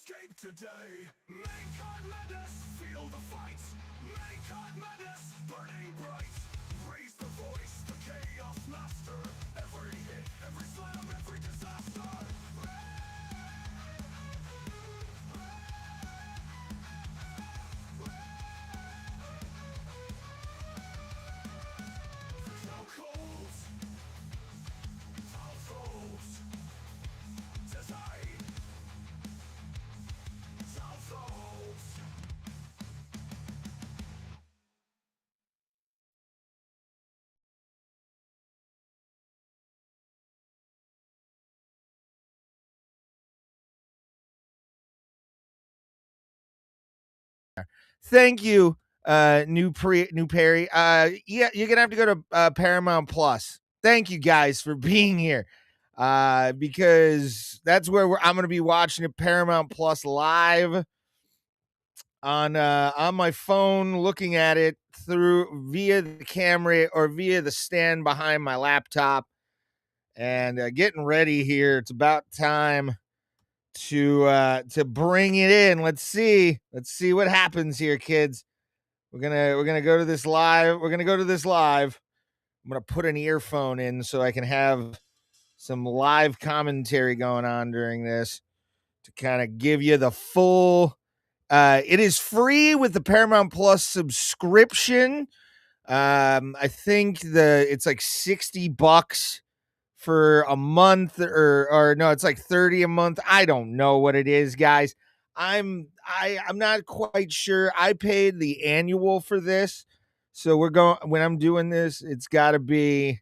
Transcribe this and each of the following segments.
escape today. Mankind madness, feel the fight. Mankind madness, burning bright. Raise the voice, the chaos master. Every hit, every slam, every disaster. No cold, all foes. Design, all foes. Thank you, new Perry. Yeah, you're gonna have to go to Paramount Plus. Thank you guys for being here, because that's where I'm gonna be watching it, Paramount Plus live on my phone, looking at it through via the camera or via the stand behind my laptop, and getting ready here. It's about time to bring it in. Let's see what happens here, kids. We're gonna go to this live. We're gonna go to this live. I'm gonna put an earphone in so I can have some live commentary going on during this to kind of give you the full. It is free with the Paramount Plus subscription. I think it's like $60 for a month, or no, it's like 30 a month. I don't know what it is, guys. I'm not quite sure. I paid the annual for this. So when I'm doing this, it's got to be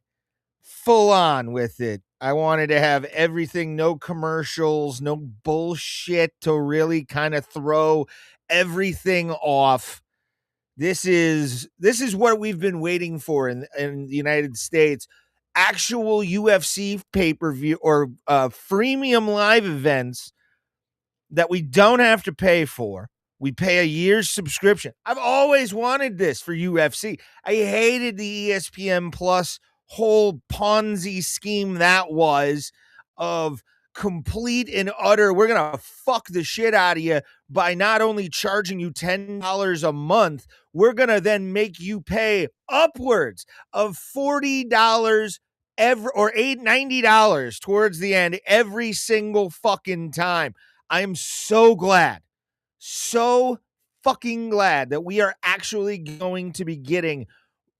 full on with it. I wanted to have everything, no commercials, no bullshit to really kind of throw everything off. This is what we've been waiting for in the United States. Actual UFC pay-per-view or freemium live events that we don't have to pay for. We pay a year's subscription. I've always wanted this for UFC. I hated the ESPN Plus whole Ponzi scheme that was of complete and utter, we're going to fuck the shit out of you by not only charging you $10 a month, we're going to then make you pay upwards of $40 or $90 towards the end every single fucking time. I am so fucking glad that we are actually going to be getting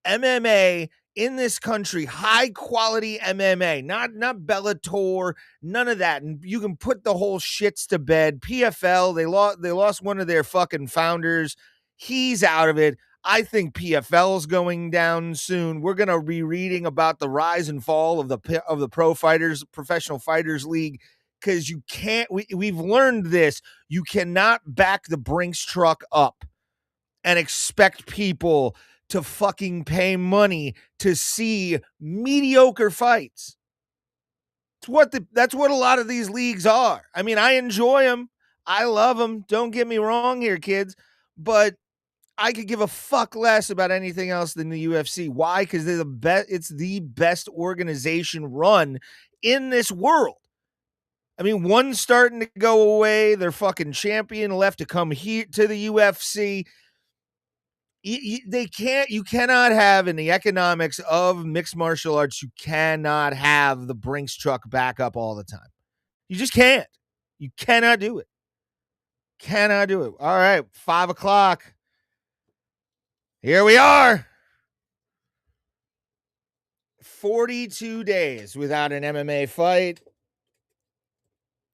MMA in this country, high quality MMA, not Bellator, none of that. And you can put the whole shits to bed. PFL, they lost one of their fucking founders. He's out of it. I think PFL is going down soon. We're going to be reading about the rise and fall of the professional fighters league, because you can't, we've learned this. You cannot back the Brinks truck up and expect people to fucking pay money to see mediocre fights. That's what a lot of these leagues are. I mean, I enjoy them. I love them. Don't get me wrong here, kids, but I could give a fuck less about anything else than the UFC. Why? Because they're the best. It's the best organization run in this world. I mean, one's starting to go away. Their fucking champion left to come here to the UFC. You cannot have, in the economics of mixed martial arts, you cannot have the Brinks truck back up all the time. You just can't. You cannot do it. Cannot do it. All right, 5:00. Here we are. 42 days without an MMA fight,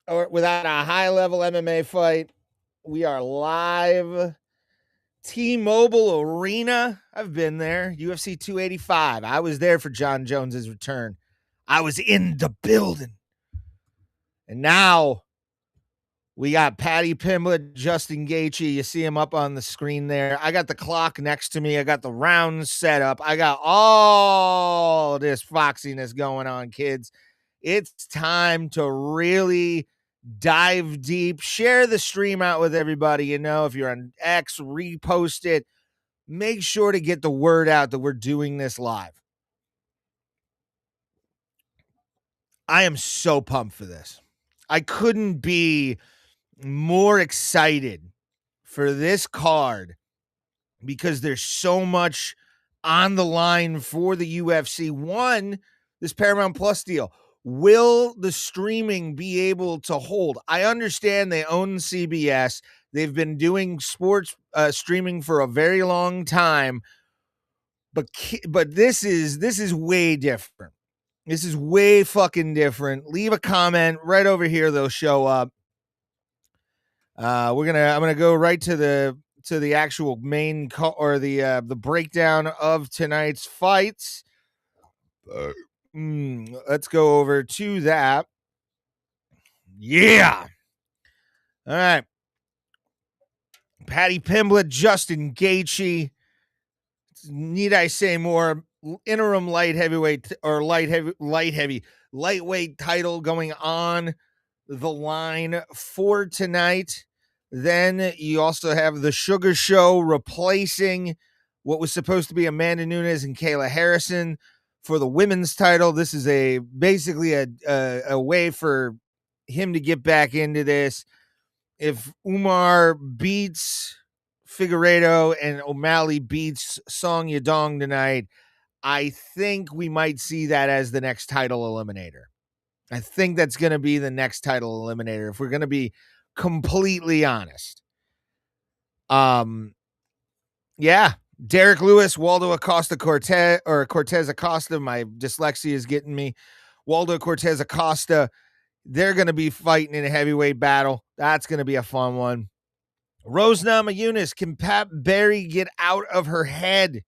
or without a high-level MMA fight. We are live. T-Mobile Arena. I've been there. UFC 285. I was there for John Jones's return. I was in the building. And now we got Paddy Pimblett, Justin Gaethje. You see him up on the screen there. I got the clock next to me. I got the rounds set up. I got all this foxiness going on, kids. It's time to really dive deep. Share the stream out with everybody. You know, if you're on X, repost it. Make sure to get the word out that we're doing this live. I am so pumped for this. I couldn't be more excited for this card because there's so much on the line for the UFC. One, this Paramount Plus deal. Will the streaming be able to hold? I understand they own CBS. They've been doing sports streaming for a very long time, but this is way different. This is way fucking different. Leave a comment right over here; they'll show up. I'm gonna go right to the actual main or the breakdown of tonight's fights. Let's go over to that. Yeah. All right. Paddy Pimblett, Justin Gaethje. Need I say more? Interim light heavyweight or lightweight title going on the line for tonight. Then you also have the Sugar Show replacing what was supposed to be Amanda Nunes and Kayla Harrison for the women's title. This is basically a way for him to get back into this. If Umar beats Figueiredo and O'Malley beats Song Yadong tonight, I think we might see that as the next title eliminator. I think that's going to be the next title eliminator if we're going to be completely honest. Yeah, Derrick Lewis, Waldo Acosta, Cortes Acosta. My dyslexia is getting me. Waldo Cortes Acosta. They're going to be fighting in a heavyweight battle. That's going to be a fun one. Rose Namajunas, can Pat Barry get out of her head?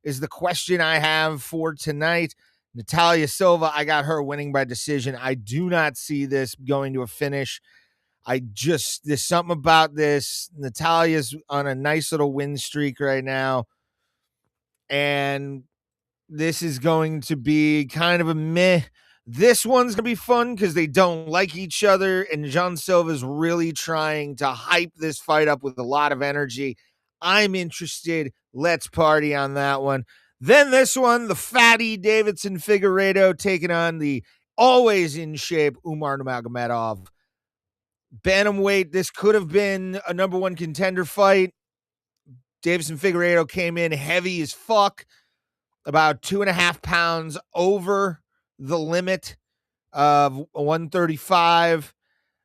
Is the question I have for tonight. Natalia Silva, I got her winning by decision. I do not see this going to a finish. There's something about this. Natalia's on a nice little win streak right now. And this is going to be kind of a meh. This one's going to be fun because they don't like each other. And John Silva's really trying to hype this fight up with a lot of energy. I'm interested. Let's party on that one. Then this one, the fatty Davidson Figueiredo taking on the always in shape Umar Nurmagomedov. Bantamweight, this could have been a number one contender fight. Davidson Figueiredo came in heavy as fuck, about 2.5 pounds over the limit of 135.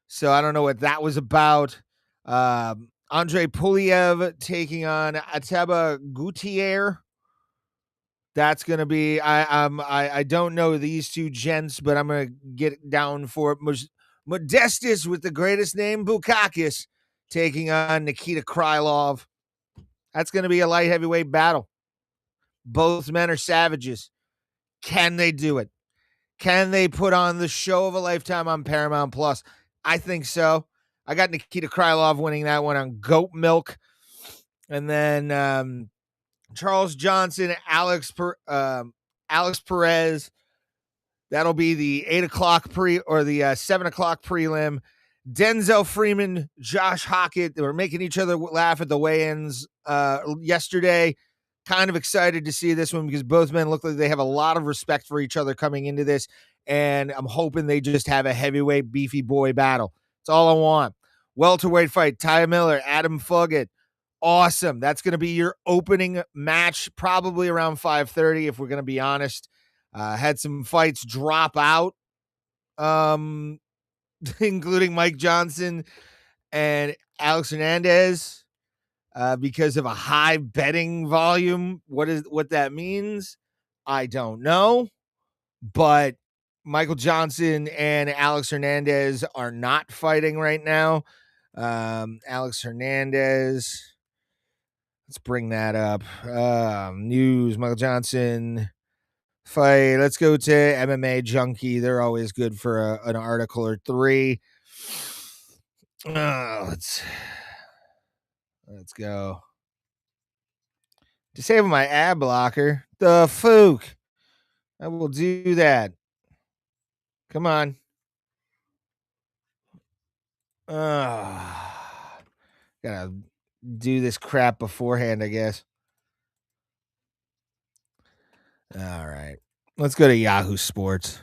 So I don't know what that was about. Andre Puliev taking on Ateba Gutierrez. That's going to be, I don't know these two gents, but I'm going to get down for it. Modestus with the greatest name, Bukakis, taking on Nikita Krylov. That's going to be a light heavyweight battle. Both men are savages. Can they do it? Can they put on the show of a lifetime on Paramount Plus? I think so. I got Nikita Krylov winning that one on goat milk. And then Charles Johnson, Alex Perez. That'll be the 8 o'clock the 7 o'clock prelim. Denzel Freeman, Josh Hockett. They were making each other laugh at the weigh-ins yesterday. Kind of excited to see this one because both men look like they have a lot of respect for each other coming into this. And I'm hoping they just have a heavyweight beefy boy battle. That's all I want. Welterweight fight, Ty Miller, Adam Foggett. Awesome. That's going to be your opening match, probably around 5:30, if we're going to be honest. Had some fights drop out, including Mike Johnson and Alex Hernandez, because of a high betting volume. What that means, I don't know. But Michael Johnson and Alex Hernandez are not fighting right now. Alex Hernandez, let's bring that up. News, Michael Johnson fight. Let's go to MMA Junkie. They're always good for an article or three. Let's go. Disable my ad blocker. The fook. I will do that. Come on. Gotta do this crap beforehand, I guess. All right. Let's go to Yahoo Sports.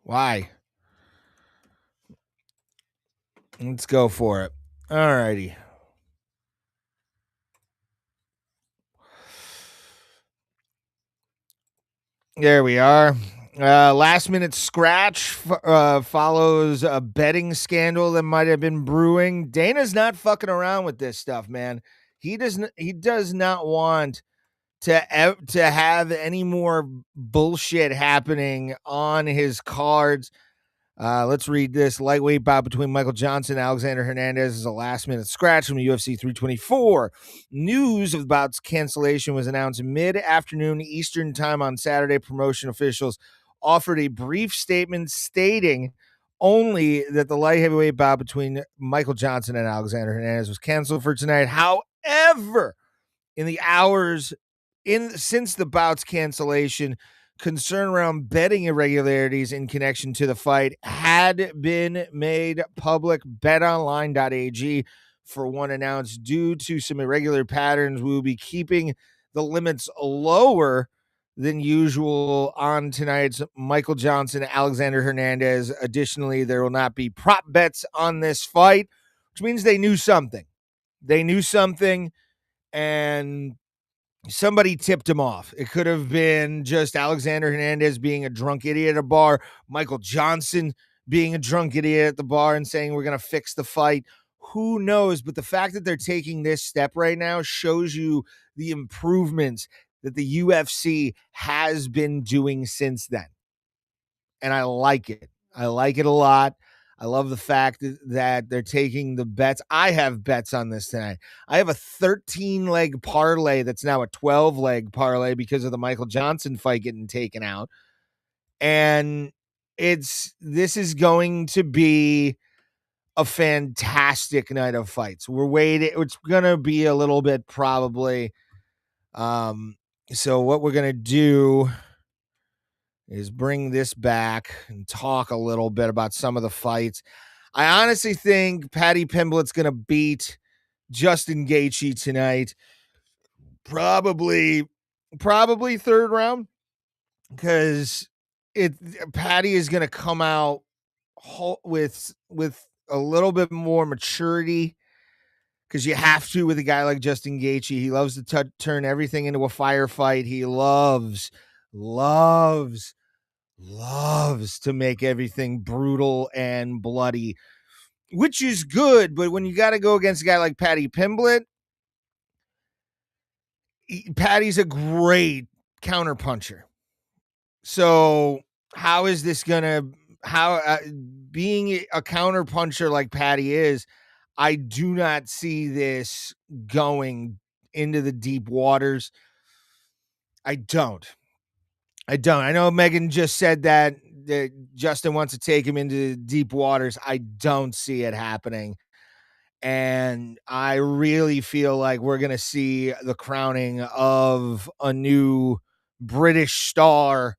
Why? Let's go for it. All righty. There we are. Last minute scratch follows a betting scandal that might have been brewing. Dana's not fucking around with this stuff, man. He does not want to have any more bullshit happening on his cards. Let's read this. Lightweight bout between Michael Johnson and Alexander Hernandez is a last-minute scratch from the UFC 324. News of the bout's cancellation was announced mid-afternoon Eastern time on Saturday. Promotion officials offered a brief statement stating only that the light heavyweight bout between Michael Johnson and Alexander Hernandez was canceled for tonight. However, in the hours since the bout's cancellation, concern around betting irregularities in connection to the fight had been made public. BetOnline.ag, for one, announced due to some irregular patterns, we will be keeping the limits lower than usual on tonight's Michael Johnson, Alexander Hernandez. Additionally, there will not be prop bets on this fight, which means they knew something. And somebody tipped him off. It could have been just Alexander Hernandez being a drunk idiot at a bar, Michael Johnson being a drunk idiot at the bar and saying we're going to fix the fight. Who knows? But the fact that they're taking this step right now shows you the improvements that the UFC has been doing since then. And I like it. I like it a lot. I love the fact that they're taking the bets. I have bets on this tonight. I have a 13-leg parlay that's now a 12-leg parlay because of the Michael Johnson fight getting taken out. And this is going to be a fantastic night of fights. We're waiting. It's going to be a little bit probably. So what we're going to do is bring this back and talk a little bit about some of the fights. I honestly think Paddy Pimblett's going to beat Justin Gaethje tonight. Probably third round, because Paddy is going to come out with a little bit more maturity, because you have to with a guy like Justin Gaethje. He loves to turn everything into a firefight. He loves to make everything brutal and bloody, which is good. But when you got to go against a guy like Paddy Pimblett, Paddy's a great counterpuncher. So how is this gonna? Being a counterpuncher like Paddy is, I do not see this going into the deep waters. I don't. I know Megan just said that Justin wants to take him into deep waters. I don't see it happening. And I really feel like we're going to see the crowning of a new British star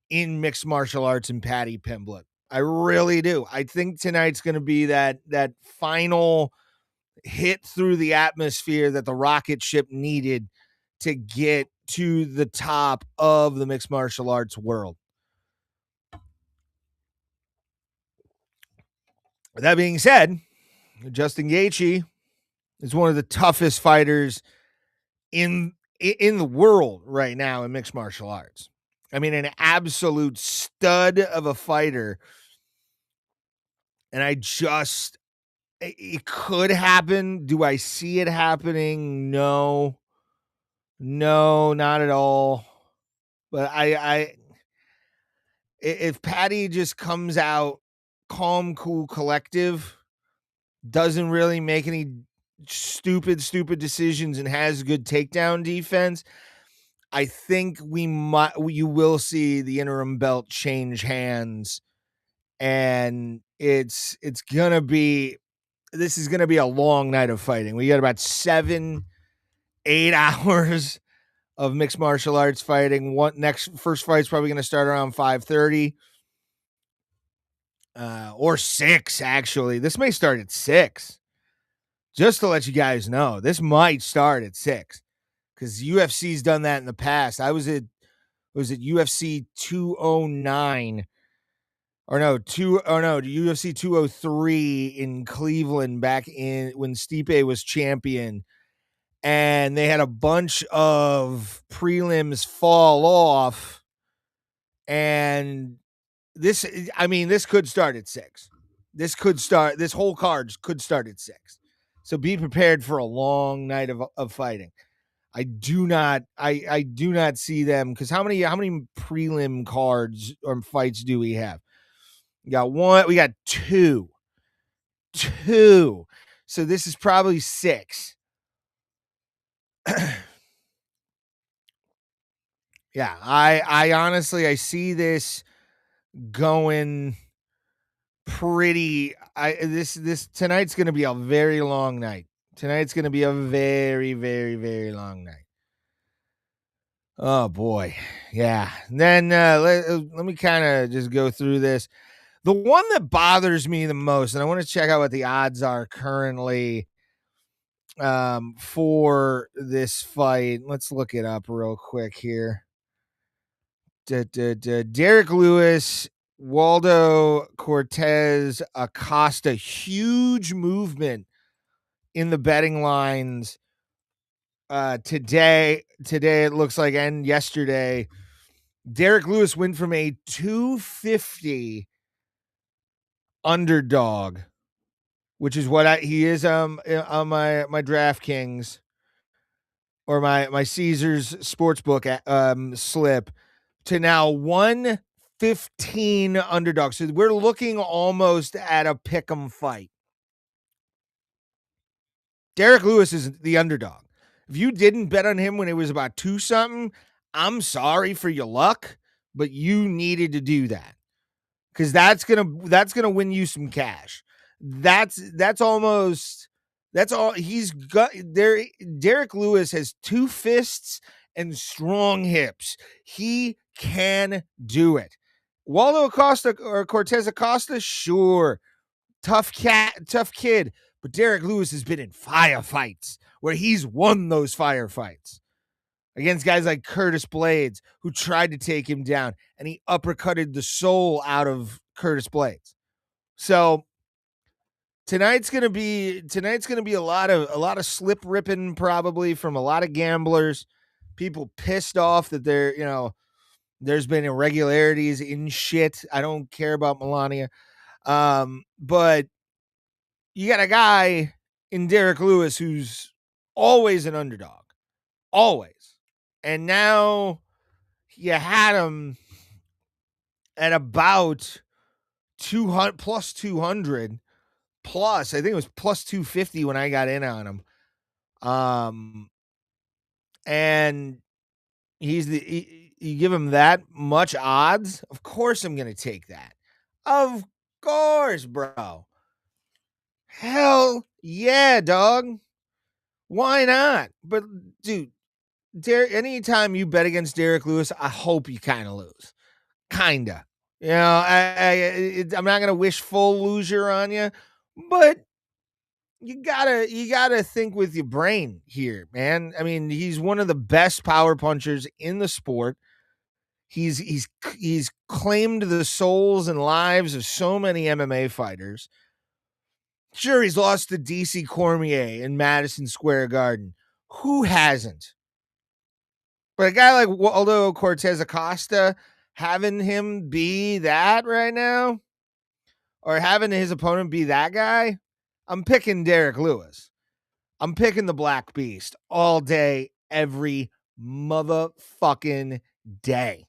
in mixed martial arts in Paddy Pimblett. I really do. I think tonight's going to be that final hit through the atmosphere that the rocket ship needed to get to the top of the mixed martial arts world. That being said, Justin Gaethje is one of the toughest fighters in the world right now in mixed martial arts. I mean, an absolute stud of a fighter. And it could happen. Do I see it happening? No, not at all. But if Paddy just comes out calm, cool, collective, doesn't really make any stupid decisions and has good takedown defense, I think you will see the interim belt change hands, and this is gonna be a long night of fighting. We got about 7-8 hours of mixed martial arts fighting. First fight's probably going to start around 5:30 or 6. Actually, this may start at 6. Just to let you guys know, this might start at 6 because UFC's done that in the past. I was at UFC 209 UFC 203 in Cleveland back in when Stipe was champion, and they had a bunch of prelims fall off, and this could start at 6. This whole card could start at 6. So be prepared for a long night of fighting. I do not see them, because how many prelim cards or fights do we have? We got one, we got two. So this is probably 6. Yeah, I honestly, I see this going pretty. This tonight's going to be a very long night. Tonight's going to be a very, very, very long night. Oh boy, yeah. And then let me kind of just go through this. The one that bothers me the most, and I want to check out what the odds are currently for this fight. Let's look it up real quick here. Derrick Lewis, Waldo, Cortes, Acosta, huge movement in the betting lines today. Today it looks like, and yesterday, Derrick Lewis went from a 250 underdog, which is what he is on my DraftKings or my Caesars Sportsbook slip, to now 115 underdog. So we're looking almost at a pick'em fight. Derrick Lewis is the underdog. If you didn't bet on him when it was about 2-something, I'm sorry for your luck, but you needed to do that, because that's gonna win you some cash. That's all he's got there. Derrick Lewis has 2 fists and strong hips. He can do it. Waldo Acosta or Cortes Acosta, sure, tough kid, but Derrick Lewis has been in firefights where he's won those firefights against guys like Curtis Blades, who tried to take him down, and he uppercutted the soul out of Curtis Blades. So tonight's gonna be a lot of slip ripping, probably from a lot of gamblers, people pissed off that there's been irregularities in shit. I don't care about Melania, but you got a guy in Derrick Lewis who's always an underdog, always, and now you had him at about 200 plus 200 plus. I think it was plus 250 when I got in on him. And you give him that much odds, of course I'm going to take that. Of course, bro. Hell yeah, dog. Why not? But dude, anytime you bet against Derrick Lewis, I hope you kind of lose. Kinda. I'm not gonna wish full loser on you, but you gotta think with your brain here, man. I mean, he's one of the best power punchers in the sport. He's claimed the souls and lives of so many MMA fighters. Sure, he's lost to DC Cormier in Madison Square Garden. Who hasn't? But a guy like Waldo Cortes Acosta, having him be that right now, or having his opponent be that guy, I'm picking Derrick Lewis. I'm picking the Black Beast all day, every motherfucking day.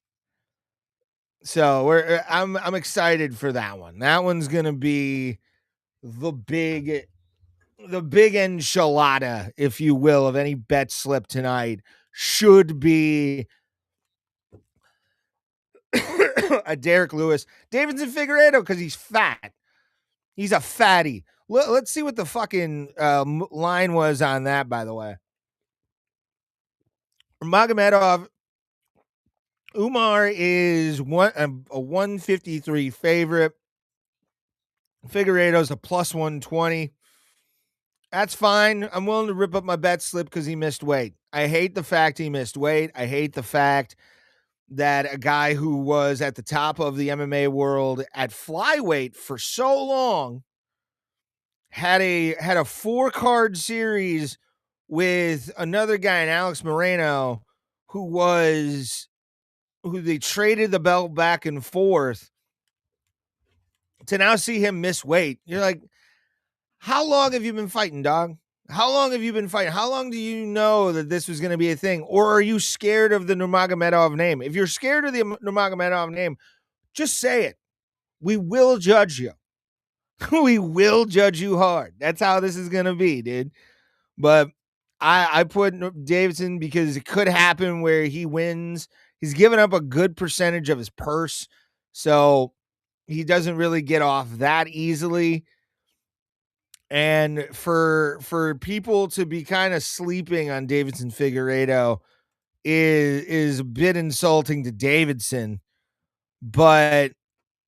So I'm excited for that one. That one's gonna be the big enchilada, if you will, of any bet slip tonight. Should be a Derrick Lewis, Davidson Figueiredo, because he's fat. He's a fatty. Let's see what the fucking line was on that, by the way. Magomedov, Umar is a 153 favorite. Figueiredo's a plus 120. That's fine. I'm willing to rip up my bet slip because he missed weight. I hate the fact he missed weight. I hate the fact that a guy who was at the top of the MMA world at flyweight for so long had a 4-card series with another guy, Alex Moreno, who they traded the belt back and forth, to now see him miss weight. You're like, how long have you been fighting, dog? How long have you been fighting? How long do you know that this was going to be a thing? Or are you scared of the Nurmagomedov name? If you're scared of the Nurmagomedov name, just say it. We will judge you. We will judge you hard. That's how this is going to be, dude. But I put Davidson because it could happen where he wins. He's given up a good percentage of his purse, so he doesn't really get off that easily. And for people to be kind of sleeping on Davidson Figueiredo is a bit insulting to Davidson, but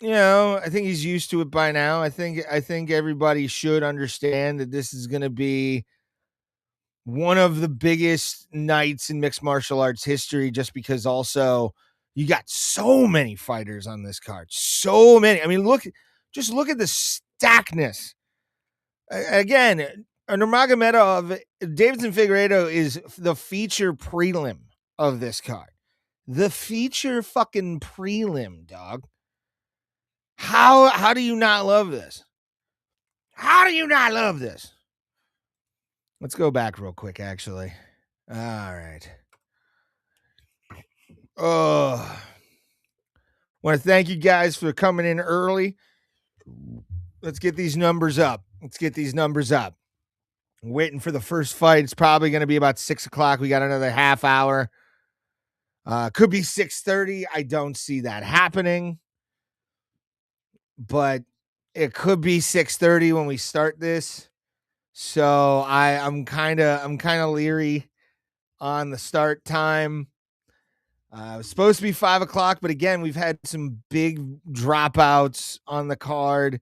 I think he's used to it by now. I think everybody should understand that this is going to be one of the biggest nights in mixed martial arts history, just because also you got so many fighters on this card. So many. I mean, look at the stackness. Again, Nurmagomedov, Davidson Figueiredo is the feature prelim of this card. The feature fucking prelim, dog. How do you not love this? How do you not love this? Let's go back real quick, actually. All right. Oh, want to thank you guys for coming in early. Let's get these numbers up. I'm waiting for the first fight. It's probably going to be about 6 o'clock. We got another half hour. Could be 6:30. I don't see that happening, but it could be 6:30 when we start this. So I'm kind of leery on the start time. It was supposed to be 5 o'clock, but again, we've had some big dropouts on the card,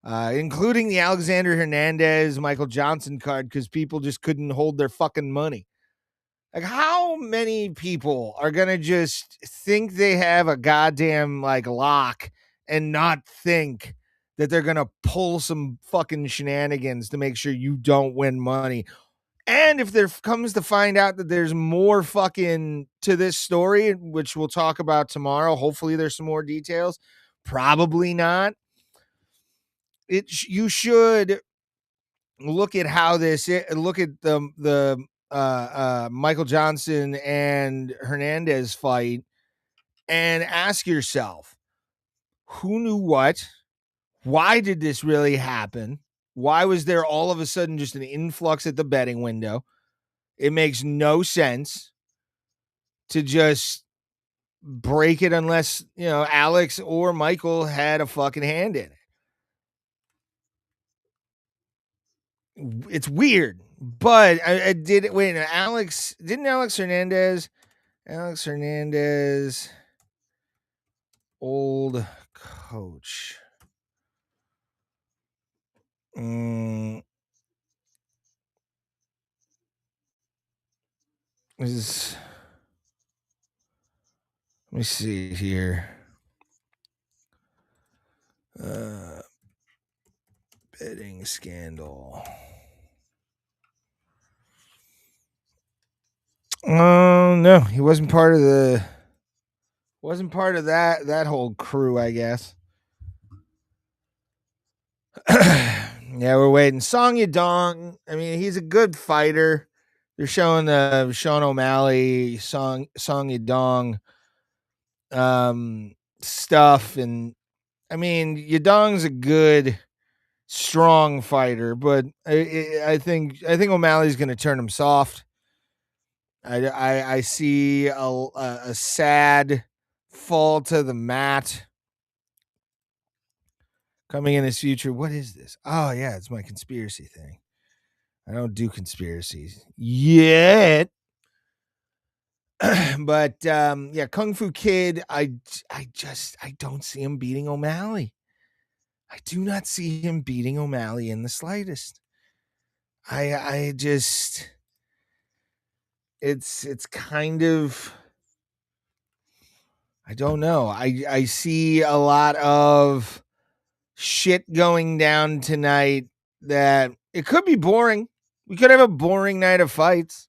including the Alexander Hernandez, Michael Johnson card, because people just couldn't hold their fucking money. Like, how many people are going to just think they have a goddamn lock and not think that they're going to pull some fucking shenanigans to make sure you don't win money? And if there comes to find out that there's more fucking to this story, which we'll talk about tomorrow, hopefully there's some more details. Probably not. You should look at how look at the Michael Johnson and Hernandez fight and ask yourself, who knew what? Why did this really happen? Why was there all of a sudden just an influx at the betting window? It makes no sense to just break it unless, Alex or Michael had a fucking hand in it. It's weird, but I did. Wait, Alex Hernandez, old coach. Let me see here. Betting scandal. Oh no, he wasn't part of that whole crew, I guess. Yeah, we're waiting. Song Yadong. I mean, he's a good fighter. They're showing the Sean O'Malley Song Yadong stuff, and I mean, Yadong's a good, strong fighter, but I think O'Malley's going to turn him soft. I see a sad fall to the mat coming in his future. What is this? Oh yeah, it's my conspiracy thing. I don't do conspiracies yet. But yeah, Kung Fu Kid, I don't see him beating O'Malley. I do not see him beating O'Malley in the slightest. I just it's kind of I don't know. I see a lot of shit going down tonight that it could be boring. We could have a boring night of fights.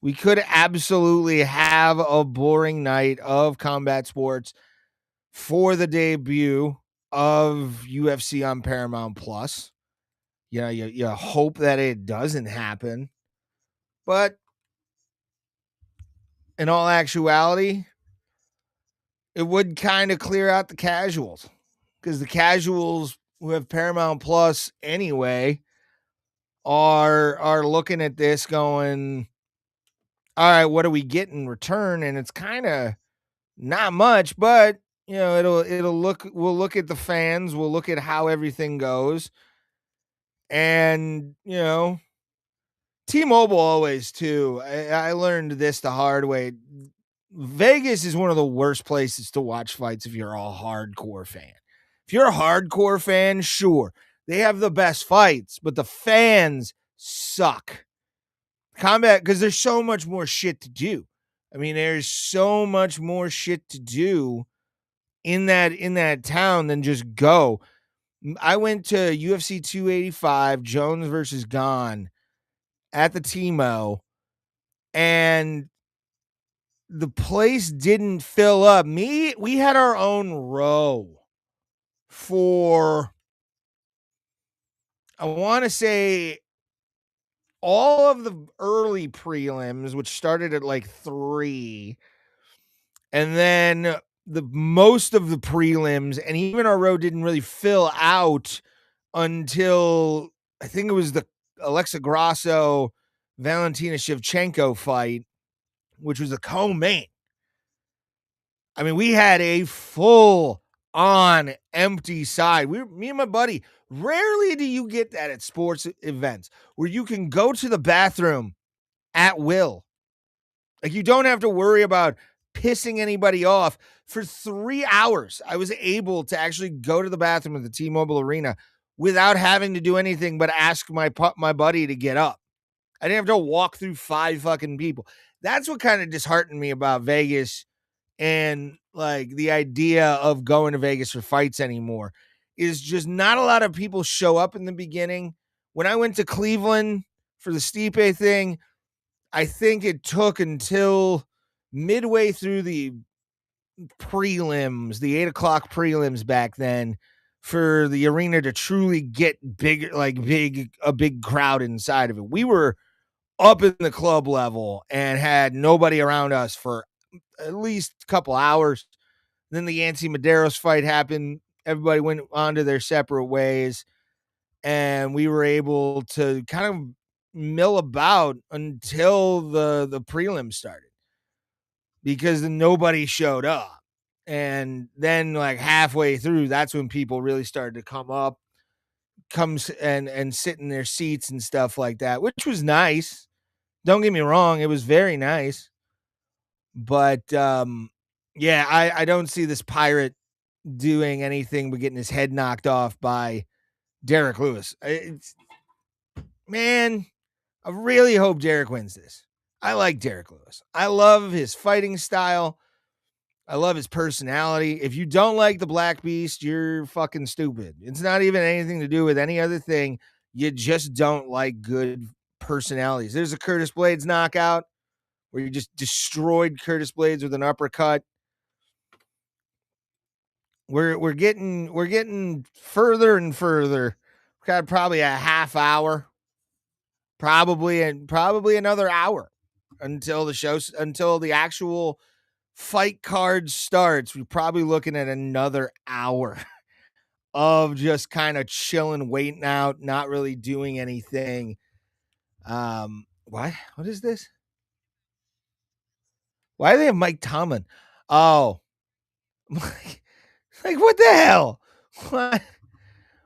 We could absolutely have a boring night of combat sports for the debut of UFC on Paramount Plus. You know, you hope that it doesn't happen. But in all actuality, it would kind of clear out the casuals, because the casuals who have Paramount Plus anyway are looking at this going, all right, what do we get in return? And it's kind of not much, but you know, we'll look at the fans, we'll look at how everything goes. And, you know, T-Mobile always too. I learned this the hard way. Vegas is one of the worst places to watch fights if you're a hardcore fan. If you're a hardcore fan, sure, they have the best fights, but the fans suck. Combat, because there's so much more shit to do. I mean, there's so much more shit to do in that town than just go. I went to UFC 285, Jones versus Gane at the T-Mo, and the place didn't fill up. We had our own row for, I want to say, all of the early prelims, which started at like 3, and then the most of the prelims, and even our row didn't really fill out until I think it was the Alexa Grasso Valentina Shevchenko fight, which was a co-main. I mean, we had a full on empty side. Me and my buddy, rarely do you get that at sports events where you can go to the bathroom at will. Like, you don't have to worry about pissing anybody off. For 3 hours, I was able to actually go to the bathroom at the T-Mobile Arena without having to do anything but ask my buddy to get up. I didn't have to walk through 5 fucking people. That's what kind of disheartened me about Vegas and like the idea of going to Vegas for fights anymore, is just not a lot of people show up in the beginning. When I went to Cleveland for the Stipe thing, I think it took until midway through the prelims, the 8:00 prelims back then, for the arena to truly get bigger, like a big crowd inside of it. We were up in the club level and had nobody around us for at least a couple hours. Then the Yancy Medeiros fight happened. Everybody went on to their separate ways, and we were able to kind of mill about until the prelims started, because nobody showed up. And then like halfway through, that's when people really started to come and sit in their seats and stuff like that, which was nice. Don't get me wrong, it was very nice. But yeah, I don't see this pirate doing anything but getting his head knocked off by Derrick Lewis. Man, I really hope Derrick wins this. I like Derrick Lewis. I love his fighting style. I love his personality. If you don't like the Black Beast, you're fucking stupid. It's not even anything to do with any other thing. You just don't like good personalities. There's a Curtis Blades knockout where you just destroyed Curtis Blades with an uppercut. We're getting further and further. We've got probably a half hour, probably another hour until the actual fight card starts. We're probably looking at another hour of just kind of chilling, waiting out, not really doing anything. What is this? Why do they have Mike Tomlin? Oh, like what the hell? What?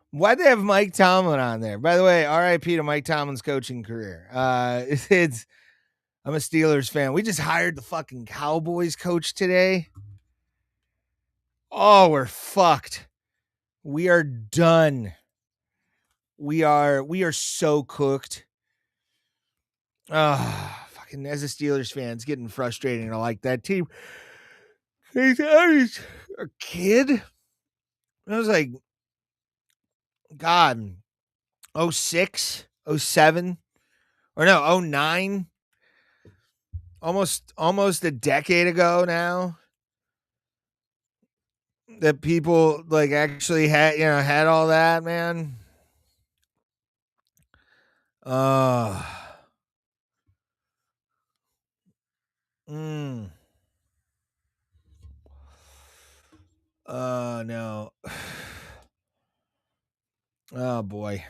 Why'd they have Mike Tomlin on there? By the way, RIP to Mike Tomlin's coaching career. I'm a Steelers fan. We just hired the fucking Cowboys coach today. Oh, we're fucked. We are done. We are so cooked. Fucking as a Steelers fan, it's getting frustrating to like that team, I was a kid. I was like, God, 06, 07, or no, 09. Almost a decade ago now that people like actually had all that, man. Uh mm, no. Oh boy.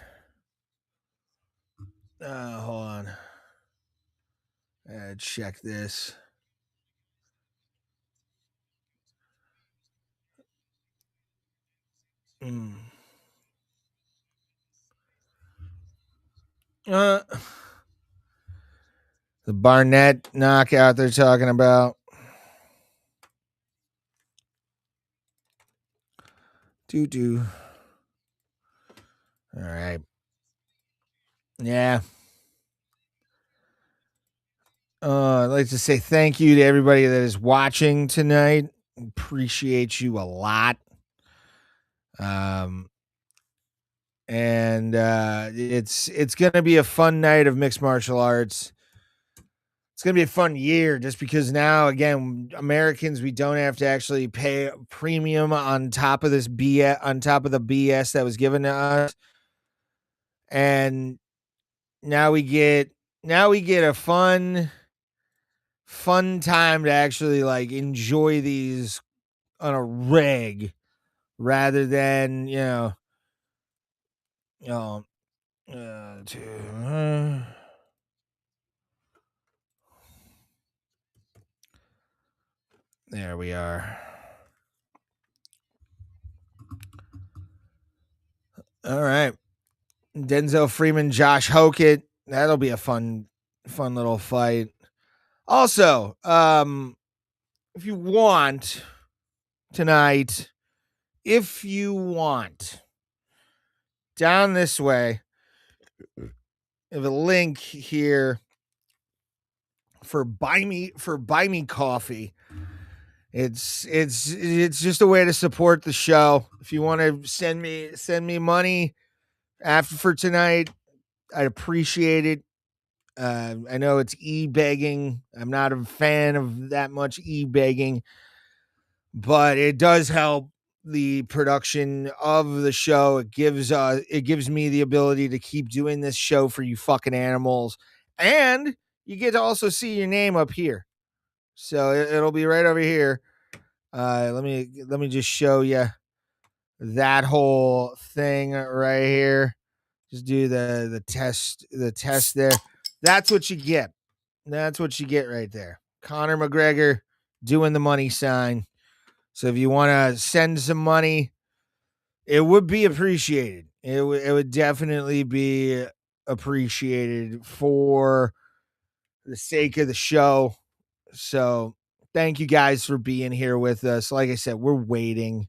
Hold on. Check this. Mm. Uh, the Barnett knockout they're talking about. Doo. All right. Yeah. I'd like to say thank you to everybody that is watching tonight. Appreciate you a lot. And it's gonna be a fun night of mixed martial arts. It's gonna be a fun year just because now, again, Americans, we don't have to actually pay a premium on top of this BS, on top of the BS that was given to us, and now we get a fun time to actually like enjoy these on a reg rather than you know there we are. All right. Denzel Freeman, Josh Hokett. That'll be a fun little fight. Also, if you want tonight, down this way, I have a link here for buy me coffee. It's just a way to support the show. If you want to send me money for tonight, I'd appreciate it. I know it's e-begging. I'm not a fan of that much e-begging, but it does help the production of the show. It gives me the ability to keep doing this show for you fucking animals, and you get to also see your name up here. So it'll be right over here. Let me just show you that whole thing right here. Just do the test there. That's what you get. That's what you get right there. Conor McGregor doing the money sign. So if you want to send some money, it would be appreciated. It would definitely be appreciated for the sake of the show. So thank you guys for being here with us. Like I said, we're waiting.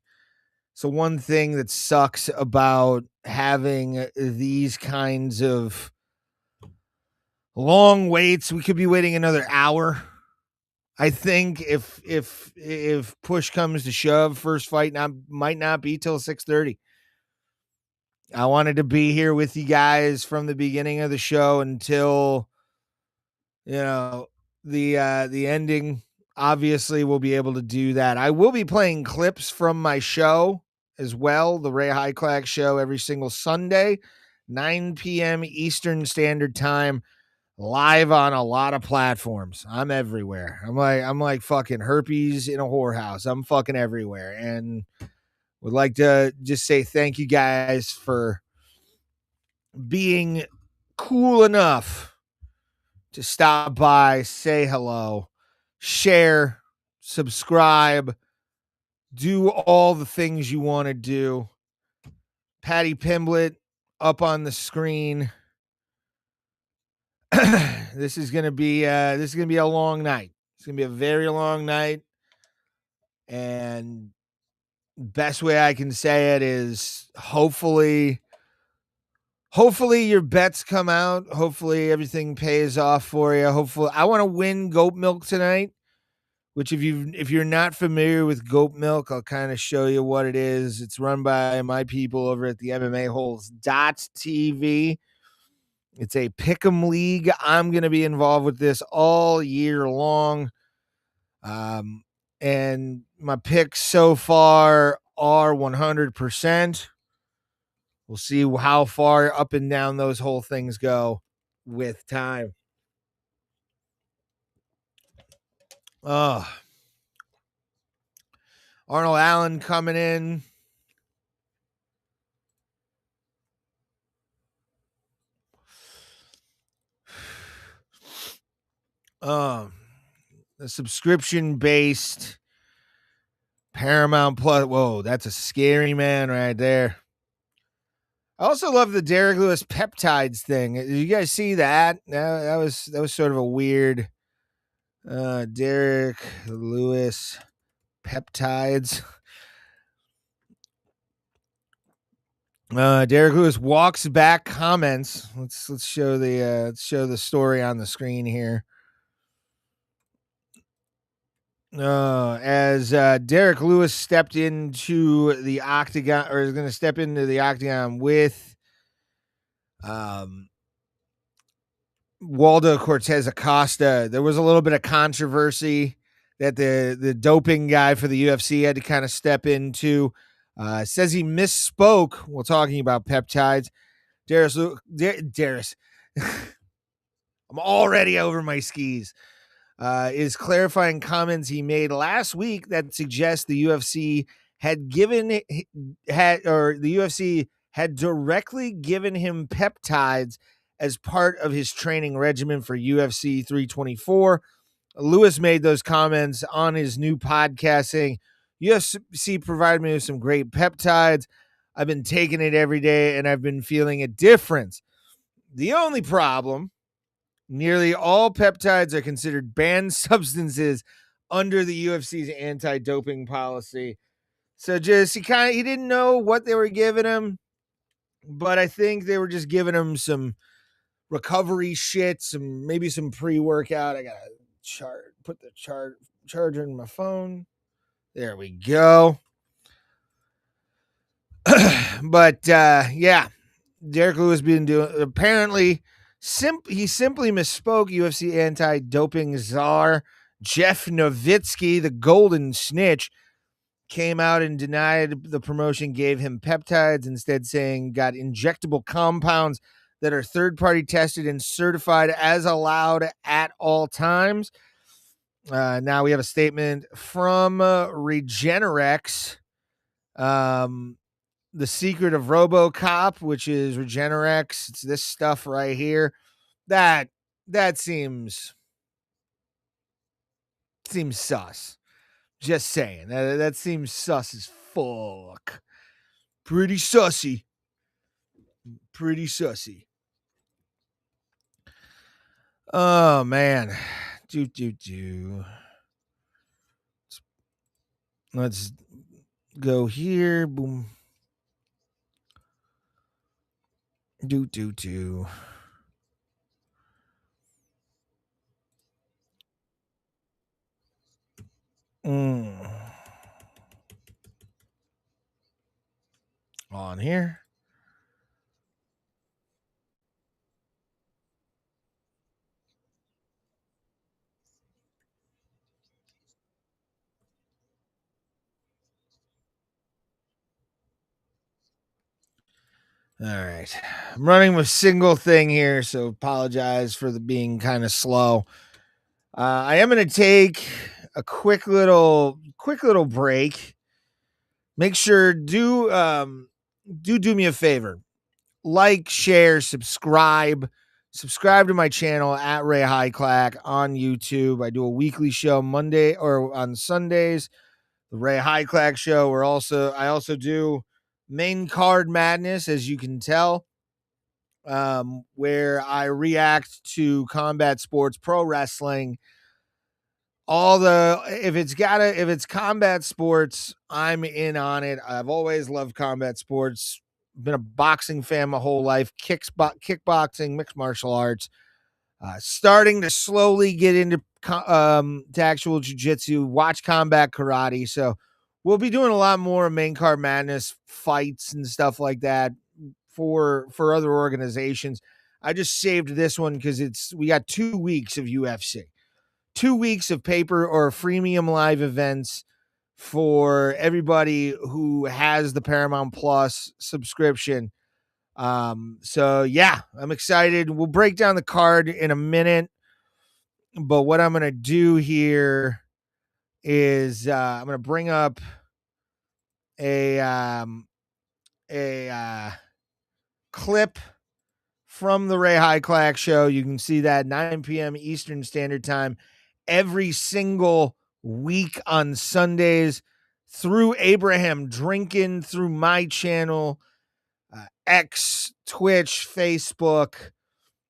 So one thing that sucks about having these kinds of long waits, we could be waiting another hour. I think if push comes to shove, first fight might not be till 6:30. I wanted to be here with you guys from the beginning of the show until the ending. Obviously, we'll be able to do that. I will be playing clips from my show as well, the Ray Highclack show, every single Sunday, 9 p.m. Eastern Standard Time, live on a lot of platforms. I'm everywhere. I'm like fucking herpes in a whorehouse. I'm fucking everywhere, and would like to just say thank you guys for being cool enough to stop by, say hello, share, subscribe, do all the things you want to do. Paddy Pimblett up on the screen. This is gonna be a long night. It's gonna be a very long night, and best way I can say it is hopefully your bets come out. Hopefully everything pays off for you. Hopefully I want to win goat milk tonight, which if you're not familiar with goat milk, I'll kind of show you what it is. It's run by my people over at the MMAholes.tv. It's a pick'em league. I'm going to be involved with this all year long. And my picks so far are 100%. We'll see how far up and down those whole things go with time. Arnold Allen coming in. The subscription-based Paramount Plus. Whoa, that's a scary man right there. I also love the Derrick Lewis peptides thing. Did you guys see that? That was sort of a weird Derrick Lewis peptides. Derrick Lewis walks back comments. Let's show the story on the screen here. As Derrick Lewis stepped into the octagon, or is going to step into the octagon with Waldo, Cortes, Acosta. There was a little bit of controversy that the doping guy for the UFC had to kind of step into. Says he misspoke while talking about peptides. Darius. I'm already over my skis. Is clarifying comments he made last week that suggest the UFC had directly given him peptides as part of his training regimen for UFC 324. Lewis made those comments on his new podcast saying, UFC provided me with some great peptides. I've been taking it every day and I've been feeling a difference. The only problem, nearly all peptides are considered banned substances under the UFC's anti-doping policy. So just he didn't know what they were giving him, but I think they were just giving him some recovery shit, maybe some pre-workout. I gotta put the charger in my phone. There we go. But yeah, Derrick Lewis been doing apparently. He simply misspoke. UFC anti-doping czar Jeff Nowitzki, the golden snitch, came out and denied the promotion gave him peptides, instead saying got injectable compounds that are third-party tested and certified as allowed at all times. Now we have a statement from Regenerex. The secret of RoboCop, which is Regenerex. It's this stuff right here. That seems sus. Just saying. That seems sus as fuck. Pretty sussy. Oh man. Let's go here. Boom. On here. All right. I'm running with single thing here, so apologize for the being kind of slow. I am going to take a quick little break. Make sure do me a favor. Like, share, subscribe to my channel at Ray Highclack on YouTube. I do a weekly show Monday or on Sundays, the Ray Highclack show. I also do Main Card Madness, as you can tell, where I react to combat sports, pro wrestling, if it's combat sports, I'm in on it. I've always loved combat sports. Been a boxing fan my whole life. Kickboxing, mixed martial arts. Starting to slowly get into to actual jiu-jitsu, watch combat karate. So we'll be doing a lot more main card madness fights and stuff like that for other organizations. I just saved this one because we got 2 weeks of UFC, 2 weeks of paper or freemium live events for everybody who has the Paramount Plus subscription. So yeah, I'm excited. We'll break down the card in a minute, but what I'm going to do here is I'm going to bring up a clip from the Ray Hyclack show. You can see that 9 p.m. Eastern Standard Time every single week on Sundays through Abraham Drinking, through my channel, X, Twitch, Facebook,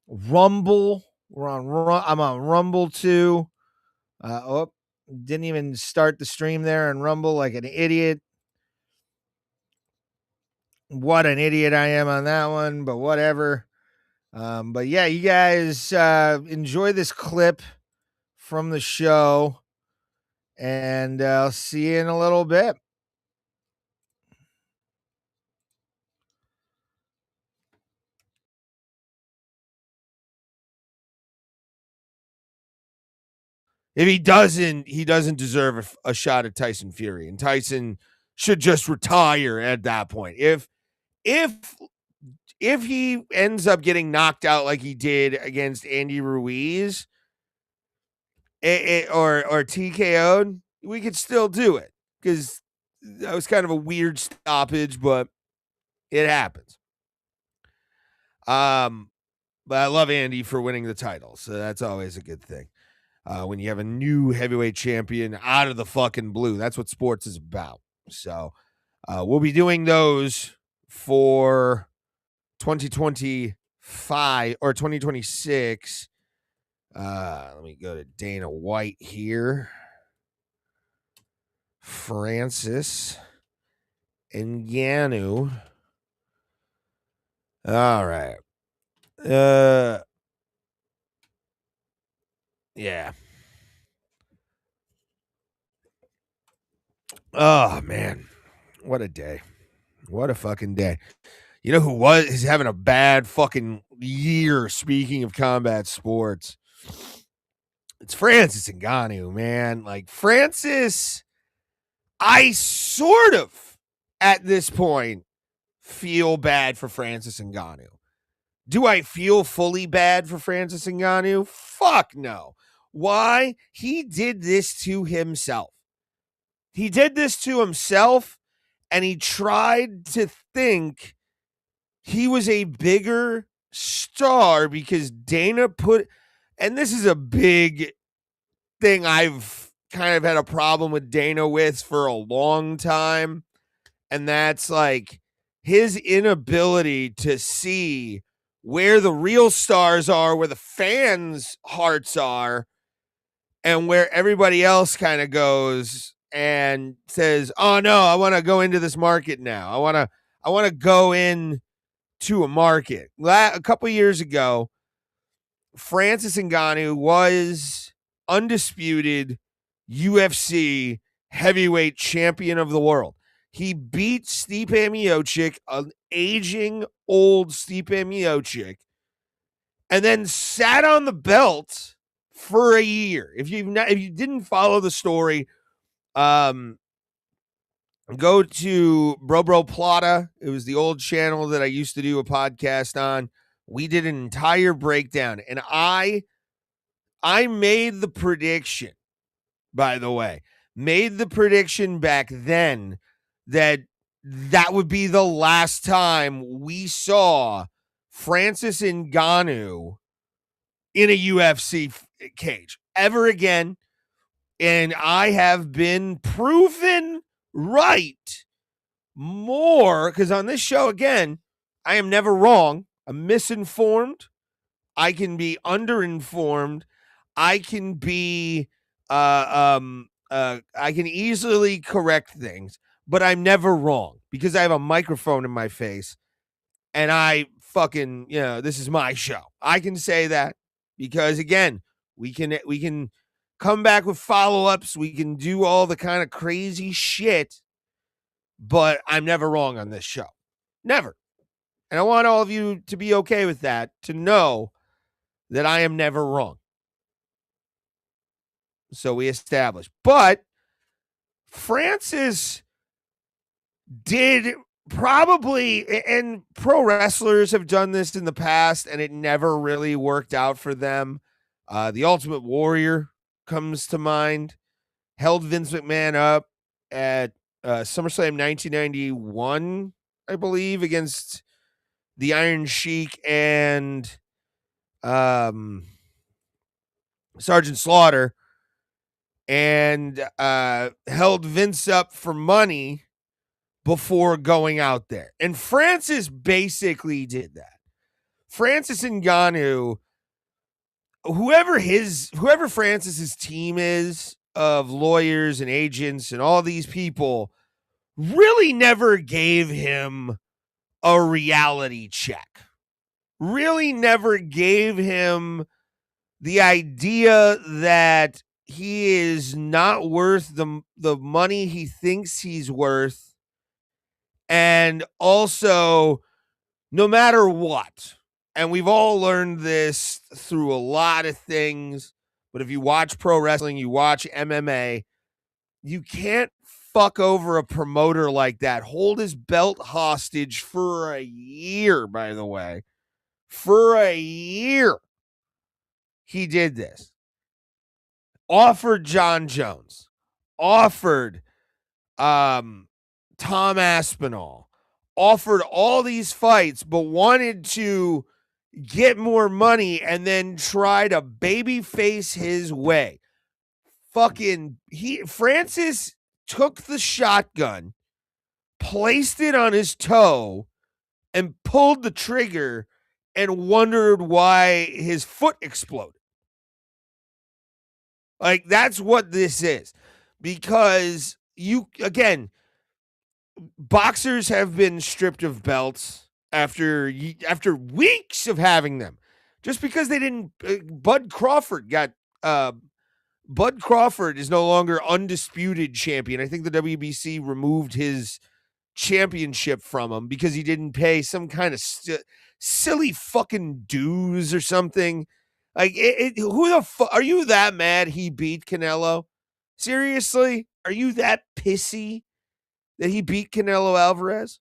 Rumble. I'm on Rumble too. Didn't even start the stream there on Rumble like an idiot. What an idiot I am on that one, but whatever. But yeah, you guys enjoy this clip from the show, and I'll see you in a little bit. If he doesn't deserve a shot at Tyson Fury, and Tyson should just retire at that point. If he ends up getting knocked out like he did against Andy Ruiz, or TKO'd, we could still do it because that was kind of a weird stoppage, but it happens. But I love Andy for winning the title, so that's always a good thing. When you have a new heavyweight champion out of the fucking blue, that's what sports is about. So we'll be doing those for 2025 or 2026. Let me go to Dana White here. Francis Ngannou. All right. Yeah. Oh man, what a day. What a fucking day. You know who is having a bad fucking year, speaking of combat sports? It's Francis Ngannou, man. Like, Francis, I sort of, at this point, feel bad for Francis Ngannou. Do I feel fully bad for Francis Ngannou? Fuck no. Why? He did this to himself. He did this to himself, and he tried to think he was a bigger star because Dana and this is a big thing I've kind of had a problem with Dana with for a long time, and that's like his inability to see where the real stars are, where the fans' hearts are, and where everybody else kind of goes and says, "Oh no, I want to go into this market now. I want to go in to a market." A couple years ago, Francis Ngannou was undisputed UFC heavyweight champion of the world. He beat Stipe Miocic, an aging old Stipe Miocic, and then sat on the belt for a year. If you didn't follow the story, go to Bro Plata. It was the old channel that I used to do a podcast on. We did an entire breakdown, and I made the prediction, by the way, made the prediction back then that would be the last time we saw Francis Ngannou in a UFC cage ever again. And I have been proven right more, because on this show, again, I am never wrong. I'm misinformed. I can be underinformed. I can be I can easily correct things, but I'm never wrong because I have a microphone in my face and I fucking, this is my show. I can say that. because again, we can come back with follow-ups, we can do all the kind of crazy shit, but I'm never wrong on this show. Never. And I want all of you to be okay with that, to know that I am never wrong. So we established. But Francis did probably, and pro wrestlers have done this in the past, and it never really worked out for them. The Ultimate Warrior comes to mind. Held Vince McMahon up at SummerSlam 1991, I believe, against the Iron Sheik and Sergeant Slaughter, and held Vince up for money before going out there. And Francis basically did that. Francis Ngannou, whoever Francis's team is of lawyers and agents and all these people, really never gave him a reality check. Really never gave him the idea that he is not worth the money he thinks he's worth. And also, no matter what, and we've all learned this through a lot of things, but if you watch pro wrestling, you watch MMA, you can't fuck over a promoter like that. Hold his belt hostage for a year, by the way. For a year, he did this. Offered John Jones. Offered Tom Aspinall. Offered all these fights, but wanted to get more money and then try to babyface his way. Francis took the shotgun, placed it on his toe, and pulled the trigger and wondered why his foot exploded. Like, that's what this is. Because boxers have been stripped of belts after weeks of having them. Just because they didn't, Bud Crawford is no longer undisputed champion. I think the WBC removed his championship from him because he didn't pay some kind of silly fucking dues or something. Like, who the fuck are you that mad he beat Canelo? Seriously? Are you that pissy that he beat Canelo Alvarez?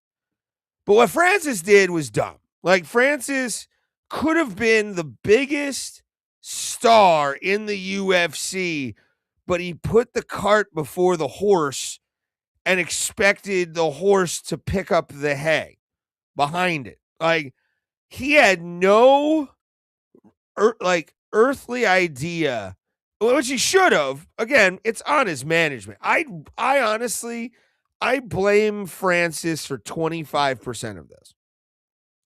But what Francis did was dumb. Like, Francis could have been the biggest star in the UFC, but he put the cart before the horse and expected the horse to pick up the hay behind it. Like, he had no earthly idea, which he should have. Again, it's on his management. I honestly, I blame Francis for 25% of this.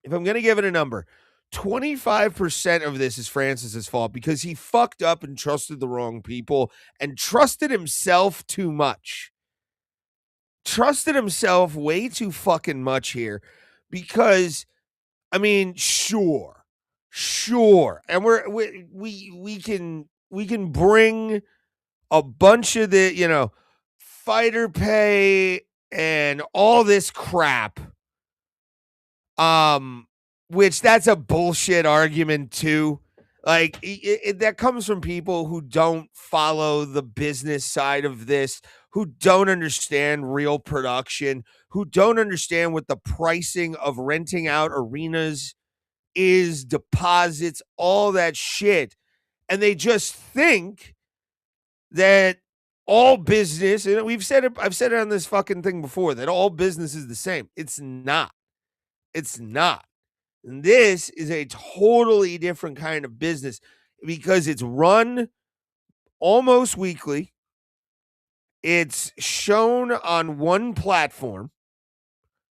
If I'm going to give it a number, 25% of this is Francis's fault because he fucked up and trusted the wrong people and trusted himself too much. Trusted himself way too fucking much here because, I mean, sure. And we can bring a bunch of the, fighter pay and all this crap. Which that's a bullshit argument too. Like, that comes from people who don't follow the business side of this, who don't understand real production, who don't understand what the pricing of renting out arenas is, deposits, all that shit. And they just think that all business, and I've said it on this fucking thing before, that all business is the same. It's not. It's not. And this is a totally different kind of business because it's run almost weekly. It's shown on one platform.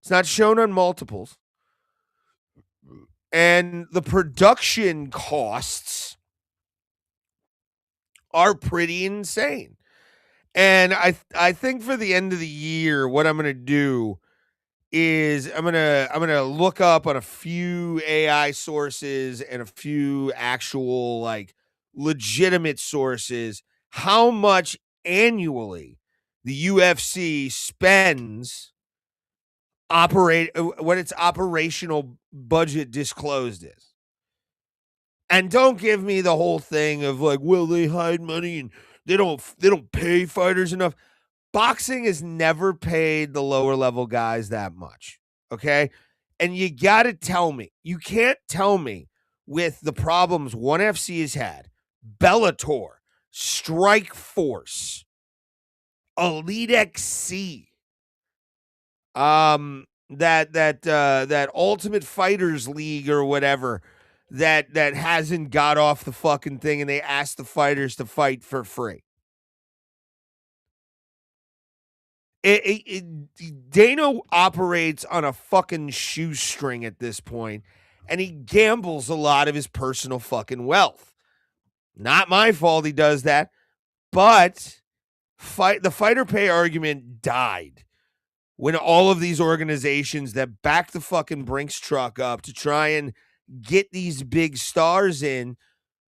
It's not shown on multiples. And the production costs are pretty insane. And I think for the end of the year, what I'm going to do is I'm gonna look up on a few AI sources and a few actual like legitimate sources how much annually the UFC spends what its operational budget disclosed is. And don't give me the whole thing of like, well, they hide money and they don't pay fighters enough. Boxing has never paid the lower level guys that much. Okay. And you got to tell me, you can't tell me with the problems ONE FC has had, Bellator, Strike Force, Elite XC, that Ultimate Fighters League or whatever that hasn't got off the fucking thing and they asked the fighters to fight for free. Dana operates on a fucking shoestring at this point, and he gambles a lot of his personal fucking wealth. Not my fault he does that, but the fighter pay argument died when all of these organizations that back the fucking Brinks truck up to try and get these big stars in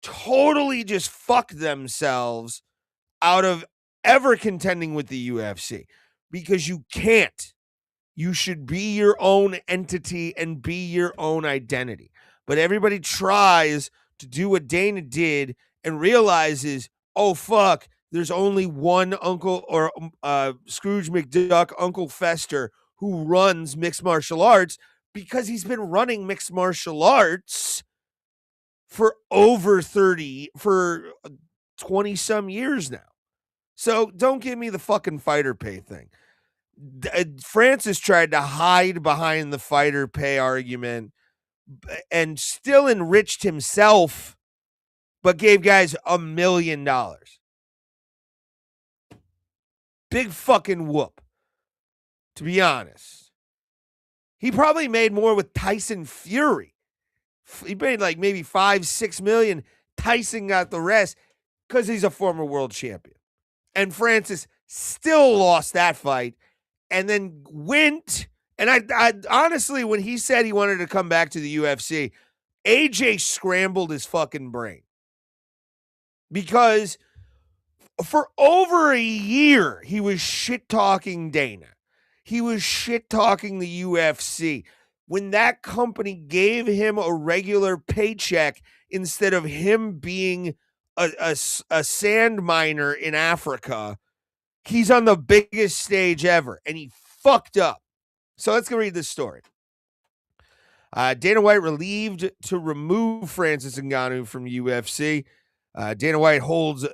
totally just fuck themselves out of ever contending with the UFC. Because you can't. You should be your own entity and be your own identity. But everybody tries to do what Dana did and realizes, oh, fuck, there's only one Uncle or Scrooge McDuck, Uncle Fester, who runs mixed martial arts because he's been running mixed martial arts for over 20 some years now. So don't give me the fucking fighter pay thing. Francis tried to hide behind the fighter pay argument and still enriched himself, but gave guys $1 million. Big fucking whoop, to be honest. He probably made more with Tyson Fury. He made like maybe 5-6 million. Tyson got the rest because he's a former world champion. And Francis still lost that fight and then went. And I honestly, when he said he wanted to come back to the UFC, AJ scrambled his fucking brain. Because for over a year, he was shit-talking Dana. He was shit-talking the UFC. When that company gave him a regular paycheck instead of him being a sand miner in Africa, he's on the biggest stage ever, and he fucked up. So let's go read this story. Dana White relieved to remove Francis Ngannou from UFC. Dana White holds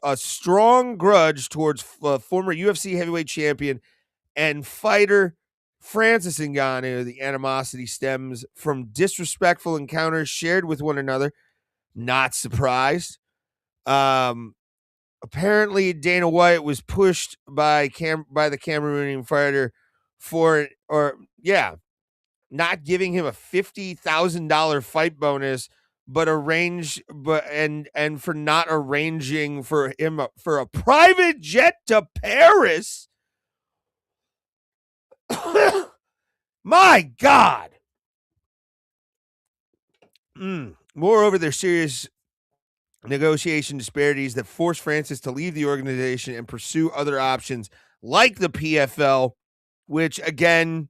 a strong grudge towards former UFC heavyweight champion and fighter Francis Ngannou. The animosity stems from disrespectful encounters shared with one another. Not surprised. Apparently, Dana White was pushed by the Cameroonian fighter not giving him a $50,000 fight bonus, but for not arranging for him for a private jet to Paris. My God. Moreover, there's serious negotiation disparities that forced Francis to leave the organization and pursue other options like the PFL, which, again,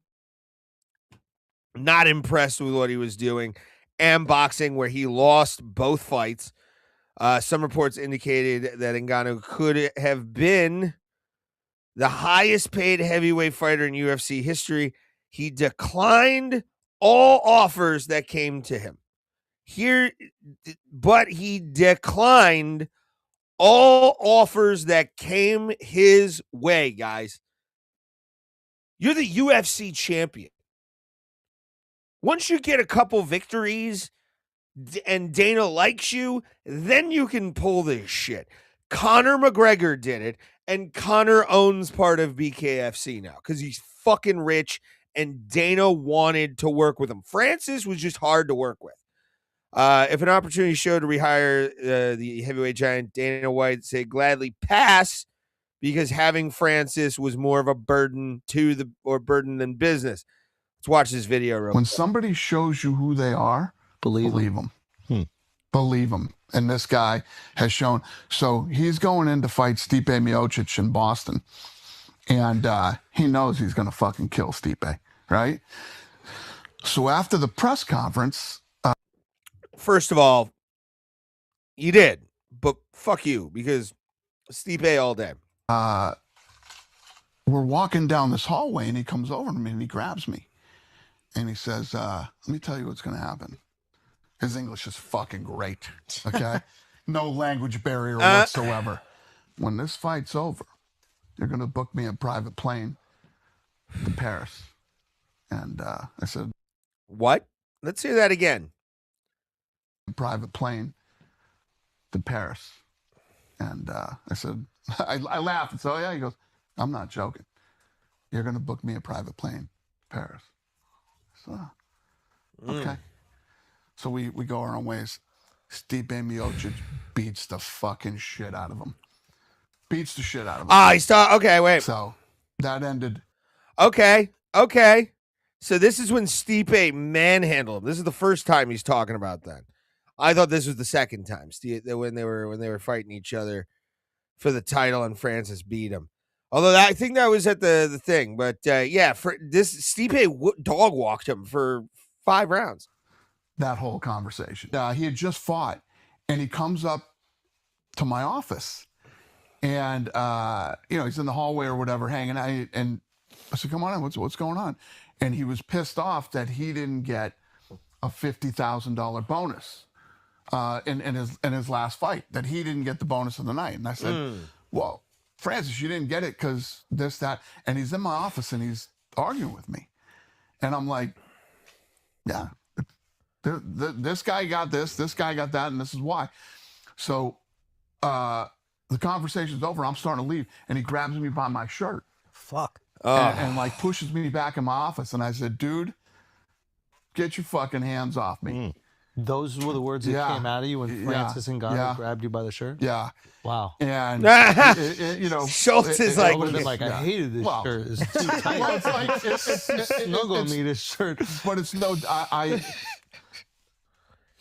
not impressed with what he was doing, and boxing, where he lost both fights. Some reports indicated that Ngannou could have been the highest paid heavyweight fighter in UFC history. He declined all offers that came to him. But he declined all offers that came his way, guys. You're the UFC champion. Once you get a couple victories and Dana likes you, then you can pull this shit. Conor McGregor did it, and Conor owns part of BKFC now because he's fucking rich, and Dana wanted to work with him. Francis was just hard to work with. If an opportunity showed to rehire the heavyweight giant, Dana White said gladly pass because having Francis was more of a burden burden than business. Let's watch this video real quick. When somebody shows you who they are, believe them. Believe them. And this guy has shown. So he's going in to fight Stipe Miocic in Boston. And he knows he's going to fucking kill Stipe, right? So after the press conference... First of all, you did. But fuck you, because Stipe all day. We're walking down this hallway, and he comes over to me, and he grabs me. And he says, let me tell you what's going to happen. His English is fucking great, okay? No language barrier whatsoever. When this fight's over, you're going to book me a private plane to Paris. And I said... What? Let's hear that again. Private plane to Paris. And I said... I laughed and said, oh, yeah. He goes, I'm not joking. You're going to book me a private plane to Paris. So, okay. So we go our own ways. Stipe Miocic beats the fucking shit out of him. Beats the shit out of him. Okay, wait. So that ended. Okay. So this is when Stipe manhandled him. This is the first time he's talking about that. I thought this was the second time when they were fighting each other for the title and Francis beat him. Although I think that was at the thing, but for this Stipe dog walked him for 5 rounds. That whole conversation. He had just fought, and he comes up to my office, and he's in the hallway or whatever, hanging out. And I said, "Come on in. What's going on?" And he was pissed off that he didn't get a $50,000 bonus in his last fight. That he didn't get the bonus of the night. And I said, "Well, Francis, you didn't get it because this, that." And he's in my office and he's arguing with me. And I'm like, yeah, this guy got this guy got that, and this is why. So the conversation's over. I'm starting to leave. And he grabs me by my shirt. Fuck. And like pushes me back in my office. And I said, dude, get your fucking hands off me. Those were the words that came out of you when Francis Ngannou grabbed you by the shirt? Yeah. Wow. And, Schultz is like, I hated this shirt. It's too tight. Well, it's like, snuggle me, this shirt. But it's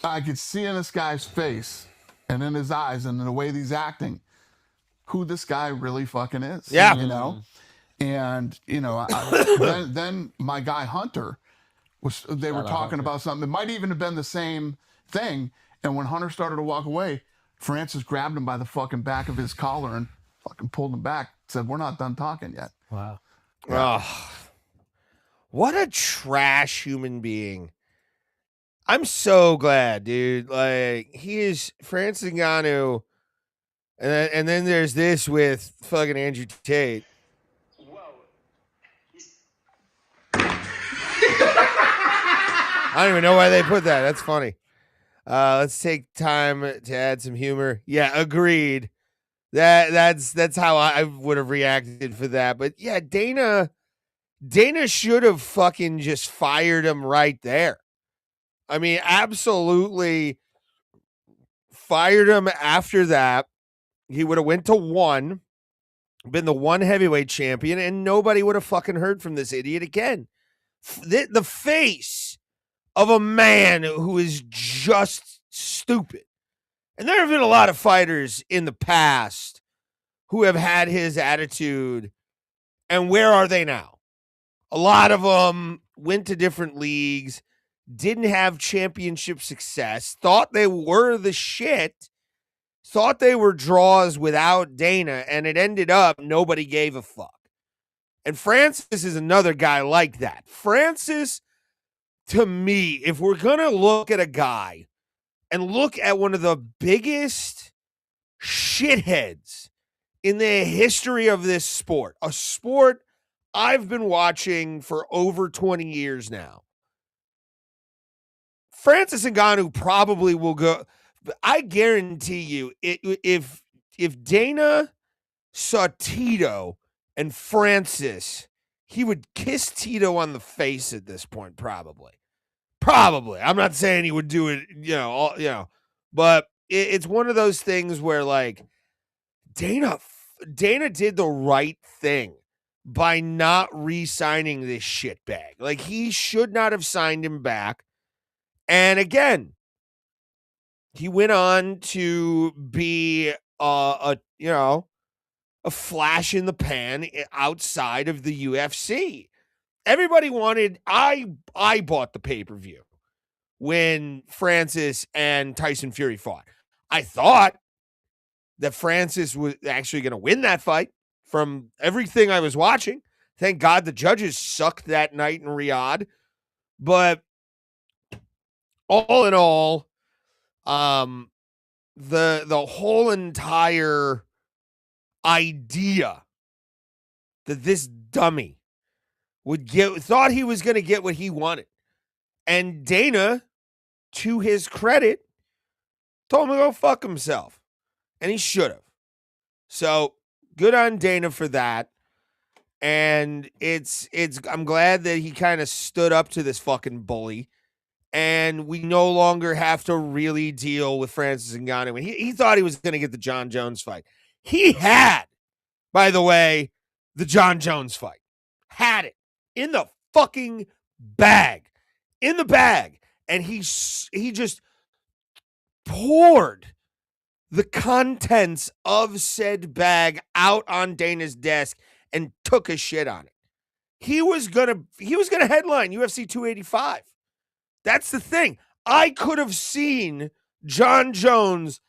I could see in this guy's face and in his eyes and in the way he's acting who this guy really fucking is. Yeah. And, then my guy Hunter, they were talking about something. It might even have been the same thing. And when Hunter started to walk away, Francis grabbed him by the fucking back of his collar and fucking pulled him back. Said, "We're not done talking yet." Wow. Oh, what a trash human being. I'm so glad, dude. Like, he is Francis Ngannou. And then there's this with fucking Andrew Tate. I don't even know why they put that. That's funny. Let's take time to add some humor. Yeah, agreed. That's how I would have reacted for that. But yeah, Dana should have fucking just fired him right there. I mean, absolutely fired him after that. He would have went to 1, been the 1 heavyweight champion, and nobody would have fucking heard from this idiot again. The face of a man who is just stupid. And there have been a lot of fighters in the past who have had his attitude, and where are they now? A lot of them went to different leagues, didn't have championship success, thought they were the shit, thought they were draws without Dana, and it ended up nobody gave a fuck. And Francis is another guy like that. Francis, to me, if we're going to look at a guy and look at one of the biggest shitheads in the history of this sport, a sport I've been watching for over 20 years now, Francis Ngannou probably will go. I guarantee you, if Dana saw Tito and Francis, he would kiss Tito on the face at this point, probably. I'm not saying he would do it, but it's one of those things where, like, Dana, Dana did the right thing by not re-signing this shitbag. Like, he should not have signed him back. And again, he went on to be a flash in the pan outside of the UFC. Everybody wanted, I bought the pay-per-view when Francis and Tyson Fury fought. I thought that Francis was actually going to win that fight from everything I was watching. Thank God the judges sucked that night in Riyadh. But all in all, the whole entire idea that this dummy thought he was going to get what he wanted. And Dana, to his credit, told him to go fuck himself. And he should have. So good on Dana for that. And I'm glad that he kind of stood up to this fucking bully. And we no longer have to really deal with Francis Ngannou. And he thought he was going to get the John Jones fight. He had, by the way, the John Jones fight. Had it in the fucking bag. In the bag. And he just poured the contents of said bag out on Dana's desk and took a shit on it. He was gonna headline UFC 285. That's the thing. I could have seen John Jones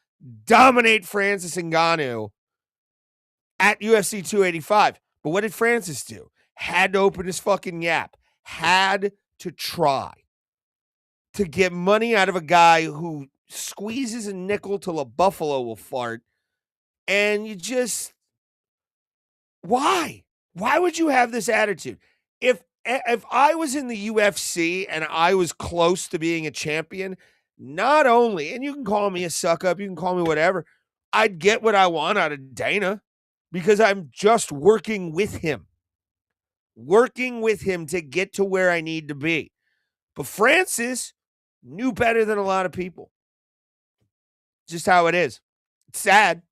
dominate Francis Ngannou at UFC 285. But what did Francis do? Had to open his fucking yap. Had to try to get money out of a guy who squeezes a nickel till a buffalo will fart. And you just, why? Why would you have this attitude? If I was in the UFC and I was close to being a champion, not only, and you can call me a suck up, you can call me whatever, I'd get what I want out of Dana because I'm just working with him to get to where I need to be. But Francis knew better than a lot of people. Just how it is. It's sad.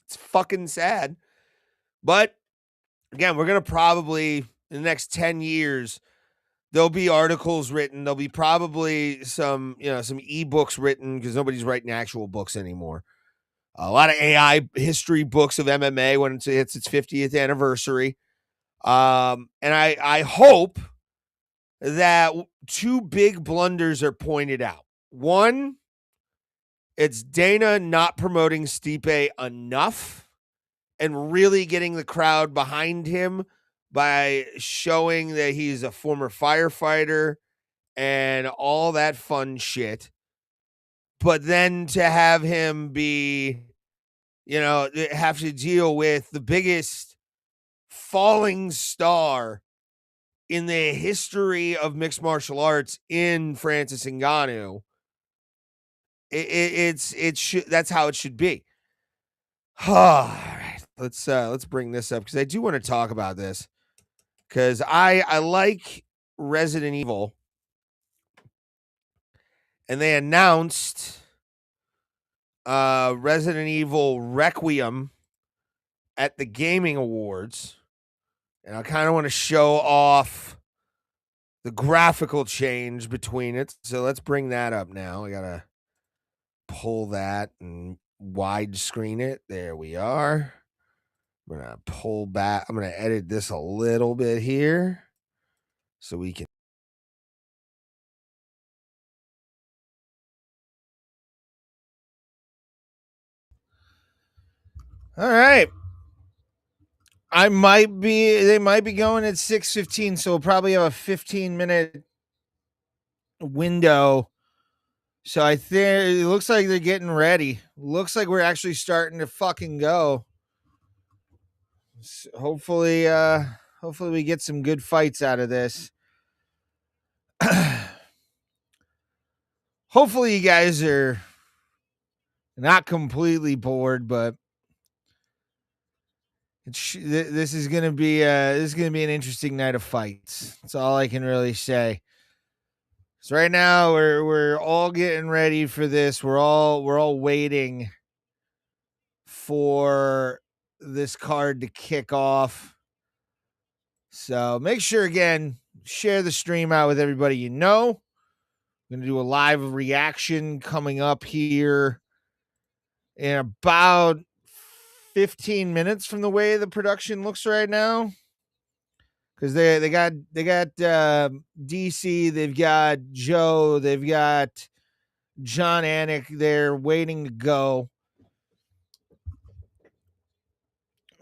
It's fucking sad. But again, we're going to probably, in the next 10 years, there'll be articles written. There'll be probably some ebooks written because nobody's writing actual books anymore. A lot of AI history books of MMA when it's its 50th anniversary. And I hope that two big blunders are pointed out. One, it's Dana not promoting Stipe enough and really getting the crowd behind him by showing that he's a former firefighter and all that fun shit. But then to have him be, have to deal with the biggest falling star in the history of mixed martial arts in Francis Ngannou. That's how it should be. All right, let's bring this up because I do want to talk about this because I like Resident Evil, and they announced Resident Evil Requiem at the Gaming Awards, and I kind of want to show off the graphical change between it. So let's bring that up now. I gotta pull that and widescreen it. There we are. I'm going to pull back. I'm going to edit this a little bit here so we can. All right. They might be going at 6:15, so we'll probably have a 15-minute window. So I think it looks like they're getting ready. Looks like we're actually starting to fucking go. So hopefully we get some good fights out of this. Hopefully you guys are not completely bored, but this is gonna be an interesting night of fights. That's all I can really say. So right now we're all getting ready for this. We're all waiting for this card to kick off. So make sure, again, share the stream out with everybody you know. I'm going to do a live reaction coming up here in about 15 minutes from the way the production looks right now. Because they got DC, they've got Joe, they've got John Anik there waiting to go.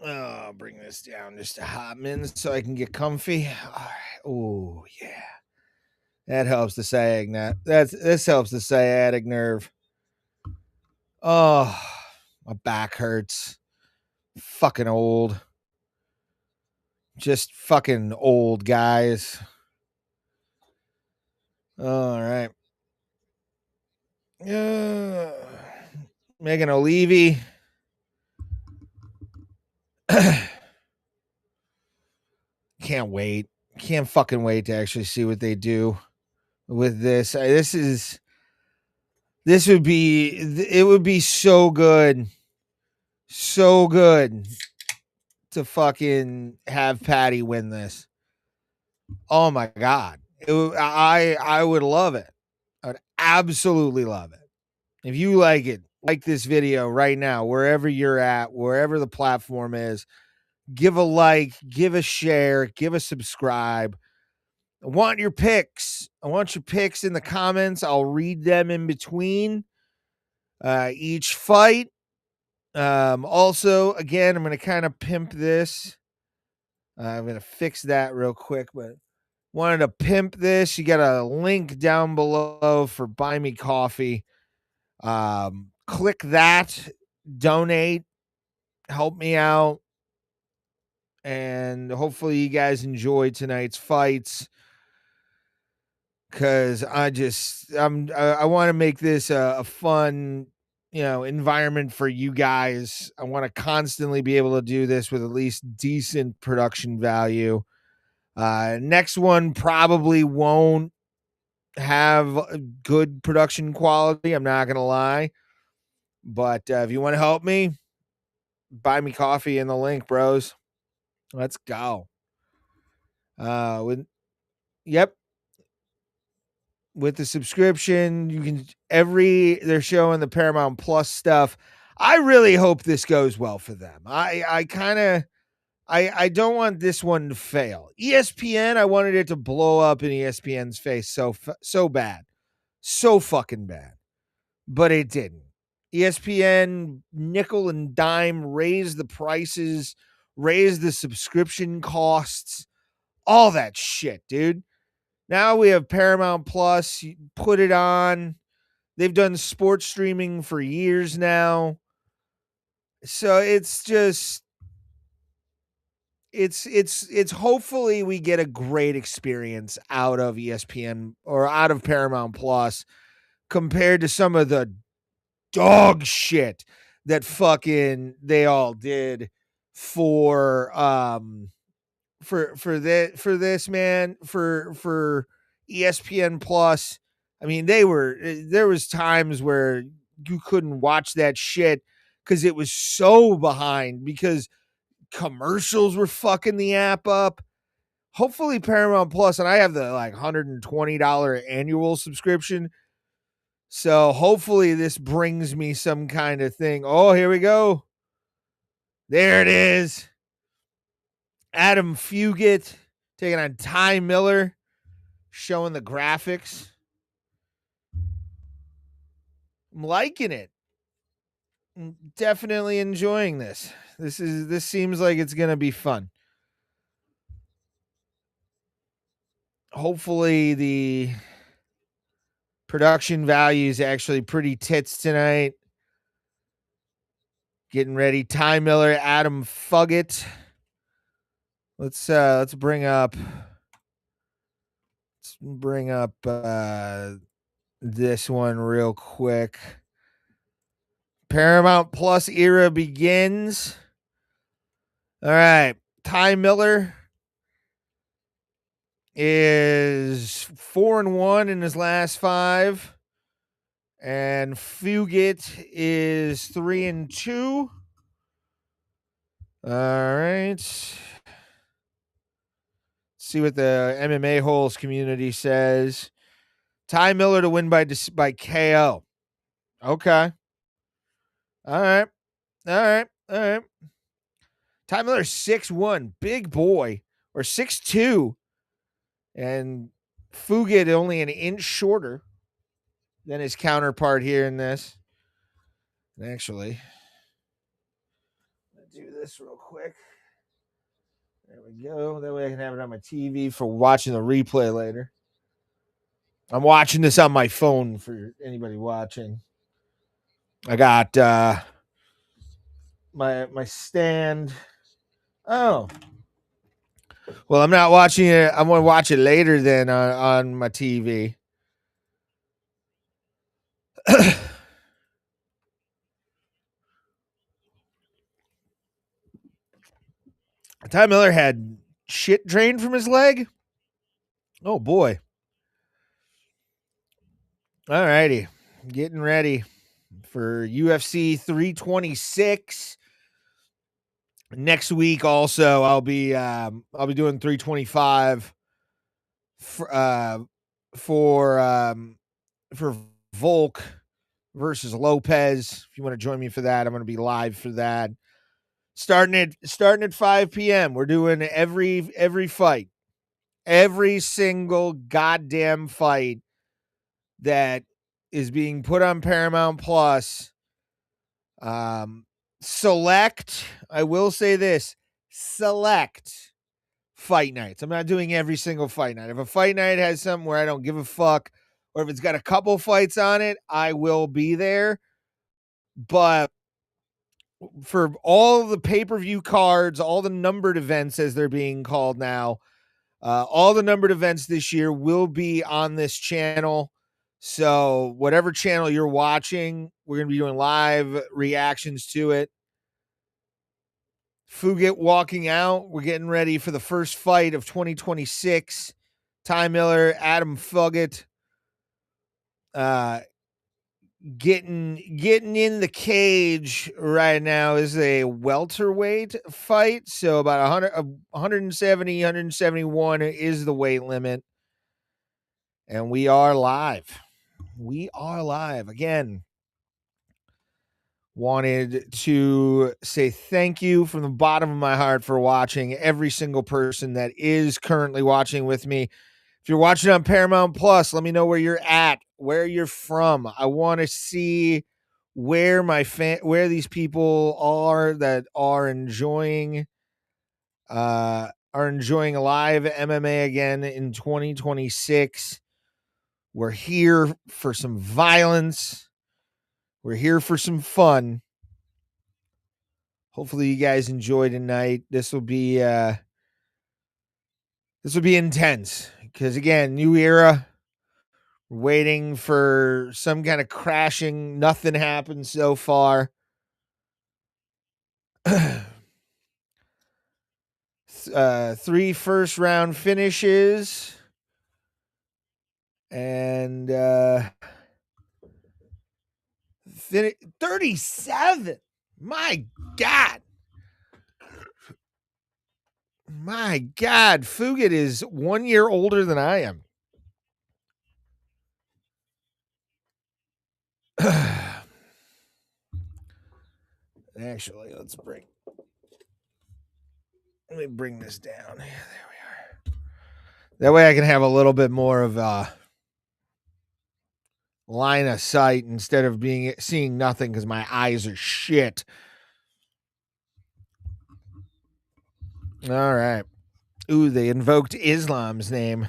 I'll bring this down just a hot minute so I can get comfy. All right. Oh, yeah. That helps the sciatic. This helps the sciatic nerve. Oh, my back hurts. Fucking old. Just fucking old, guys. All right. Megan O'Leary. Can't wait. Can't fucking wait to actually see what they do with this. It would be so good. So good to fucking have Paddy win this. Oh my God. I would love it. I would absolutely love it. If you like it, like this video right now, wherever you're at, wherever the platform is, give a like, give a share, give a subscribe. I want your picks. I want your picks in the comments. I'll read them in between each fight. Also, again, I'm going to kind of pimp this. I'm going to fix that real quick, but wanted to pimp this. You got a link down below for Buy Me Coffee. Click that, donate, help me out, and hopefully you guys enjoy tonight's fights. Because I want to make this a fun, environment for you guys. I want to constantly be able to do this with at least decent production value. Next one probably won't have good production quality. I'm not going to lie. But if you want to help me, buy me coffee in the link, bros. Let's go. With the subscription, you can they're showing the Paramount Plus stuff. I really hope this goes well for them. I don't want this one to fail. ESPN, I wanted it to blow up in ESPN's face so bad. So fucking bad. But it didn't. ESPN nickel and dime raised the prices, raised the subscription costs, all that shit, dude. Now we have Paramount Plus. You put it on. They've done sports streaming for years now. So it's just it's hopefully we get a great experience out of ESPN or out of Paramount Plus compared to some of the dog shit that fucking they all did for this man for ESPN Plus. I mean, there was times where you couldn't watch that shit because it was so behind because commercials were fucking the app up. Hopefully Paramount Plus, and I have the $120 annual subscription. So hopefully this brings me some kind of thing. Oh, here we go. There it is. Adam Fugit taking on Ty Miller, showing the graphics. I'm liking it. I'm definitely enjoying this. This seems like it's going to be fun. Hopefully the production value is actually pretty tits tonight. Getting ready. Ty Miller, Adam Fugit. Let's bring up this one real quick. Paramount Plus era begins. All right. Ty Miller is 4-1 in his last 5. And Fugit is 3-2. All right. Let's see what the MMA holes community says. Ty Miller to win by KO. Okay. All right. All right. All right. Ty Miller 6'1", big boy, or 6'2", and Fugit only an inch shorter than his counterpart here in this. And actually, let's do this real quick. There we go. That way I can have it on my TV for watching the replay later. I'm watching this on my phone for anybody watching. I got my stand. Oh. Well, I'm not watching it. I'm going to watch it later then on my TV. Ty Miller had shit drained from his leg. Oh, boy. All righty. Getting ready for UFC 326. Next week also I'll be doing 325 for Volk versus Lopez. If you want to join me for that, I'm going to be live for that. Starting at 5 p.m. We're doing every fight. Every single goddamn fight that is being put on Paramount Plus. Select, I will say this, select fight nights. I'm not doing every single fight night. If a fight night has something where I don't give a fuck, or if it's got a couple fights on it, I will be there. But for all the pay-per-view cards, all the numbered events as they're being called now, all the numbered events this year will be on this channel. So whatever channel you're watching, we're going to be doing live reactions to it. Fugit walking out. We're getting ready for the first fight of 2026. Ty Miller, Adam Fugit. Getting in the cage right now is a welterweight fight. So about 170, 171 is the weight limit. And we are live. We are live. Again, wanted to say thank you from the bottom of my heart for watching. Every single person that is currently watching with me. If you're watching on Paramount Plus, let me know where you're at, where you're from. I want to see where where these people are that are enjoying live MMA again in 2026. We're here for some violence. We're here for some fun. Hopefully you guys enjoy tonight. This will be intense because again, new era. We're waiting for some kind of crashing. Nothing happened so far. 3 first round finishes and 37. My God. My God, Fugit is 1 year older than I am. Actually, let me bring this down. There we are. That way I can have a little bit more of a line of sight instead of seeing nothing because my eyes are shit. All right. Ooh, they invoked Islam's name.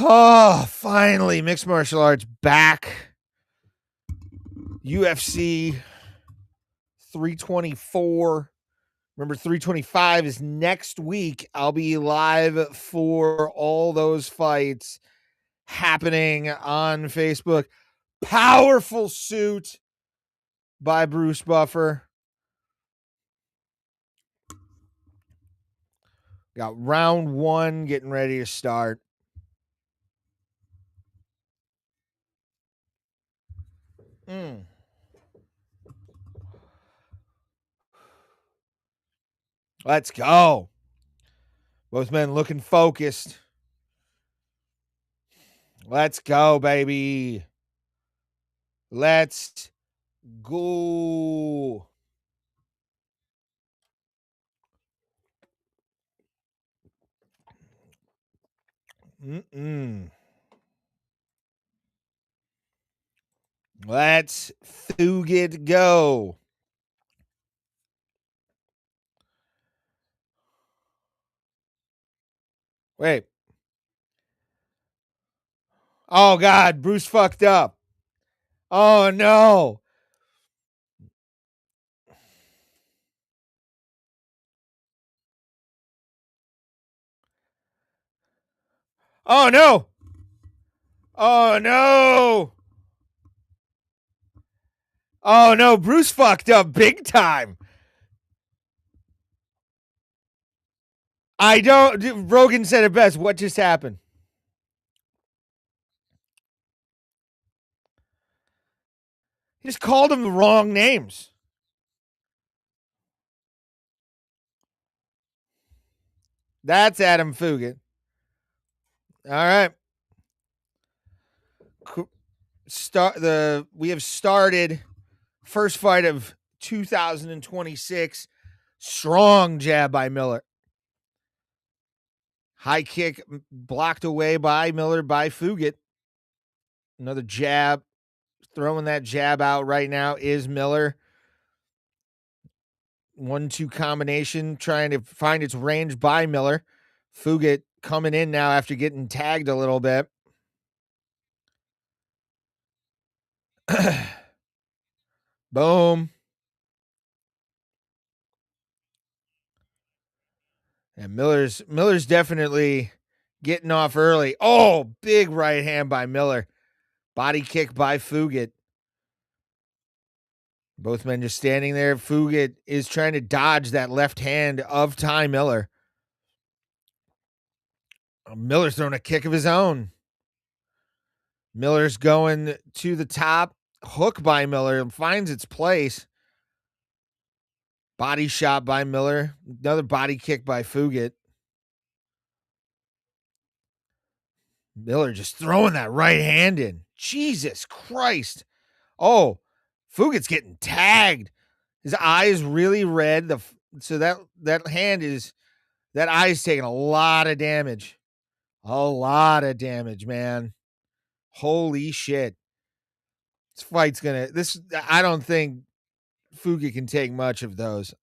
Oh, finally, mixed martial arts back. UFC 324. Remember, 325 is next week. I'll be live for all those fights happening on Facebook. Powerful suit by Bruce Buffer. Got round 1 getting ready to start. Let's go. Both men looking focused. Let's go, baby. Let's go. Let's Fugit go. Wait. Oh, God. Bruce fucked up. Oh, no. Oh, no. Oh, no. Oh, no. Bruce fucked up big time. I don't. Rogan said it best. What just happened? He just called him the wrong names. That's Adam Fugit. All right. We have started first fight of 2026. Strong jab by Miller. High kick blocked away by Miller by Fugit. Another jab. Throwing that jab out right now is Miller. 1-2 combination trying to find its range by Miller. Fugit coming in now after getting tagged a little bit. Boom. And Miller's definitely getting off early. Oh, big right hand by Miller. Body kick by Fugit. Both men just standing there. Fugit is trying to dodge that left hand of Ty Miller. Miller's throwing a kick of his own. Miller's going to the top. Hook by Miller finds its place. Body shot by Miller. Another body kick by Fugit. Miller just throwing that right hand in. Jesus Christ. Oh, Fugit's getting tagged. His eye is really red. So that hand is, that eye is taking a lot of damage. A lot of damage, man. Holy shit. This fight's I don't think Fugit can take much of those.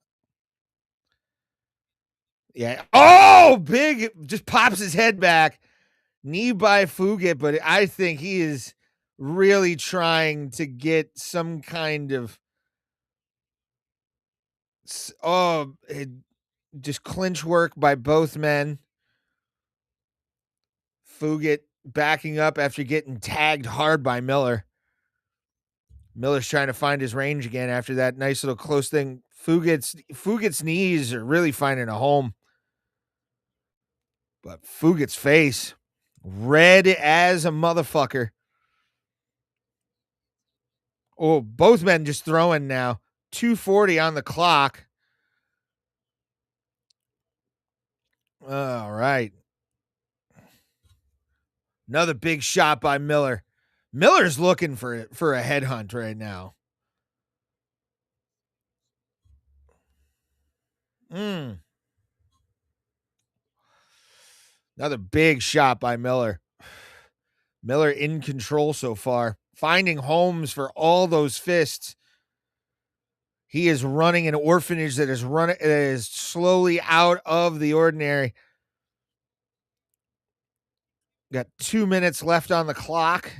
Yeah. Oh, big, just pops his head back. Knee by Fugit, but I think he is really trying to get some kind of just clinch work by both men. Fugit backing up after getting tagged hard by Miller. Miller's trying to find his range again after that nice little close thing. Fugit's knees are really finding a home. But Fugit's face, red as a motherfucker. Oh, both men just throwing now. 2:40 on the clock. All right. Another big shot by Miller. Miller's looking for a headhunt right now. Another big shot by Miller. Miller in control so far, finding homes for all those fists. He is running an orphanage that is slowly out of the ordinary. Got 2 minutes left on the clock.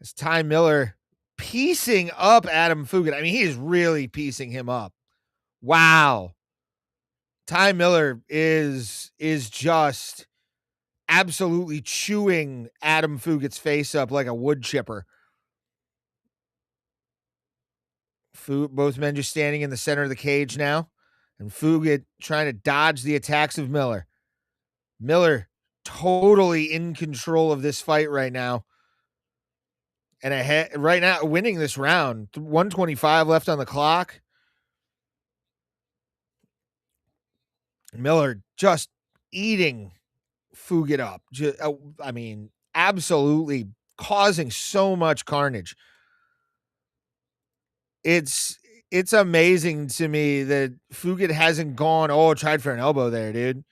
It's Ty Miller piecing up Adam Fugit. I mean, he is really piecing him up. Wow. Ty Miller is just absolutely chewing Adam Fugit's face up like a wood chipper. Both men just standing in the center of the cage now, and Fugit trying to dodge the attacks of Miller. Miller totally in control of this fight right now. And ahead right now, winning this round. 125 left on the clock. Miller just eating Fugit up. I mean, absolutely causing so much carnage. It's amazing to me that Fugit hasn't gone, tried for an elbow there, dude.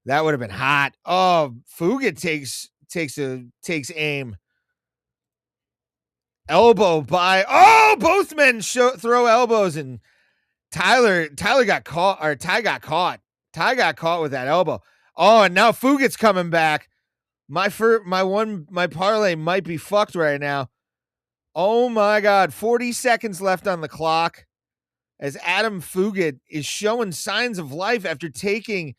That would have been hot. Oh, Fugit takes aim. Elbow by both men throw elbows, and Tyler got caught, or Ty got caught. Ty got caught with that elbow. Oh, and now Fugit's coming back. My parlay might be fucked right now. Oh my God, 40 seconds left on the clock as Adam Fugit is showing signs of life after taking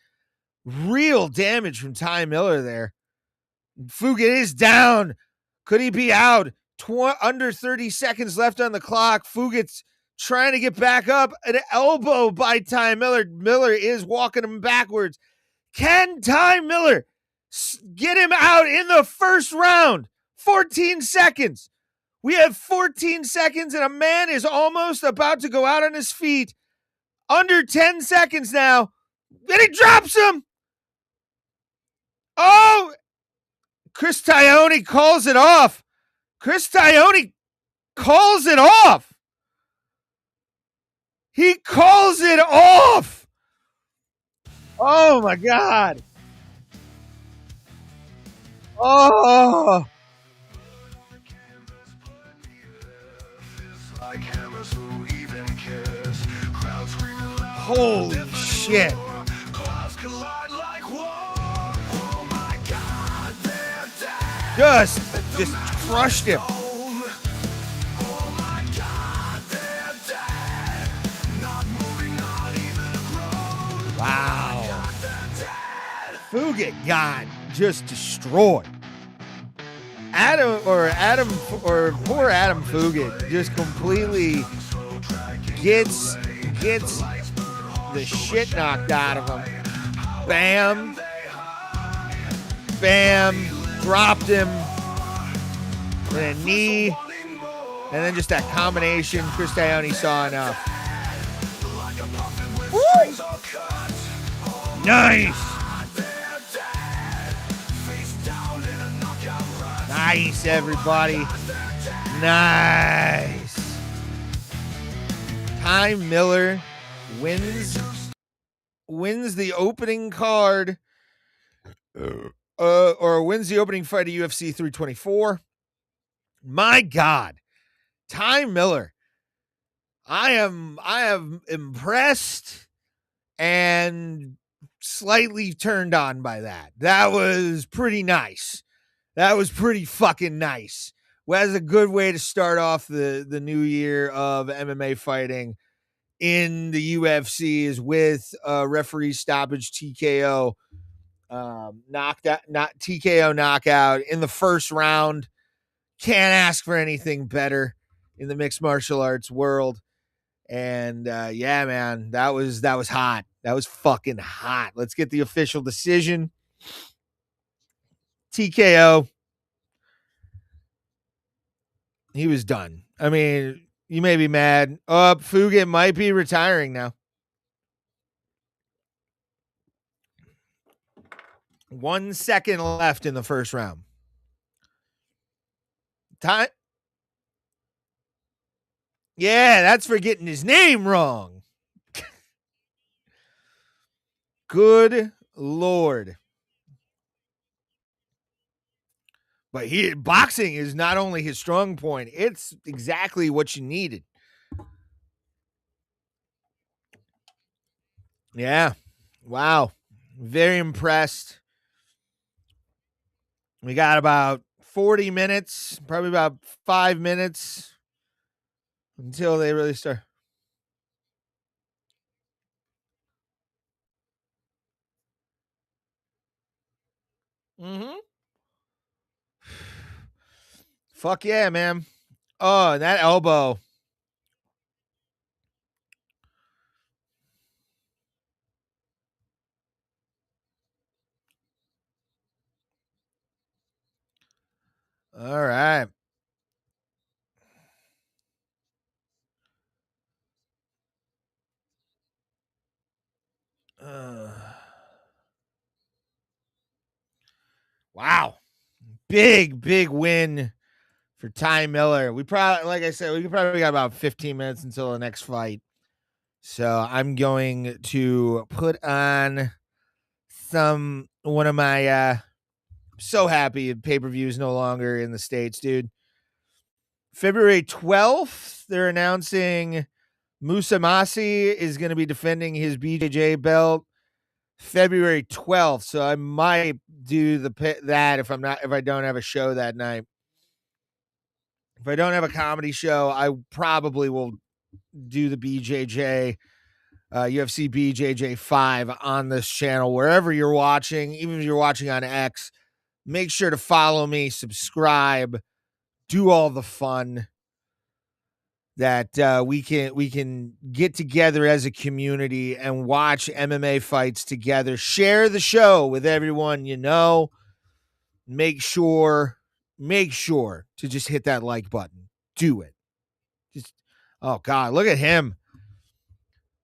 real damage from Ty Miller there. Fugit is down. Could he be out? Under 30 seconds left on the clock. Fugit's trying to get back up. An elbow by Ty Miller. Miller is walking him backwards. Can Ty Miller get him out in the first round? 14 seconds. We have 14 seconds, and a man is almost about to go out on his feet. Under 10 seconds now. And he drops him. Oh, Chris Tione calls it off. Chris Tione calls it off. He calls it off. Oh, my God. Oh. Holy shit. Just crushed him. Wow. Fugit got just destroyed. Poor Adam Fugit just completely gets the shit knocked out of him. Bam. Bam. Dropped him. And a knee. And then just that combination. Chris Tione saw enough. Woo! Nice. Nice, everybody. Nice. Ty Miller wins the opening card, or wins the opening fight of UFC 324. My God, Ty Miller. I am impressed and slightly turned on by that. That was pretty nice. That was pretty fucking nice. Well, that's a good way to start off the new year of MMA fighting in the UFC, is with referee stoppage TKO TKO knockout in the first round. Can't ask for anything better in the mixed martial arts world. And yeah, man, that was hot. That was fucking hot. Let's get the official decision. TKO. He was done. I mean, you may be mad. Fugit might be retiring now. 1 second left in the first round. Time. Yeah, that's for getting his name wrong. Good Lord. But boxing is not only his strong point, it's exactly what you needed. Yeah. Wow. Very impressed. We got about 40 minutes, probably about 5 minutes until they really start. Mm-hmm. Fuck yeah, man. Oh, that elbow. All right. big win for Ty Miller. We probably, like I said, we probably got about 15 minutes until the next fight. So I'm going to put on one of my so happy pay-per-view is no longer in the States, dude. February 12th, they're announcing Musa Masi is going to be defending his BJJ belt February 12th. So I might do that if I don't have a show that night. If I don't have a comedy show, I probably will do the BJJ UFC BJJ 5 on this channel, wherever you're watching. Even if you're watching on X, make sure to follow me, subscribe, do all the fun that we can get together as a community and watch MMA fights together. Share the show with everyone you know. Make sure to just hit that like button. Do it. Just, oh God, look at him.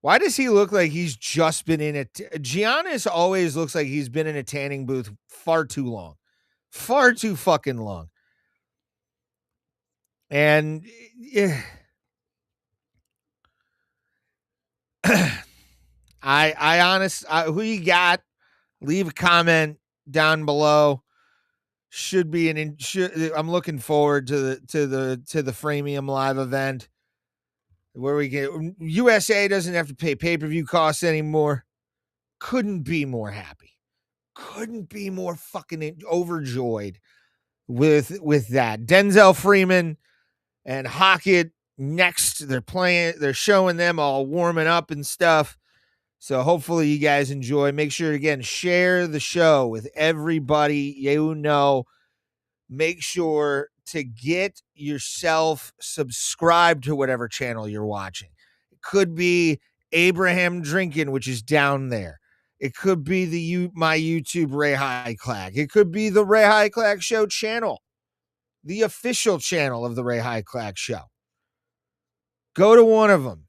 Why does he look like he's just been in it? Giannis always looks like he's been in a tanning booth far too long. Far too fucking long. And yeah. Who you got? Leave a comment down below. I'm looking forward to the Freemium live event where we get USA doesn't have to pay pay-per-view costs anymore. Couldn't be more happy. Couldn't be more fucking overjoyed with that. Denzel Freeman and Hockett next. They're showing them all warming up and stuff. So hopefully you guys enjoy. Make sure, again, share the show with everybody you know. Make sure to get yourself subscribed to whatever channel you're watching. It could be Abraham Drinking, which is down there. It could be my YouTube Ray Highclag. It could be the Ray Highclag Show channel, the official channel of the Ray Highclag Show. Go to one of them.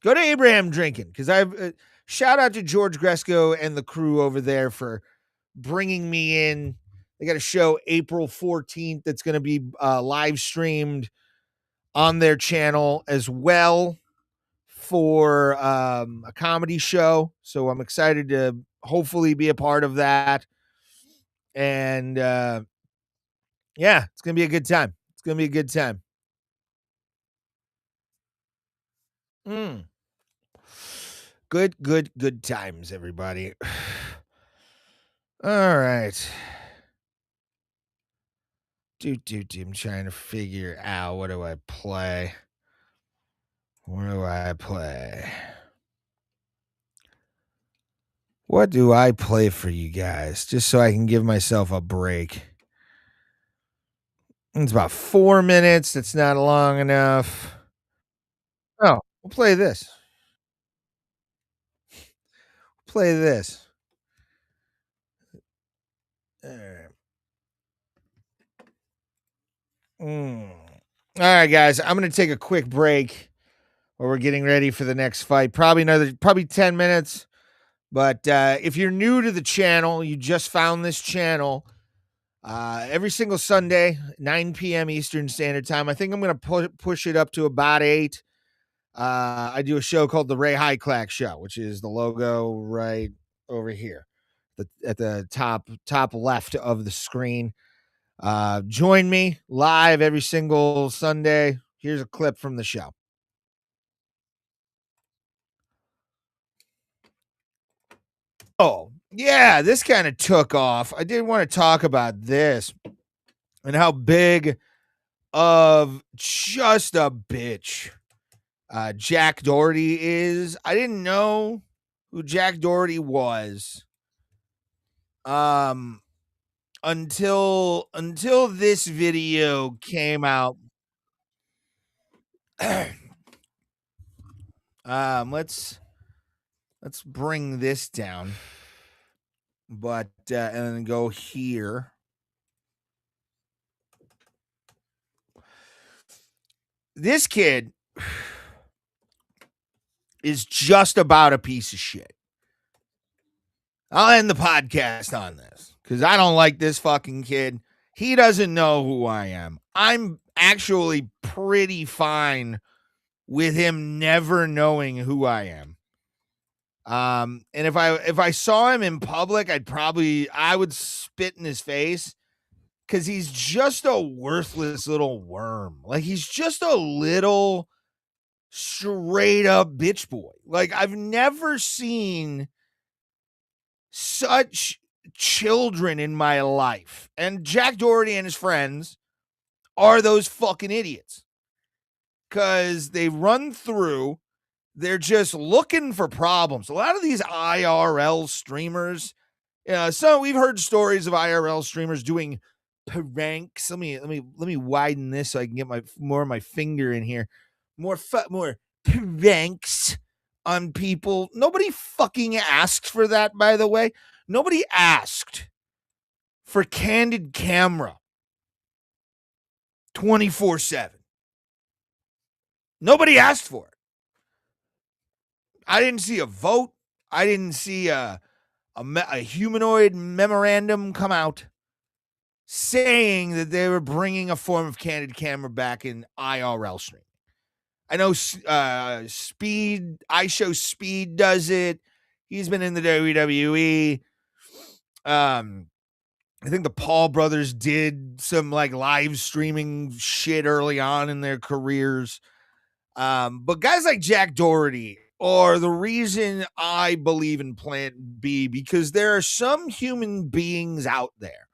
Go to Abraham Drinking, because I've shout out to George Gresco and the crew over there for bringing me in. They got a show April 14th that's going to be live streamed on their channel as well for a comedy show. So I'm excited to hopefully be a part of that. And yeah, it's going to be a good time. It's going to be a good time. Good times, everybody. All right. I'm trying to figure out, what do I play? What do I play for you guys? Just so I can give myself a break. It's about 4 minutes. That's not long enough. Oh, we'll play this. Play this. All right. All right, guys. I'm going to take a quick break while we're getting ready for the next fight. Probably 10 minutes. But if you're new to the channel, you just found this channel, every single Sunday, 9 p.m. Eastern Standard Time. I think I'm going to push it up to about 8. I do a show called The Ray Highclag Show, which is the logo right over here at the top left of the screen. Join me live every single Sunday. Here's a clip from the show. Oh, yeah, this kind of took off. I did want to talk about this and how big of just a bitch Jack Doherty is. I didn't know who Jack Doherty was until this video came out. Let's bring this down, but and then go here. This kid is just about a piece of shit. I'll end the podcast on this because I don't like this fucking kid. He doesn't know who I am. I'm actually pretty fine with him never knowing who I am. And if I saw him in public, I would spit in his face, because he's just a worthless little worm. Like, he's just a little straight up bitch boy. Like, I've never seen such children in my life. And Jack Doherty and his friends are those fucking idiots, because they run through. They're just looking for problems. A lot of these IRL streamers, so we've heard stories of IRL streamers doing pranks. Let me widen this so I can get more of my finger in here. More pranks on people. Nobody fucking asked for that, by the way. Nobody asked for candid camera 24/7. Nobody asked for it. I didn't see a vote. I didn't see a humanoid memorandum come out saying that they were bringing a form of candid camera back in IRL streaming. I know Speed does it. He's been in the WWE. I think the Paul brothers did some like live streaming shit early on in their careers. But guys like Jack Doherty are the reason I believe in Plant B, because there are some human beings out there,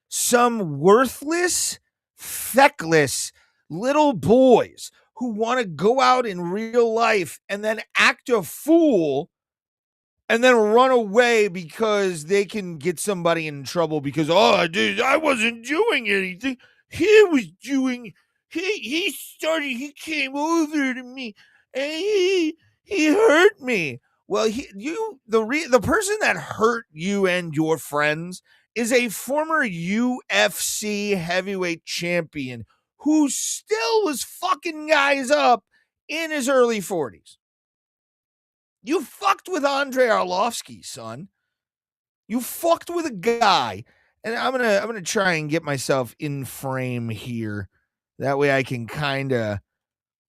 some worthless, feckless little boys who want to go out in real life and then act a fool and then run away because they can get somebody in trouble because, I wasn't doing anything. He was doing, he came over to me and he hurt me. Well, the person that hurt you and your friends is a former UFC heavyweight champion who still was fucking guys up in his early 40s. You fucked with Andrei Arlovsky, son. You fucked with a guy, and I'm gonna try and get myself in frame here. That way I can kind of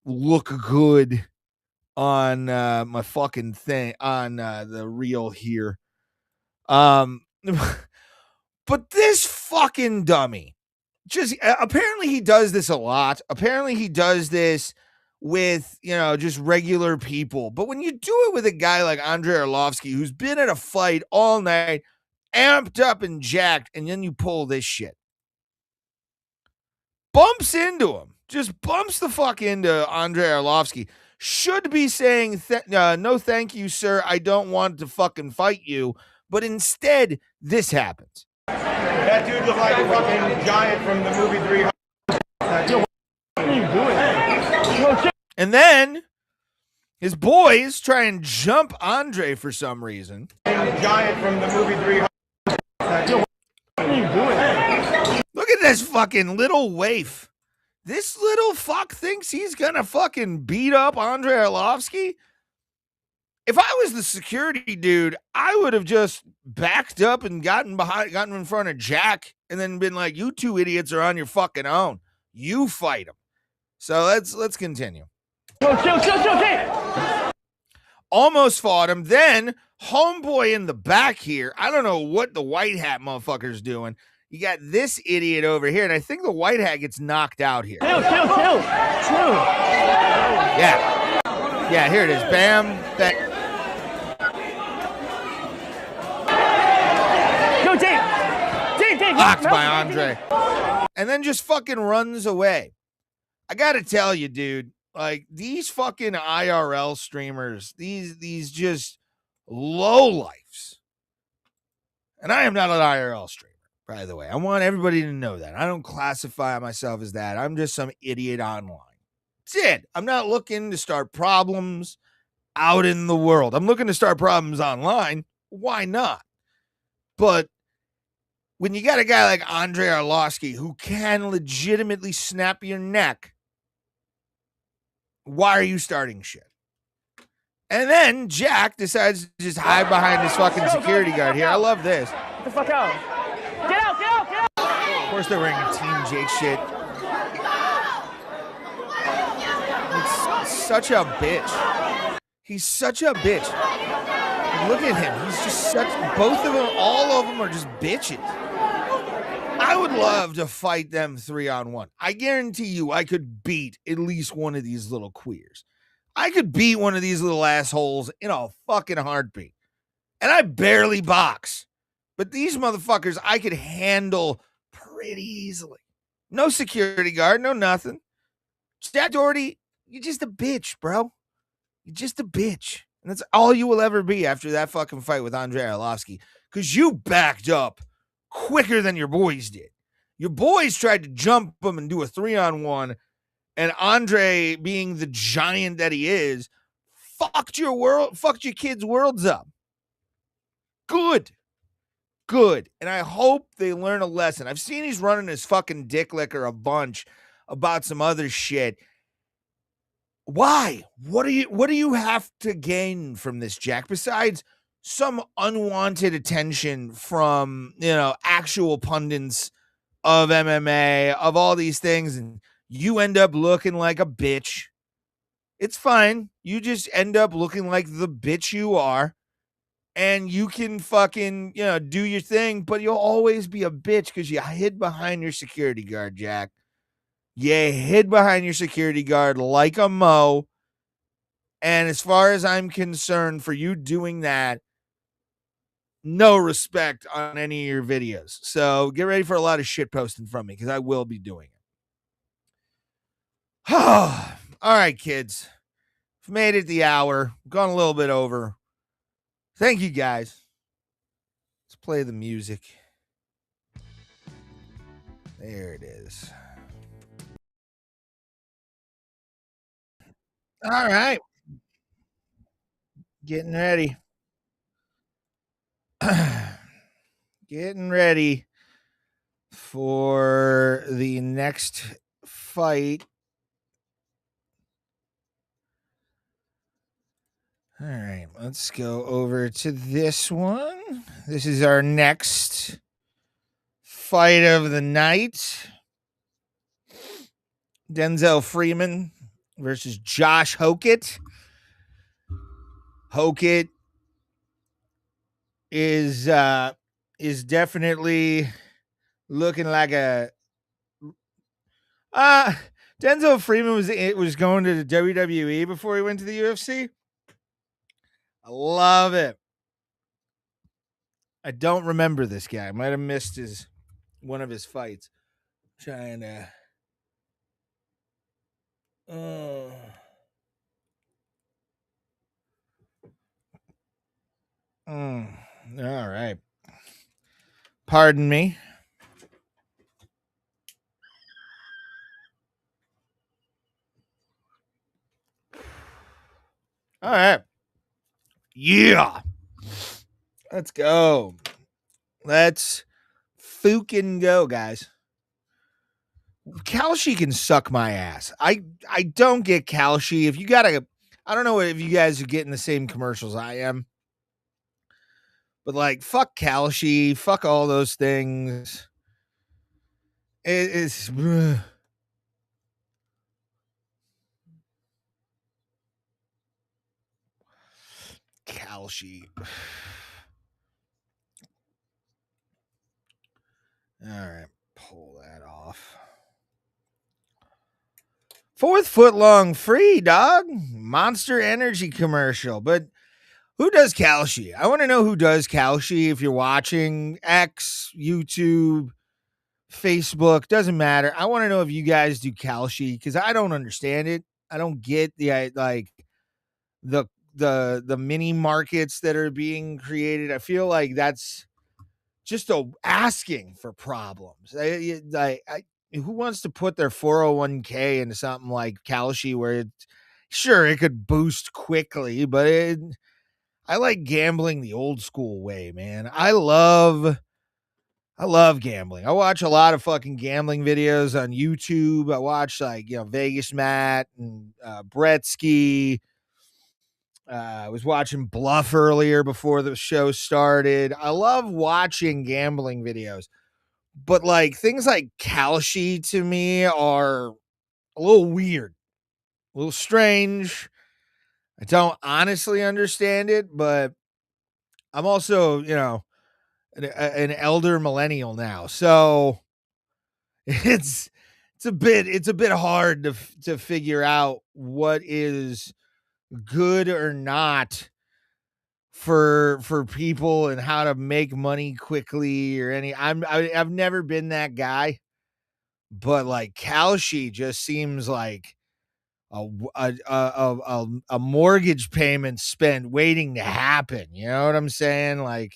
look good on my fucking thing on the reel here. But this fucking dummy, just apparently he does this a lot. Apparently he does this with, just regular people. But when you do it with a guy like Andrei Arlovsky, who's been at a fight all night, amped up and jacked, and then you pull this shit, bumps into him, just bumps the fuck into Andrei Arlovsky, should be saying, no, thank you, sir. I don't want to fucking fight you. But instead, this happens. That dude looked like a fucking giant from the movie 300. What are you doing? And then his boys try and jump Andre for some reason. Giant from the movie 300. What are you doing? Look at this fucking little waif. This little fuck thinks he's gonna fucking beat up Andrei Arlovsky. If I was the security dude, I would have just backed up and gotten in front of Jack and then been like, you two idiots are on your fucking own. You fight him. So let's continue. Chill. Almost fought him. Then homeboy in the back here. I don't know what the white hat motherfucker's doing. You got this idiot over here, and I think the white hat gets knocked out here. Chill. Yeah, here it is. Bam. Blocked by Andre. And then just fucking runs away. I gotta tell you, dude, like these fucking IRL streamers, these just low lifes. And I am not an IRL streamer, by the way. I want everybody to know that. I don't classify myself as that. I'm just some idiot online. That's it. I'm not looking to start problems out in the world. I'm looking to start problems online. Why not? But when you got a guy like Andrei Arlovsky who can legitimately snap your neck, why are you starting shit? And then Jack decides to just hide behind this fucking security guard here. I love this. Get the fuck out. Get out. course they're wearing a Team Jake shit. It's such a bitch. He's such a bitch. Look at him. He's just such, both of them, all of them are just bitches. I would love to fight them 3-on-1. I guarantee you I could beat at least one of these little queers. I could beat one of these little assholes in a fucking heartbeat. And I barely box. But these motherfuckers I could handle pretty easily. No security guard, no nothing. Jack Doherty, you're just a bitch, bro. You're just a bitch. And that's all you will ever be after that fucking fight with Andrei Arlovski. Because you backed up quicker than your boys did. Your boys tried to jump him and do a 3-on-1. And Andre, being the giant that he is, fucked your kids' worlds up. Good. And I hope they learn a lesson. I've seen he's running his fucking dick licker a bunch about some other shit. Why? What do you have to gain from this, Jack? Besides some unwanted attention from, actual pundits of MMA, of all these things, and you end up looking like a bitch. It's fine. You just end up looking like the bitch you are. And you can fucking, do your thing, but you'll always be a bitch because you hid behind your security guard, Jack. You hid behind your security guard like a mo. And as far as I'm concerned, for you doing that, no respect on any of your videos. So get ready for a lot of shit posting from me because I will be doing it. All right, kids. We've made it the hour. Gone a little bit over. Thank you, guys. Let's play the music. There it is. All right. Getting ready. Getting ready for the next fight. All right, let's go over to this one. This is our next fight of the night. Denzel Freeman versus Josh Hokett. Hokett is definitely looking like a Denzel Freeman was going to the WWE before he went to the UFC. I love it. I don't remember this guy. I might have missed one of his fights. Trying to all right. Pardon me. All right. Yeah. Let's go. Let's fucking go, guys. Kalshi can suck my ass. I don't get Kalshi. If you gotta, I don't know if you guys are getting the same commercials I am. But like, fuck Kalshi, fuck all those things. It's Kalshi. All right, pull that off. 4th foot long free, dog. Monster Energy commercial. But who does Kalshi? I want to know who does Kalshi. If you're watching X, YouTube, Facebook, doesn't matter. I want to know if you guys do Kalshi because I don't understand it. I don't get the mini markets that are being created. I feel like that's just asking for problems. Who wants to put their 401k into something like Kalshi where it could boost quickly, but I like gambling the old school way, man. I love gambling. I watch a lot of fucking gambling videos on YouTube. I watch Vegas Matt and Bretsky. I was watching Bluff earlier before the show started. I love watching gambling videos, But like things like Kalshi to me are a little weird, a little strange. I don't honestly understand it, but I'm also, an elder millennial now. So it's a bit hard to figure out what is good or not for people and how to make money quickly or I've never been that guy, but like Kalshi just seems like a mortgage payment spent waiting to happen. You know what I'm saying? Like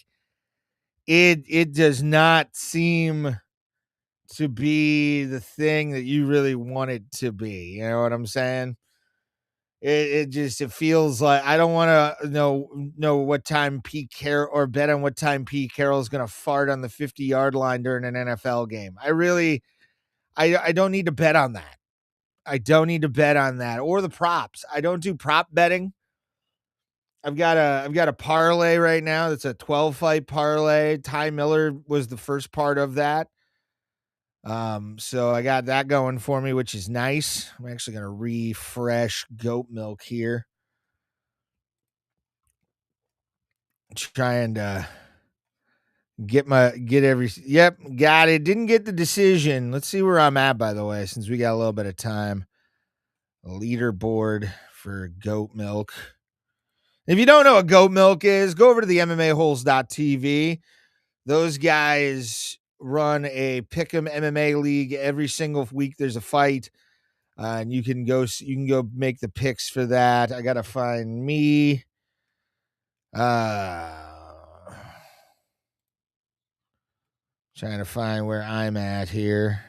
it does not seem to be the thing that you really want it to be. You know what I'm saying? It feels like I don't want to know what time Pete Carroll or bet on what time Pete Carroll is going to fart on the 50-yard line during an NFL game. I don't need to bet on that. I don't need to bet on that or the props. I don't do prop betting. I've got a parlay right now. That's a 12 fight parlay. Ty Miller was the first part of that. So I got that going for me, which is nice. I'm actually going to refresh goat milk here. Trying to yep, got it. Didn't get the decision. Let's see where I'm at, by the way, since we got a little bit of time. Leaderboard for goat milk. If you don't know what goat milk is, go over to the MMAholes.tv. Those guys run a pick'em MMA league every single week. There's a fight, and you can go make the picks for that. I gotta find me. Trying to find where I'm at here.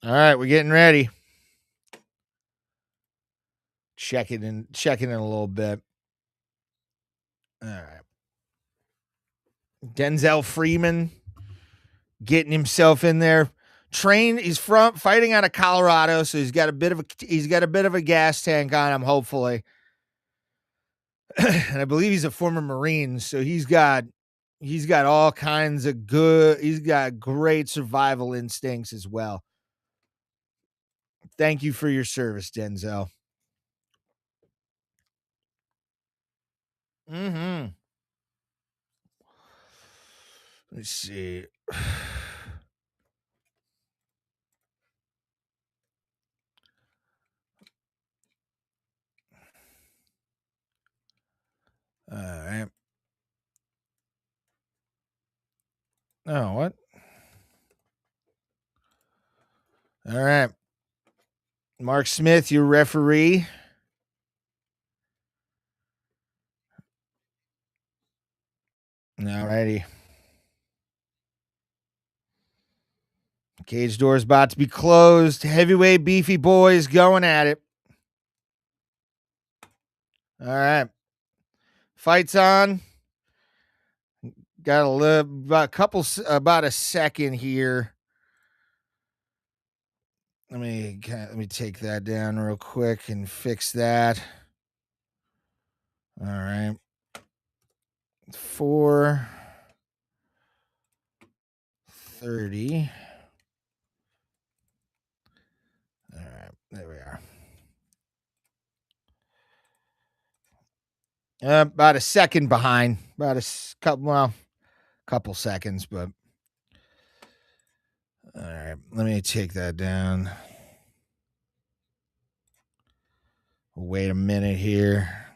All right, we're getting ready. Checking in a little bit. All right. Denzel Freeman getting himself in there. He's fighting out of Colorado, so he's got a bit of a gas tank on him, hopefully. And I believe he's a former Marine, so he's got all kinds of he's got great survival instincts as well. Thank you for your service, Denzel. Mm-hmm. Let's see. All right. Oh, what? All right. Mark Smith, your referee. All righty. Cage door's about to be closed. Heavyweight beefy boys going at it. All right. Fight's on. Got about a second here. Let me take that down real quick and fix that. All right. 4:30. All right, there we are. About a second behind. About a couple seconds, but all right. Let me take that down. Wait a minute here.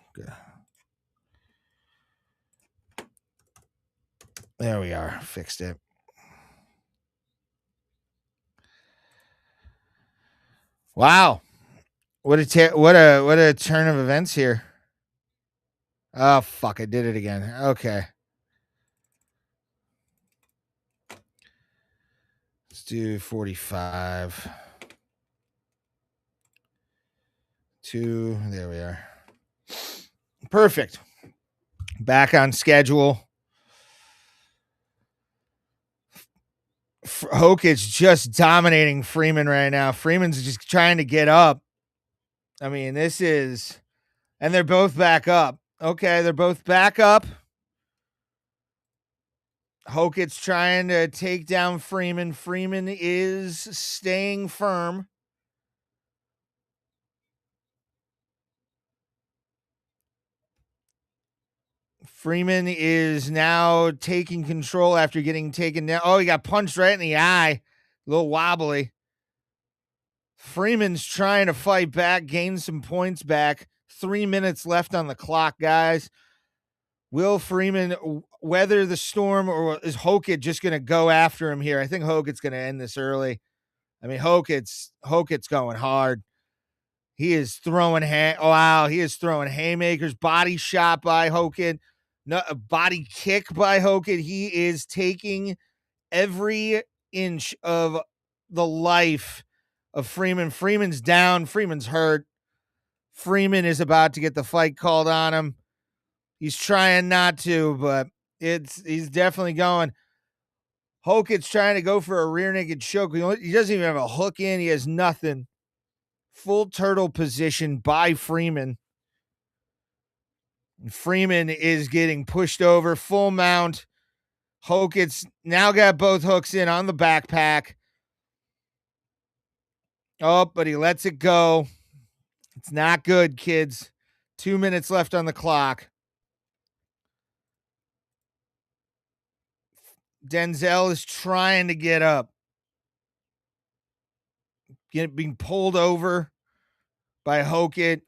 There we are. Fixed it. Wow. What a turn of events here. Oh, fuck. I did it again. Okay. Let's do 45. 2. There we are. Perfect. Back on schedule. Hoke is just dominating Freeman right now. Freeman's just trying to get up. I mean, and they're both back up. Okay, they're both back up. Hoket's trying to take down Freeman. Freeman is staying firm. Freeman is now taking control after getting taken down. Oh, he got punched right in the eye. A little wobbly. Freeman's trying to fight back, gain some points back. 3 minutes left on the clock, guys. Will Freeman weather the storm, or is Hoket just going to go after him here? I think Hoket's going to end this early. I mean, Hoket's going hard. He is throwing he is throwing haymakers. Body shot by Hoket. No, a body kick by Hoket. He is taking every inch of the life of Freeman. Freeman's down. Freeman's hurt. Freeman is about to get the fight called on him. He's trying not to, but he's definitely going. Hoket's trying to go for a rear naked choke. He doesn't even have a hook in. He has nothing. Full turtle position by Freeman. And Freeman is getting pushed over. Full mount. Hoket's now got both hooks in on the backpack. Oh, but he lets it go. It's not good, kids. 2 minutes left on the clock. Denzel is trying to get up. Being pulled over by Hoket.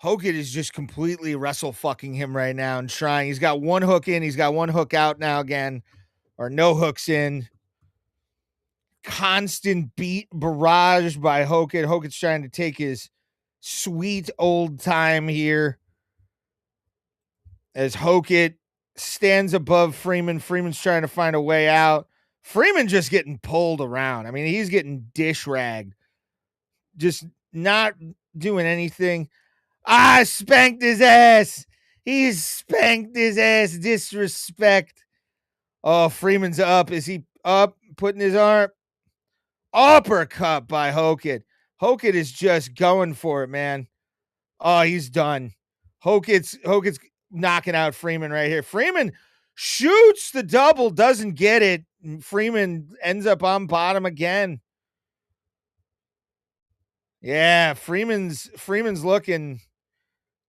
Hoket is just completely wrestle fucking him right now and trying. He's got one hook in. He's got one hook out now again. Or no hooks in. Constant beat barrage by Hoket. Hoket's trying to take his sweet old time here. As Hoket stands above Freeman. Freeman's trying to find a way out. Freeman just getting pulled around. I mean, he's getting dish ragged. Just not doing anything. Spanked his ass. He spanked his ass. Disrespect. Oh, Freeman's up. Is he up? Putting his arm. Uppercut by Hoket. Hoket is just going for it, man. Oh, he's done. Hoket's knocking out Freeman right here. Freeman shoots the double, doesn't get it. Freeman ends up on bottom again. Yeah, Freeman's looking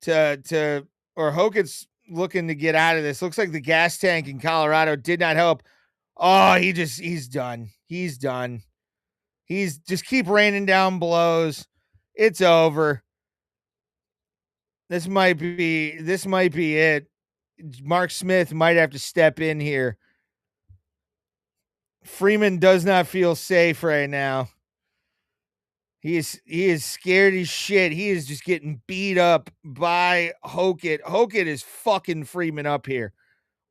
or Hoket's looking to get out of this. Looks like the gas tank in Colorado did not help. Oh, he's done. He's done. He's just keep raining down blows. It's over. This might be it. Mark Smith might have to step in here. Freeman does not feel safe right now. He is scared as shit. He is just getting beat up by Hoket. Hoket is fucking Freeman up here.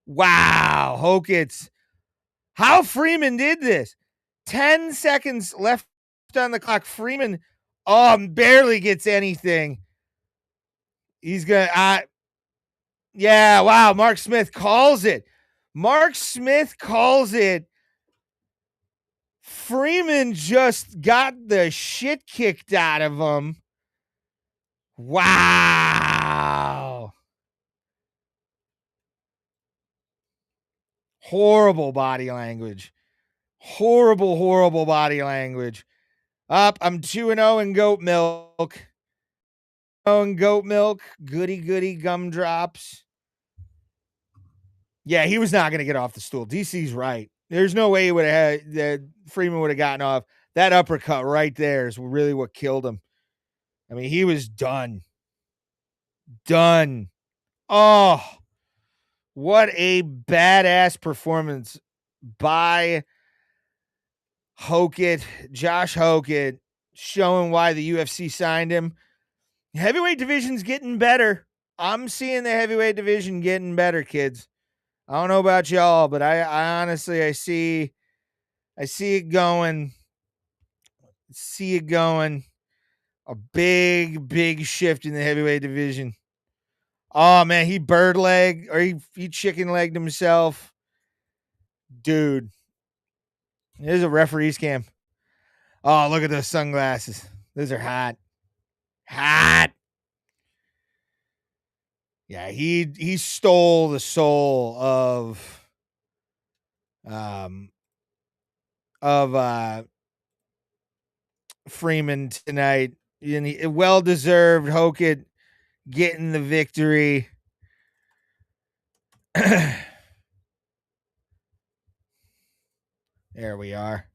Wow, how Freeman did this. 10 seconds left on the clock. Freeman barely gets anything. He's gonna yeah, wow, Mark Smith calls it. Freeman just got the shit kicked out of him. Wow. Horrible body language. Horrible body language. I'm 2-0 in goat milk. Goody gumdrops. Yeah, he was not going to get off the stool. DC's right. There's no way he would have that Freeman would have gotten off. That uppercut right there is really what killed him. I mean, he was done. Done. Oh, what a badass performance by Hoket, Josh Hoket, showing why the UFC signed him. Heavyweight division's getting better. I'm seeing the heavyweight division getting better, kids. I don't know about y'all, but I honestly, I see it going. See it going. A big shift in the heavyweight division. Oh, man, he bird leg, or he chicken legged himself. Dude. There's a referee's cam. Oh, look at those sunglasses. Those are hot. Hot. Yeah, he stole the soul of of Freeman tonight. Well deserved. Hokit getting the victory. There we are.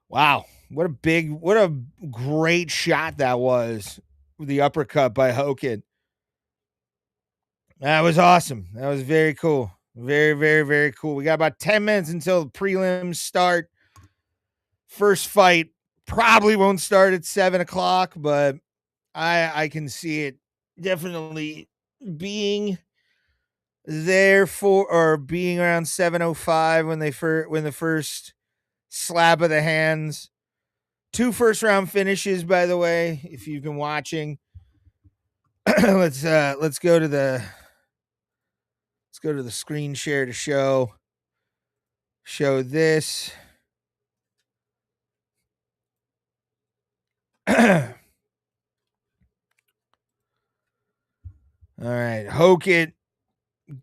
Wow. What a great shot that was. The uppercut by Hokit. That was awesome. That was very cool. Very, very, very cool. We got about 10 minutes until the prelims start. First fight probably won't start at 7:00, but I can see it definitely being there or being around 7:05 when the first slap of the hands. 2 first round finishes, by the way, if you've been watching. Let's go to the screen share to show this. All right, Hokit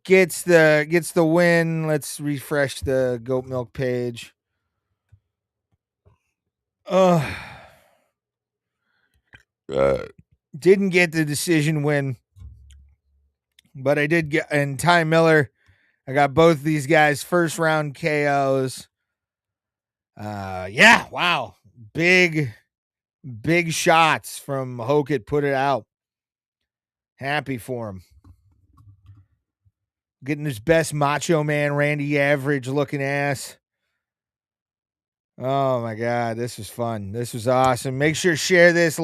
gets the win. Let's refresh the goat milk page. Didn't get the decision win, but I did get, and Ty Miller, I got both these guys first round KOs. Yeah, wow. Big shots from Hokit, put it out. Happy for him. Getting his best Macho Man Randy Average looking ass. Oh my God, this was fun. This was awesome. Make sure to share this,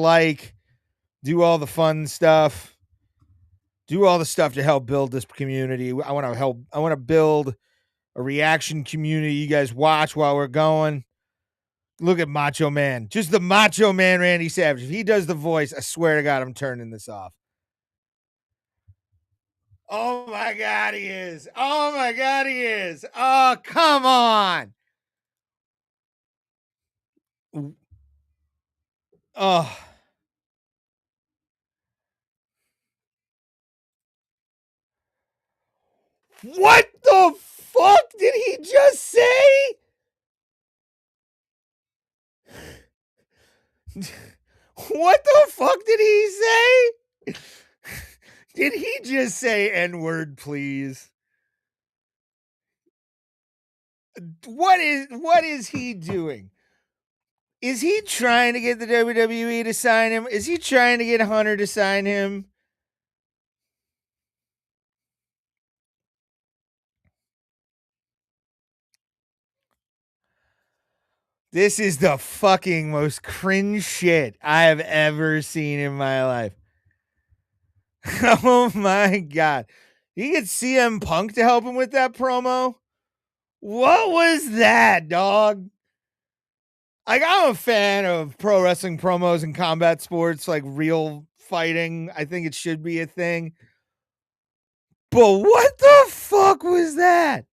do all the fun stuff. Do all the stuff to help build this community. I want to build a reaction community. You guys watch while we're going. Look at Macho Man. Just the Macho Man Randy Savage. If he does the voice, I swear to God, I'm turning this off. Oh my God, he is. Oh my God, he is. Oh, come on. Oh. What the fuck did he just say? What the fuck did he say? Did he just say N-word, please? What is he doing? Is he trying to get the WWE to sign him? Is he trying to get Hunter to sign him? This is the fucking most cringe shit I have ever seen in my life. Oh my God. You get CM Punk to help him with that promo? What was that, dog? Like, I'm a fan of pro wrestling promos and combat sports, like real fighting. I think it should be a thing. But what the fuck was that?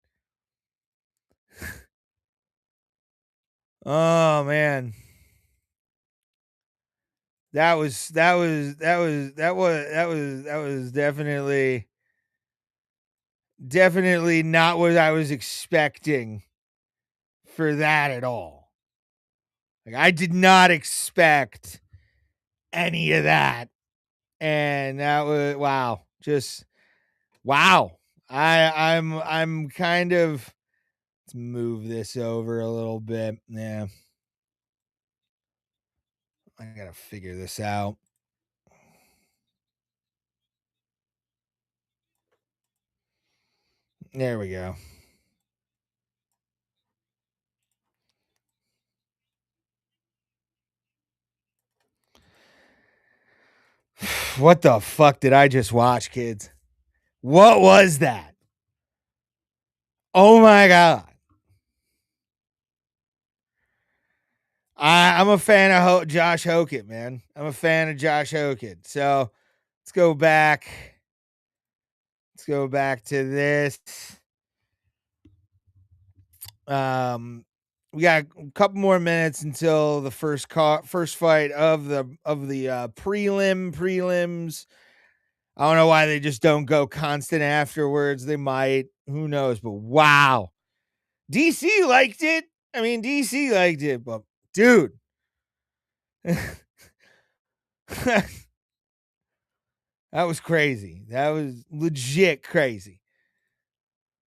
Oh man. That was definitely not what I was expecting for that at all. Like, I did not expect any of that. And that was wow. Just wow. I'm kind of, let's move this over a little bit. Yeah. I gotta figure this out. There we go. What the fuck did I just watch, kids? What was that? Oh my God. I'm a fan of Josh Hokit, man. I'm a fan of Josh Hokit. So let's go back. Let's go back to this. We got a couple more minutes until the first fight of the prelims. I don't know why they just don't go constant afterwards. They might. Who knows? But wow. DC liked it. I mean, DC liked it, but dude. That was crazy. That was legit crazy.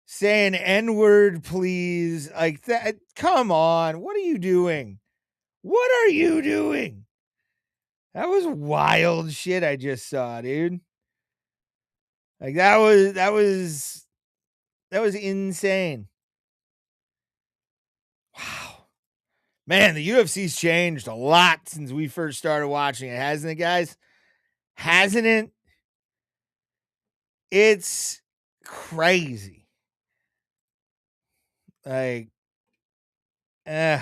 Saying N-word, please. Like that. Come on. What are you doing? What are you doing? That was wild shit I just saw, dude. Like that was insane. Wow. Man, the UFC's changed a lot since we first started watching it, hasn't it, guys? Hasn't it? It's crazy. Like, I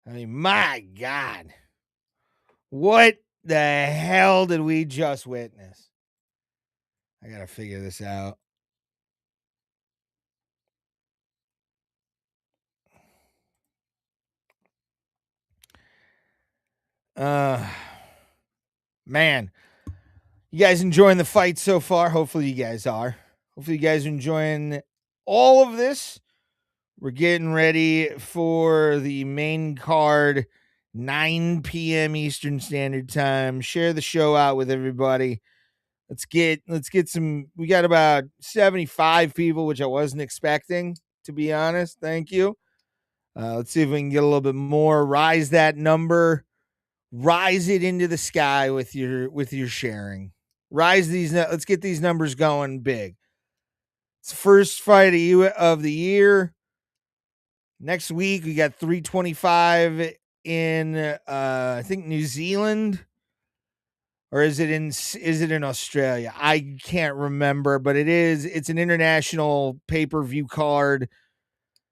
mean, my God. What the hell did we just witness? I gotta figure this out. Man, you guys enjoying the fight so far? Hopefully you guys are. Hopefully you guys are enjoying all of this. We're getting ready for the main card, 9 p.m. Eastern Standard Time. Share the show out with everybody. Let's get some. We got about 75 people, which I wasn't expecting, to be honest. Thank you. Let's see if we can get a little bit more. Rise that number. Rise it into the sky with your sharing. Rise these. Let's get these numbers going big. It's the first fight of the year. Next week we got 325 in I think New Zealand, or is it in Australia? I can't remember, but it's an international pay-per-view card.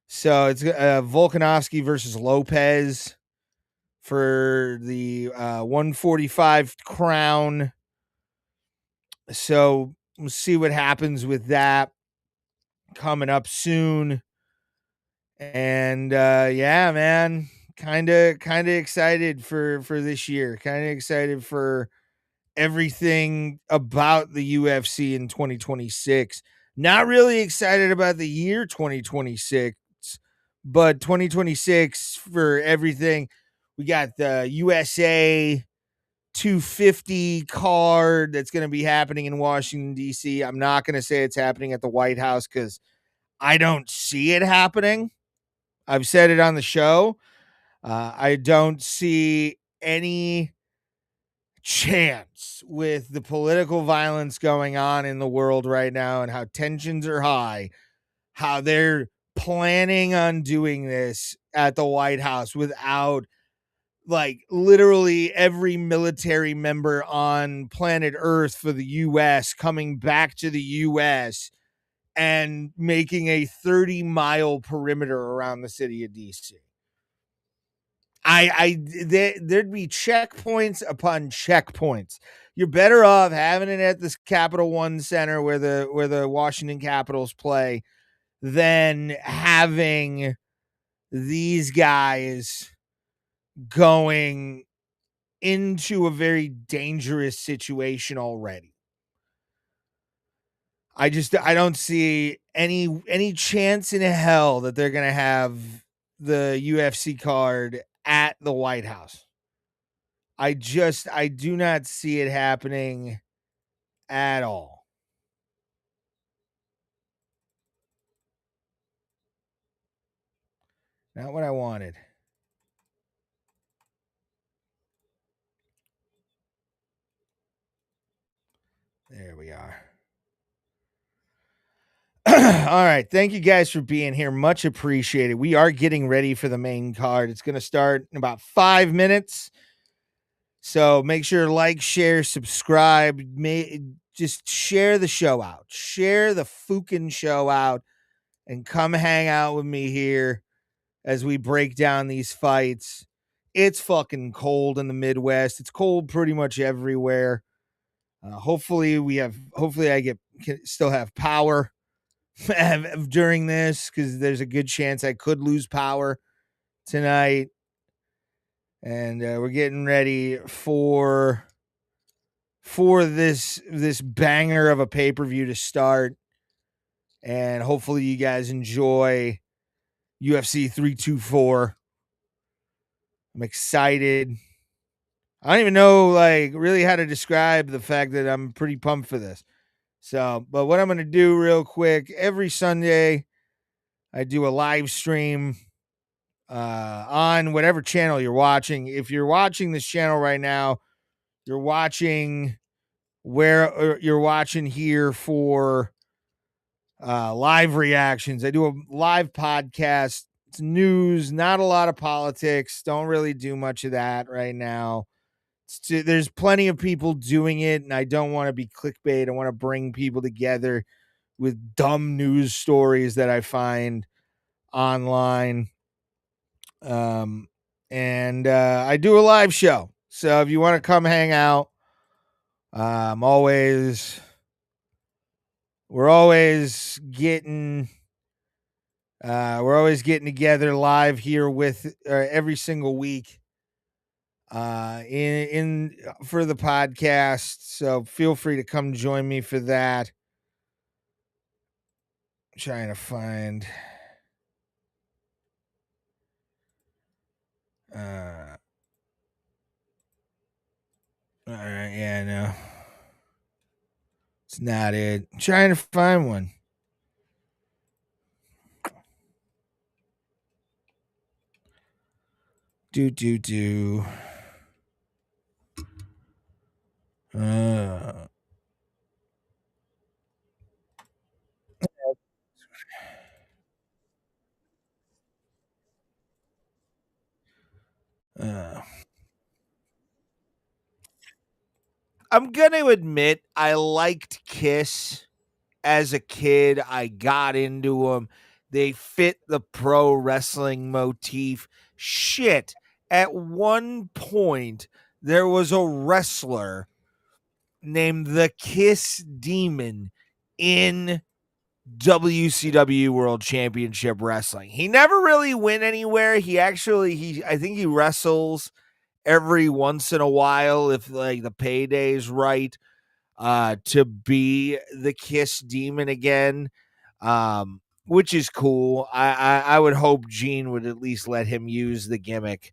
So it's Volkanovski versus Lopez for the 145 crown. So we'll see what happens with that coming up soon. And yeah, man, kind of excited for this year. Kind of excited for everything about the UFC in 2026. Not really excited about the year 2026, but 2026 for everything. We got the USA 250 card that's going to be happening in Washington, D.C. I'm not going to say it's happening at the White House because I don't see it happening. I've said it on the show. I don't see any chance with the political violence going on in the world right now and how tensions are high, how they're planning on doing this at the White House without like literally every military member on planet Earth for the US coming back to the US and making a 30-mile perimeter around the city of DC. There'd be checkpoints upon checkpoints. You're better off having it at this Capital One Center where the Washington Capitals play than having these guys going into a very dangerous situation already. I don't see any chance in hell that they're gonna have the UFC card at the White House. I do not see it happening at all. Not what I wanted. There we are. All right. Thank you guys for being here. Much appreciated. We are getting ready for the main card. It's going to start in about 5 minutes. So make sure to like, share, subscribe. Just share the show out. Share the fucking show out and come hang out with me here as we break down these fights. It's fucking cold in the Midwest. It's cold pretty much everywhere. Hopefully I can still have power during this because there's a good chance I could lose power tonight. And we're getting ready for this banger of a pay-per-view to start. And hopefully you guys enjoy UFC 324. I'm excited. I don't even know really how to describe the fact that I'm pretty pumped for this. So, but what I'm going to do real quick, every Sunday I do a live stream on whatever channel you're watching. If you're watching this channel right now, you're watching you're watching here for live reactions. I do a live podcast. It's news, not a lot of politics. Don't really do much of that right now. There's plenty of people doing it, and I don't want to be clickbait. I want to bring people together with dumb news stories that I find online. And I do a live show. So if you want to come hang out, we're always getting together live here with every single week in for the podcast. So feel free to come join me for that. I'm trying to find all right, yeah, no. It's not it. I'm trying to find one. Do. I'm going to admit I liked Kiss as a kid. I got into them. They fit the pro wrestling motif. Shit. At one point, there was a wrestler named the Kiss Demon in WCW World Championship Wrestling. He never really went anywhere. I think he wrestles every once in a while if the payday's right, to be the Kiss Demon again, which is cool. I would hope Gene would at least let him use the gimmick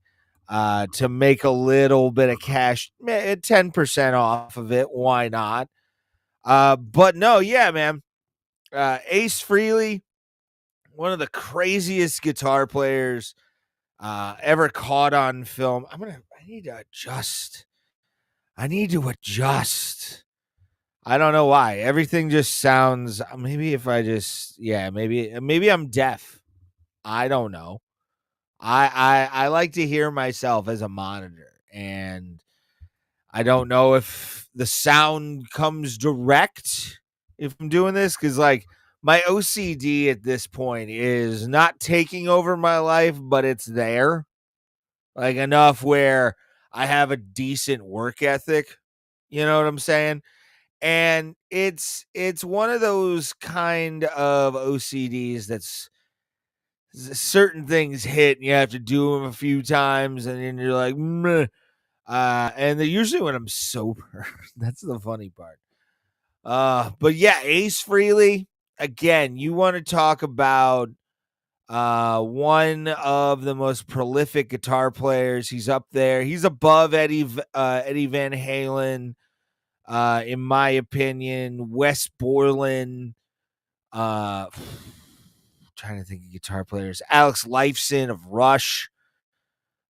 to make a little bit of cash, 10% off of it. Why not? But no, yeah, man. Ace Frehley, one of the craziest guitar players ever caught on film. I need to adjust. I don't know why. Everything just sounds, maybe I'm deaf. I don't know. I like to hear myself as a monitor, and I don't know if the sound comes direct if I'm doing this, because my OCD at this point is not taking over my life, but it's there, enough where I have a decent work ethic. You know what I'm saying? And it's one of those kind of OCDs that's certain things hit and you have to do them a few times, and then you're like, meh. And they're usually when I'm sober. That's the funny part. But yeah, Ace Frehley, again, you want to talk about one of the most prolific guitar players. He's up there. He's above Eddie Van Halen, in my opinion. Wes Borland, trying to think of guitar players. Alex Lifeson of Rush.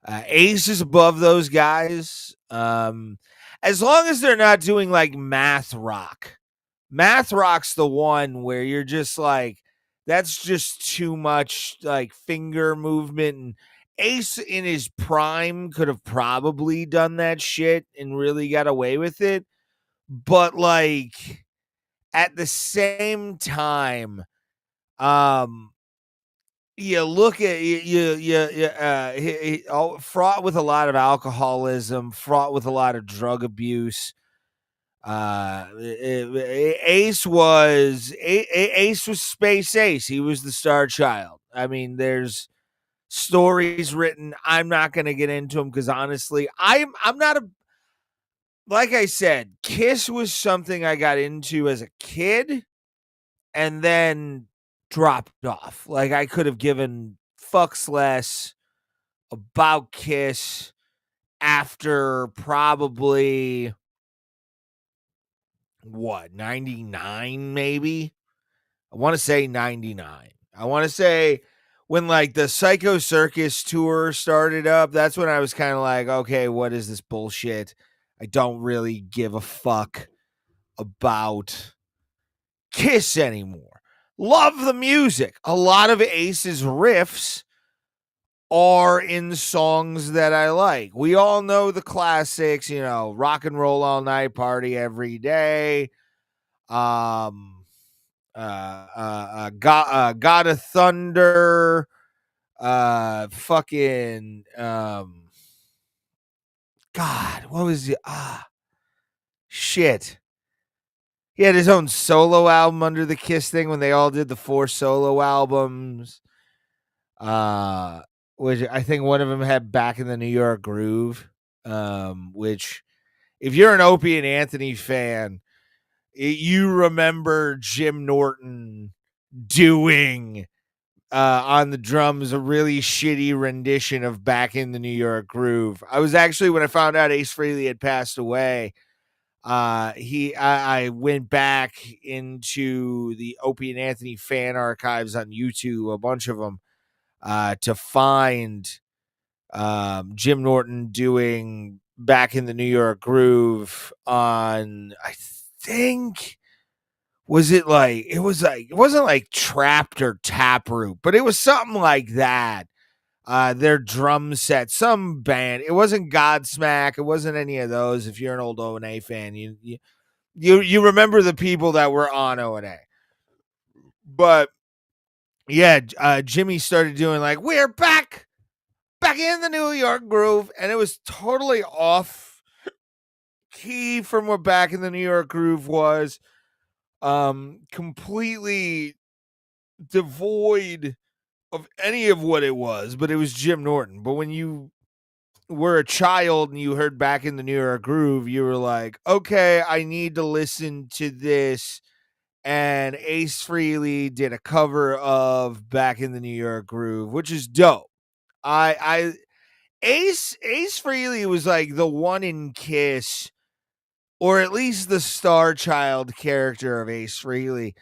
Ace is above those guys. As long as they're not doing math rock. Math rock's the one where you're just that's just too much finger movement. And Ace in his prime could have probably done that shit and really got away with it. But at the same time, you look at fraught with a lot of alcoholism, fraught with a lot of drug abuse. Ace was Space Ace. He was the star child. I mean, there's stories written. I'm not going to get into them because honestly, I'm not like I said, Kiss was something I got into as a kid. and then dropped off. Like, I could have given fucks less about Kiss after probably 99 maybe. I want to say 99. I want to say when like the Psycho Circus tour started up, that's when I was kind of like, okay, what is this bullshit? I don't really give a fuck about Kiss anymore. Love the music. A lot of Ace's riffs are in songs that I like. We all know the classics, you know, Rock and Roll All Night, Party Every Day, God of Thunder, fucking, God, what was it? Shit. He had his own solo album under the Kiss thing when they all did the 4 solo albums. Which I think one of them had Back in the New York Groove, which if you're an Opie and Anthony fan, you remember Jim Norton doing on the drums a really shitty rendition of Back in the New York Groove. I was actually, when I found out Ace Frehley had passed away, I went back into the Opie and Anthony fan archives on YouTube, a bunch of them, to find Jim Norton doing Back in the New York Groove on, I think, it wasn't like Trapped or Taproot, but it was something like that. Their drum set, some band. It wasn't Godsmack. It wasn't any of those. If you're an old O&A fan, you remember the people that were on O&A. But yeah, Jimmy started doing like, we're back in the New York Groove, and it was totally off key from what Back in the New York Groove was. Completely devoid of any of what it was, but it was Jim Norton. But when you were a child and you heard Back in the New York Groove, you were like, okay, I need to listen to this. And Ace Frehley did a cover of Back in the New York Groove, which is dope. Ace Frehley was like the one in Kiss, or at least the star child character of Ace Frehley.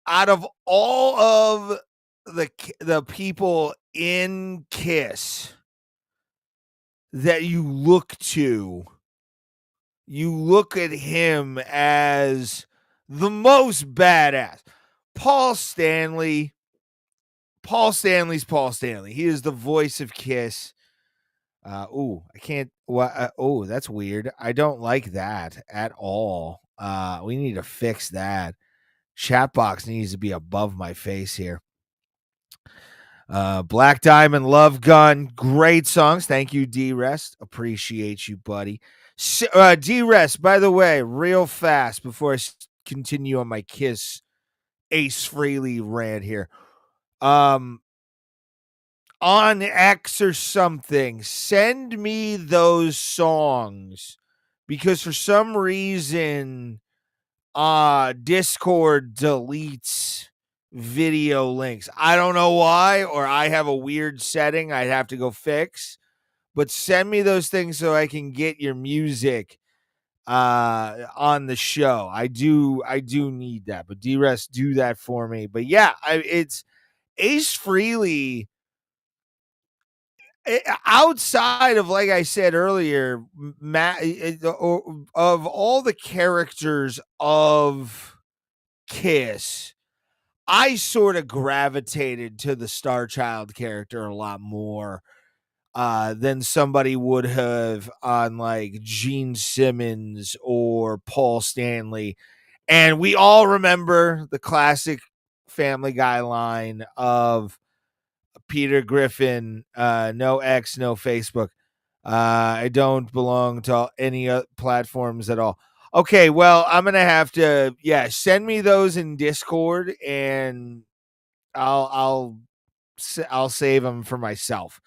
Out of all of the people in Kiss that you look at him as the most badass. Paul Stanley's Paul Stanley. He is the voice of Kiss. I can't. That's weird. I don't like that at all. We need to fix that. Chat box needs to be above my face here. Black Diamond, Love Gun, great songs. Thank you, D-Rest. Appreciate you, buddy. D-Rest, by the way, real fast before I continue on my Kiss Ace Frehley rant here. On X or something, send me those songs, because for some reason Discord deletes video links. I don't know why, or I have a weird setting I'd have to go fix, but send me those things so I can get your music on the show. I do need that, but D-Rest, do that for me. But yeah, it's Ace Frehley. Outside of, like I said earlier, of all the characters of Kiss, I sort of gravitated to the Star Child character a lot more than somebody would have on like Gene Simmons or Paul Stanley. And we all remember the classic Family Guy line of Peter Griffin, no X, no Facebook. I don't belong to any platforms at all. Okay, well, I'm gonna have to, send me those in Discord, and I'll save them for myself.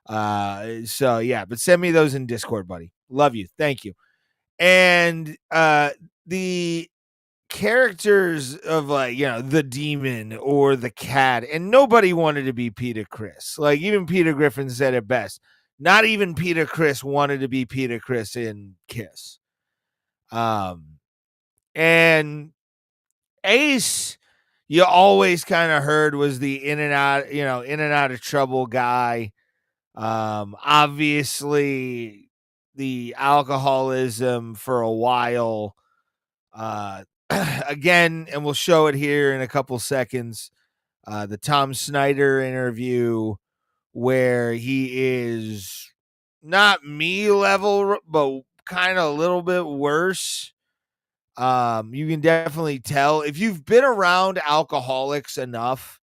So yeah, but send me those in Discord, buddy. Love you, thank you. And the characters of like, you know, the demon or the cat, and nobody wanted to be Peter Criss. Like even Peter Griffin said it best. Not even Peter Criss wanted to be Peter Criss in Kiss. And Ace, you always kind of heard was the in and out of trouble guy. Obviously the alcoholism for a while. Again, and we'll show it here in a couple seconds. The Tom Snyder interview where he is not me level, but kind of a little bit worse. You can definitely tell if you've been around alcoholics enough,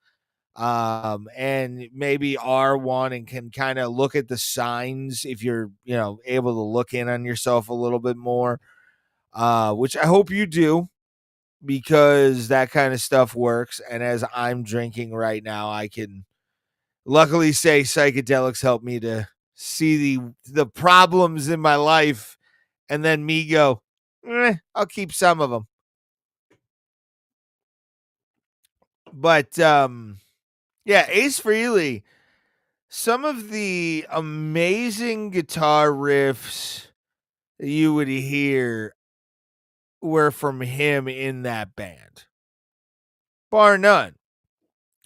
and maybe are one and can kind of look at the signs if you're, you know, able to look in on yourself a little bit more, which I hope you do, because that kind of stuff works. And as I'm drinking right now, I can luckily say psychedelics help me to see the problems in my life, and then me go, I'll keep some of them. But yeah, Ace Frehley, some of the amazing guitar riffs you would hear were from him in that band, bar none.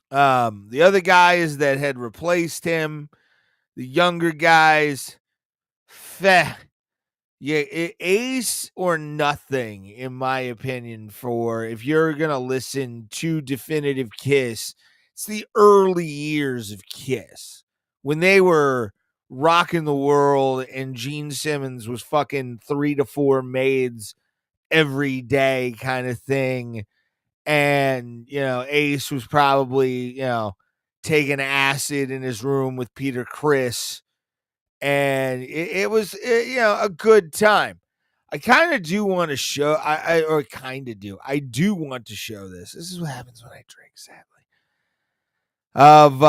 The other guys that had replaced him, the younger guys, yeah, Ace or nothing, in my opinion, for if you're going to listen to definitive Kiss. It's the early years of Kiss when they were rocking the world and Gene Simmons was fucking 3 to 4 maids every day kind of thing. And, you know, Ace was probably, you know, taking acid in his room with Peter Criss. And it was, you know, a good time. I kind of do want to show, I do want to show this. This is what happens when I drink, sadly. Of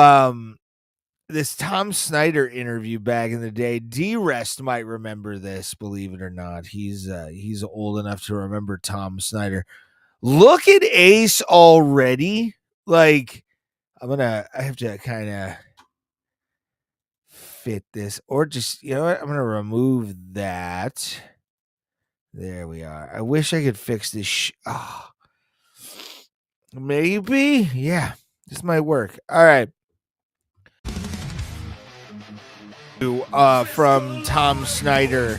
this Tom Snyder interview back in the day. D-Rest might remember this, believe it or not. He's old enough to remember Tom Snyder. Look at Ace already. Like, I have to kind of fit this, or just, you know what? I'm going to remove that. There we are. I wish I could fix this. Maybe. Yeah, this might work. All right. From Tom Snyder.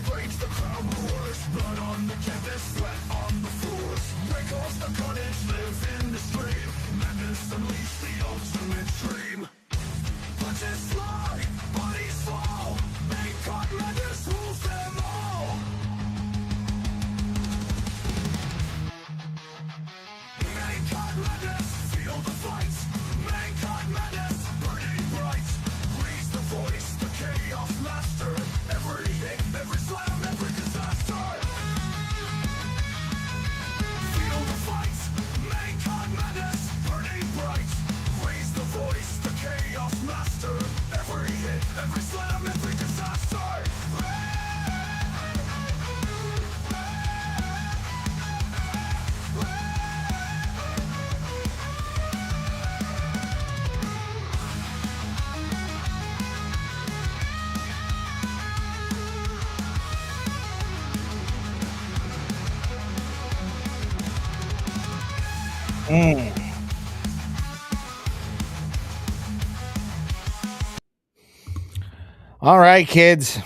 All right, kids,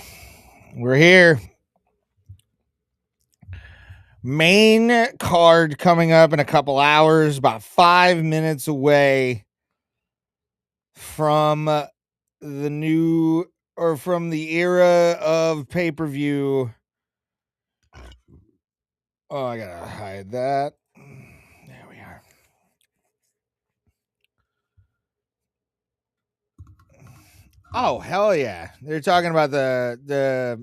we're here. Main card coming up in a couple hours, about 5 minutes away from the era of pay-per-view. Oh, I gotta hide that. There we are. Oh, hell yeah. They're talking about the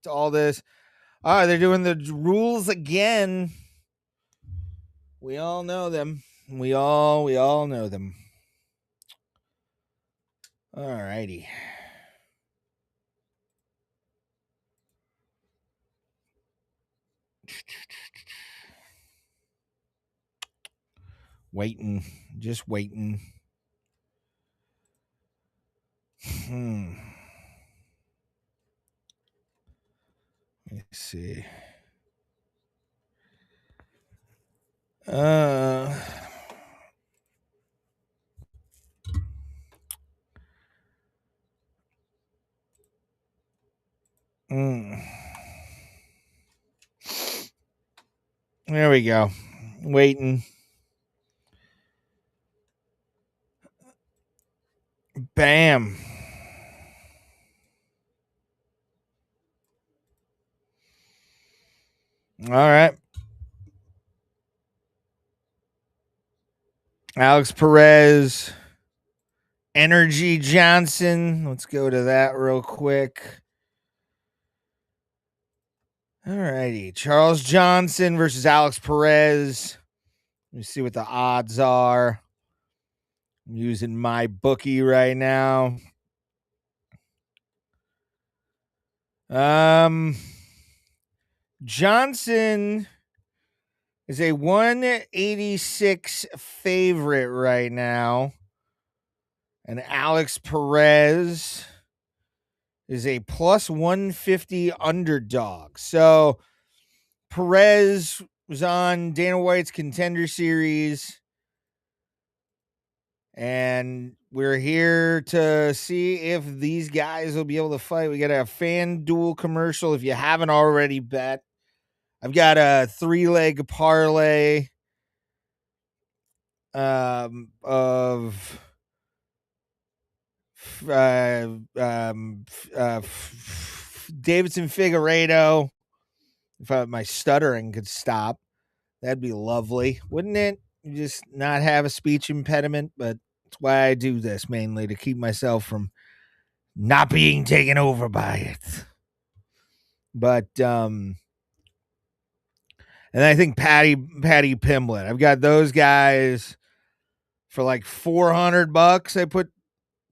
all this. Oh, they're doing the rules again. We all know them. We all know them. All righty. Waiting. Just waiting. Let me see. There we go. Waiting. Bam. All right. Alex Perez. Energy Johnson. Let's go to that real quick. All righty. Charles Johnson versus Alex Perez. Let me see what the odds are. I'm using my bookie right now. Johnson is a 186 favorite right now. And Alex Perez is a plus 150 underdog. So Perez was on Dana White's Contender Series. And we're here to see if these guys will be able to fight. We got a FanDuel commercial if you haven't already bet. I've got a 3-leg parlay of Davidson Figueiredo. If my stuttering could stop, that'd be lovely, wouldn't it? You just not have a speech impediment, but that's why I do this, mainly to keep myself from not being taken over by it. But and I think Paddy Pimblett. I've got those guys for like $400. I put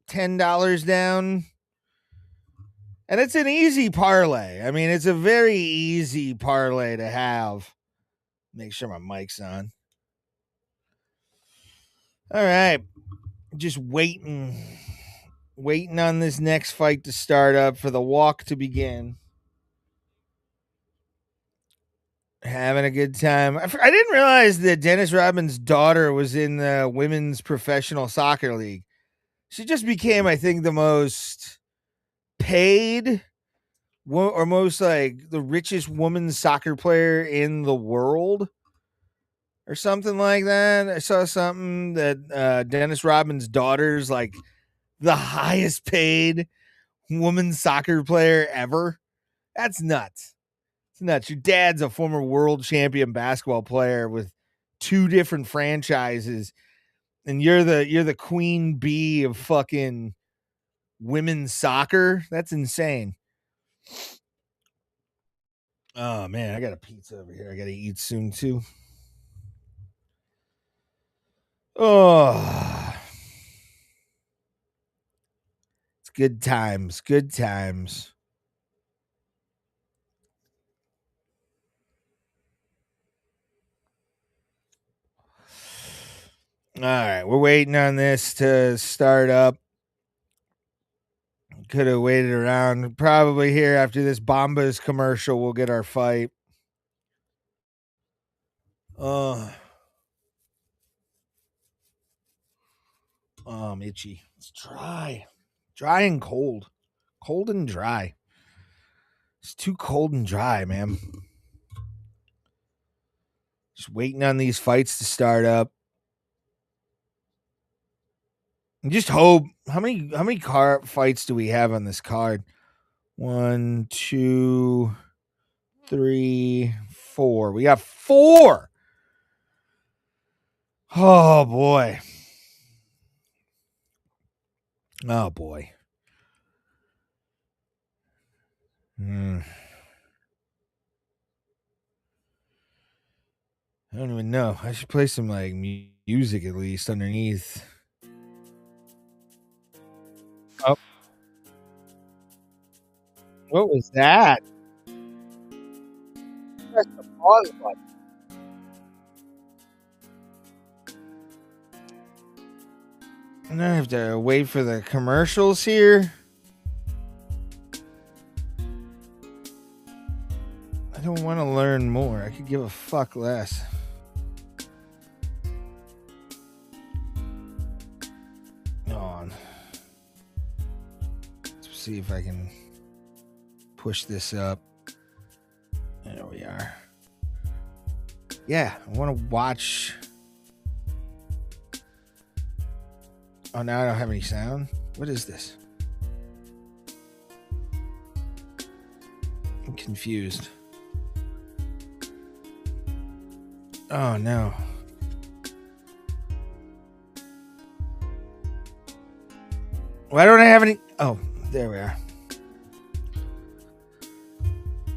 $10 down. And it's an easy parlay. I mean, it's a very easy parlay to have. Make sure my mic's on. All right. Just waiting on this next fight to start up for the walk to begin. Having a good time. I didn't realize that Dennis Rodman's daughter was in the women's professional soccer league. She just became, I think, the most paid or most like the richest women's soccer player in the world or something like that. I saw something that Dennis Rodman's daughter's like the highest paid women's soccer player ever. That's nuts. It's nuts. Your dad's a former world champion basketball player with 2 different franchises, and you're the queen bee of fucking women's soccer. That's insane. Oh man, I got a pizza over here. I got to eat soon too. Oh, it's good times. Good times. All right, we're waiting on this to start up. Could have waited around. Probably here after this Bombas commercial, we'll get our fight. Oh, I'm itchy. It's dry. Dry and cold. Cold and dry. It's too cold and dry, man. Just waiting on these fights to start up. And just hope. How many car fights do we have on this card? 1, 2, 3, 4. We got 4. Oh boy. Oh boy. I don't even know. I should play some like music at least underneath. Oh. What was that? Press the pause button. And I have to wait for the commercials here. I don't want to learn more. I could give a fuck less. Hold on. Let's see if I can push this up. There we are. Yeah, I want to watch. Oh, now I don't have any sound. What is this? I'm confused. Oh, no. Why don't I have any? Oh, there we are.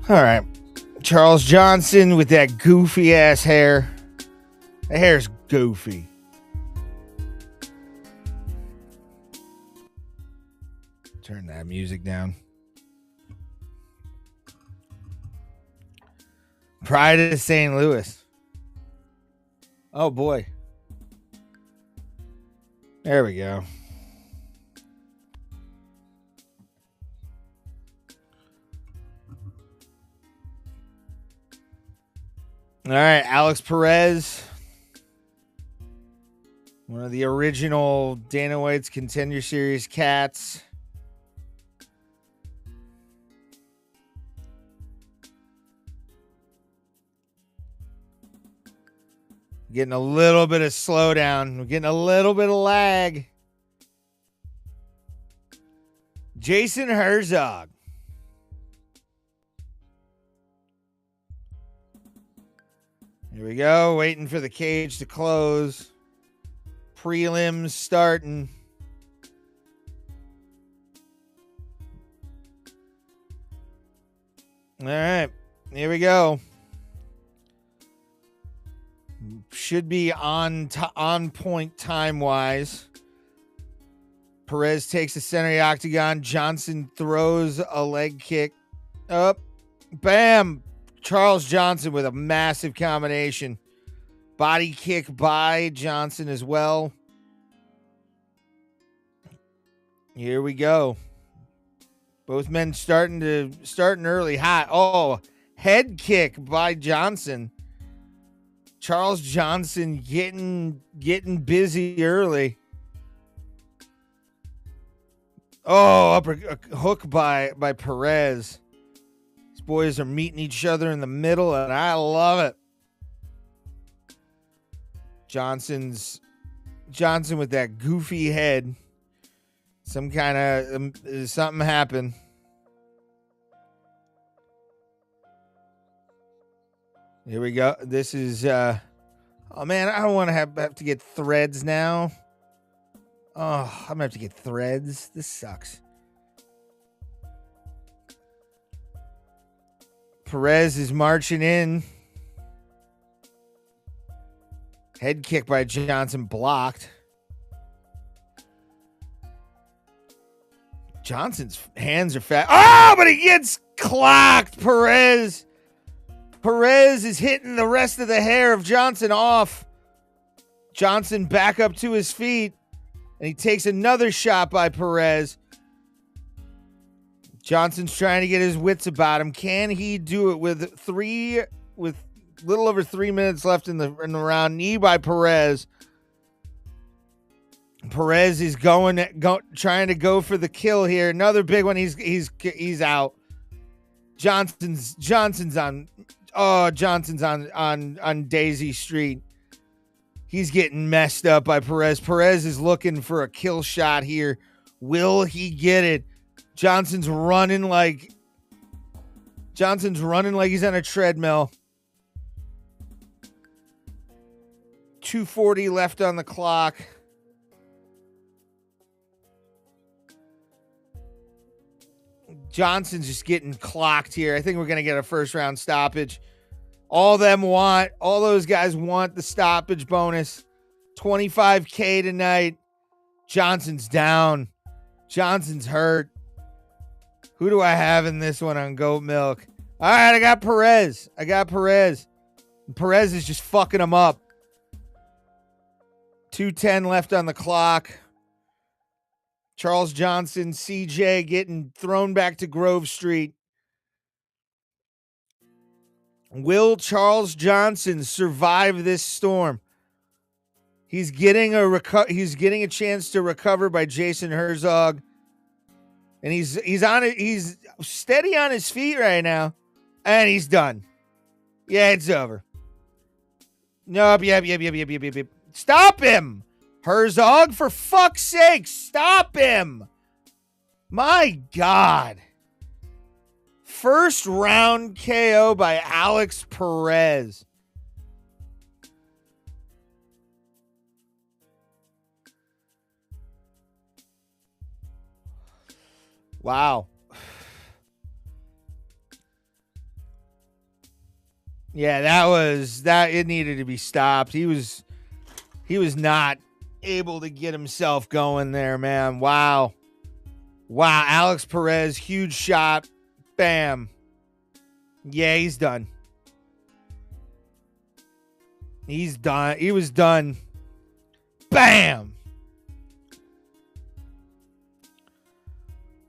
All right. Charles Johnson with that goofy ass hair. The hair's goofy. Turn that music down. Pride of St. Louis. Oh boy. There we go. All right, Alex Perez. One of the original Dana White's Contender Series cats. Getting a little bit of slowdown. We're getting a little bit of lag. Jason Herzog. Here we go. Waiting for the cage to close. Prelims starting. All right. Here we go. Should be on point time-wise. Perez takes the center of the octagon. Johnson throws a leg kick. Up. Bam. Charles Johnson with a massive combination. Body kick by Johnson as well. Here we go. Both men starting early hot. Oh, head kick by Johnson. Charles Johnson getting busy early. Oh, hook by Perez. These boys are meeting each other in the middle, and I love it. Johnson with that goofy head. Some kind of something happened. Here we go. This is oh man, I don't want to have to get threads now. Oh, I'm gonna have to get threads. This sucks. Perez is marching in. Head kick by Johnson blocked. Johnson's hands are fat. Oh, but he gets clocked. Perez is hitting the rest of the hair of Johnson off. Johnson back up to his feet, and he takes another shot by Perez. Johnson's trying to get his wits about him. Can he do it with little over 3 minutes left in the round? Knee by Perez. Perez is trying to go for the kill here. Another big one. He's out. Johnson's on Daisy Street. He's getting messed up by Perez. Perez is looking for a kill shot here. Will he get it? Johnson's running like he's on a treadmill. 2:40 left on the clock. Johnson's just getting clocked here. I think we're going to get a first round stoppage. All those guys want the stoppage bonus. $25K tonight. Johnson's down. Johnson's hurt. Who do I have in this one on Goat Milk? All right, I got Perez. Perez is just fucking him up. 2:10 left on the clock. Charles Johnson, CJ getting thrown back to Grove Street. Will Charles Johnson survive this storm? He's getting a chance to recover by Jason Herzog. And he's steady on his feet right now. And he's done. Yeah, it's over. Nope, yep. Stop him! Herzog, for fuck's sake, stop him! My God. First round KO by Alex Perez. Wow. Yeah, it needed to be stopped. He was not able to get himself going there, man. Wow. Alex Perez, huge shot. Bam. Yeah, he's done. He's done. He was done. Bam.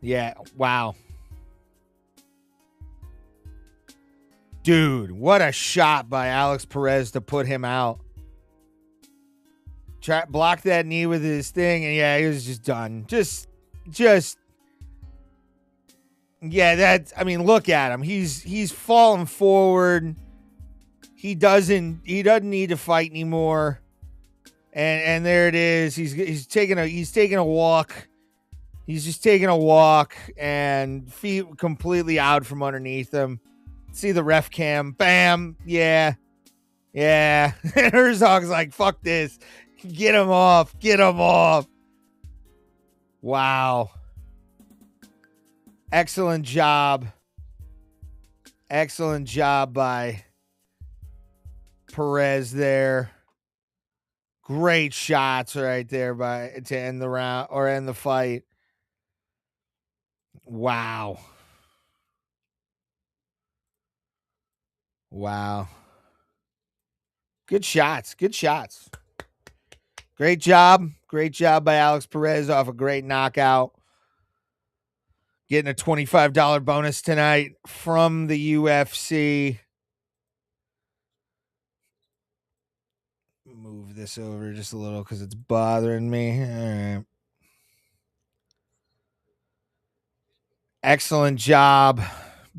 Yeah, wow. Dude, what a shot by Alex Perez to put him out. Block that knee with his thing, and yeah, he was just done. Just yeah, look at him. He's falling forward. He doesn't need to fight anymore. And there it is. He's taking a walk. He's just taking a walk, and feet completely out from underneath him. See the ref cam. Bam. Yeah. And Herzog's like, fuck this. Get him off. Wow. Excellent job by Perez there. Great shots right there to end the round or end the fight. Wow. Good shots. Great job by Alex Perez off a great knockout. Getting a $25 bonus tonight from the UFC. Move this over just a little because it's bothering me. All right. Excellent job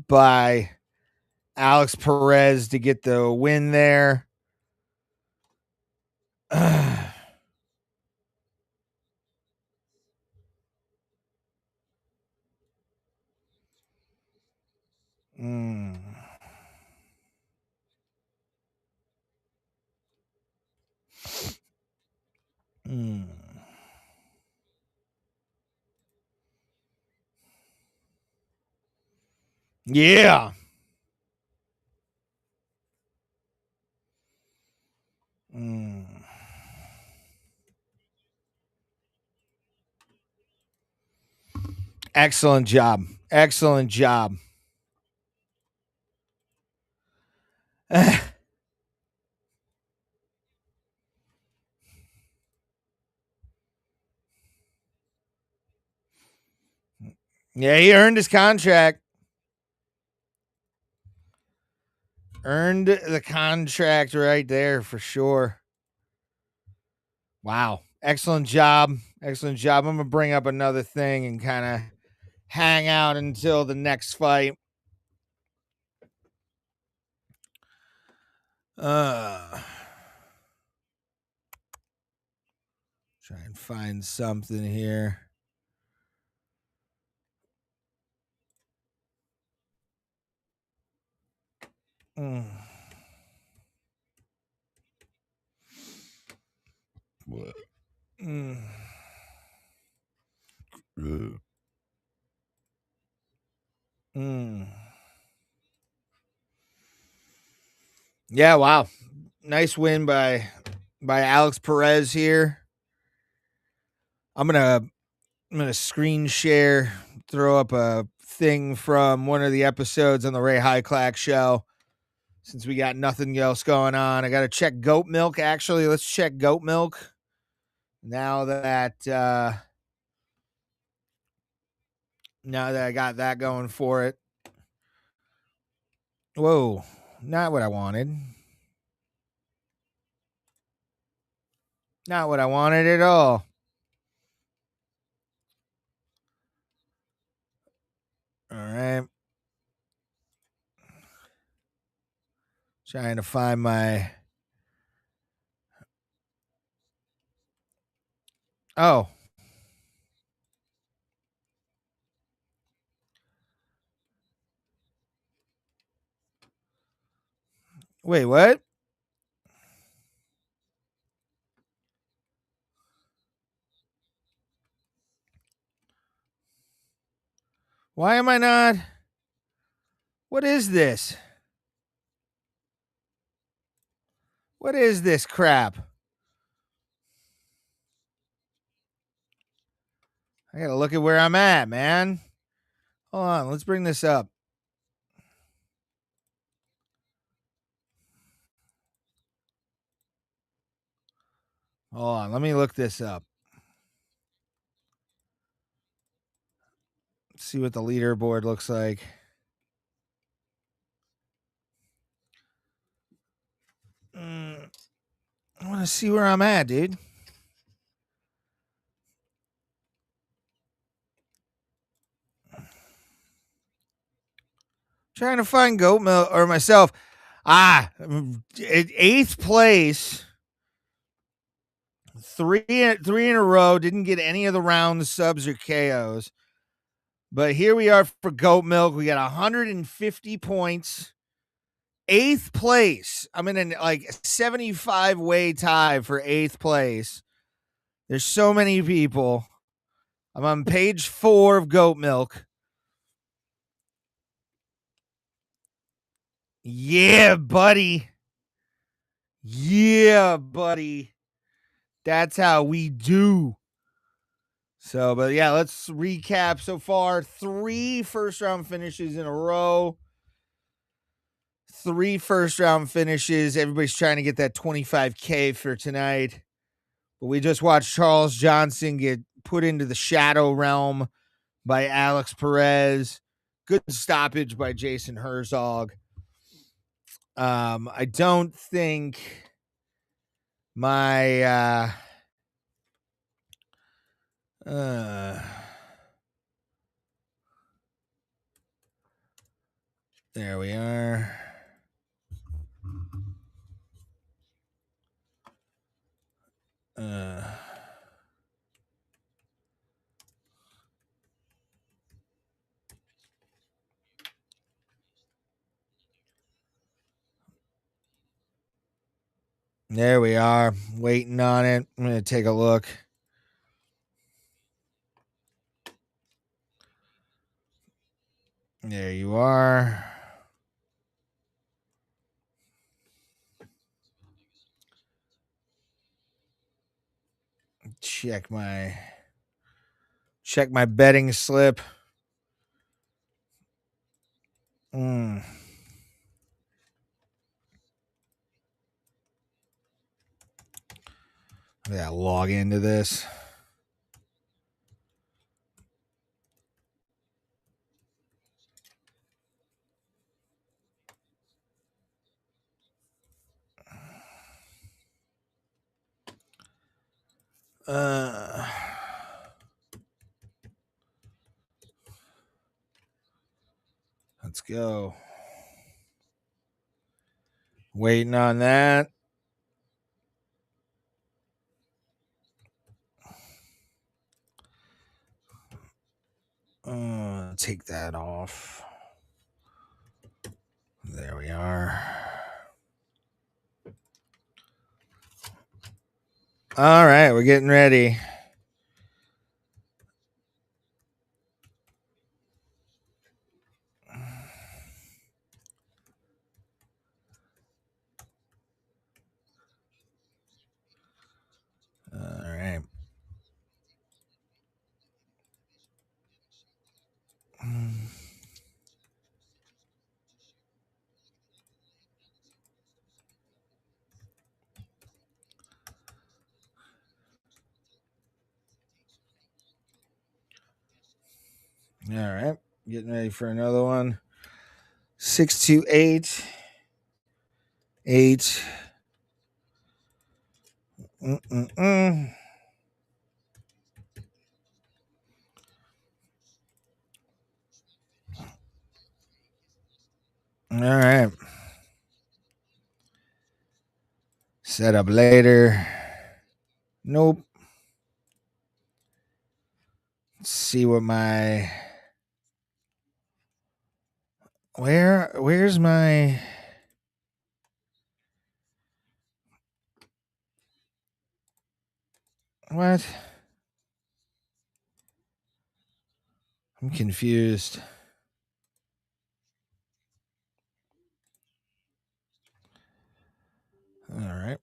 by Alex Perez to get the win there. Yeah. Excellent job. Yeah, he earned his contract. Earned the contract right there for sure. Wow. Excellent job. I'm going to bring up another thing and kind of hang out until the next fight. Try and find something here. What? Yeah, wow. Nice win by Alex Perez here. I'm gonna screen share, throw up a thing from one of the episodes on the Ray Hyclack show. Since we got nothing else going on, I got to check goat milk. Actually, let's check goat milk. Now that Now that I got that going for it. Whoa, not what I wanted. Not what I wanted at all. All right. Trying to find my... Oh. Wait, what? Why am I not? What is this? What is this crap? I gotta look at where I'm at, man. Hold on, let's bring this up. Hold on, let me look this up. See what the leaderboard looks like. I want to see where I'm at, dude. Trying to find goat milk or myself. 8th place. Three in a row. Didn't get any of the rounds, subs, or KOs. But here we are for goat milk. We got 150 points. 8th place. I'm in a 75 way tie for 8th place. There's so many people. I'm on page 4 of goat milk. Yeah, buddy. Yeah, buddy. That's how we do. So, but yeah, let's recap so far. 3 first round finishes in a row. 3 first round finishes. Everybody's trying to get that 25K for tonight. But we just watched Charles Johnson get put into the shadow realm by Alex Perez. Good stoppage by Jason Herzog. I don't think my there we are. There we are. Waiting on it. I'm going to take a look. There you are. Check my betting slip. Yeah, log into this. Let's go. Waiting on that. Take that off. There we are. All right, we're getting ready. All right. All right. Getting ready for another one. 628 8. Mm-mm-mm. All right. Set up later. Nope. Let's see what my where's my what? I'm confused. All right.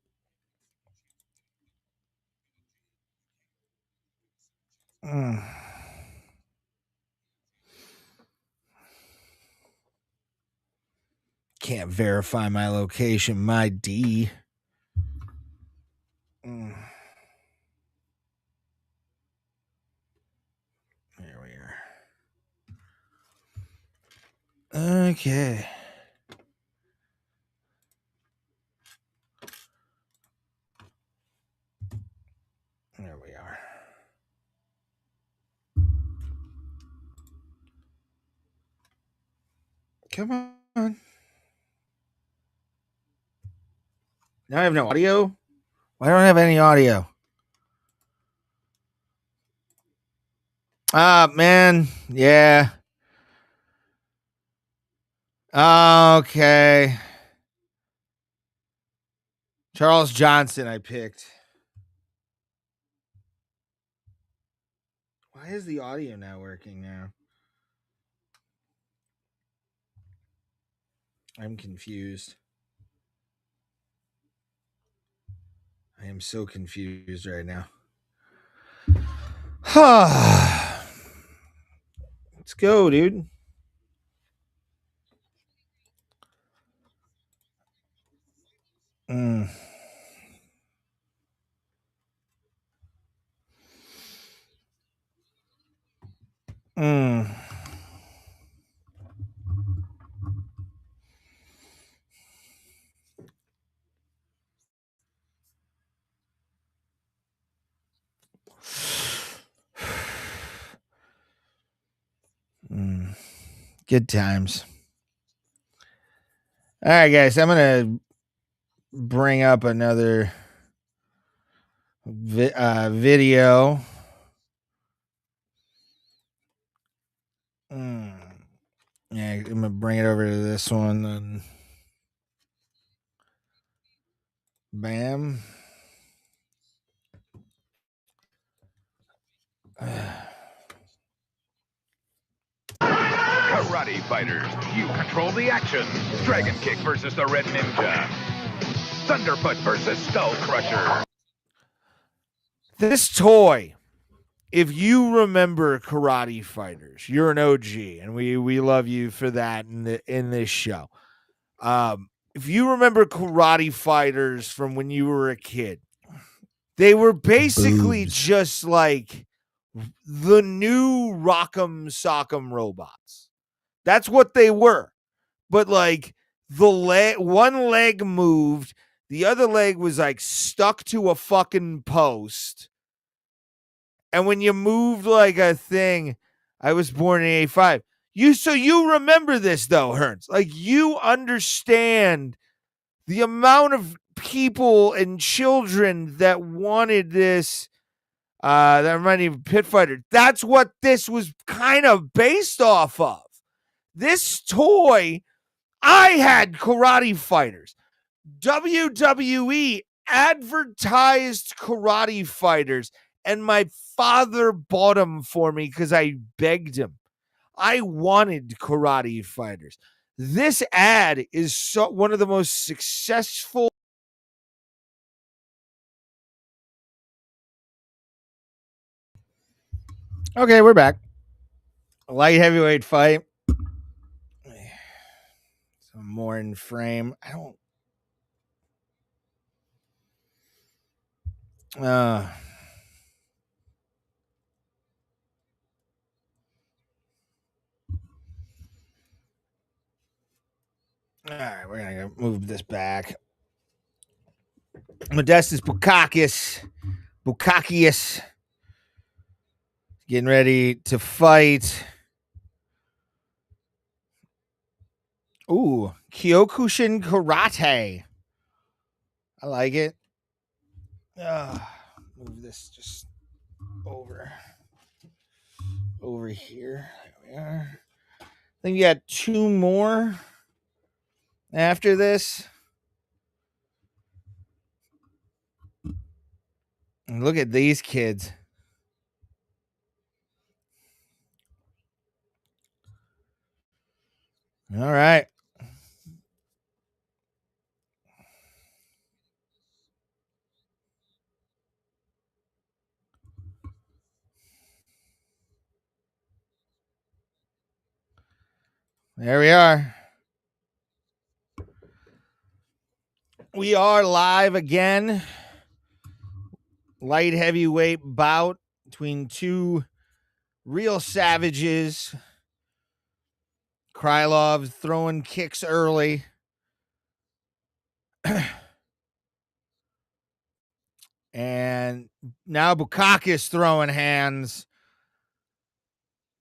Can't verify my location. My D. There we are. Okay. There we are. Come on. Now I have no audio? Why don't I have any audio? Man. Yeah. Okay. Charles Johnson, I picked. Why is the audio not working now? I'm confused. I am so confused right now. Let's go, dude. Mm. Good times. All right, guys. I'm going to bring up another video. Yeah, I'm going to bring it over to this one. And bam. Karate fighters, you control the action. Dragon Kick versus the Red Ninja. Thunderfoot versus Skull Crusher. This toy, if you remember Karate Fighters, you're an OG, and we love you for that in this show. If you remember Karate Fighters from when you were a kid, they were basically just like the new Rock'em Sock'em robots. That's what they were. But like one leg moved, the other leg was like stuck to a fucking post. And when you moved like a thing, I was born in 85. You remember this though, Hearns. Like you understand the amount of people and children that wanted this. That reminded me of Pit Fighter. That's what this was kind of based off of. This toy, I had Karate Fighters. WWE advertised Karate Fighters, and my father bought them for me because I begged him. I wanted Karate Fighters. This ad is one of the most successful. Okay, we're back. A light heavyweight fight. Some more in frame. I don't. All right, we're going to move this back. Modestus Bukakius getting ready to fight. Ooh, Kyokushin Karate. I like it. Move this just over here. There we are. I think you got 2 more after this. And look at these kids. All right. There we are. We are live again. Light heavyweight bout between 2 real savages. Krylov throwing kicks early. And now Bukakis throwing hands.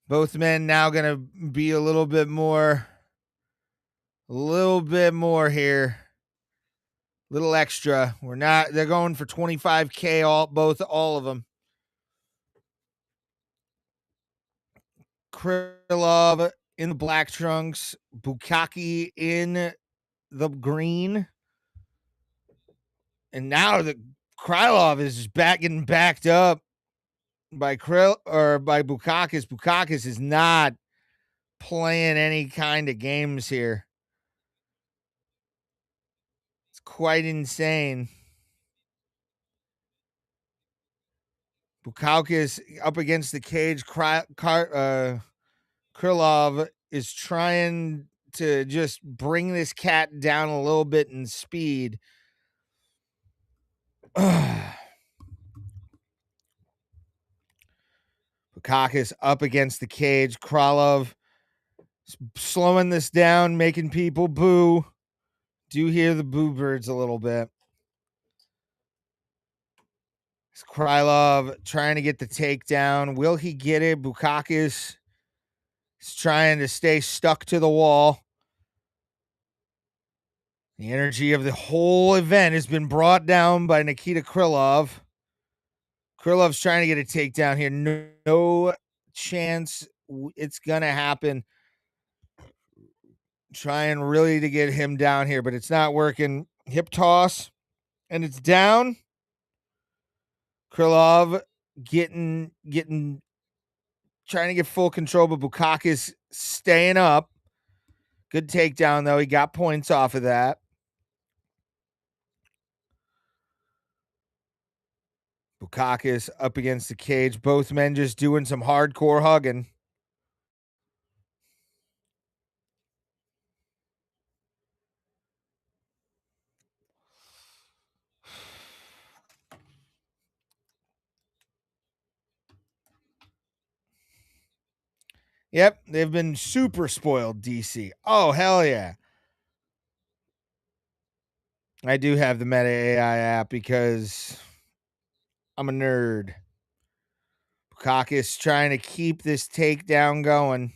Both men now going to be a little bit more here. Little extra. They're going for 25K all of them. Krylov in the black trunks, Bukaki in the green. And now the Krylov is getting backed up by Bukakis. Bukakis is not playing any kind of games here. It's quite insane. Bukakis up against the cage. Krylov is trying to just bring this cat down a little bit in speed. Bukakis up against the cage. Krylov slowing this down, making people boo. Do hear the boo birds a little bit. It's Krylov trying to get the takedown. Will he get it? Bukakis is trying to stay stuck to the wall. The energy of the whole event has been brought down by Nikita Krylov. Krylov's trying to get a takedown here. No chance it's going to happen. Trying really to get him down here, but it's not working. Hip toss, and it's down. Krylov trying to get full control, but Bukakis staying up. Good takedown, though. He got points off of that. Bukakis up against the cage. Both men just doing some hardcore hugging. Yep, they've been super spoiled, DC. Oh, hell yeah. I do have the Meta AI app because I'm a nerd. Bukakis trying to keep this takedown going.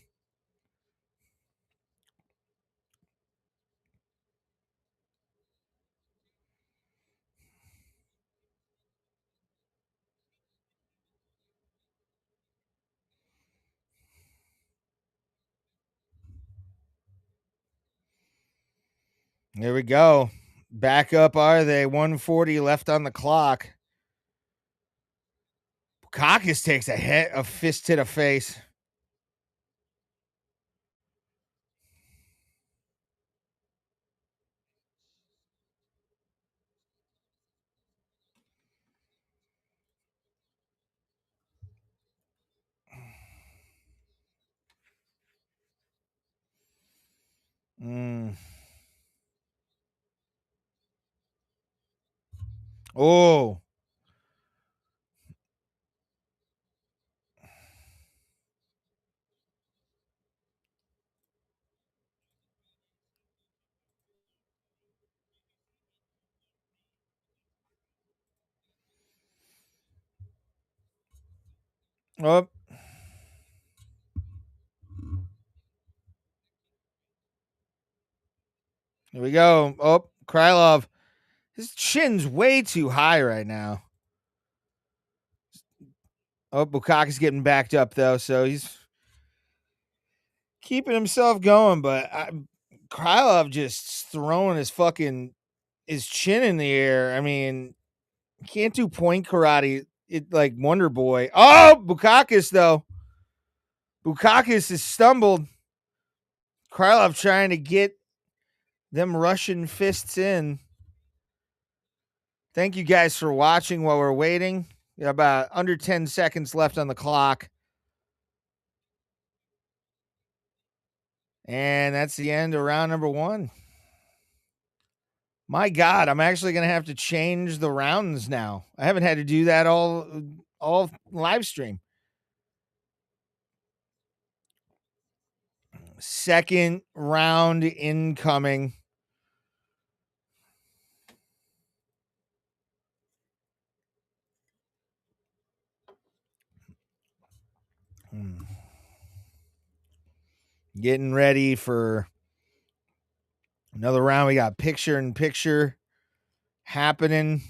There we go. Back up are they? 140 left on the clock. Bukakis takes a fist to the face. Oh. Oh. Here we go. Oh, Krylov. His chin's way too high right now. Oh, Bukaka's getting backed up, though, so he's keeping himself going, but Krylov just throwing his chin in the air. I mean, can't do point karate like Wonder Boy. Oh, Bukakis, though. Bukakis has stumbled. Krylov trying to get them Russian fists in. Thank you guys for watching while we're waiting. About under 10 seconds left on the clock. And that's the end of round number 1. My God, I'm actually going to have to change the rounds now. I haven't had to do that all live stream. Second round incoming. Getting ready for another round. We got picture in picture happening.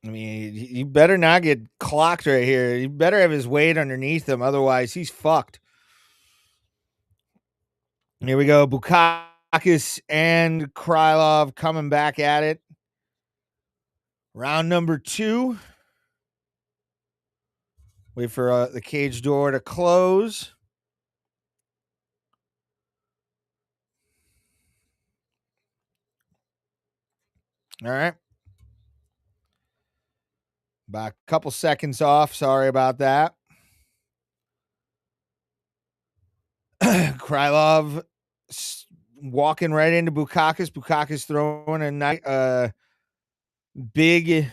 I mean, you better not get clocked right here. You better have his weight underneath him. Otherwise, he's fucked. Here we go. Bukakis and Krylov coming back at it. Round number 2. Wait for the cage door to close. All right. About a couple seconds off. Sorry about that. Krylov walking right into Bukakis. Bukakis throwing a big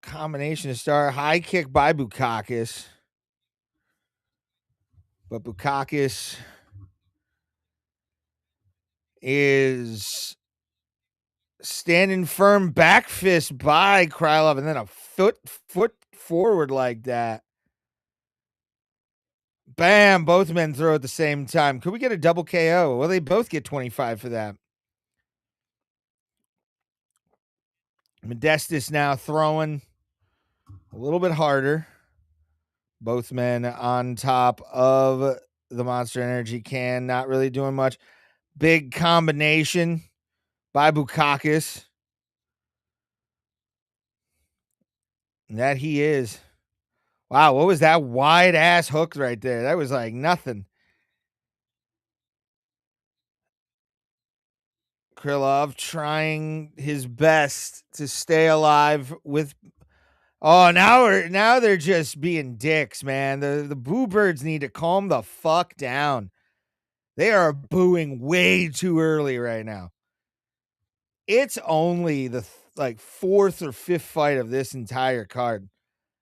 combination to start. High kick by Bukakis. But Bukakis is standing firm. Back fist by Krylov, and then a foot forward like that. Bam! Both men throw at the same time. Could we get a double KO? Well, they both get 25 for that. Modestus now throwing a little bit harder. Both men on top of the Monster Energy can. Not really doing much. Big combination by Bukakis. And that he is. Wow, what was that wide ass hook right there? That was like nothing. Krylov trying his best to stay alive with. Oh, now they're just being dicks, man. The boo birds need to calm the fuck down. They are booing way too early right now. It's only the fourth or fifth fight of this entire card.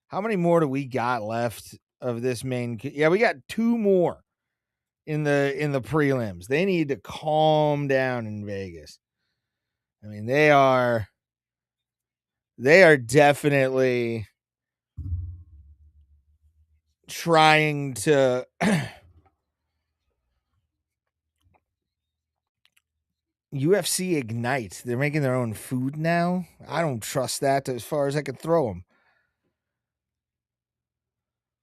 How many more do we got left of this main? Yeah, we got 2 more in the prelims. They need to calm down in Vegas. I mean, they are definitely trying to UFC Ignite. They're making their own food now. I don't trust that as far as I can throw them.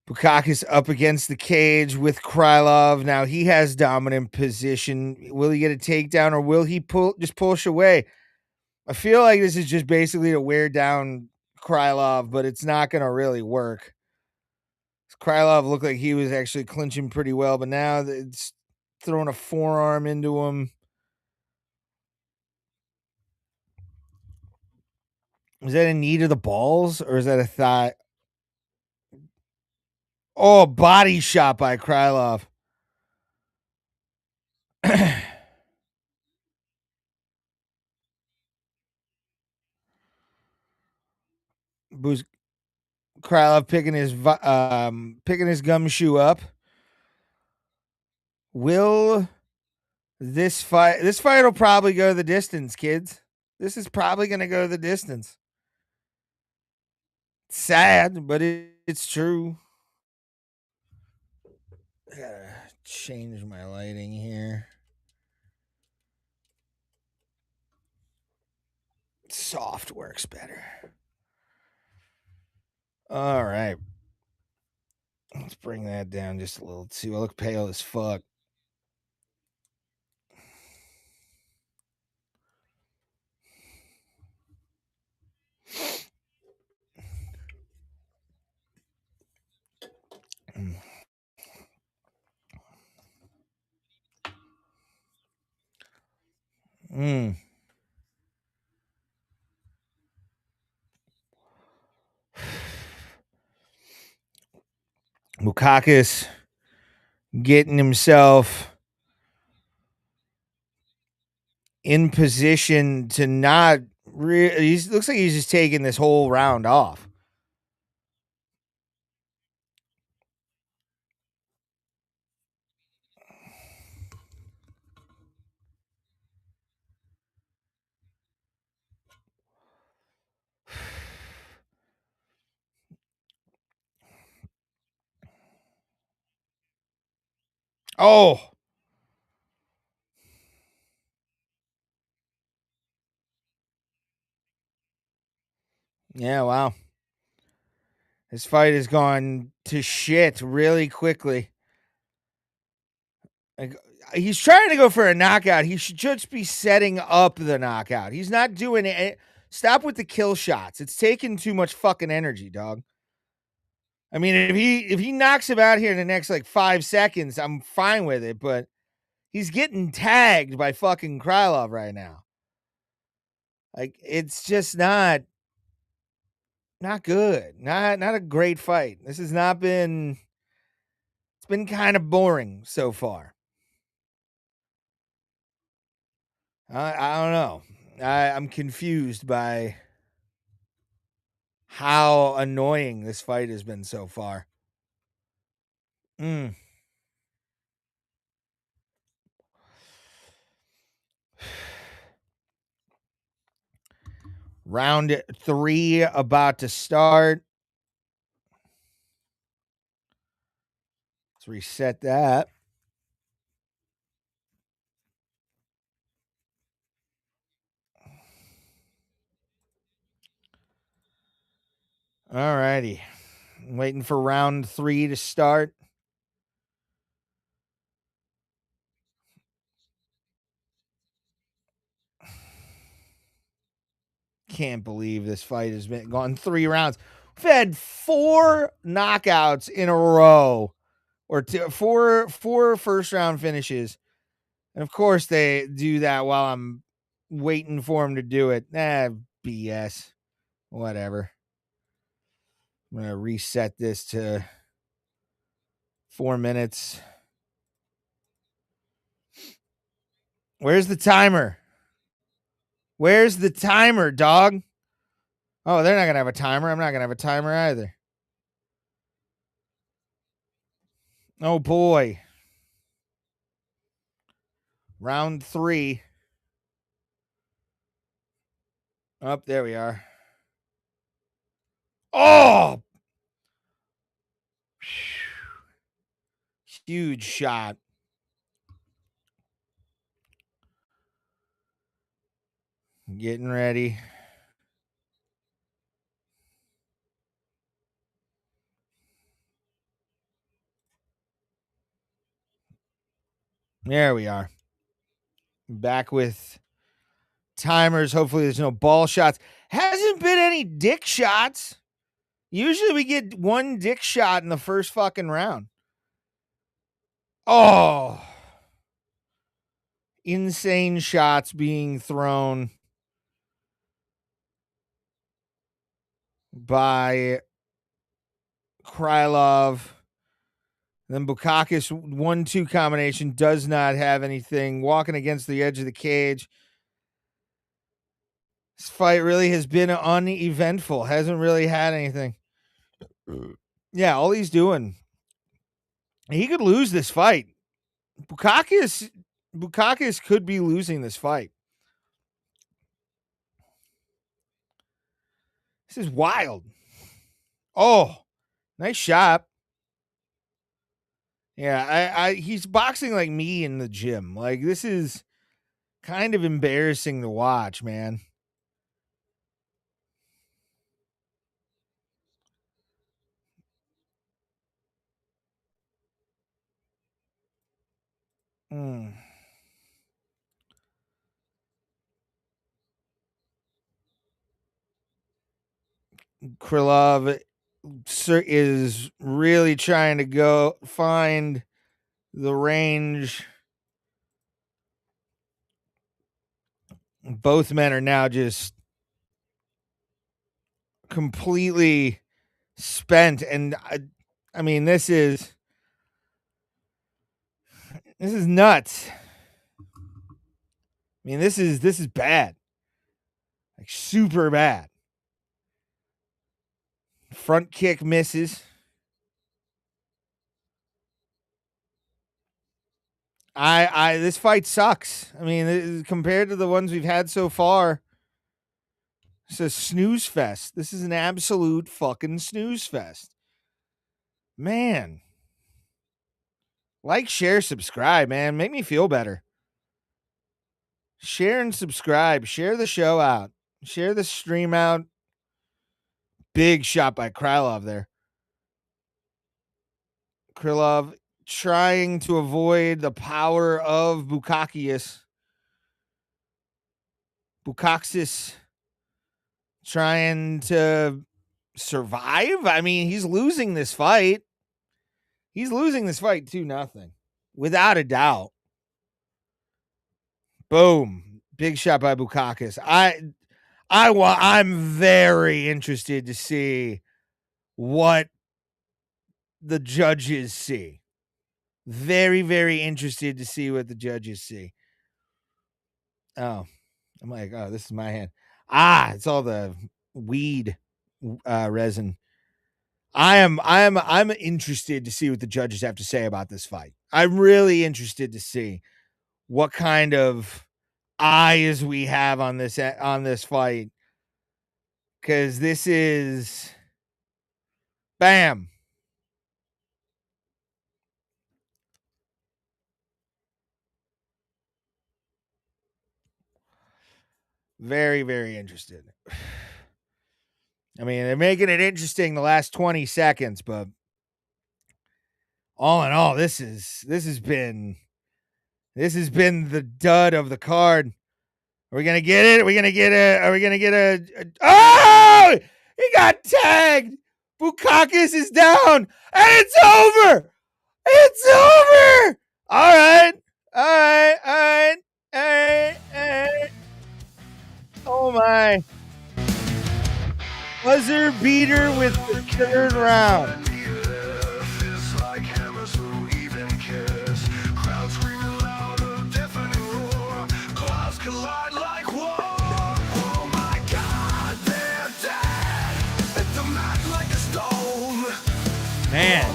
Bukakis up against the cage with Krylov. Now he has dominant position. Will he get a takedown or will he push away? I feel like this is just basically to wear down Krylov, but it's not going to really work. Krylov looked like he was actually clinching pretty well, but now it's throwing a forearm into him. Is that a knee to the balls or is that a thigh? Oh, body shot by Krylov. Krylov picking his gumshoe up. Will this fight will probably go the distance, kids. This is probably going to go the distance. Sad, but it's true. I gotta change my lighting here. Soft works better. All right. Let's bring that down just a little too. I look pale as fuck. Bukakis getting himself in position to not he looks like he's just taking this whole round off. Oh. Yeah, wow. This fight has gone to shit really quickly. Like, he's trying to go for a knockout. He should just be setting up the knockout. He's not doing it. Stop with the kill shots. It's taking too much fucking energy, dog. I mean, if he knocks him out here in the next like 5 seconds, I'm fine with it, but he's getting tagged by fucking Krylov right now. Like, it's just not good. Not a great fight. This has not been, it's been kind of boring so far. I don't know. I'm confused by how annoying this fight has been so far. Round 3 about to start. Let's reset that. All righty. Waiting for round 3 to start. Can't believe this fight has been gone 3 rounds. We've had 4 knockouts in a row, or 4 first round finishes. And of course they do that while I'm waiting for him to do it. BS. Whatever. I'm going to reset this to 4 minutes. Where's the timer? Where's the timer, dog? Oh, they're not going to have a timer. I'm not going to have a timer either. Oh, boy. Round 3. Oh, there we are. Oh! Huge shot. Getting ready. There we are. Back with timers. Hopefully there's no ball shots. Hasn't been any dick shots. Usually we get 1 dick shot in the first fucking round. Oh. Insane shots being thrown by Krylov. Then Bukakis 1-2 combination does not have anything. Walking against the edge of the cage. This fight really has been uneventful. Hasn't really had anything. Yeah, all he's doing. He could lose this fight. Bukakis could be losing this fight. This is wild. Oh, nice shot. Yeah, he's boxing like me in the gym. Like, this is kind of embarrassing to watch, man. Krylov is really trying to go find the range. Both men are now just completely spent, and I mean, this is nuts. I mean, this is bad, like super bad. Front kick misses. This fight sucks. I mean, compared to the ones we've had so far, it's a snooze fest. This is an absolute fucking snooze fest. Man. Like, share, subscribe, man. Make me feel better. Share and subscribe. Share the show out. Share the stream out. Big shot by Krylov there. Krylov trying to avoid the power of Bukakis. Bukakis trying to survive. I mean, he's losing this fight. He's losing this fight 2-0. Without a doubt. Boom. Big shot by Bukakis. I'm very interested to see what the judges see. Very, very interested to see what the judges see. Oh, I'm like, oh, this is my hand. It's all the weed resin. I'm interested to see what the judges have to say about this fight. I'm really interested to see what kind of eyes we have on this fight, because this is bam. Very, very interested. I mean, they're making it interesting the last 20 seconds, but all in all, this has been the dud of the card. Are we gonna get it? Are we gonna get a oh! He got tagged. Bukakis is down, and it's over. It's over. All right. Oh my. Buzzer beater with the third round. Man.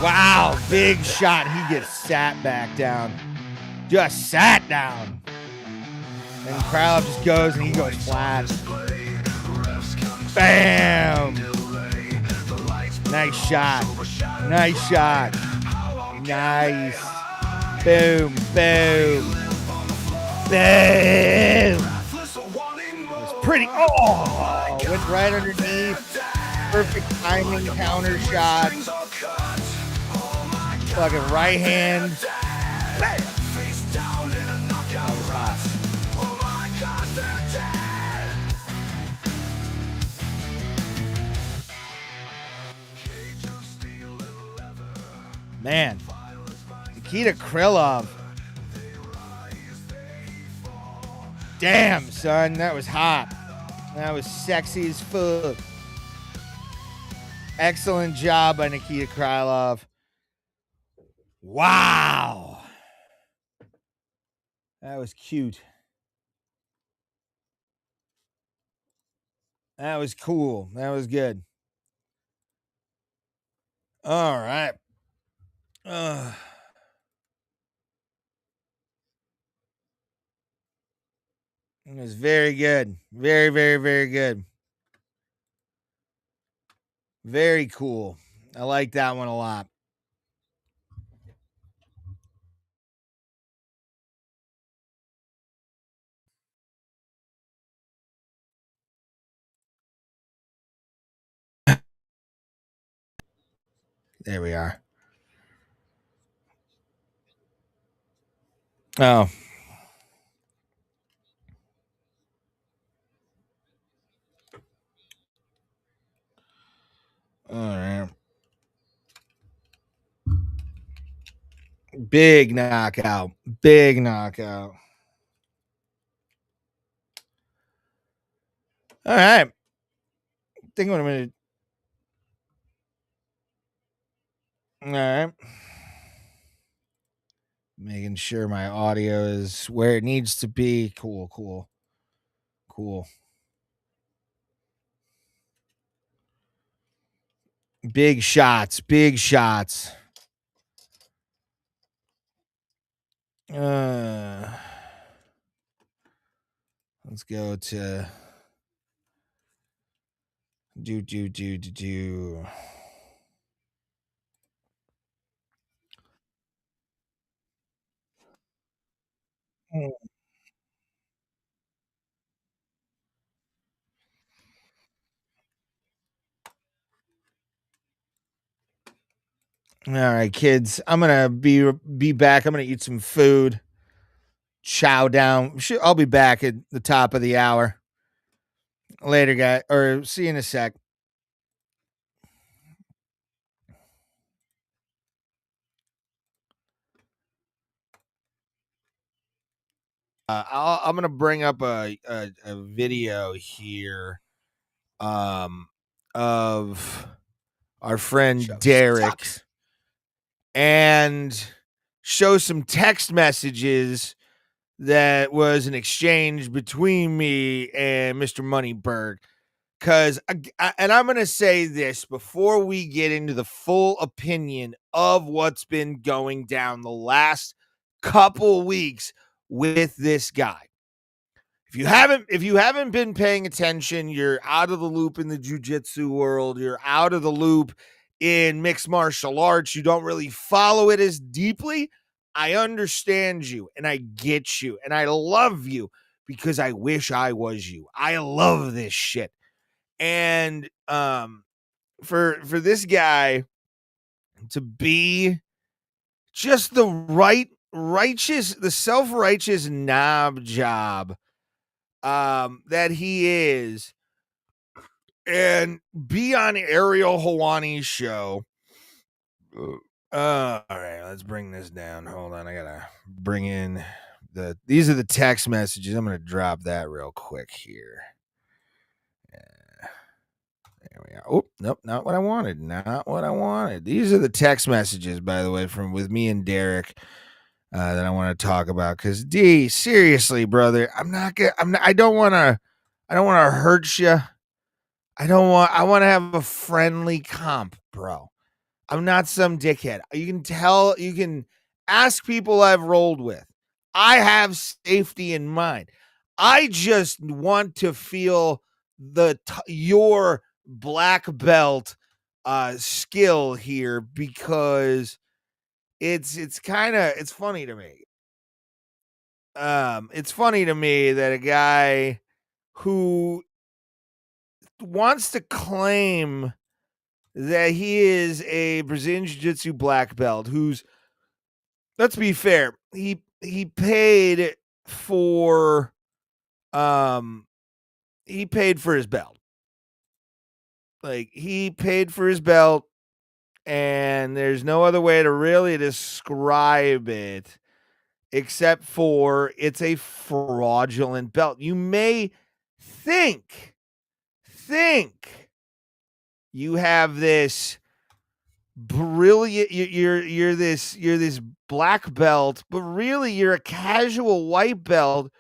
Wow, big shot. He gets sat back down. Just sat down. And Krylov just goes and he goes flat. Bam! Nice shot. Nice shot. Nice. Boom, boom. Boom! It's pretty. Oh! Went right underneath. Perfect timing counter shot. Fucking right hand. That was hot. Man. Nikita Krylov. Damn, son. That was hot. That was sexy as fuck. Excellent job by Nikita Krylov. Wow. That was cute. That was cool. That was good. All right. It was very good. Very, very, very good. Very cool. I like that one a lot. There we are. Oh. All right. Big knockout. Big knockout. All right. I think what I'm going to. All right. Making sure my audio is where it needs to be. Cool, cool, cool. Big shots, big shots. Let's go to do. All right, kids. I'm gonna be back. I'm gonna eat some food. Chow down. I'll be back at the top of the hour. Later, guy. Or see you in a sec. I'm gonna bring up a video here, of our friend Derrick, and show some text messages that was an exchange between me and Mr. Moneyberg. Because, and I'm going to say this before we get into the full opinion of what's been going down the last couple weeks with this guy. If you haven't been paying attention, you're out of the loop in the jiu-jitsu world. You're out of the loop in mixed martial arts. You don't really follow it as deeply. I understand you and I get you and I love you because I wish I was you. I love this shit. And for this guy to be just the self-righteous knob job that he is, and be on Ariel Helwani's show. All right, let's bring this down. Hold on, I gotta bring in these are the text messages. I'm gonna drop that real quick here. There we are. Oh, nope, not what I wanted. Not what I wanted. These are the text messages, by the way, from with me and Derrick that I want to talk about. Because D, seriously, brother, I don't want to hurt you. I want to have a friendly comp, bro. I'm not some dickhead. You can ask people I've rolled with. I have safety in mind. I just want to feel your black belt skill here, because it's funny to me. It's funny to me that a guy who wants to claim that he is a Brazilian Jiu-Jitsu black belt, who's, let's be fair, he paid for his belt. Like, he paid for his belt, and there's no other way to really describe it except for it's a fraudulent belt. You may think you have this brilliant, you're this black belt, but really you're a casual white belt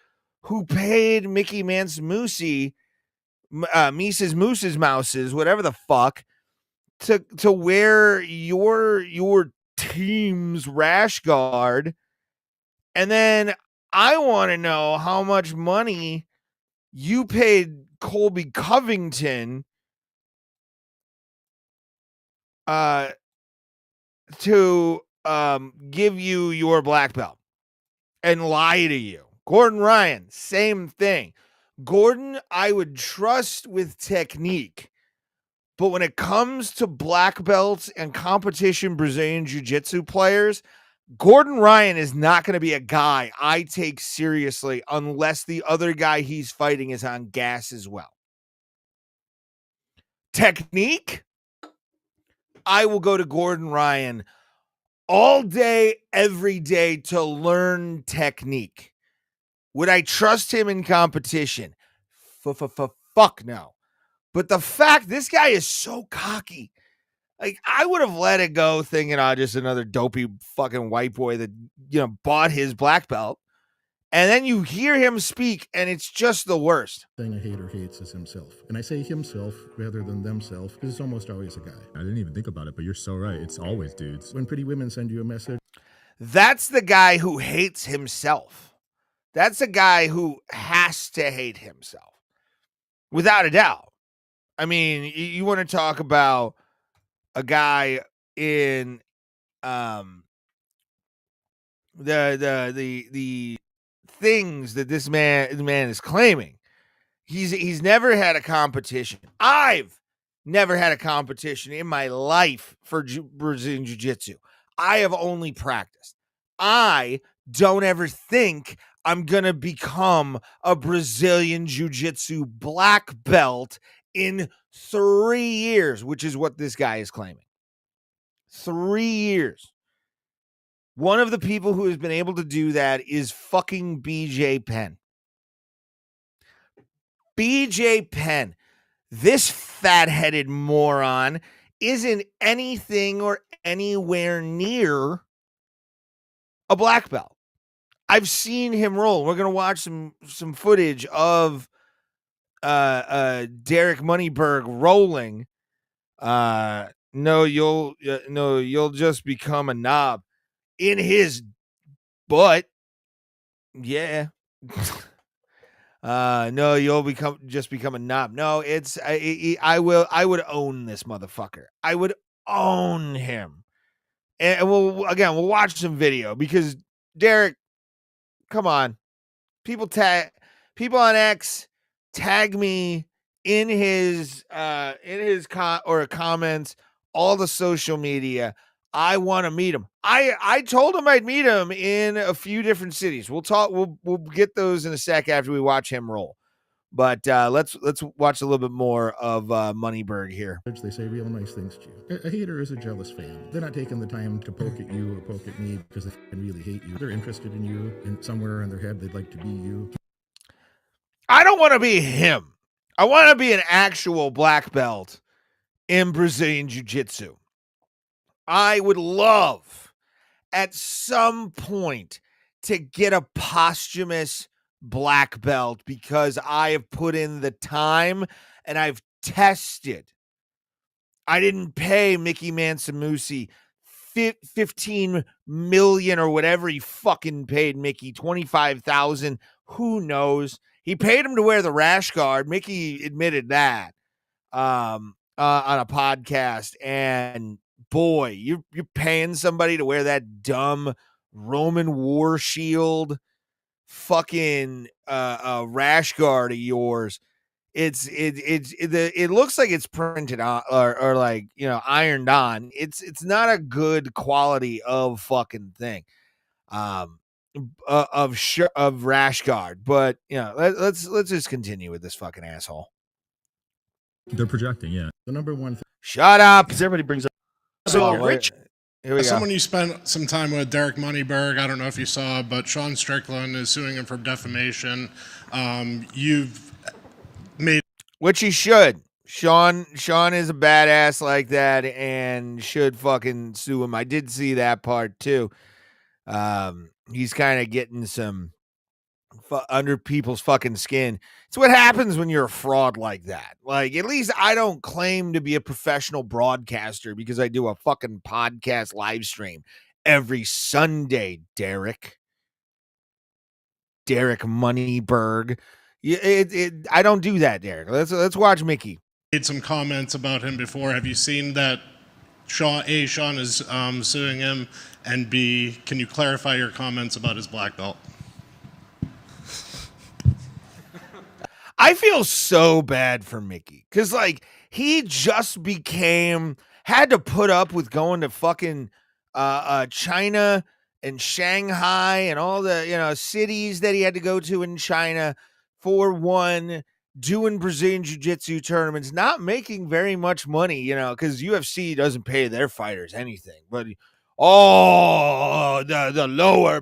who paid Mickey Mises Mouses, whatever the fuck, to wear your team's rash guard, and then I want to know how much money you paid Colby Covington to give you your black belt and lie to you. Gordon Ryan, same thing. Gordon, I would trust with technique, but when it comes to black belts and competition Brazilian Jiu-Jitsu players, Gordon Ryan is not going to be a guy I take seriously unless the other guy he's fighting is on gas as well. Technique, I will go to Gordon Ryan all day, every day to learn technique. Would I trust him in competition? Fuck no. But the fact this guy is so cocky, like I would have let it go thinking, just another dopey fucking white boy that, bought his black belt. And then you hear him speak and it's just the worst. Thing a hater hates is himself. And I say himself rather than themself because it's almost always a guy. I didn't even think about it, but you're so right. It's always dudes. When pretty women send you a message. That's the guy who hates himself. That's a guy who has to hate himself. Without a doubt. I mean, you want to talk about a guy in the things that this man is claiming. He's never had a competition. I've never had a competition in my life for Brazilian Jiu-Jitsu. I have only practiced. I don't ever think I'm going to become a Brazilian Jiu-Jitsu black belt in 3 years, which is what this guy is claiming. 3 years. One of the people who has been able to do that is fucking BJ Penn. BJ Penn, this fat-headed moron, isn't anything or anywhere near a black belt. I've seen him roll. We're gonna watch some footage of Derek Moneyberg rolling. No, you'll just become a knob in his butt. Yeah. No, you'll become a knob. No, I would own this motherfucker. I would own him. And we'll watch some video because Derek, come on. People on X tag me in his comments, all the social media. I want to meet him. I told him I'd meet him in a few different cities. We'll get those in a sec after we watch him roll. But let's watch a little bit more of Moneyberg here. They say real nice things to you. A hater is a jealous fan. They're not taking the time to poke at you or poke at me because they really hate you. They're interested in you, and somewhere in their head they'd like to be you. I don't want to be him. I want to be an actual black belt in Brazilian Jiu-Jitsu. I would love at some point to get a posthumous black belt because I have put in the time and I've tested. I didn't pay Mickey Mansamusi $15 million or whatever he fucking paid Mickey, $25,000. Who knows? He paid him to wear the rash guard. Mickey admitted that on a podcast. And boy, you're paying somebody to wear that dumb Roman war shield fucking rash guard of yours. It looks like it's printed on or like, ironed on. It's not a good quality of fucking thing. Of rash guard, but let's just continue with this fucking asshole. They're projecting, yeah. The number one thing. Shut up. Because everybody brings up. So, Rich, here we go. someone you spent some time with, Derek Moneyberg, I don't know if you saw, but Sean Strickland is suing him for defamation. You've made, which he should. Sean is a badass like that and should fucking sue him. I did see that part too. He's kind of getting some under people's fucking skin. It's what happens when you're a fraud like that. Like, at least I don't claim to be a professional broadcaster because I do a fucking podcast live stream every Sunday, Derrick Moneyberg. I don't do that, Derrick. Let's watch Mickey. Made some comments about him before. Have you seen that Sean is suing him? And B, can you clarify your comments about his black belt? I feel so bad for Mickey because, like, he just had to put up with going to fucking China and Shanghai and all the, cities that he had to go to in China for one, doing Brazilian Jiu-Jitsu tournaments, not making very much money, because UFC doesn't pay their fighters anything. But, the lower...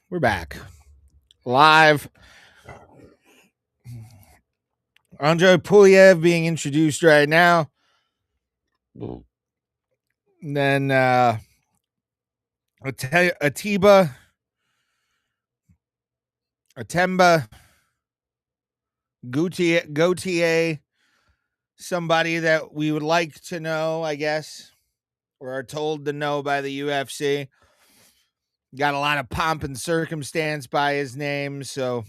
We're back. Live. Andre Puliev being introduced right now. And then Atemba, Gauthier, somebody that we would like to know, I guess, or are told to know by the UFC. Got a lot of pomp and circumstance by his name, so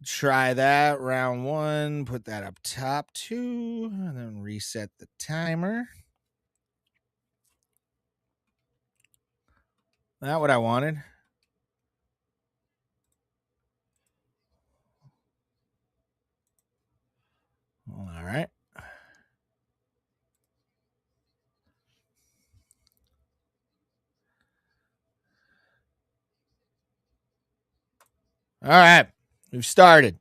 try that. Round 1, put that up top 2, and then reset the timer. Not what I wanted. All right. All right. We've started.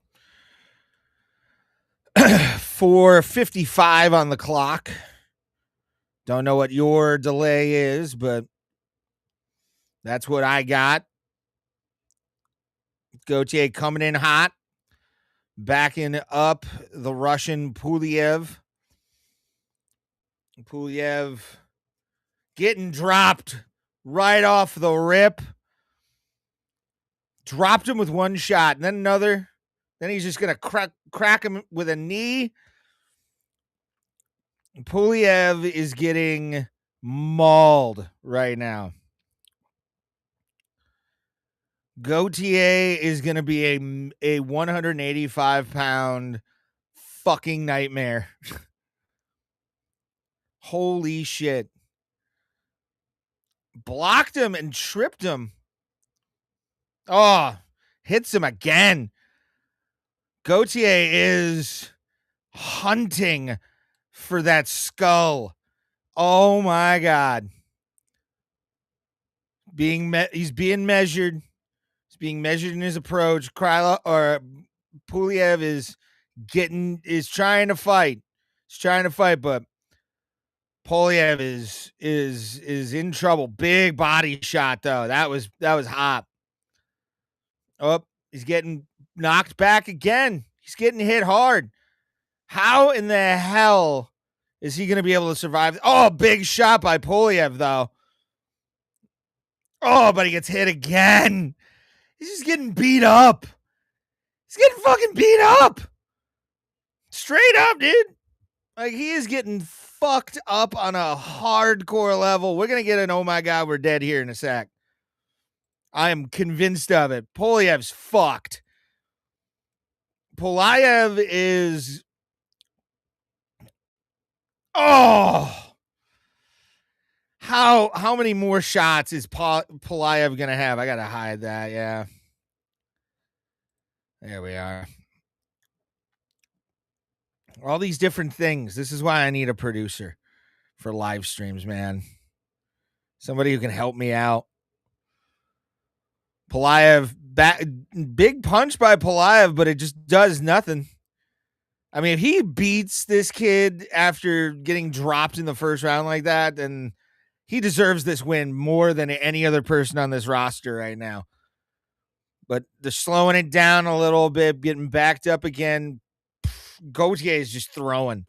4:55 on the clock. Don't know what your delay is, but that's what I got. Gauthier coming in hot. Backing up the Russian Puliev. Puliev getting dropped right off the rip. Dropped him with one shot, and then another. Then he's just going to crack him with a knee. Puliev is getting mauled right now. Gauthier is going to be a 185-pound fucking nightmare. Holy shit. Blocked him and tripped him. Oh, hits him again. Gauthier is hunting for that skull. Oh my God. He's being measured. He's being measured in his approach. Puliev is trying to fight. He's trying to fight, but Puliev is in trouble. Big body shot though. That was hot. Oh, he's getting knocked back again. He's getting hit hard. How in the hell is he going to be able to survive? Oh, big shot by Puliev, though. Oh, but he gets hit again. He's just getting beat up. He's getting fucking beat up. Straight up, dude. Like, he is getting fucked up on a hardcore level. We're going to get an oh my God, we're dead here in a sec. I am convinced of it. Puliev's fucked. Puliev is... Oh! How many more shots is Pulayev going to have? I got to hide that. Yeah. There we are. All these different things. This is why I need a producer for live streams, man. Somebody who can help me out. Pulayev, big punch by Pulayev, but it just does nothing. I mean, if he beats this kid after getting dropped in the first round like that, then he deserves this win more than any other person on this roster right now. But they're slowing it down a little bit, getting backed up again. Gaethje is just throwing.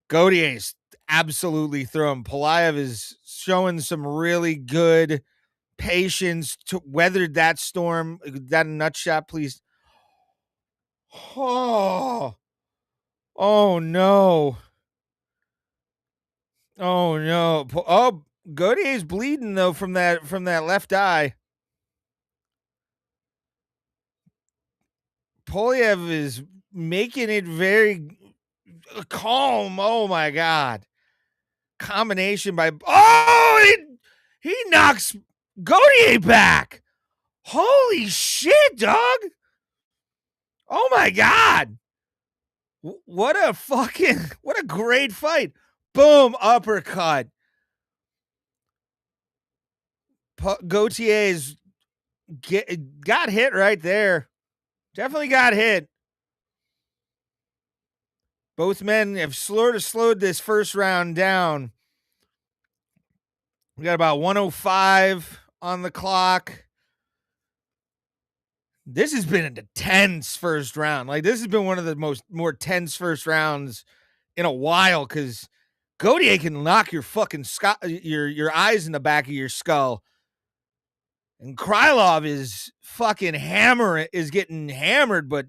Gaethje is absolutely throwing. Pulayev is showing some really good patience to weather that storm. That nut shot, please. Oh no. Oh no. Oh, Gaethje is bleeding though from that left eye. Pulayev is making it very calm. Oh my God. Combination by he knocks Gaethje back. Holy shit, dog. Oh my God. What a great fight. Boom, uppercut. Gaethje's got hit right there. Definitely got hit. Both men have slowed this first round down. We got about 105 on the clock. This has been a tense first round. Like, this has been one of the more tense first rounds in a while, because Gaethje can knock your fucking your eyes in the back of your skull. And Krylov is fucking getting hammered, but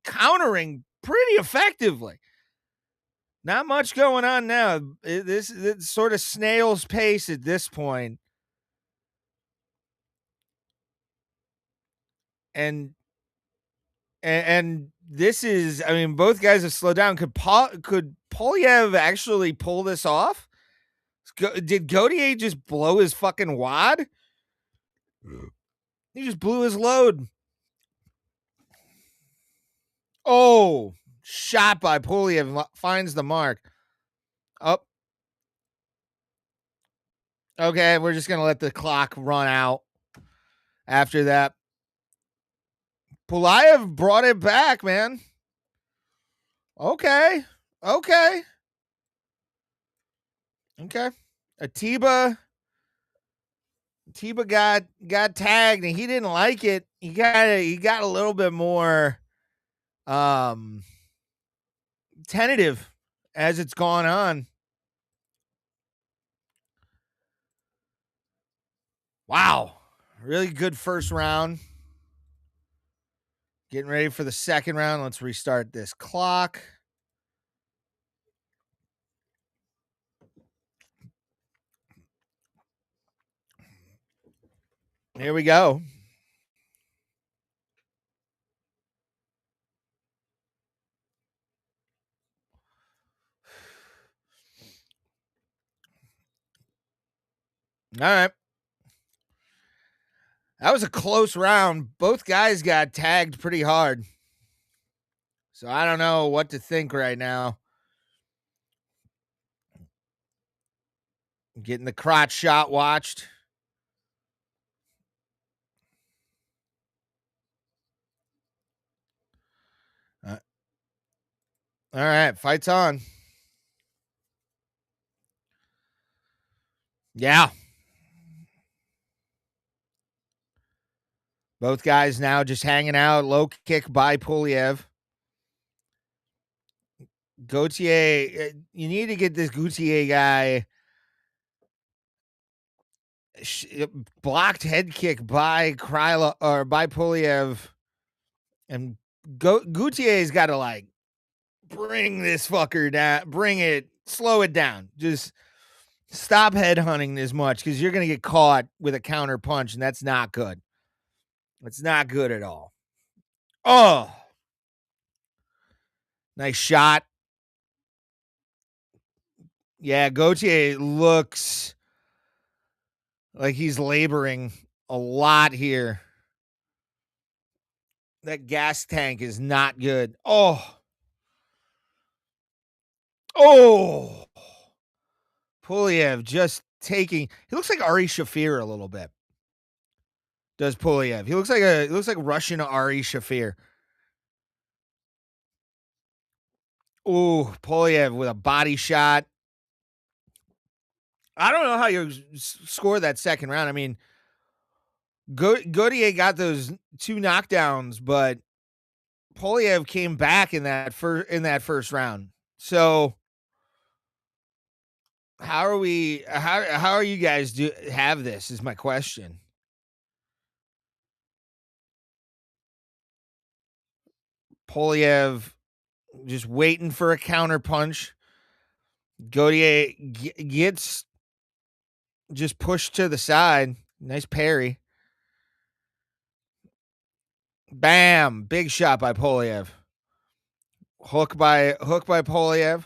countering pretty effectively. Not much going on now. It's sort of snail's pace at this point. And this is, I mean, both guys have slowed down. Could Pulayev actually pull this off? Did Gaethje just blow his fucking wad? He just blew his load. Oh, shot by Pulayev, finds the mark. Oh. Okay, we're just going to let the clock run out after that. Pulayev brought it back, man. Okay. Atiba got tagged and he didn't like it. He got a little bit more tentative as it's gone on. Wow. Really good first round. Getting ready for the second round. Let's restart this clock. Here we go. All right. That was a close round. Both guys got tagged pretty hard. So I don't know what to think right now. Getting the crotch shot watched. All right, fight's on. Yeah. Both guys now just hanging out. Low kick by Pulayev. Gaethje, you need to get this Gaethje guy. Blocked head kick by Krylov or by Pulayev. And Gaethje's got to like bring this fucker down. Bring it. Slow it down. Just stop headhunting this much, because you're going to get caught with a counter punch, and that's not good. It's not good at all. Oh. Nice shot. Yeah, Gaethje looks Like he's laboring a lot here. That gas tank is not good. Oh. Pulev just taking. He looks like Ari Shafir a little bit. Does Pulev? He looks like Russian Ari Shafir. Pulev with a body shot. I don't know how you score that second round. I mean, Gaethje got those 2 knockdowns, but Pulev came back in that first round. So how are we? How are you guys have this? Is my question. Pulev just waiting for a counter punch. Gaethje gets just pushed to the side. Nice parry. Bam! Big shot by Pulev. Hook by Pulev.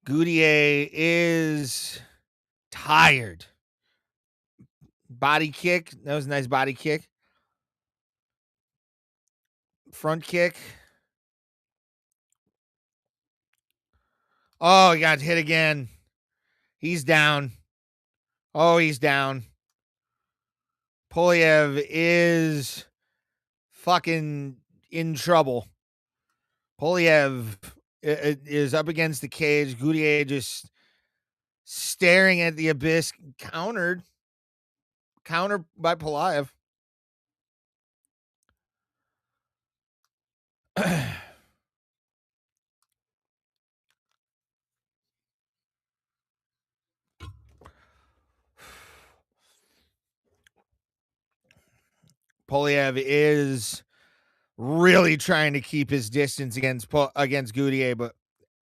Gaethje is tired. Body kick. That was a nice body kick. Front kick. Oh, he got hit again. He's down. Oh, he's down. Pulev is fucking in trouble. Pulev is up against the cage. Gaethje just staring at the abyss. Counter by Pulev. Pulev is really trying to keep his distance against Gaethje,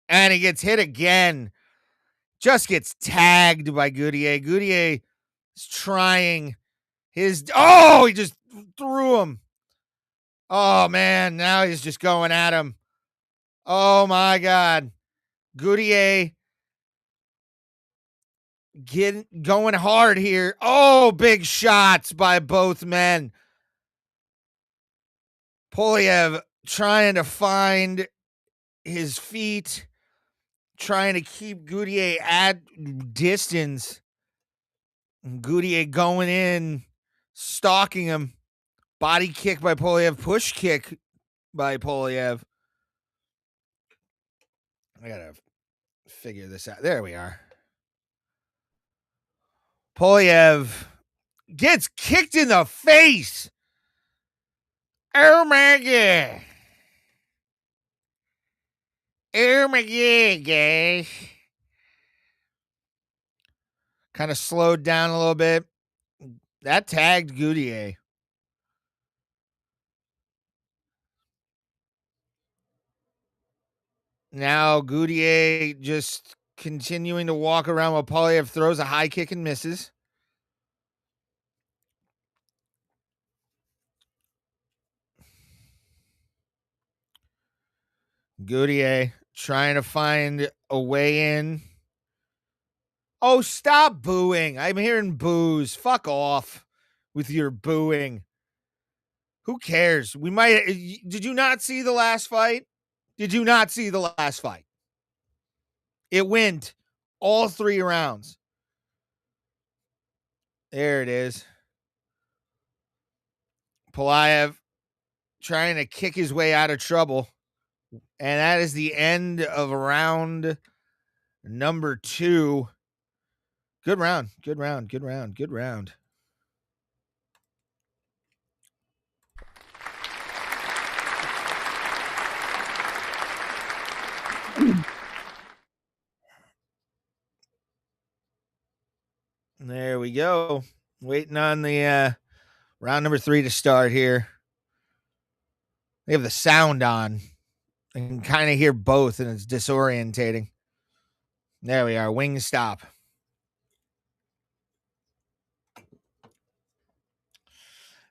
and he gets hit again. Just gets tagged by Gaethje. Gaethje is trying his. Oh, he just threw him. Oh man, now he's just going at him. Oh my God, Gaethje going hard here. Oh, big shots by both men. Pulev trying to find his feet, trying to keep Gaethje at distance. Gaethje going in, stalking him. Body kick by Pulev, push kick by Pulev. I gotta figure this out. There we are. Pulev gets kicked in the face. Oh my God. Oh my God, guys. Kind of slowed down a little bit. That tagged Gaethje. Now Gaethje just continuing to walk around while Pulev throws a high kick and misses. Gaethje trying to find a way in. Oh, stop booing. I'm hearing boos. Fuck off with your booing. Who cares? Did you not see the last fight? Did you not see the last fight? It went all 3 rounds. There it is. Pulev trying to kick his way out of trouble. And that is the end of round number 2. Good round. Good round. Good round. Good round. There we go. Waiting on the round number 3 to start here. They have the sound on. I can kind of hear both, and it's disorientating. There we are. Wing stop.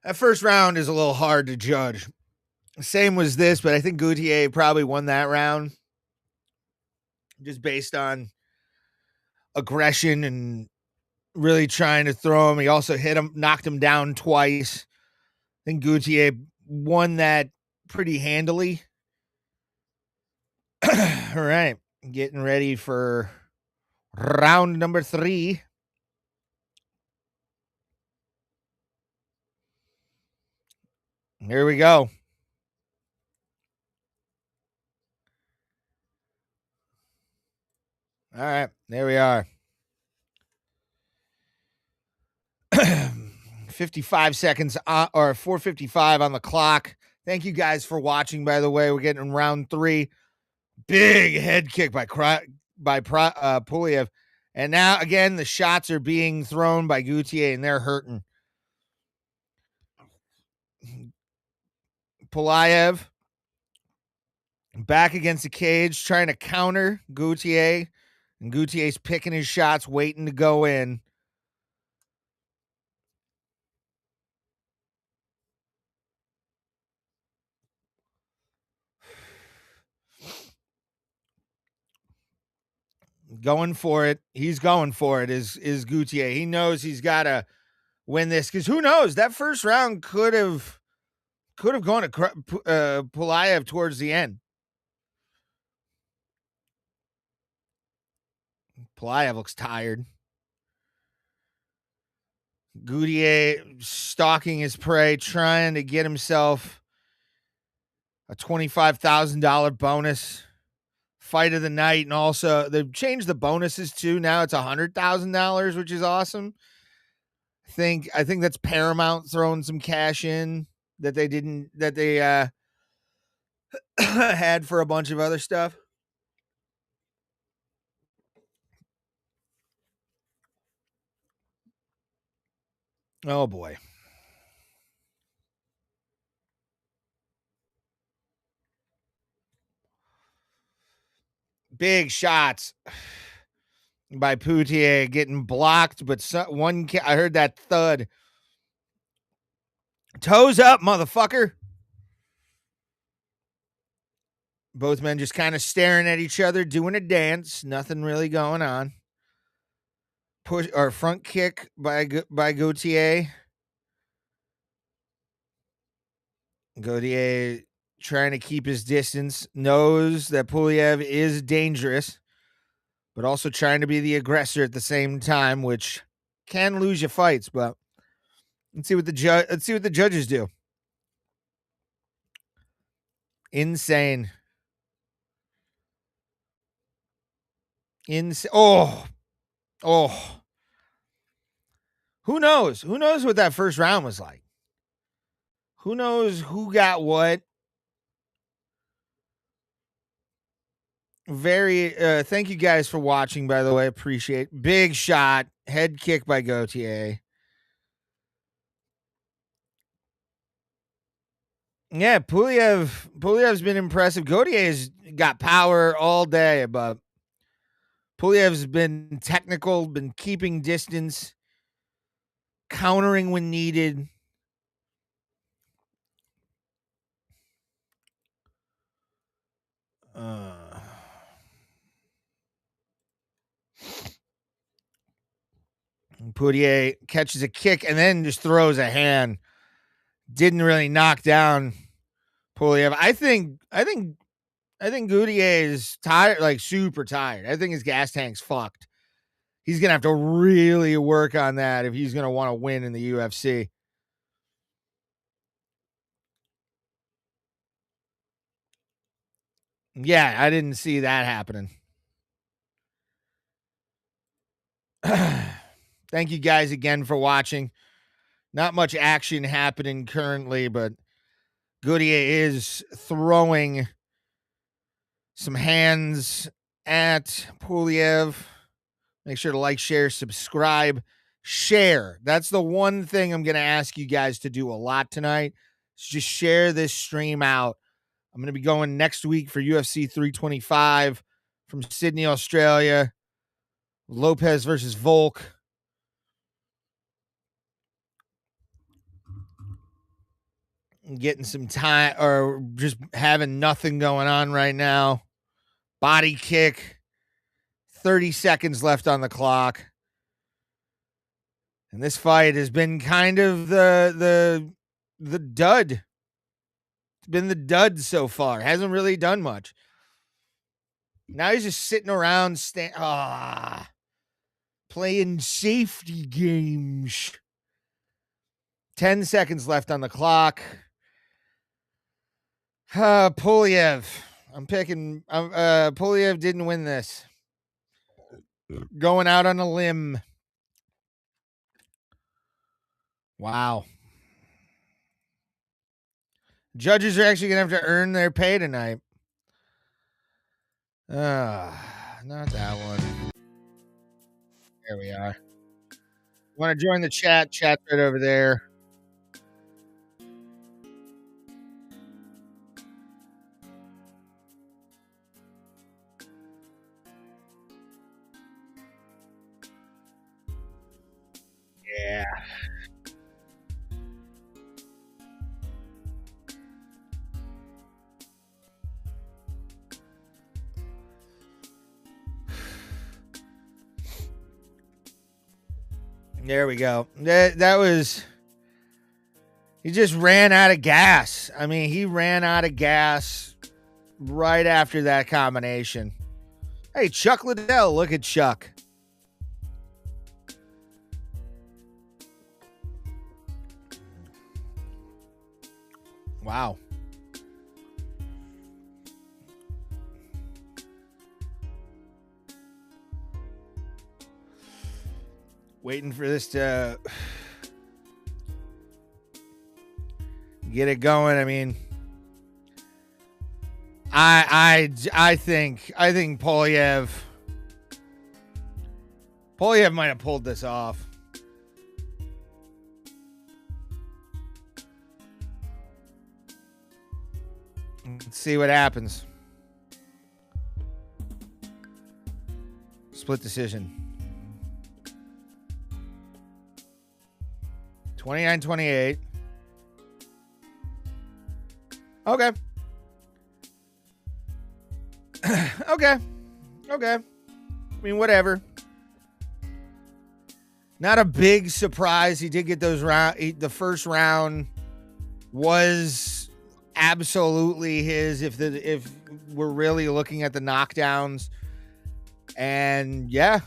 That first round is a little hard to judge. Same was this, but I think Gaethje probably won that round just based on aggression and really trying to throw him. He also hit him, knocked him down twice. I think Gaethje won that pretty handily. All right, getting ready for round number 3. Here we go. All right, there we are. 55 seconds or 4:55 on the clock. Thank you guys for watching, by the way. We're getting in round 3. Big head kick by Pulev. And now, again, the shots are being thrown by Gaethje, and they're hurting. Pulev back against the cage, trying to counter Gaethje. And Gaethje's picking his shots, waiting to go in. Going for it. He's going for it, is Gaethje. He knows he's got to win this, because who knows? That first round could have gone to Pulev towards the end. Pulev looks tired. Gaethje stalking his prey, trying to get himself a $25,000 bonus. Fight of the night, and also they've changed the bonuses too. Now it's $100,000, which is awesome. I think that's Paramount throwing some cash in that they had for a bunch of other stuff. Oh boy. Big shots by Putier, getting blocked, but I heard that thud. Toes up, motherfucker. Both men just kind of staring at each other, doing a dance. Nothing really going on. Push or front kick by Gaethje. Gaethje trying to keep his distance, knows that Pulev is dangerous, but also trying to be the aggressor at the same time, which can lose you fights. But let's see what the judges do. Insane. Oh. Who knows? Who knows what that first round was like? Who knows who got what? Thank you guys for watching, by the way. Appreciate it. Big shot. Head kick by Gaethje. Yeah, Pulev's been impressive. Gaethje's got power all day, but Pulev's been technical, been keeping distance, countering when needed. Poirier catches a kick and then just throws a hand. Didn't really knock down Pulev. I think Gaethje is tired, like super tired. I think his gas tank's fucked. He's gonna have to really work on that if he's gonna want to win in the UFC. Yeah, I didn't see that happening. Thank you guys again for watching. Not much action happening currently, but Gaethje is throwing some hands at Pulev. Make sure to like, share, subscribe, share. That's the one thing I'm going to ask you guys to do a lot tonight. Is just share this stream out. I'm going to be going next week for UFC 325 from Sydney, Australia. Lopez versus Volk. Getting some time, or just having nothing going on right now. Body kick. 30 seconds left on the clock. And this fight has been kind of the dud. It's been the dud so far. Hasn't really done much. Now he's just sitting around playing safety games. 10 seconds left on the clock. Pulev. I'm picking. Pulev didn't win this. Going out on a limb. Wow. Judges are actually going to have to earn their pay tonight. Not that one. There we are. Want to join the chat? Chat right over there. Yeah. There we go. That was... He just ran out of gas. I mean, he ran out of gas right after that combination. Hey, Chuck Liddell. Look at Chuck. Wow. Waiting for this to get it going. I mean, I think Pulev might have pulled this off. Let's see what happens. Split decision. 29-28. Okay. Okay. I mean, whatever. Not a big surprise. He did get those the first round was absolutely his if we're really looking at the knockdowns. And yeah,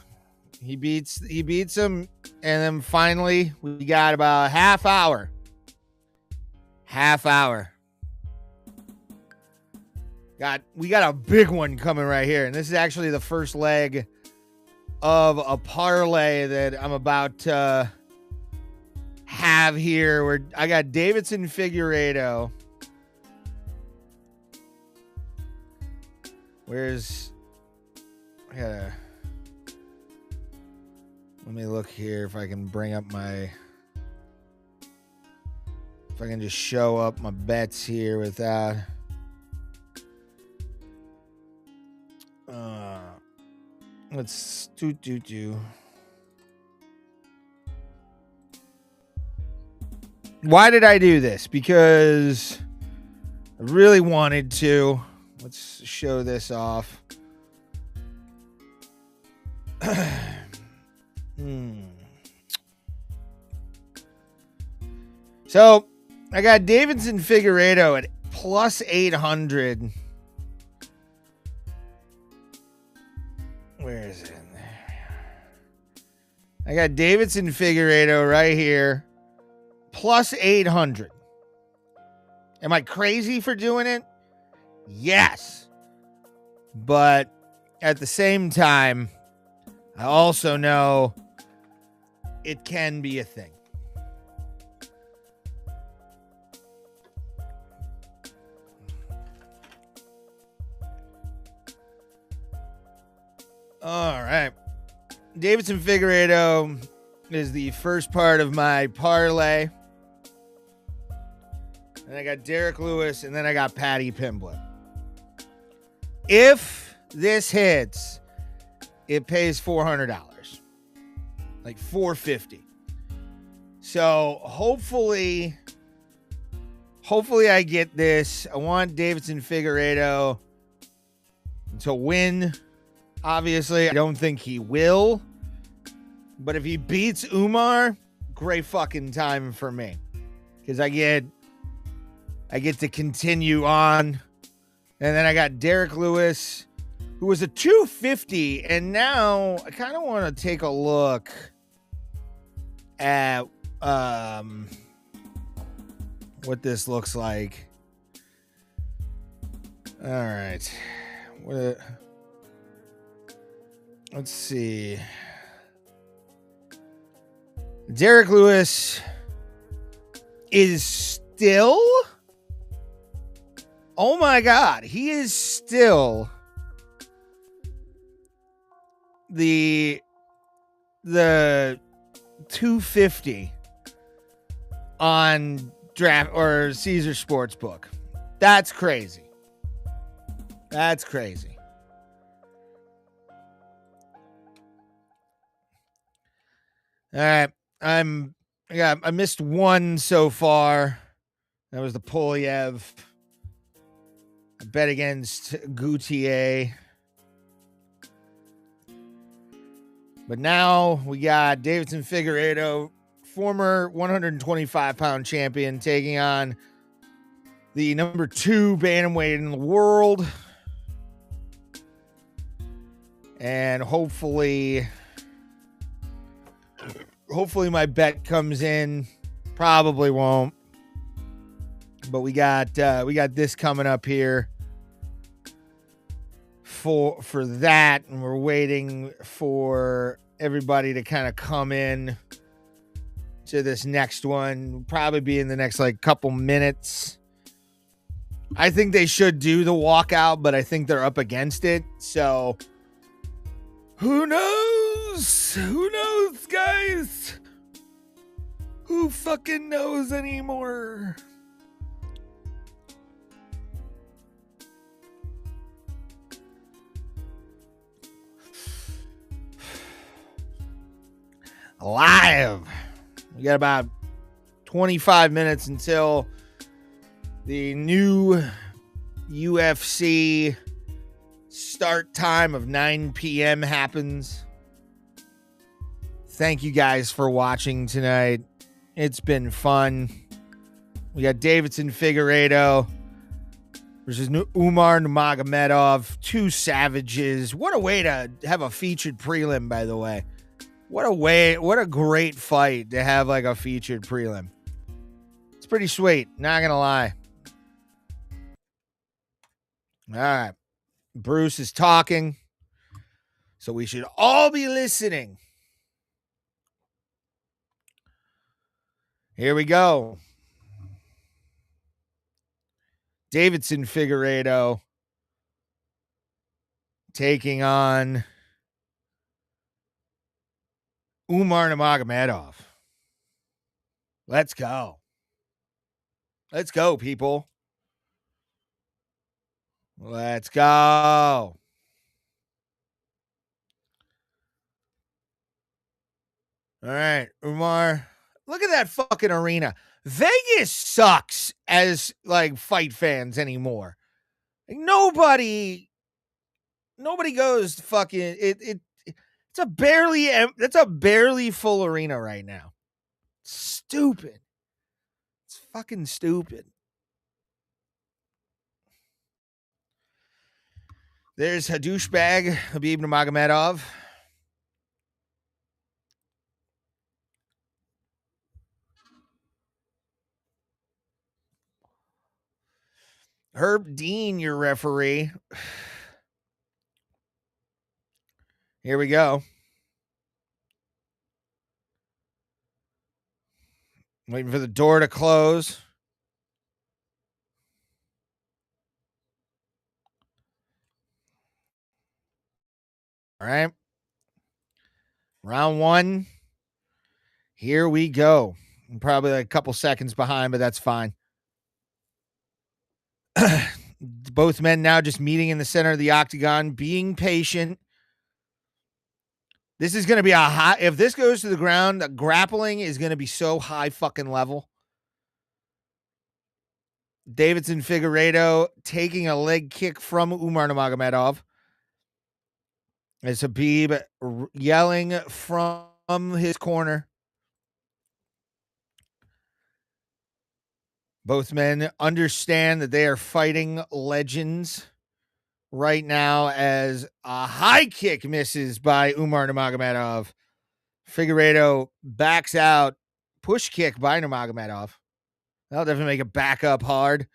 he beats him. And then finally, we got about half hour. We got a big one coming right here. And this is actually the first leg of a parlay that I'm about to have here. Where I got Davidson Figueiredo. Let me look here if I can bring up if I can just show up my bets here without. Let's do. Why did I do this? Because I really wanted to. Let's show this off. So I got Davidson Figueiredo at plus 800. Where is it in there? I got Davidson Figueiredo right here, plus 800. Am I crazy for doing it? Yes. But at the same time, I also know it can be a thing. All right. Davidson Figueiredo is the first part of my parlay. And I got Derrick Lewis, and then I got Paddy Pimblett. If this hits, it pays $400. Like $450. So hopefully I get this. I want Davidson Figueiredo to win. Obviously, I don't think he will. But if he beats Umar, great fucking time for me because I get to continue on. And then I got Derrick Lewis, who was a 250, and now I kind of want to take a look at what this looks like. All right. Let's see. Derrick Lewis is still... Oh my God, he is still the 250 on draft or Caesar Sportsbook. That's crazy. That's crazy. All right, I missed one so far. That was the Polyev. I bet against Gaethje. But now we got Davidson Figueiredo, former 125-pound champion, taking on the number 2 bantamweight in the world. And hopefully my bet comes in. Probably won't. But we got this coming up here for that, and we're waiting for everybody to kind of come in to this next one. Probably be in the next couple minutes. I think they should do the walkout, but I think they're up against it. So who knows? Who knows, guys? Who fucking knows anymore? Live. We got about 25 minutes until the new UFC start time of 9 p.m. happens. Thank you guys for watching tonight. It's been fun. We got Davidson Figueiredo versus Umar Nurmagomedov. 2 savages. What a way to have a featured prelim, by the way. What a great fight to have a featured prelim. It's pretty sweet, not gonna lie. All right. Bruce is talking, so we should all be listening. Here we go. Davidson Figueiredo taking on Umar Nurmagomedov. Let's go. Let's go, people. Let's go. All right, Umar. Look at that fucking arena. Vegas sucks as fight fans anymore. Nobody goes fucking it's a barely full arena right now. Stupid. It's fucking stupid. There's a douchebag, Khabib Nurmagomedov. Herb Dean, your referee. Here we go. Waiting for the door to close. All right. Round 1. Here we go. I'm probably a couple seconds behind, but that's fine. Both men now just meeting in the center of the octagon, being patient. This is going to be if this goes to the ground, the grappling is going to be so high fucking level. Davidson Figueiredo taking a leg kick from Umar Nurmagomedov. As Khabib yelling from his corner. Both men understand that they are fighting legends right now as a high kick misses by Umar Nurmagomedov. Figueiredo backs out. Push kick by Nurmagomedov. That'll definitely make it back up hard.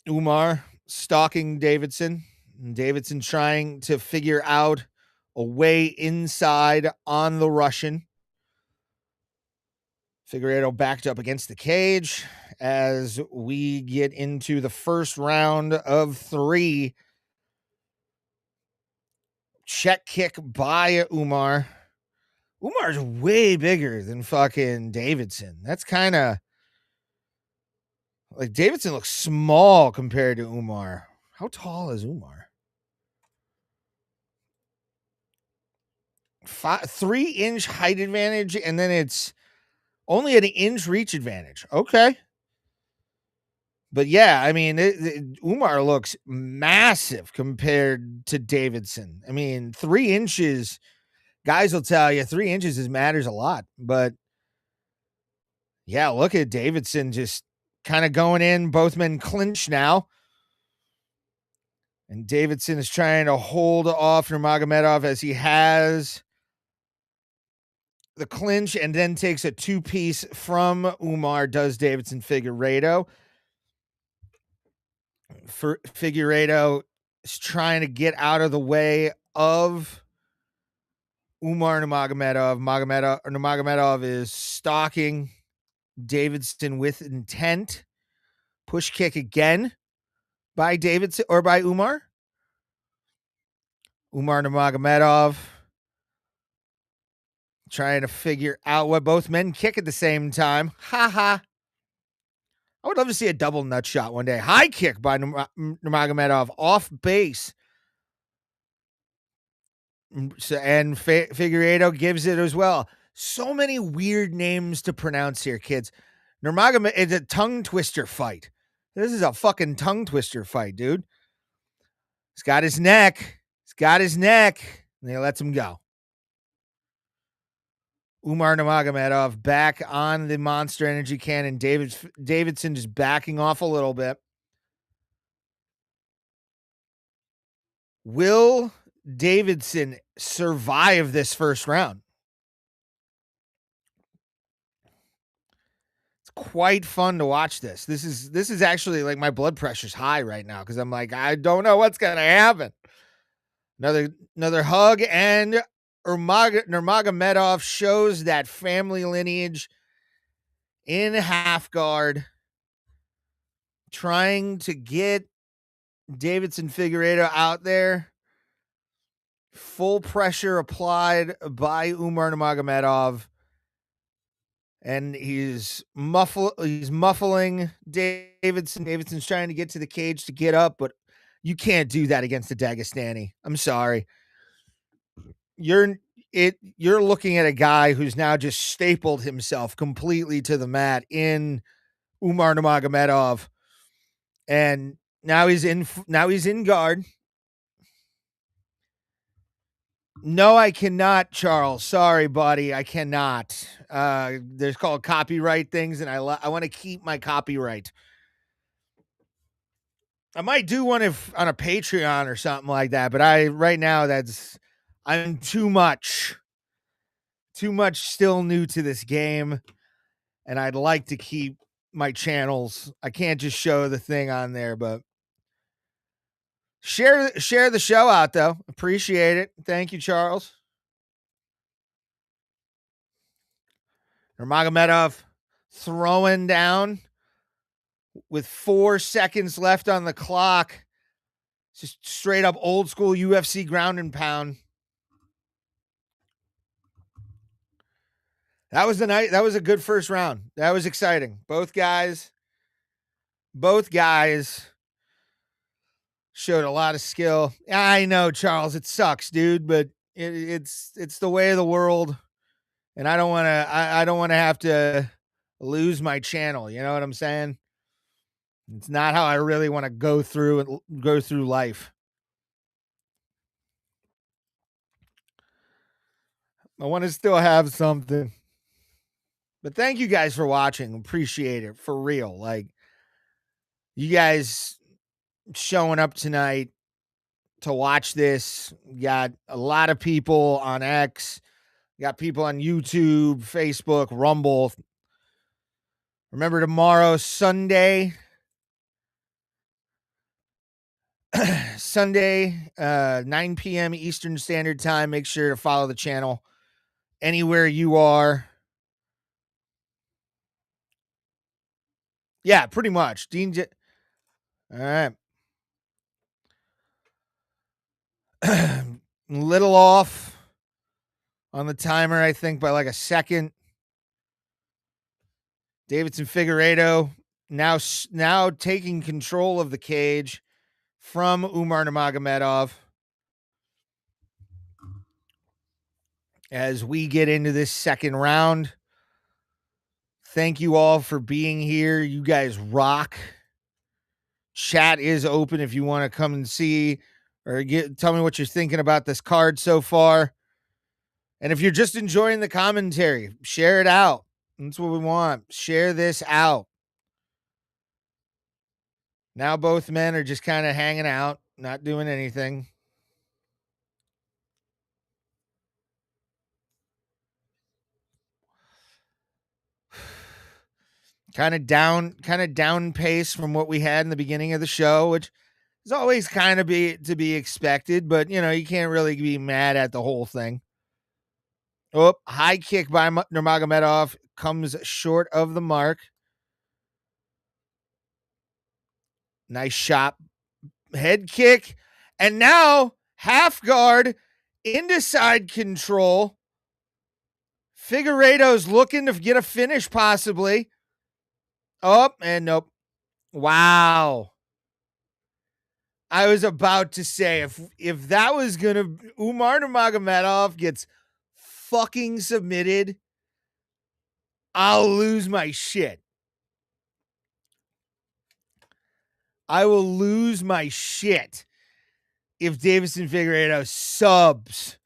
Umar stalking Davidson. Davidson trying to figure out a way inside on the Russian. Figueiredo backed up against the cage as we get into the first round of 3. Check kick by Umar. Umar's way bigger than fucking Davidson. That's kind of like Davidson looks small compared to Umar. How tall is Umar? 3-inch height advantage, and then it's only an inch reach advantage. Okay. But yeah, I mean, Umar looks massive compared to Davidson. I mean, 3 inches, guys will tell you 3 inches matters a lot. But yeah, look at Davidson just kind of going in. Both men clinch now. And Davidson is trying to hold off Nurmagomedov as he has the clinch and then takes a 2-piece from Umar, does Davidson Figueiredo. Figueiredo is trying to get out of the way of Umar Nurmagomedov. Nurmagomedov is stalking Davidson with intent. Push kick again by Davidson or by Umar. Umar Nurmagomedov trying to figure out what both men kick at the same time. Ha ha. I would love to see a double nut shot one day. High kick by Nurmagomedov off base. So, and Figueiredo gives it as well. So many weird names to pronounce here, kids. Nurmagomedov, it's a tongue twister fight. This is a fucking tongue twister fight, dude. He's got his neck. And he lets him go. Umar Nurmagomedov back on the Monster Energy cannon. Davidson just backing off a little bit. Will Davidson survive this first round? It's quite fun to watch this. This is actually like my blood pressure's high right now because I'm like, I don't know what's gonna happen. Another hug, and Nurmagomedov shows that family lineage in half guard, trying to get Davidson Figueiredo out there. Full pressure applied by Umar Nurmagomedov, and he's muffling Davidson. Davidson's trying to get to the cage to get up, but you can't do that against the Dagestani. I'm sorry. You're looking at a guy who's now just stapled himself completely to the mat in Umar Nurmagomedov, and now he's in guard. No, I cannot, Charles. Sorry, buddy. I cannot. There's called copyright things, and I want to keep my copyright. I might do one on a Patreon or something like that, but right now I'm too much still new to this game, and I'd like to keep my channels. I can't just show the thing on there, but share the show out though. Appreciate it. Thank you, Charles. Nurmagomedov throwing down with 4 seconds left on the clock. Just straight up old school UFC ground and pound. That was a good first round. That was exciting. Both guys showed a lot of skill. I know, Charles, it sucks, dude, but it's the way of the world. And I don't want to have to lose my channel. You know what I'm saying? It's not how I really want to go through life. I want to still have something. But thank you guys for watching. Appreciate it. For real. Like, you guys showing up tonight to watch this. Got a lot of people on X. Got people on YouTube, Facebook, Rumble. Remember tomorrow, Sunday. Sunday, 9 p.m. Eastern Standard Time. Make sure to follow the channel anywhere you are. Yeah, pretty much. All right. Little off on the timer, I think, by like a second. Davidson Figueiredo now taking control of the cage from Umar Nurmagomedov as we get into this second round. Thank you all for being here. You guys rock. Chat is open if you want to come and see or tell me what you're thinking about this card so far. And if you're just enjoying the commentary, share it out. That's what we want. Share this out. Now both men are just kind of hanging out, not doing anything. Kind of down pace from what we had in the beginning of the show, which is always kind of to be expected, but you know, you can't really be mad at the whole thing. Oh, high kick by Nurmagomedov comes short of the mark. Nice shot. Head kick. And now half guard into side control. Figueiredo's looking to get a finish possibly. Oh, and nope. Wow. I was about to say, if that was going to, Umar Nurmagomedov gets fucking submitted, I'll lose my shit. I will lose my shit if Deiveson Figueiredo subs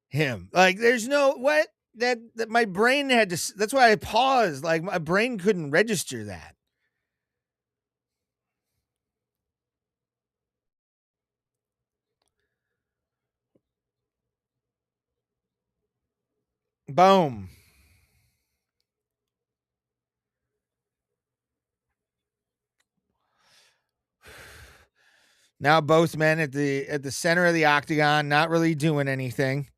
him. Like, there's no, what? That my brain had to, that's why I paused. Like, my brain couldn't register that. Boom. Now both men at the center of the octagon, not really doing anything.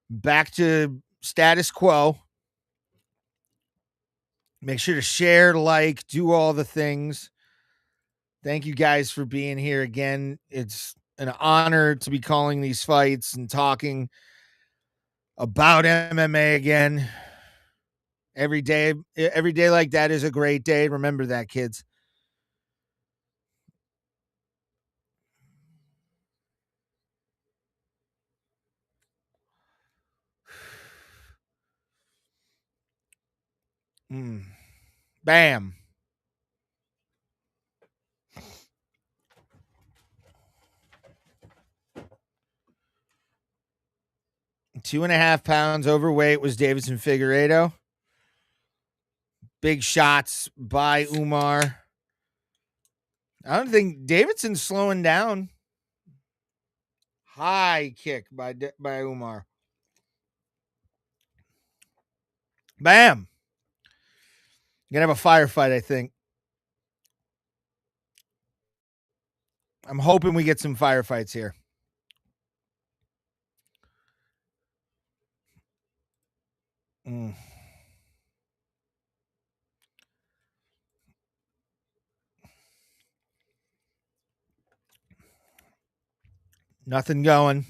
Back to status quo. Make sure to share, like, do all the things. Thank you guys for being here again. It's an honor to be calling these fights and talking about MMA again. Every day like that is a great day. Remember that, kids. Bam. £2.5 pounds overweight was Deiveson Figueiredo. Big shots by Umar. I don't think Davidson's slowing down. High kick by Umar. Bam. Gonna have a firefight, I think. I'm hoping we get some firefights here. Nothing going.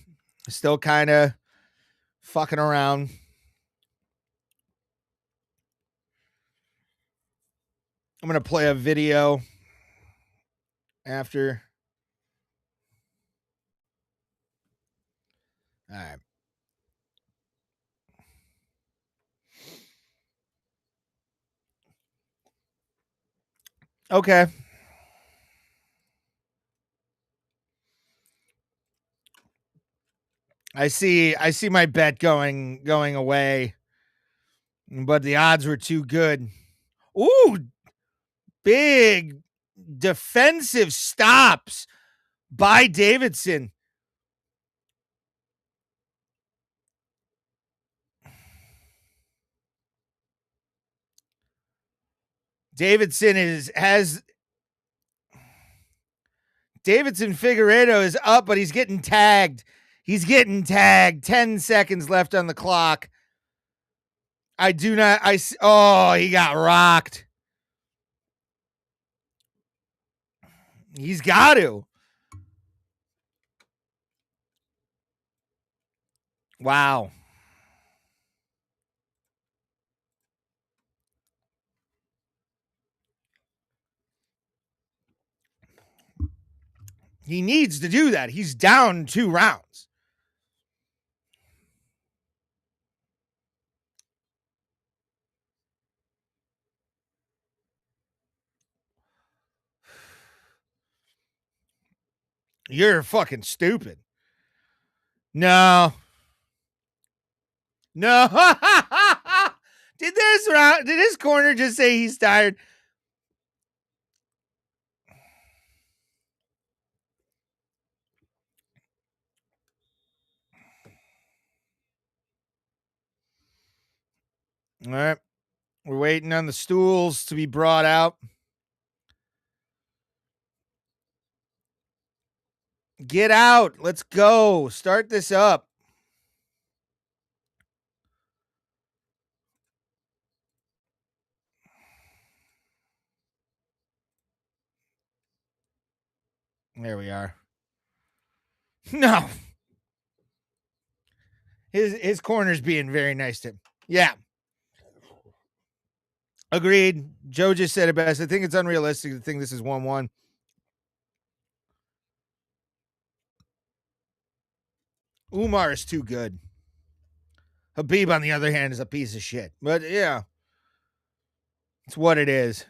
Still kind of fucking around. I'm going to play a video after. All right. Okay. I see my bet going away but the odds were too good. Ooh, big defensive stops by Davidson. Davidson Figueiredo is up, but he's getting tagged. 10 seconds left on the clock. He got rocked. He's got to. Wow. He needs to do that. He's down 2 rounds. You're fucking stupid. No. Did his corner just say he's tired? All right. We're waiting on the stools to be brought out. Get out. Let's go. Start this up. There we are. No. His corner's being very nice to him. Yeah. Agreed. Joe just said it best. I think it's unrealistic to think this is 1-1. Umar is too good. Habib, on the other hand, is a piece of shit. But yeah, it's what it is.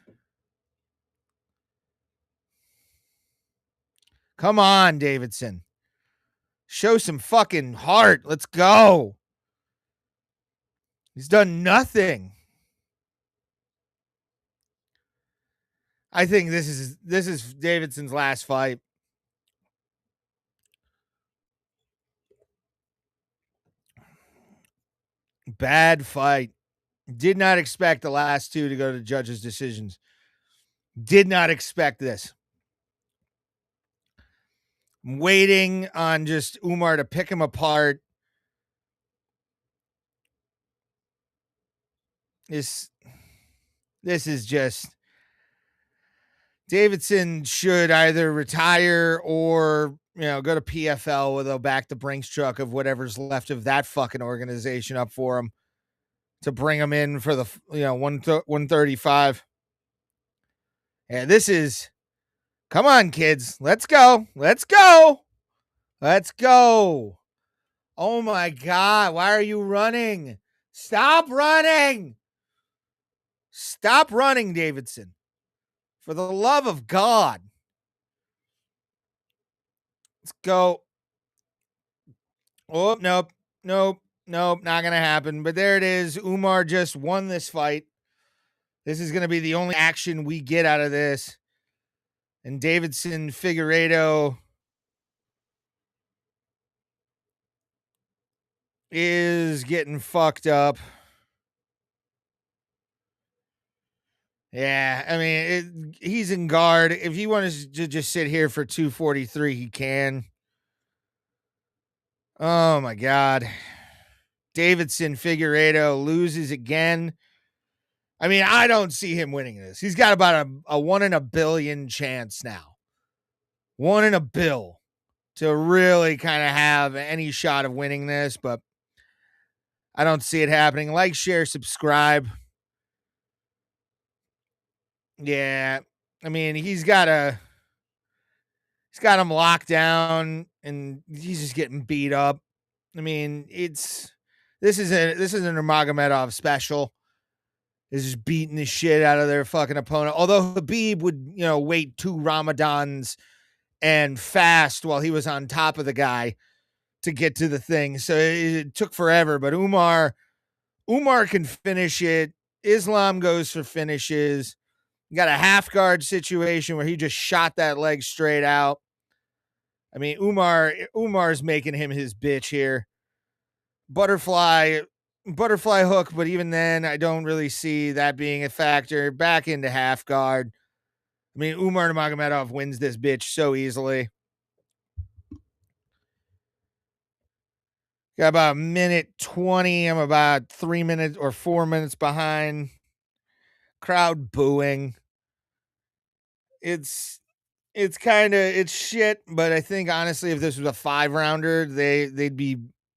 Come on, Davidson. Show some fucking heart. Let's go. He's done nothing. I think this is Davidson's last fight. Bad fight. Did not expect the last 2 to go to judges' decisions. Did not expect this. I'm waiting on just Umar to pick him apart. This is just... Davidson should either retire or, go to PFL where they'll back the Brinks truck of whatever's left of that fucking organization up for him to bring him in for the, 135. Yeah, this is, come on, kids. Let's go. Let's go. Let's go. Oh my God. Why are you running? Stop running. Stop running, Davidson. For the love of God. Let's go. Oh, nope. Not going to happen. But there it is. Umar just won this fight. This is going to be the only action we get out of this. And Davidson Figueiredo is getting fucked up. Yeah, I mean, he's in guard. If he wants to just sit here for 243, he can. Oh, my God. Davidson Figueiredo loses again. I mean, I don't see him winning this. He's got about a 1 in a billion chance now. 1 in a bill to really kind of have any shot of winning this, but I don't see it happening. Like, share, subscribe. Yeah, I mean, he's got him locked down, and he's just getting beat up. I mean, this isn't a Nurmagomedov special. Is just beating the shit out of their fucking opponent. Although Habib would, wait 2 Ramadans and fast while he was on top of the guy to get to the thing, so it took forever. But Umar Umar can finish it. Islam goes for finishes. You got a half guard situation where he just shot that leg straight out. I mean, Umar's making him his bitch here. Butterfly hook, but even then, I don't really see that being a factor. Back into half guard. I mean, Umar Nurmagomedov wins this bitch so easily. Got about a minute 20. I'm about 3 minutes or 4 minutes behind. Crowd booing. It's it's shit, but I think honestly, if this was a 5-rounder,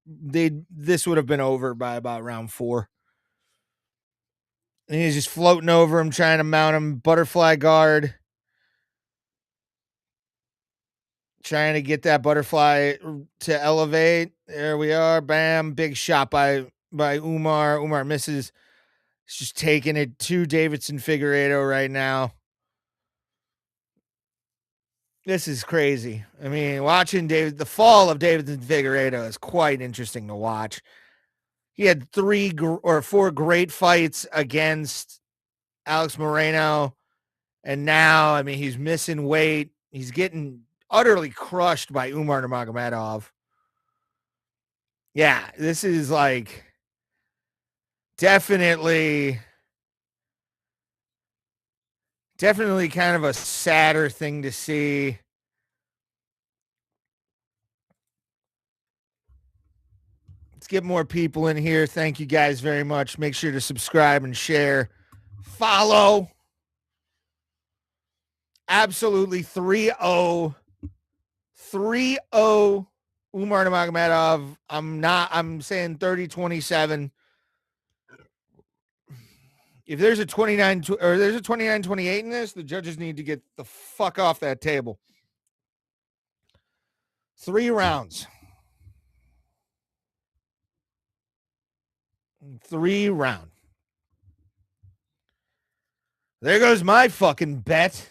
this would have been over by about round 4. And he's just floating over him, trying to mount him, butterfly guard. Trying to get that butterfly to elevate. There we are. Bam. Big shot by Umar. Umar misses. He's just taking it to Davidson Figueiredo right now. This is crazy. I mean, watching the fall of Davidson Figueiredo is quite interesting to watch. He had 3 or 4 great fights against Alex Moreno. And now, I mean, he's missing weight. He's getting utterly crushed by Umar Nurmagomedov. Yeah, this is like definitely kind of a sadder thing to see. Let's get more people in here. Thank you guys very much. Make sure to subscribe and share. Follow. Absolutely 3-0. 3-0 Umar Nurmagomedov. I'm saying 30-27. If there's a 29-28 in this, the judges need to get the fuck off that table. 3 rounds. 3 round. There goes my fucking bet.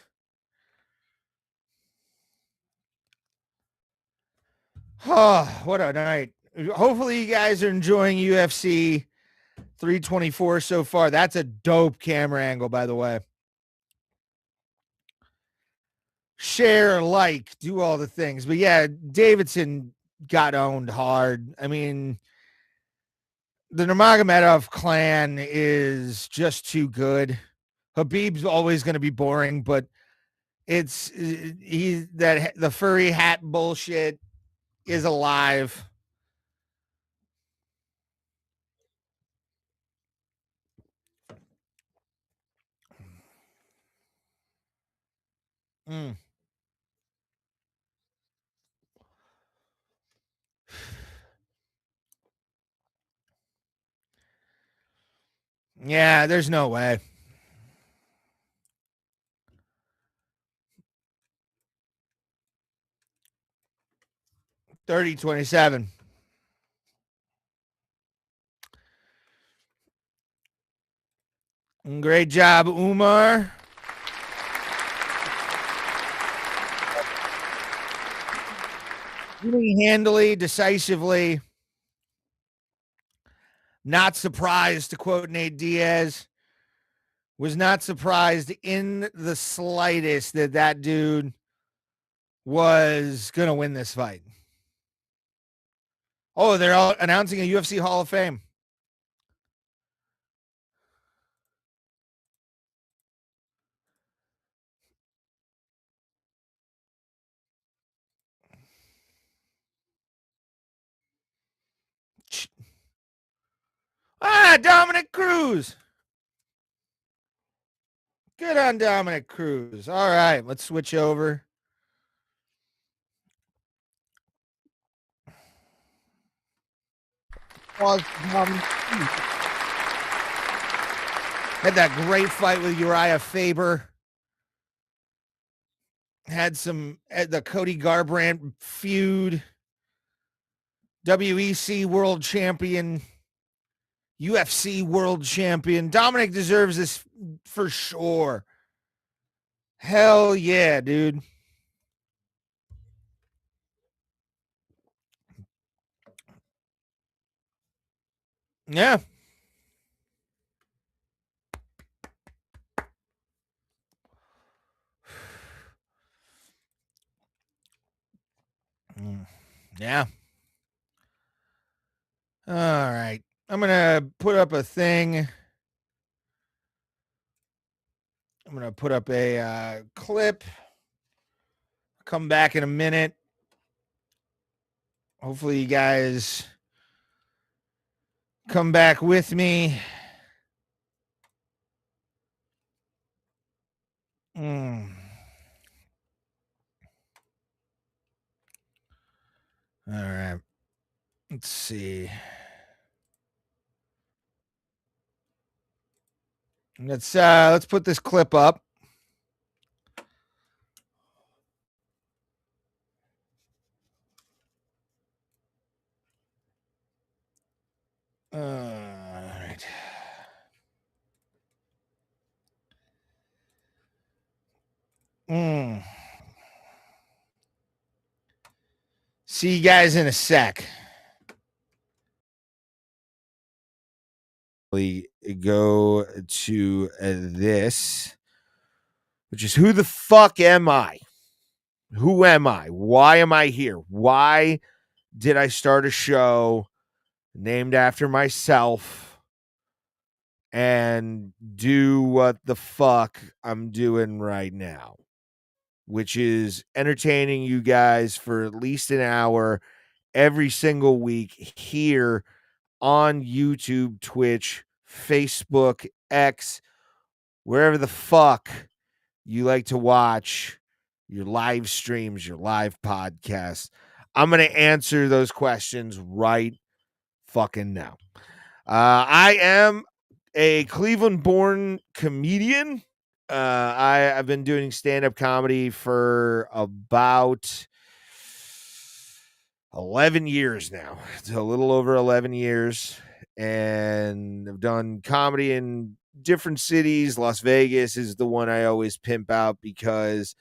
Oh, what a night. Hopefully you guys are enjoying UFC 324 so far. That's a dope camera angle, by the way. Share, like, do all the things. But yeah, Davidson got owned hard. I mean, the Nurmagomedov clan is just too good. Habib's always going to be boring, but the furry hat bullshit is alive. Yeah, there's no way. $30-27. Great job, Umar. Really handily, decisively. Not surprised, to quote Nate Diaz. Was not surprised in the slightest that dude was going to win this fight. Oh, they're all announcing a UFC Hall of Fame. Dominic Cruz. Good on Dominic Cruz. All right, let's switch over. Had that great fight with Uriah Faber. Had some at the Cody Garbrandt feud. WEC world champion. UFC world champion. Dominic deserves this for sure. Hell yeah, dude. Yeah. Yeah. All right. I'm going to put up a thing. I'm going to put up a clip. Come back in a minute. Hopefully you guys come back with me. All right. Let's see. Let's put this clip up. All right. See you guys in a sec. We go to this, which is who the fuck am I? Who am I? Why am I here? Why did I start a show named after myself and do what the fuck I'm doing right now, which is entertaining you guys for at least an hour every single week here on YouTube, Twitch, Facebook, X, wherever the fuck you like to watch your live streams, your live podcasts. I'm going to answer those questions right fucking now. I am a Cleveland-born comedian. I've been doing stand-up comedy for about 11 years now. It's a little over 11 years. And I've done comedy in different cities. Las Vegas is the one I always pimp out because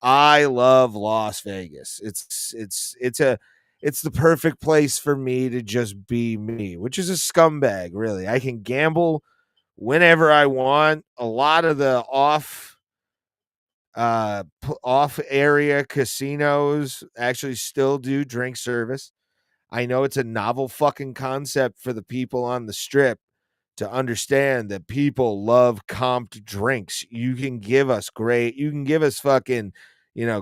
I love Las Vegas. It's the perfect place for me to just be me, which is a scumbag, really. I can gamble whenever I want. A lot of the off area casinos actually still do drink service. I know it's a novel fucking concept for the people on the strip to understand that people love comped drinks. You can give us fucking,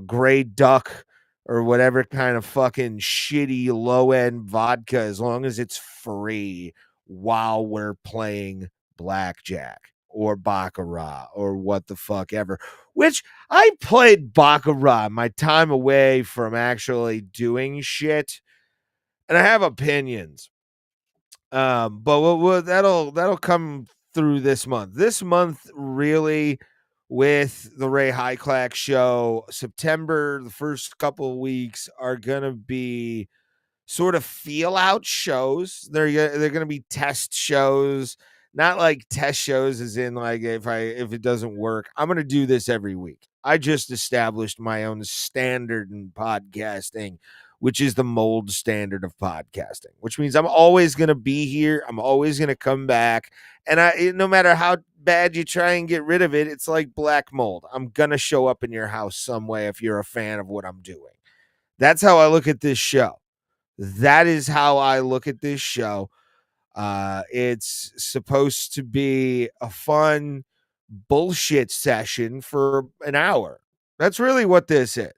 Grey Duck or whatever kind of fucking shitty low end vodka as long as it's free while we're playing blackjack or baccarat or what the fuck ever, which I played baccarat my time away from actually doing shit. And I have opinions. But that'll come through this month. This month, really, with the Ray Hyclack show, September, the first couple of weeks are gonna be sort of feel out shows. They're gonna be test shows, not like test shows as in like if it doesn't work, I'm gonna do this every week. I just established my own standard in podcasting, which is the mold standard of podcasting, which means I'm always gonna be here. I'm always gonna come back, and no matter how bad you try and get rid of it, it's like black mold. I'm gonna show up in your house some way if you're a fan of what I'm doing. That's how I look at this show. That is how I look at this show. It's supposed to be a fun bullshit session for an hour. That's really what this is.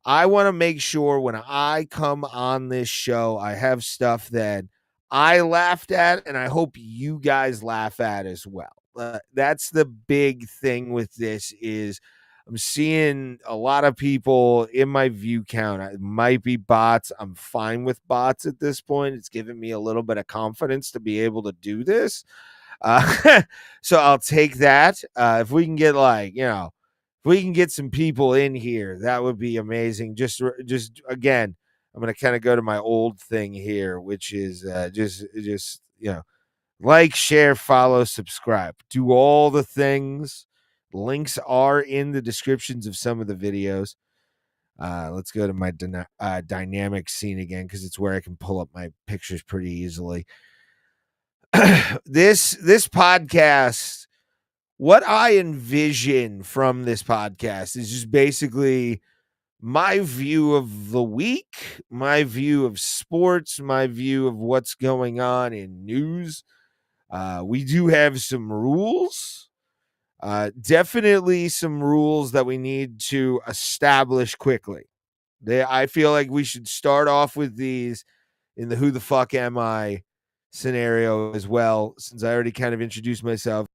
I want to make sure when I come on this show, I have stuff that I laughed at and I hope you guys laugh at as well. That's the big thing with this is I'm seeing a lot of people in my view count. It might be bots. I'm fine with bots at this point. It's given me a little bit of confidence to be able to do this. So I'll take that. If we can get if we can get some people in here, that would be amazing. Just again, I'm going to kind of go to my old thing here, which is just like, share, follow, subscribe, do all the things. Links are in the descriptions of some of the videos. Let's go to my dynamic scene again because it's where I can pull up my pictures pretty easily. This podcast, what I envision from this podcast is just basically my view of the week, my view of sports, my view of what's going on in news. We do have some rules. Definitely some rules that we need to establish quickly. I feel like we should start off with these in the who the fuck am I scenario as well, since I already kind of introduced myself.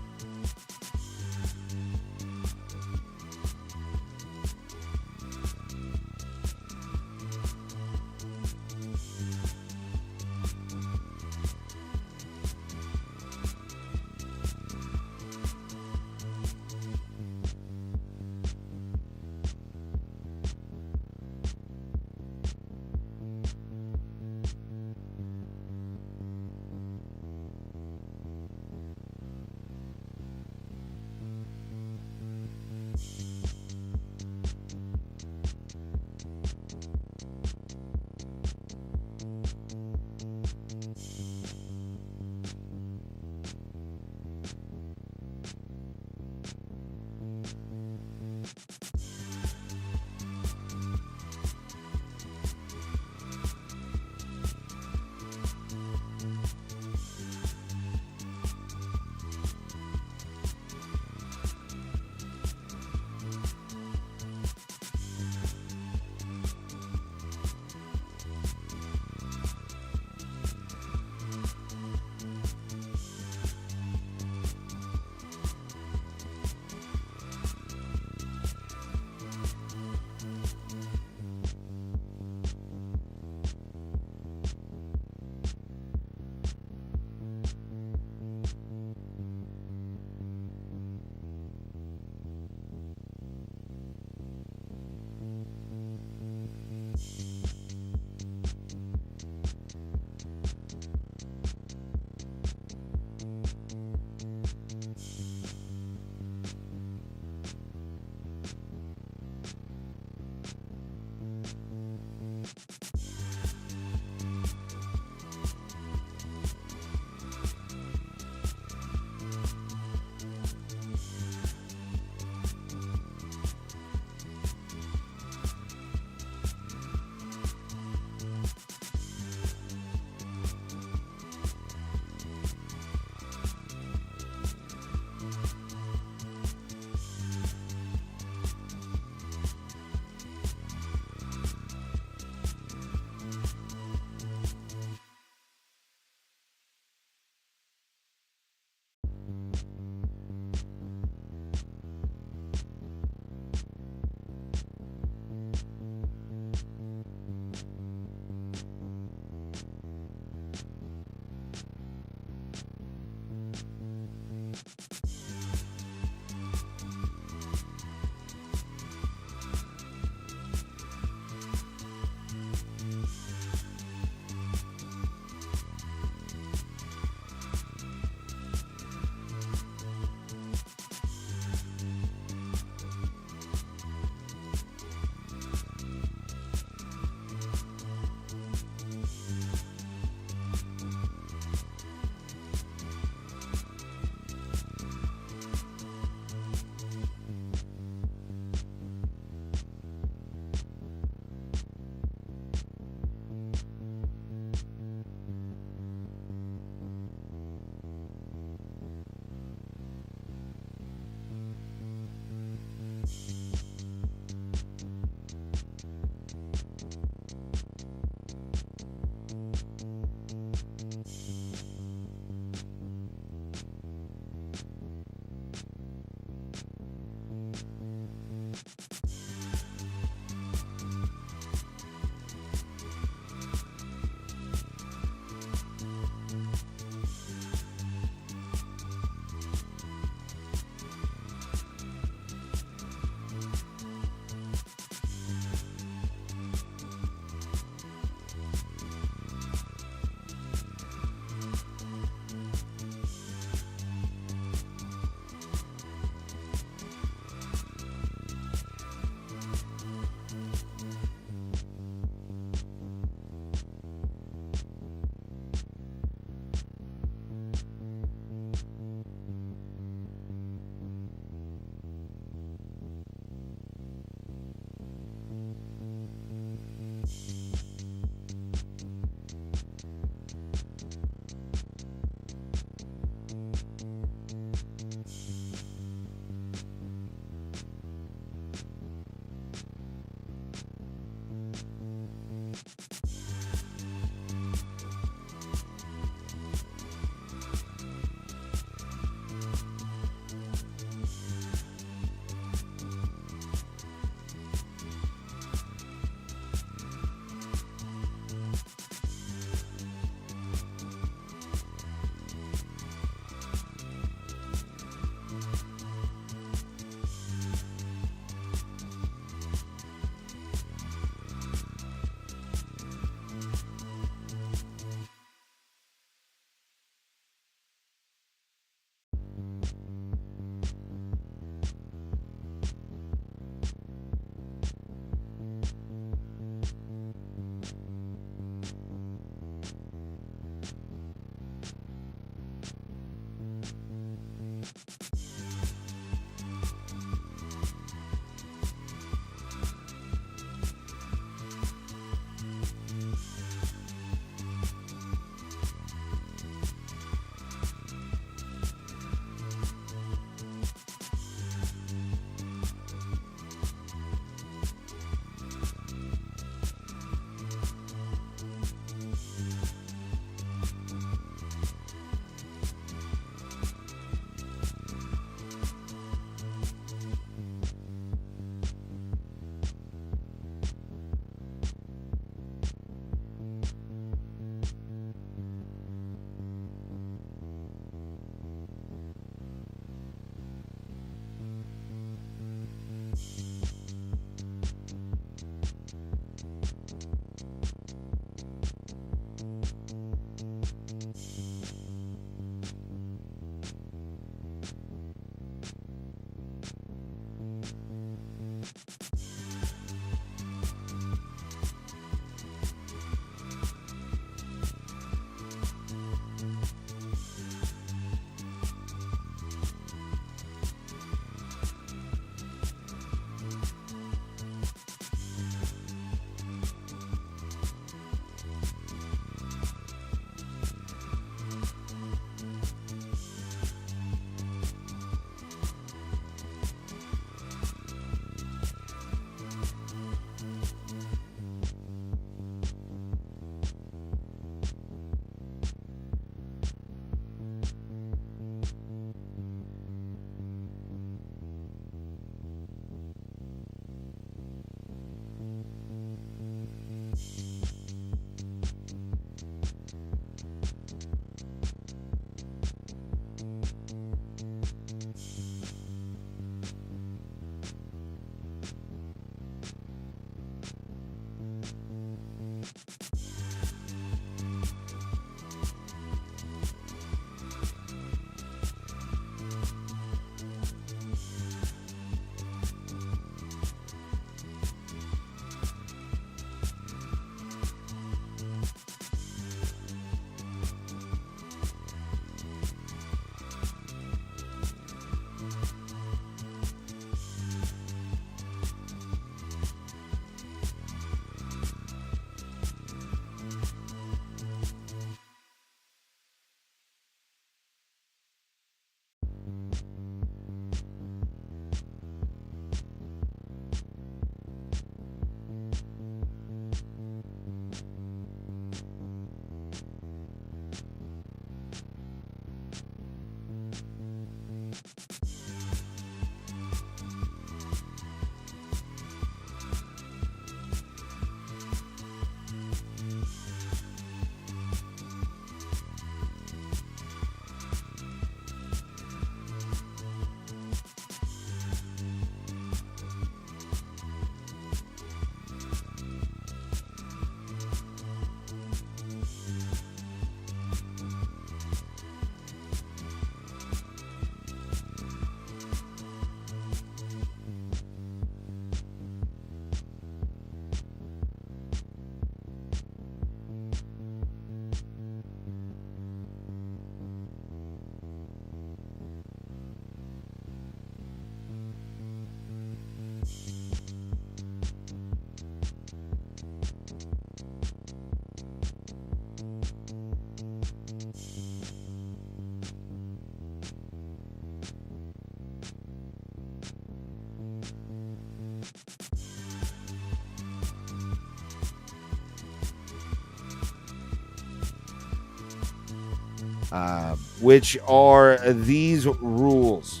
which are these rules.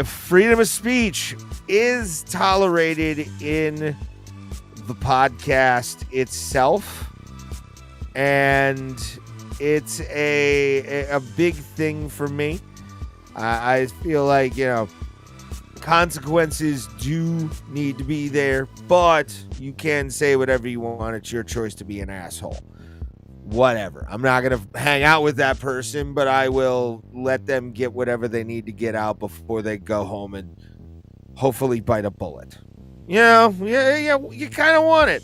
Freedom of speech is tolerated in the podcast itself, and it's a big thing for me. I feel like, consequences do need to be there, but you can say whatever you want. It's your choice to be an asshole. Whatever. I'm not going to hang out with that person, but I will let them get whatever they need to get out before they go home and hopefully bite a bullet. You kind of want it.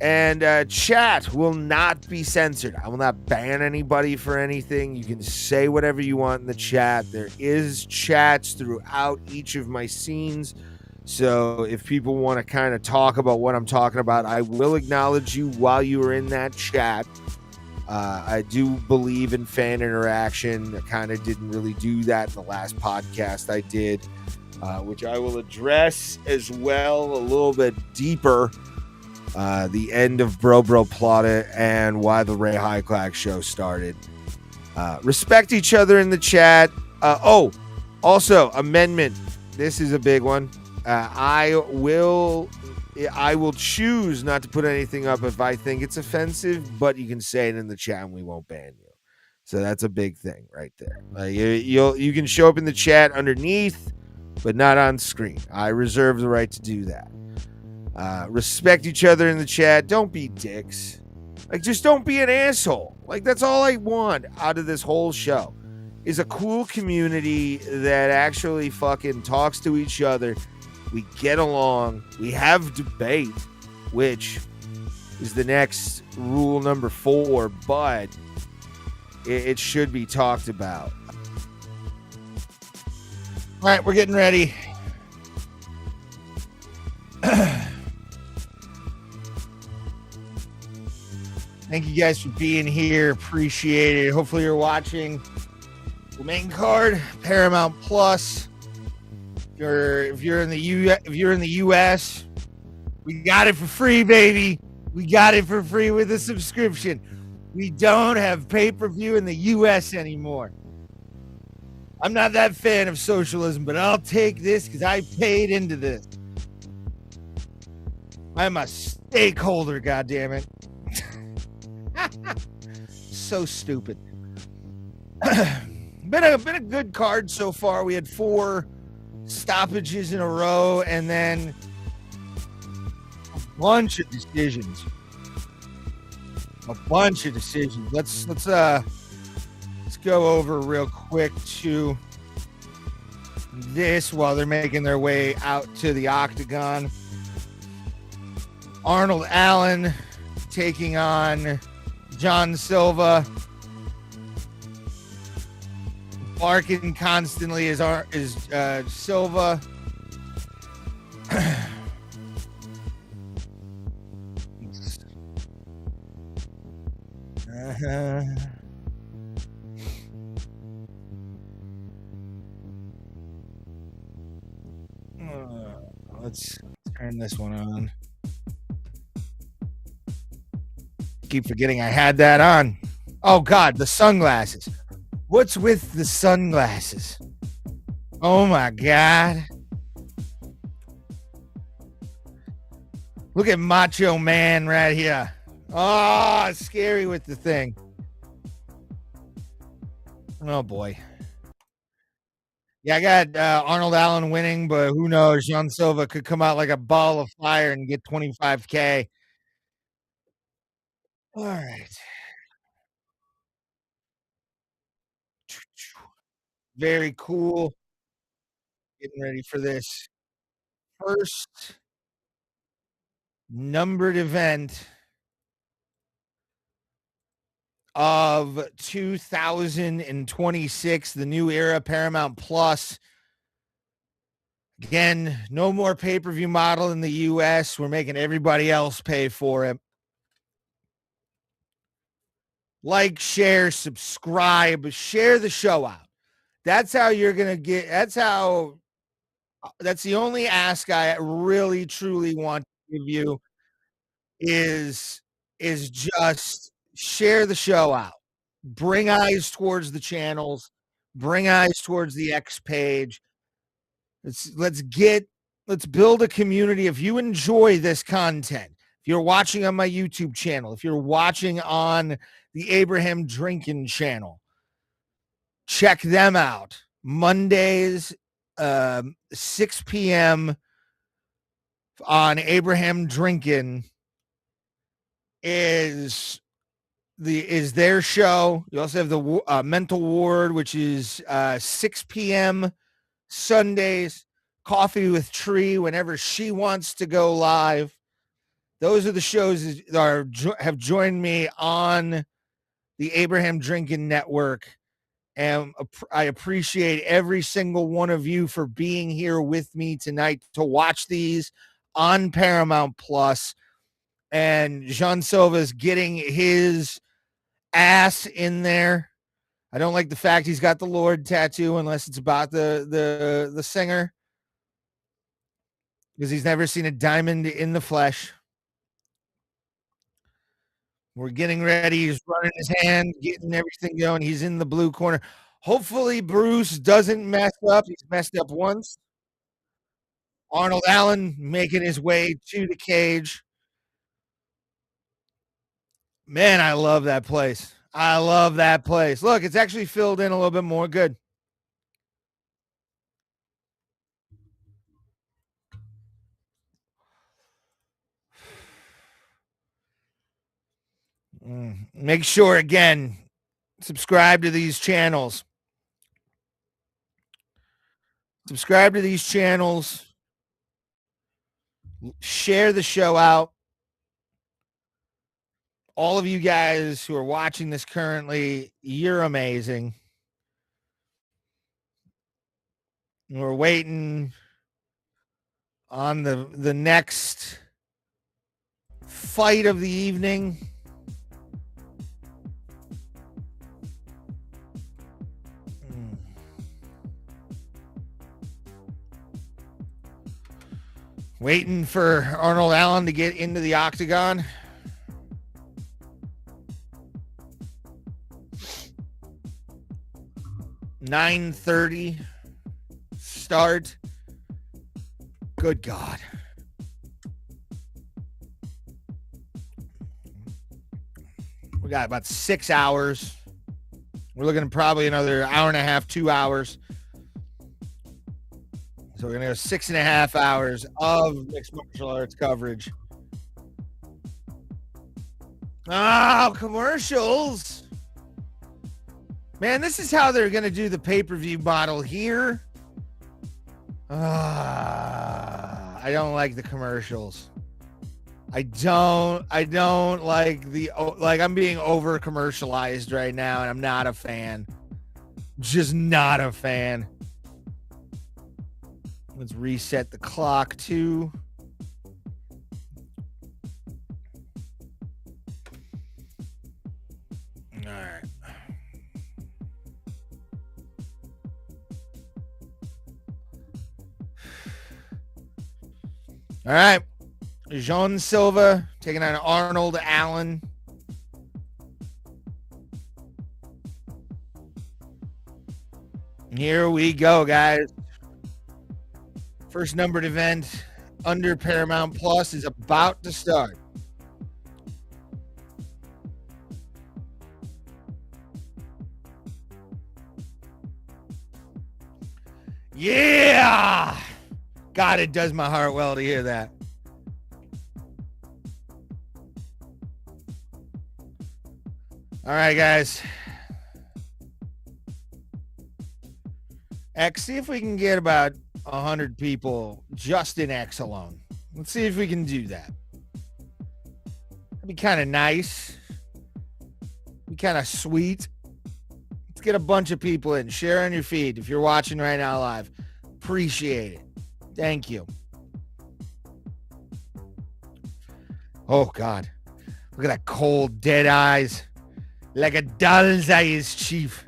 And chat will not be censored. I will not ban anybody for anything. You can say whatever you want in the chat. There is chats throughout each of my scenes. So if people want to kind of talk about what I'm talking about, I will acknowledge you while you are in that chat. I do believe in fan interaction. I kind of didn't really do that in the last podcast I did, which I will address as well a little bit deeper. The end of Bro Plotted and why the Ray Hyclack show started. Respect each other in the chat. Also, amendment. This is a big one. I will choose not to put anything up if I think it's offensive, but you can say it in the chat and we won't ban you. So that's a big thing right there. You can show up in the chat underneath, but not on screen. I reserve the right to do that. Respect each other in the chat. Don't be dicks. Just don't be an asshole. That's all I want out of this whole show is a cool community that actually fucking talks to each other. We get along. We have debate, which is the next rule number 4, but it should be talked about. All right, we're getting ready. Thank you guys for being here. Appreciate it. Hopefully you're watching the main card, Paramount Plus. If you're in the US, we got it for free, baby. We got it for free with a subscription. We don't have pay-per-view in the US anymore. I'm not that fan of socialism, but I'll take this because I paid into this. I'm a stakeholder, goddammit. So stupid. been a good card so far. We had 4 stoppages in a row and then a bunch of decisions. Let's go over real quick to this while they're making their way out to the octagon. Arnold Allen taking on John Silva. Barking constantly is Silva. Let's turn this one on. Keep forgetting I had that on. Oh God, the sunglasses. What's with the sunglasses? Oh my God. Look at Macho Man right here. Oh, scary with the thing. Oh boy. Yeah, I got Arnold Allen winning, but who knows? John Silva could come out like a ball of fire and get 25K. All right. Very cool. Getting ready for this first numbered event of 2026, the new era, Paramount Plus. Again, no more pay-per-view model in the US. We're making everybody else pay for it. Like, share, subscribe, share the show out. That's how you're going to get, that's the only ask I really, truly want to give you is just share the show out. bring eyes towards the channels, bring eyes towards the X page. Let's build a community. If you enjoy this content, if you're watching on my YouTube channel, if you're watching on the Abraham Drinking channel, check them out. Mondays, 6 p.m. on Abraham Drinking is their show. You also have the Mental Ward, which is 6 p.m. Sundays. Coffee with Tree whenever she wants to go live. Those are the shows that have joined me on the Abraham Drinking Network. And I appreciate every single one of you for being here with me tonight to watch these on Paramount Plus. And Jean Silva's getting his ass in there. I don't like the fact he's got the Lord tattoo unless it's about the singer, because he's never seen a diamond in the flesh. We're getting ready. He's running his hand, getting everything going. He's in the blue corner. Hopefully Bruce doesn't mess up. He's messed up once. Arnold Allen making his way to the cage. Man, I love that place. I love that place. Look, it's actually filled in a little bit more. Good. Make sure, again, subscribe to these channels. Subscribe to these channels. Share the show out. All of you guys who are watching this currently, you're amazing. We're waiting on the next fight of the evening. Waiting for Arnold Allen to get into the octagon. $9:30 start. Good God. We got about 6 hours. We're looking at probably another hour and a half, 2 hours. So we're going to go 6.5 hours of mixed martial arts coverage. Oh, commercials. Man, this is how they're going to do the pay-per-view model here. I don't like the commercials. I don't like I'm being over commercialized right now, and I'm not a fan. Just not a fan. Let's reset the clock too. All right. All right. Jean Silva taking on Arnold Allen. Here we go, guys. First numbered event under Paramount Plus is about to start. Yeah! God, it does my heart well to hear that. All right, guys. X, see if we can get about 100 people just in X alone. Let's see if we can do that. That'd be kind of nice. Be kind of sweet. Let's get a bunch of people in. Share on your feed if you're watching right now live. Appreciate it. Thank you. Oh, God. Look at that cold, dead eyes. Like a doll's eyes, Chief.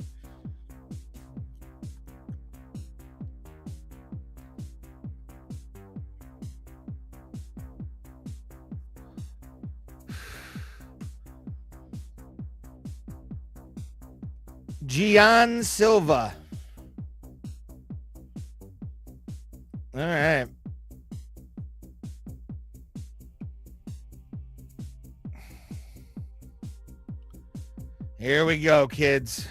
Gian Silva. All right. Here we go, kids.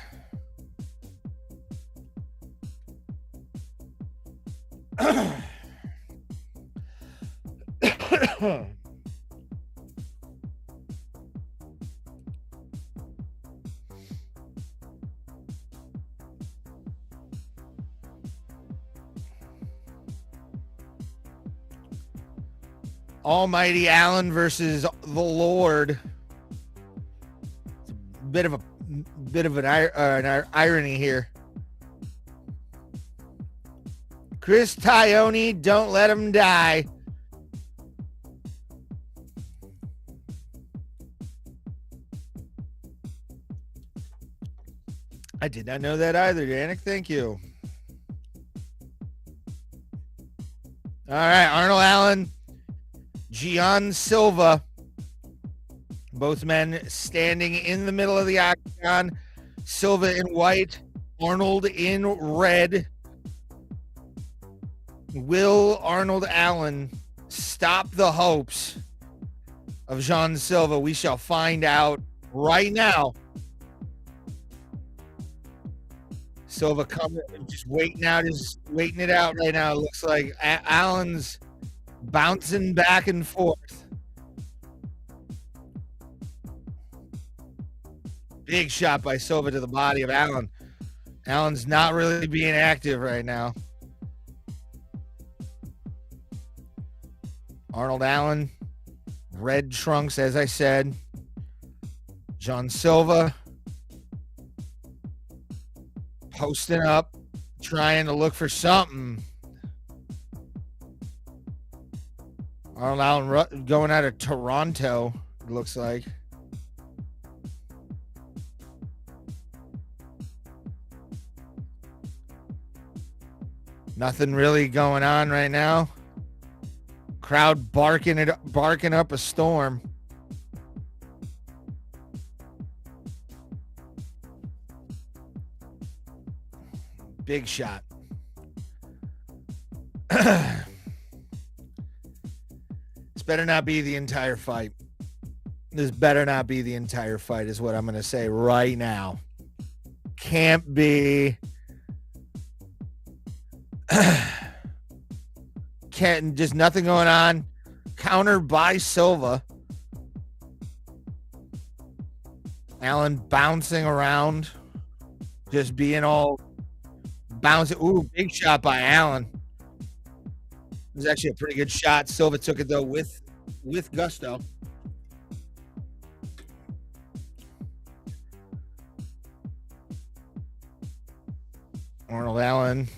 Almighty Allen versus the Lord. Bit of an irony here. Chris Tione, don't let him die. I did not know that either, Danik. Thank you. All right, Arnold Allen, Gian Silva. Both men standing in the middle of the octagon. Silva in white, Arnold in red. Will Arnold Allen stop the hopes of Gian Silva? We shall find out right now. Silva coming, just waiting it out right now. It looks like Allen's bouncing back and forth. Big shot by Silva to the body of Allen. Allen's not really being active right now. Arnold Allen, red trunks, as I said. Gian Silva posting up, trying to look for something. Arnold Allen going out of Toronto, it looks like. Nothing really going on right now. Crowd barking up a storm. Big shot. This better not be the entire fight. This better not be the entire fight is what I'm going to say right now. Can't be. Just nothing going on. Counter by Silva. Allen bouncing around. Just being all bouncing. Ooh, big shot by Allen. It was actually a pretty good shot. Silva took it, though, with gusto. Arnold Allen.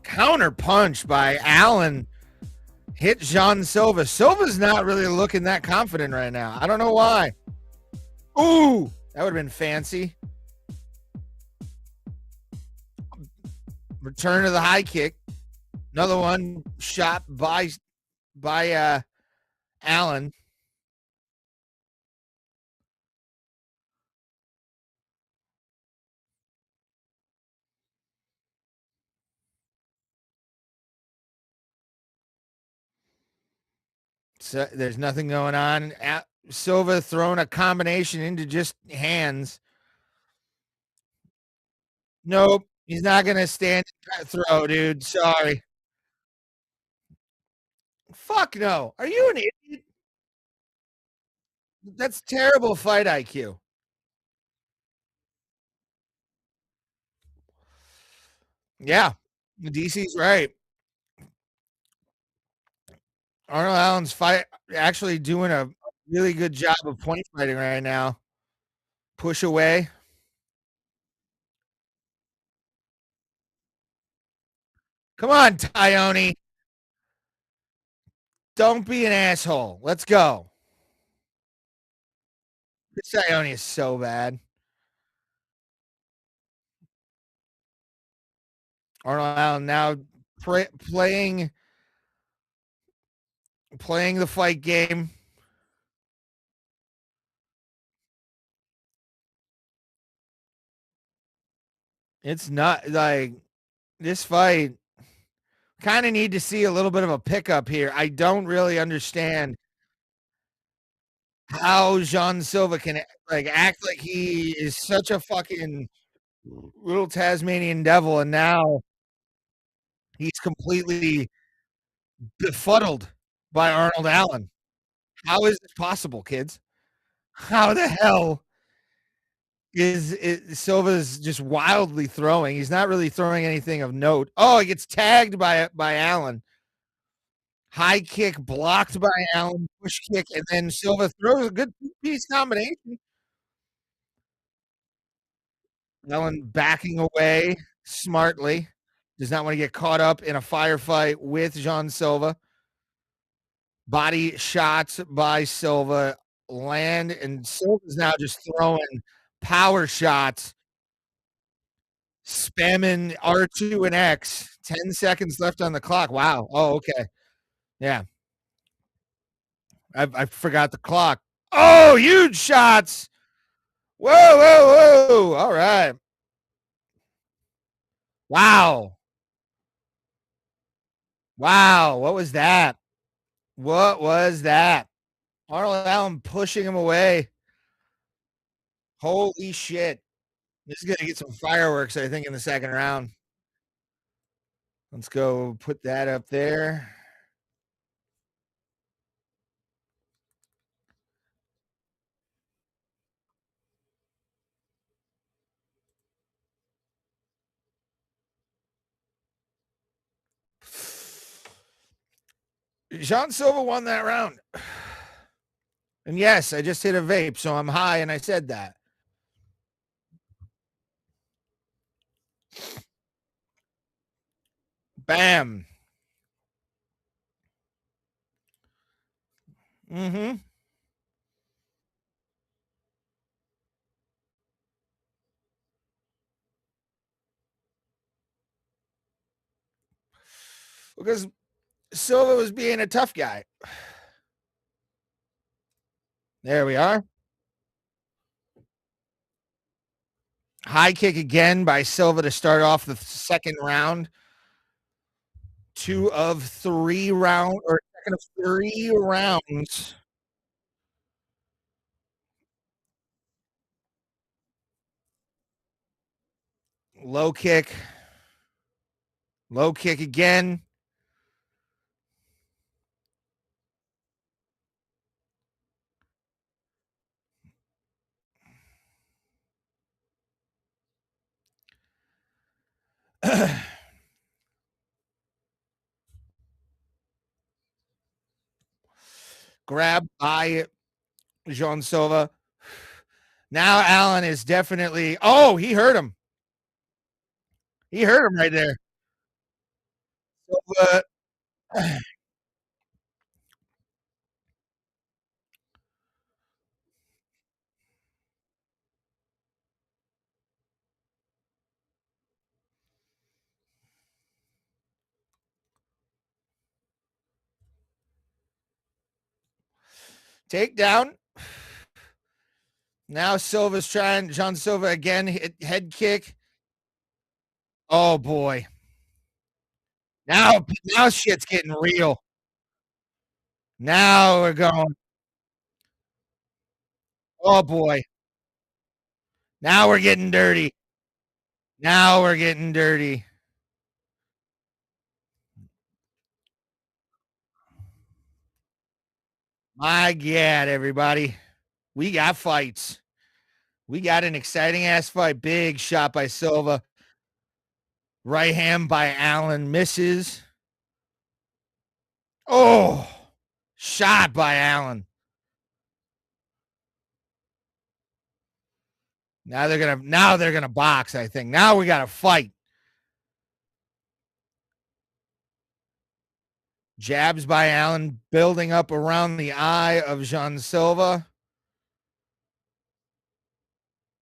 Counter punch by Allen hit Gian Silva. Silva's not really looking that confident right now. I don't know why. Ooh, that would have been fancy. Return to the high kick. Another one shot by Allen. So there's nothing going on. Silva throwing a combination into just hands. Nope. He's not going to stand and throw, dude. Sorry. Fuck no. Are you an idiot? That's terrible fight IQ. Yeah. DC's right. Arnold Allen's actually doing a really good job of point fighting right now. Push away. Come on, Tione. Don't be an asshole. Let's go. This Tione is so bad. Arnold Allen now playing the fight game. It's not like this fight. Kind of need to see a little bit of a pickup here. I don't really understand how Jean Silva can like act like he is such a fucking little Tasmanian devil, and now he's completely befuddled by Arnold Allen. How is this possible, kids? How the hell is Silva's just wildly throwing? He's not really throwing anything of note. Oh, he gets tagged by Allen. High kick blocked by Allen, push kick, and then Silva throws a good piece combination. Allen backing away smartly. Does not want to get caught up in a firefight with Jean Silva. Body shots by Silva land, and Silva's now just throwing power shots, spamming R2 and X. 10 seconds left on the clock. Wow. Oh, okay. Yeah. I forgot the clock. Oh, huge shots. Whoa, whoa, whoa. All right. Wow. Wow. What was that? What was that? Arnold Allen pushing him away. Holy shit. This is going to get some fireworks, I think, in the second round. Let's go put that up there. Jean Silva won that round. And yes, I just hit a vape, so I'm high, and I said that. Bam. Mm-hmm. Because Silva was being a tough guy. There we are. High kick again by Silva to start off the second round. 2 of 3 rounds, or second of 3 rounds. Low kick. Low kick again. Grab by Jean Silva. Now Allen is definitely. Oh, he hurt him. He hurt him right there. Silva. Takedown. Now Silva's trying. Jean Silva again. Head kick. Oh boy. Now shit's getting real. Now we're going. Oh boy. Now we're getting dirty. Now we're getting dirty. My God, everybody. We got fights. We got an exciting ass fight. Big shot by Silva. Right hand by Allen misses. Oh, shot by Allen. Now they're gonna box, I think. Now we got to fight. Jabs by Allen building up around the eye of Jean Silva.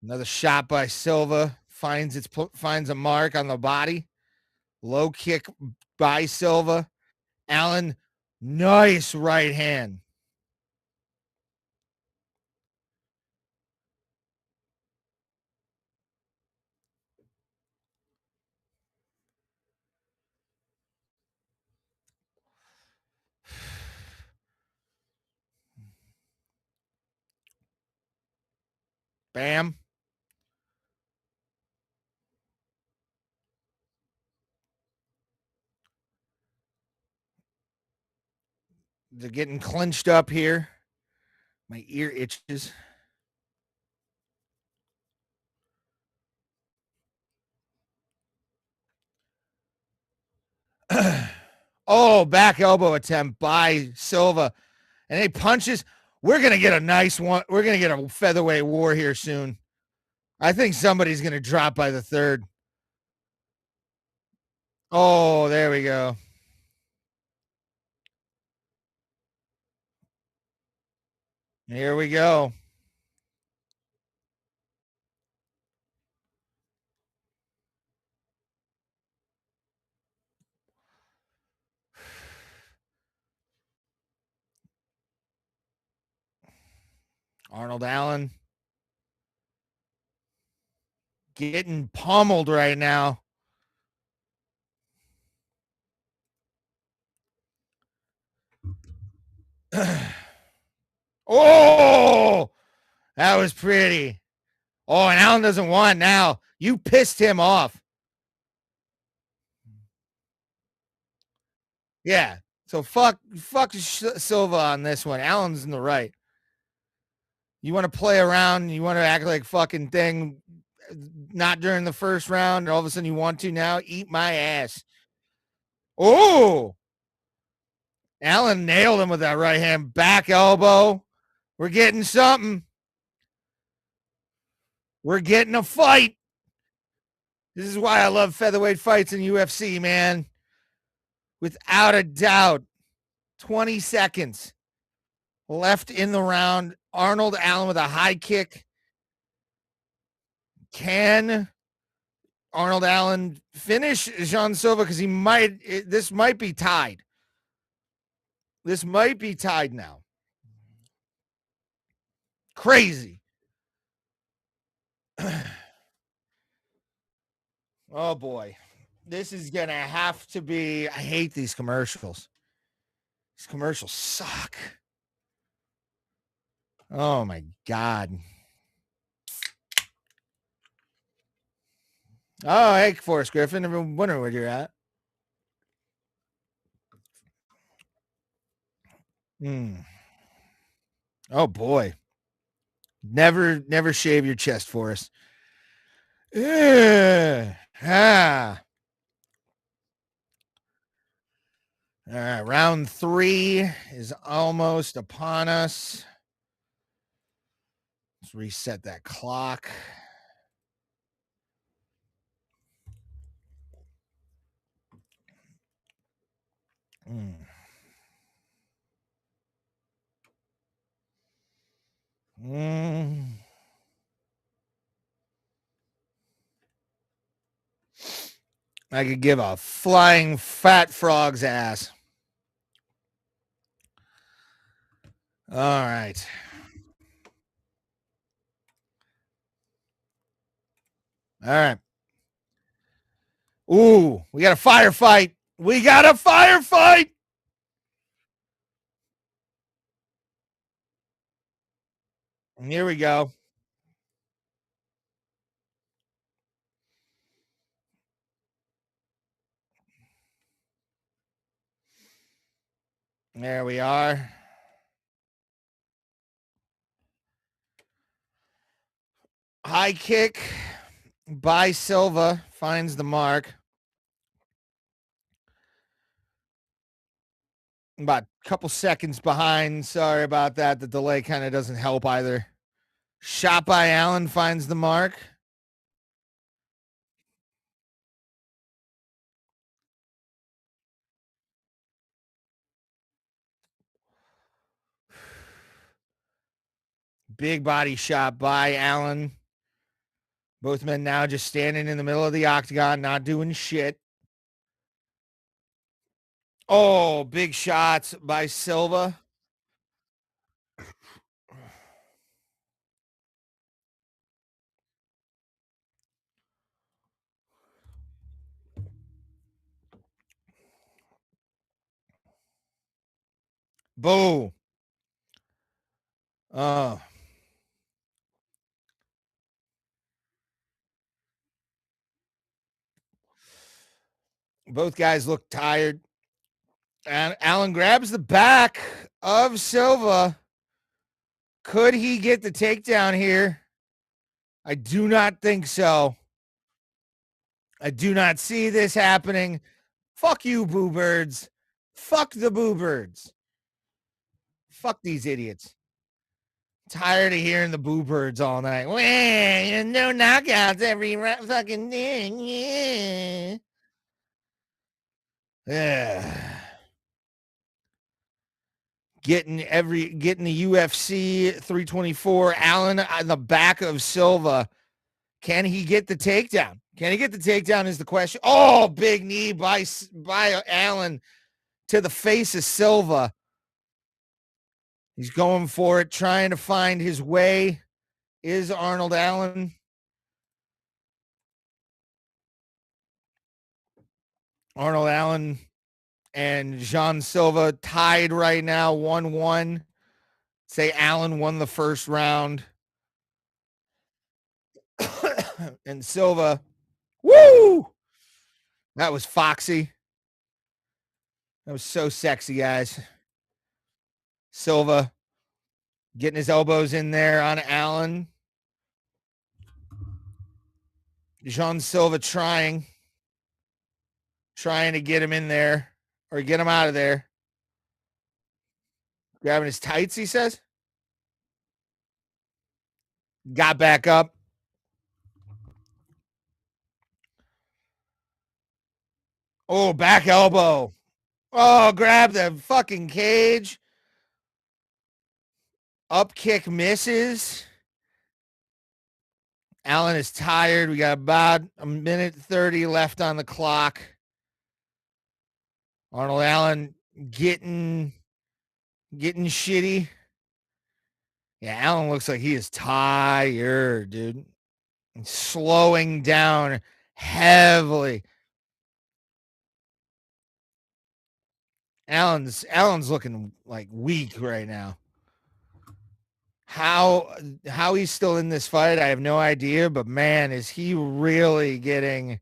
Another shot by Silva finds a mark on the body. Low kick by Silva. Allen, nice right hand. Bam. They're getting clinched up here. My ear itches. Oh, back elbow attempt by Silva. And he punches. We're going to get a nice one. We're going to get a featherweight war here soon. I think somebody's going to drop by the third. Oh, there we go. Here we go. Arnold Allen getting pummeled right now. Oh, that was pretty. Oh, and Allen doesn't want now. You pissed him off. Yeah. So fuck Silva on this one. Allen's in the right. You want to play around, you want to act like fucking thing, not during the first round, and all of a sudden you want to now, eat my ass. Oh, Allen nailed him with that right hand, back elbow. We're getting something. We're getting a fight. This is why I love featherweight fights in UFC, man. Without a doubt. 20 seconds left in the round. Arnold Allen with a high kick. Can Arnold Allen finish Jean Silva? Because this might be tied. This might be tied now. Crazy. Oh boy. This is going to have to be, I hate these commercials. These commercials suck. Oh my God. Oh, hey, Forrest Griffin. I've been wondering where you're at. Oh boy. Never shave your chest, Forrest. Ah. All right, round 3 is almost upon us. Let's reset that clock. I could give a flying fat frog's ass. All right. All right. Ooh, we got a firefight. We got a firefight. And here we go. There we are. High kick by Silva finds the mark. About a couple seconds behind. Sorry about that. The delay kind of doesn't help either. Shot by Allen finds the mark. Big body shot by Allen. Both men now just standing in the middle of the octagon, not doing shit. Oh, big shots by Silva. Boo. Oh. Both guys look tired. And Allen grabs the back of Silva. Could he get the takedown here? I do not think so. I do not see this happening. Fuck you, boo birds. Fuck the boo birds. Fuck these idiots. Tired of hearing the boo birds all night. Well, no knockouts every fucking thing. Yeah. Yeah. Getting the UFC 324 Allen on the back of Silva. Can he get the takedown? Can he get the takedown is the question. Oh, big knee by Allen to the face of Silva. He's going for it, trying to find his way. Is Arnold Allen. Arnold Allen and Jean Silva tied right now, 1-1. Say Allen won the first round. And Silva, woo! That was foxy. That was so sexy, guys. Silva getting his elbows in there on Allen. Jean Silva trying to get him in there or get him out of there. Grabbing his tights, he says. Got back up. Oh, back elbow. Oh, grab the fucking cage. Up kick misses. Allen is tired. We got about a minute 30 left on the clock. Arnold Allen getting shitty. Yeah, Allen looks like he is tired, dude. Slowing down heavily. Allen's looking like weak right now. How he's still in this fight, I have no idea, but man, is he really getting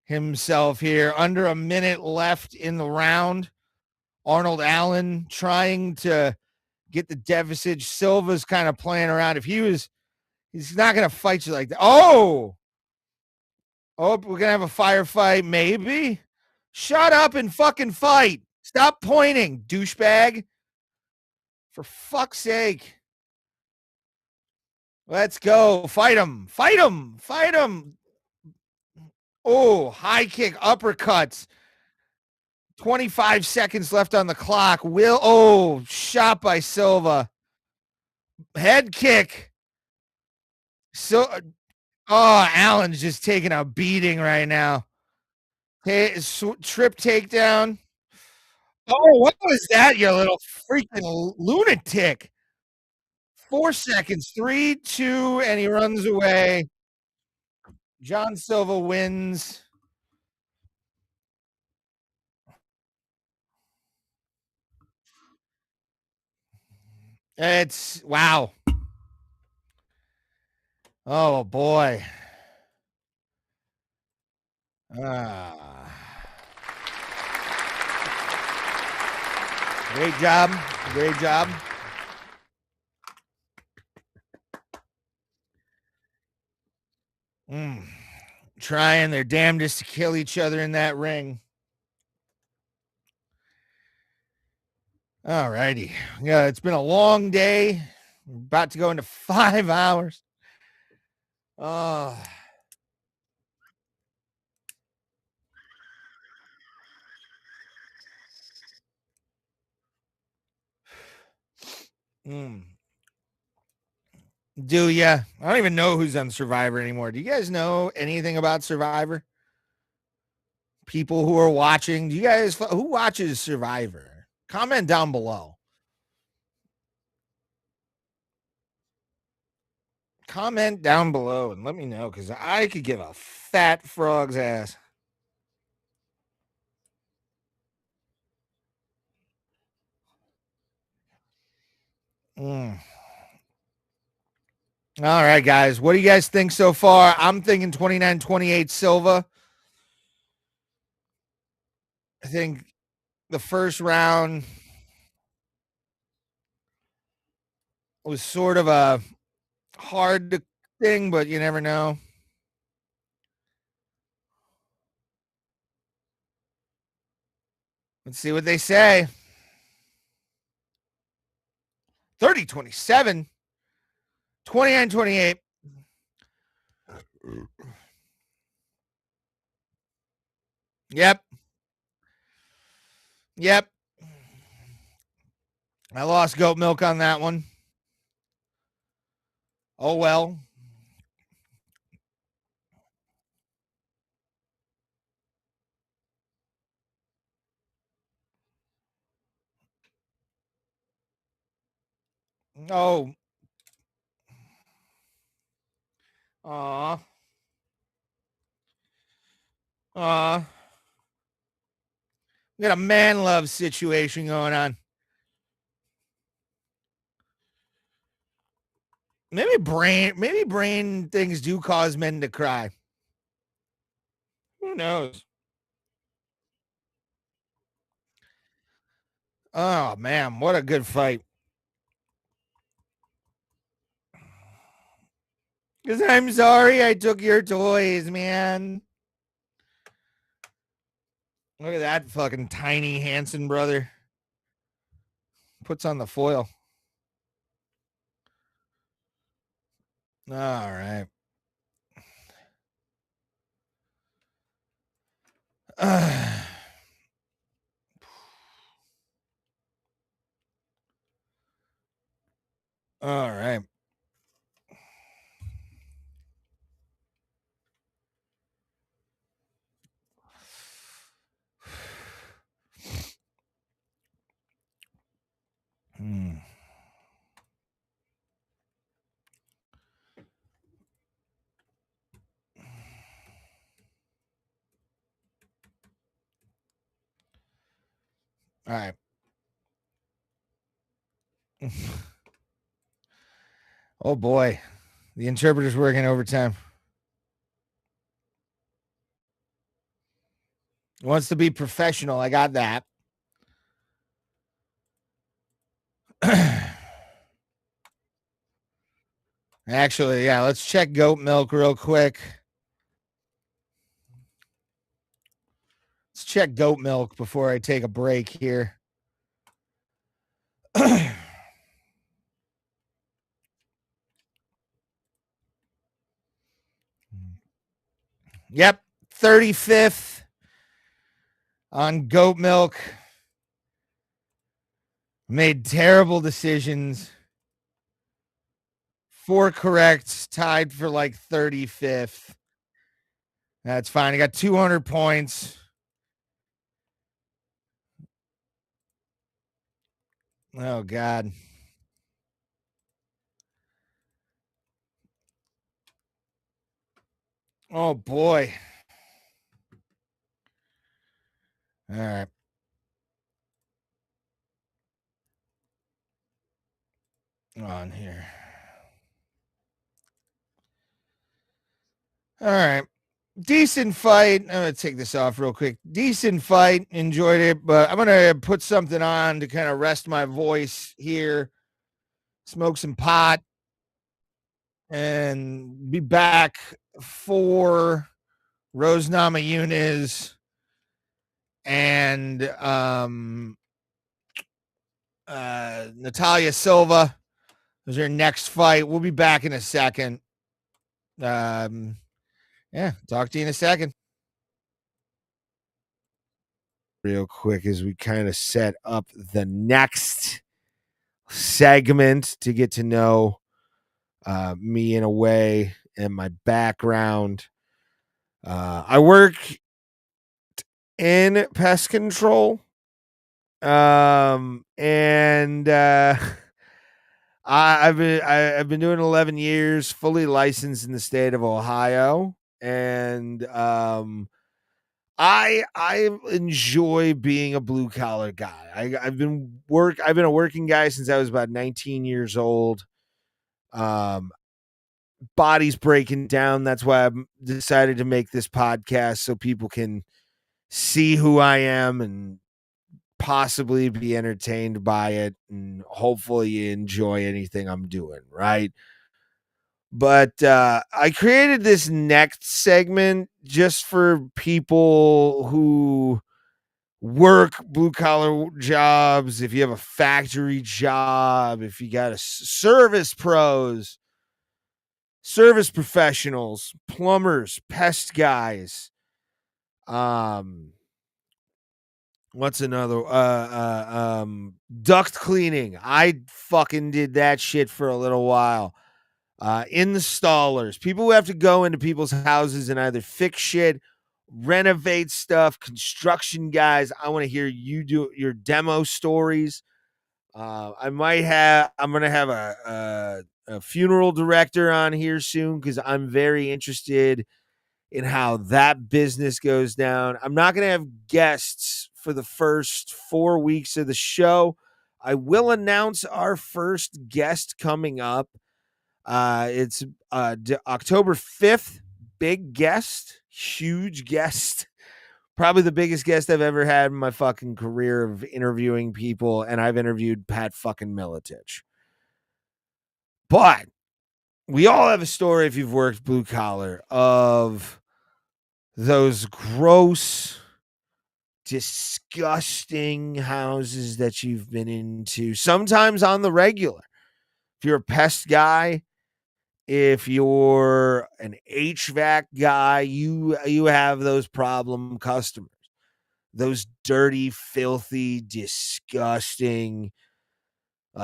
himself here. Under a minute left in the round. Arnold Allen trying to get the deficit. Silva's kind of playing around. He's not going to fight you like that. Oh, we're going to have a firefight, maybe. Shut up and fucking fight. Stop pointing, douchebag. For fuck's sake. Let's go. Fight him. Fight him. Fight him. Oh, high kick, uppercuts. 25 seconds left on the clock. Shot by Silva. Head kick. Allen's just taking a beating right now. Trip takedown. Oh, what was that, you little freaking lunatic? 4 seconds. 3, 2, and he runs away. John Silva wins. It's wow. Oh boy. Great job. Great job. Trying their damnedest to kill each other in that ring. All righty. Yeah, it's been a long day. We're about to go into 5 hours. Do ya? I don't even know who's on Survivor anymore. Do you guys know anything about Survivor? People who are watching, who watches Survivor? Comment down below. Comment down below and let me know, because I could give a fat frog's ass. All right, guys. What do you guys think so far? I'm thinking 29-28 Silva. I think the first round was sort of a hard thing, but you never know. Let's see what they say. 30-27, 29-28. Yep. I lost goat milk on that one. Oh, well. Oh. Aw. We got a man love situation going on. Maybe brain things do cause men to cry. Who knows? Oh, man, what a good fight. Because I'm sorry I took your toys, man. Look at that fucking tiny Hanson brother. Puts on the foil. All right. All right. All right. Oh, boy. The interpreter's working overtime. He wants to be professional. I got that. Actually, yeah, let's check goat milk real quick. Let's check goat milk before I take a break here. Yep, 35th on goat milk. Made terrible decisions. 4 corrects, tied for like 35th. That's fine. I got 200 points. Oh, God. Oh, boy. All right. On here. All right. Decent fight. I'm going to take this off real quick. Decent fight. Enjoyed it, but I'm going to put something on to kind of rest my voice here. Smoke some pot and be back for Rose Namajunas and Natalia Silva. Is their next fight. We'll be back in a second. Yeah, talk to you in a second. Real quick as we kind of set up the next segment to get to know me in a way and my background. I work in pest control. And I've been doing 11 years, fully licensed in the state of Ohio, and I enjoy being a blue collar guy. I've been a working guy since I was about 19 years old. Body's breaking down. That's why I've decided to make this podcast so people can see who I am and possibly be entertained by it, and hopefully enjoy anything I'm doing, right? But I created this next segment just for people who work blue collar jobs. If you have a factory job, if you got a service pros, service professionals, plumbers, pest guys, what's another duct cleaning. I fucking did that shit for a little while. Installers, people who have to go into people's houses and either fix shit, renovate stuff, construction guys. I want to hear you do your demo stories. I'm going to have a funeral director on here soon because I'm very interested in how that business goes down. I'm not going to have guests for the first 4 weeks of the show. I will announce our first guest coming up. It's October 5th. Big guest, huge guest. Probably the biggest guest I've ever had in my fucking career of interviewing people, and I've interviewed Pat fucking Miletich. But we all have a story, if you've worked blue collar, of those gross, disgusting houses that you've been into, sometimes on the regular. If you're a pest guy, if you're an HVAC guy, you have those problem customers. Those dirty, filthy, disgusting.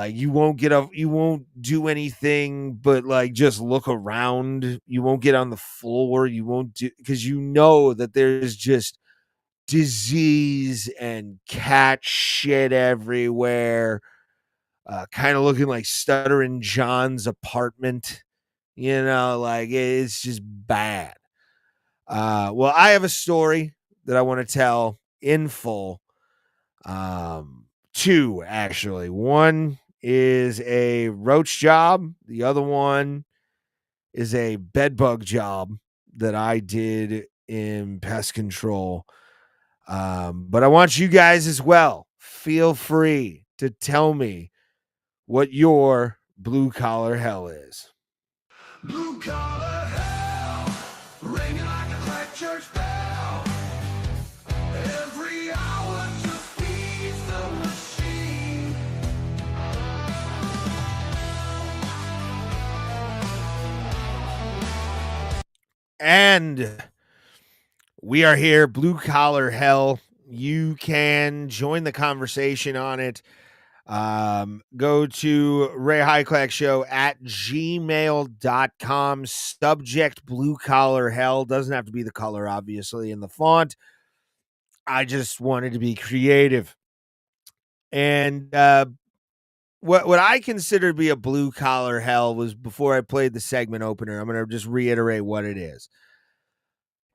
You won't do anything but like just look around. You won't get on the floor. You won't do, because you know that there's just disease and cat shit everywhere. Kind of looking like Stuttering John's apartment. Like it's just bad. Well, I have a story that I want to tell in full. Two, actually. One is a roach job. The other one is a bedbug job that I did in pest control. But I want you guys as well. Feel free to tell me what your blue collar hell is. Blue collar hell, ringing like a cracked church bell. Every hour to feed the machine. And we are here, blue collar hell. You can join the conversation on it. Go to Ray Highclack Show at gmail.com. Subject blue collar hell. Doesn't have to be the color, obviously, in the font. I just wanted to be creative. And what I consider to be a blue collar hell was before I played the segment opener. I'm going to just reiterate what it is.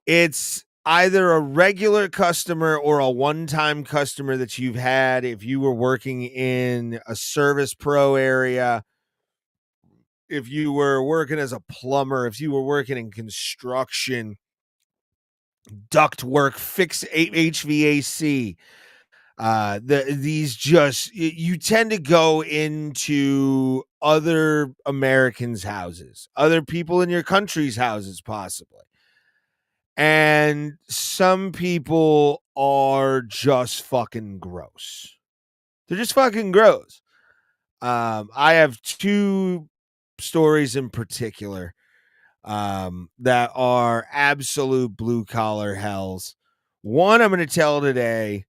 It's either a regular customer or a one-time customer that you've had if you were working in a service pro area, if you were working as a plumber, if you were working in construction, duct work, fix HVAC. You tend to go into other Americans' houses, other people in your country's houses, possibly. And some people are just fucking gross. They're just fucking gross. I have two stories in particular that are absolute blue collar hells. One I'm going to tell today.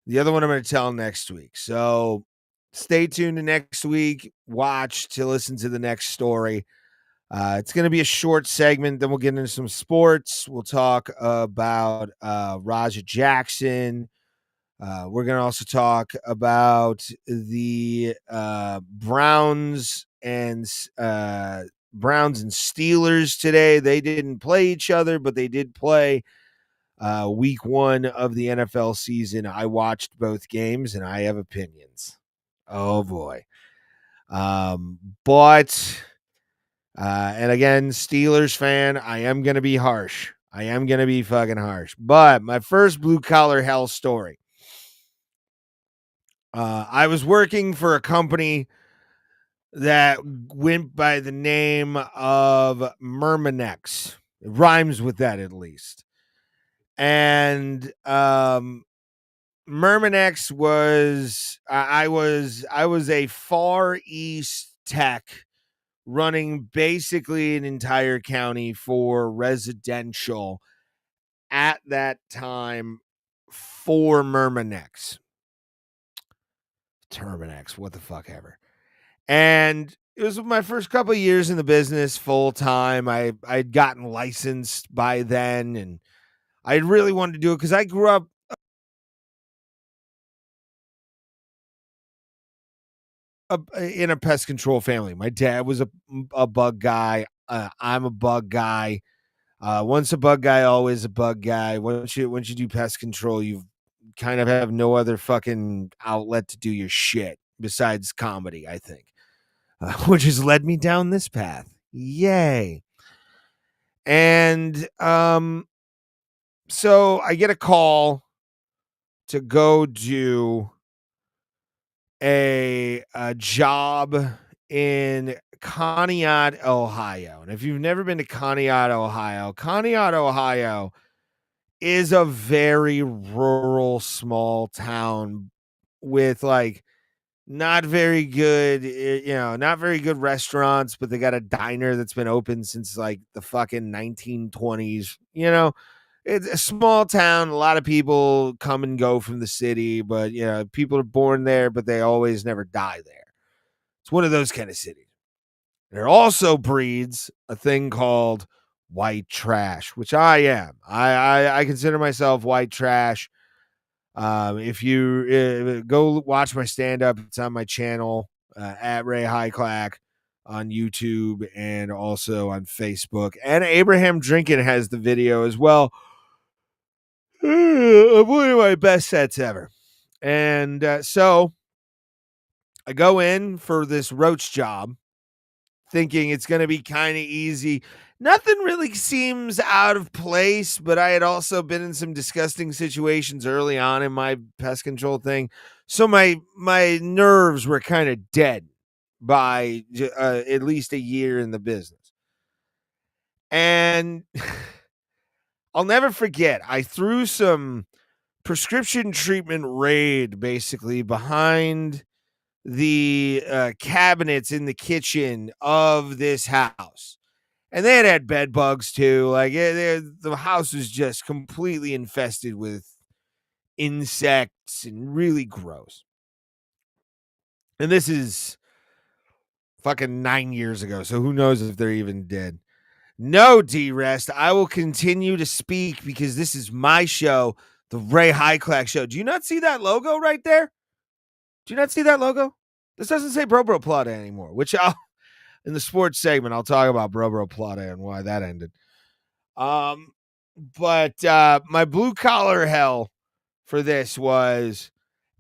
The other one I'm going to tell next week. So stay tuned to next week. Watch to listen to the next story. It's going to be a short segment. Then we'll get into some sports. We'll talk about Raja Jackson. We're going to also talk about the Browns and Steelers today. They didn't play each other, but they did play week 1 of the NFL season. I watched both games and I have opinions. Oh boy. And again, Steelers fan, I am going to be harsh. I am going to be fucking harsh. But my first blue collar hell story. I was working for a company that went by the name of Myrmenex. It rhymes with that at least. And Myrmenex was I was a Far East tech running basically an entire county for residential at that time for Myrmenex. Terminex, what the fuck ever. And it was my first couple of years in the business full time. I'd gotten licensed by then, and I really wanted to do it because I grew up in a pest control family. My dad was a bug guy. I'm a bug guy. Once a bug guy, always a bug guy. Once you do pest control, you kind of have no other fucking outlet to do your shit besides comedy, I think, which has led me down this path. Yay. And so I get a call to go do a job in Conneaut, Ohio. And if you've never been to Conneaut, Ohio is a very rural, small town with like not very good, not very good restaurants, but they got a diner that's been open since like the fucking 1920s. It's a small town. A lot of people come and go from the city, but people are born there, but they always never die there. It's one of those kind of cities. There also breeds a thing called white trash, which I am. I consider myself white trash. If you go watch my stand-up, it's on my channel at Ray Highclack on YouTube and also on Facebook. And Abraham Drinkin has the video as well. One of my best sets ever. And so I go in for this roach job thinking it's going to be kind of easy. Nothing really seems out of place, but I had also been in some disgusting situations early on in my pest control thing. So my nerves were kind of dead by at least a year in the business. And I'll never forget, I threw some prescription treatment raid basically behind the cabinets in the kitchen of this house. And they had bed bugs too. Like the house was just completely infested with insects and really gross. And this is fucking 9 years ago. So who knows if they're even dead. No, D-Rest. I will continue to speak because this is my show, the Ray Highclack Show. Do you not see that logo right there? Do you not see that logo? This doesn't say Bro Plata anymore, which in the sports segment, I'll talk about Bro Plata and why that ended. But my blue collar hell for this was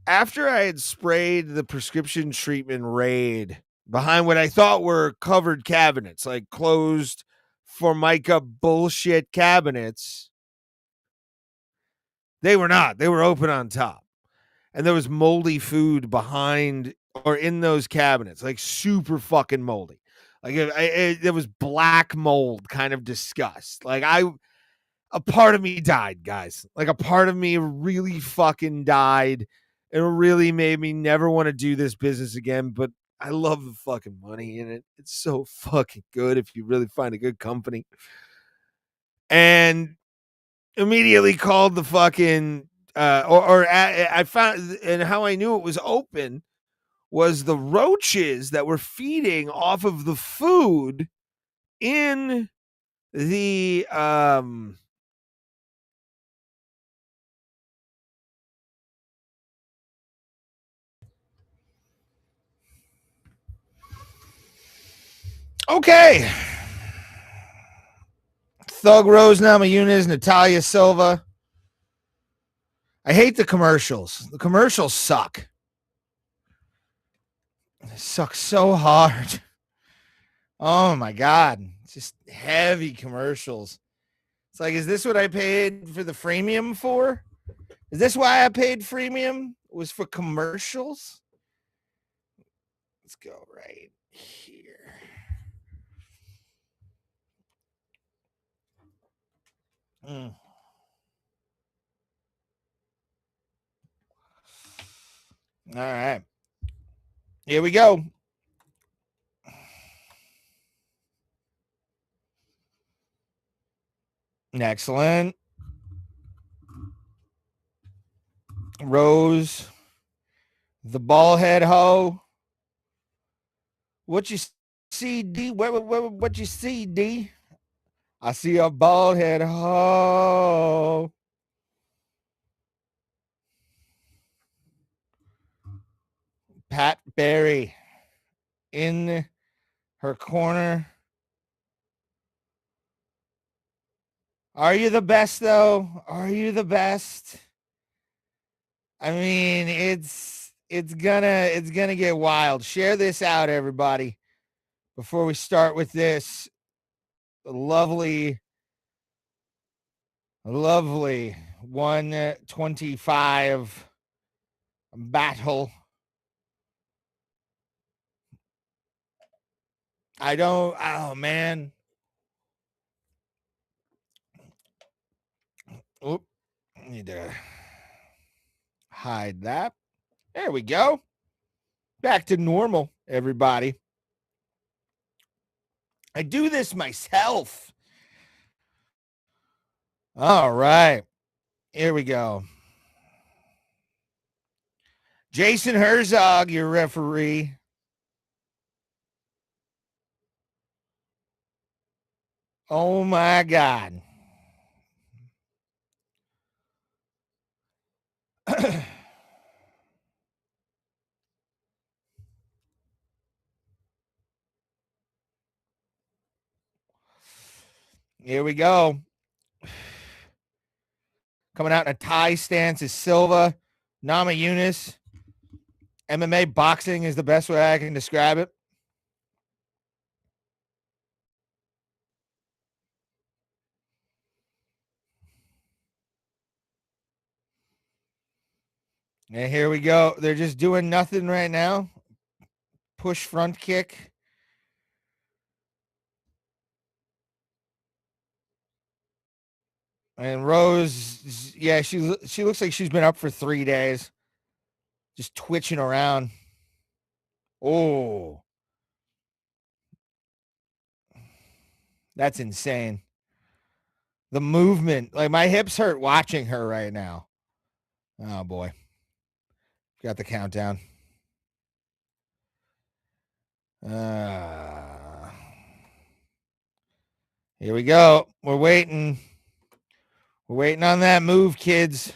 after I had sprayed the prescription treatment raid behind what I thought were covered cabinets, like closed Formica bullshit cabinets. They were not. They were open on top. And there was moldy food behind or in those cabinets, like super fucking moldy. Like there was black mold kind of disgust. Like a part of me died, guys. Like a part of me really fucking died. It really made me never want to do this business again, but I love the fucking money in it. It's so fucking good if you really find a good company. And immediately called the fucking I found, and how I knew it was open was the roaches that were feeding off of the food in the okay. Thug Rose Namajunas, Natalia Silva. I hate the commercials. The commercials suck. They suck so hard. Oh my God. Just heavy commercials. It's like, is this what I paid for the freemium for? Is this why I paid freemium? Was for commercials? Let's go right here. All right. Here we go. Excellent. Rose, the ball head hoe. What you see, D? What you see, D? I see a bald head hoe. Pat Barry in her corner. Are you the best, though? Are you the best? I mean, it's gonna get wild. Share this out, everybody, before we start with this lovely 125 battle. Oh man. Oop, need to hide that. There we go. Back to normal, everybody. I do this myself. All right. Here we go. Jason Herzog, your referee. Oh my God. Here we go. Coming out in a tie stance is Silva. Nama Yunus. MMA boxing is the best way I can describe it. And here we go. They're just doing nothing right now. Push front kick. And Rose, yeah, she looks like she's been up for 3 days. Just twitching around. Oh. That's insane. The movement. Like, my hips hurt watching her right now. Oh, boy. Got the countdown. Here we go. We're waiting. We're waiting on that move, kids.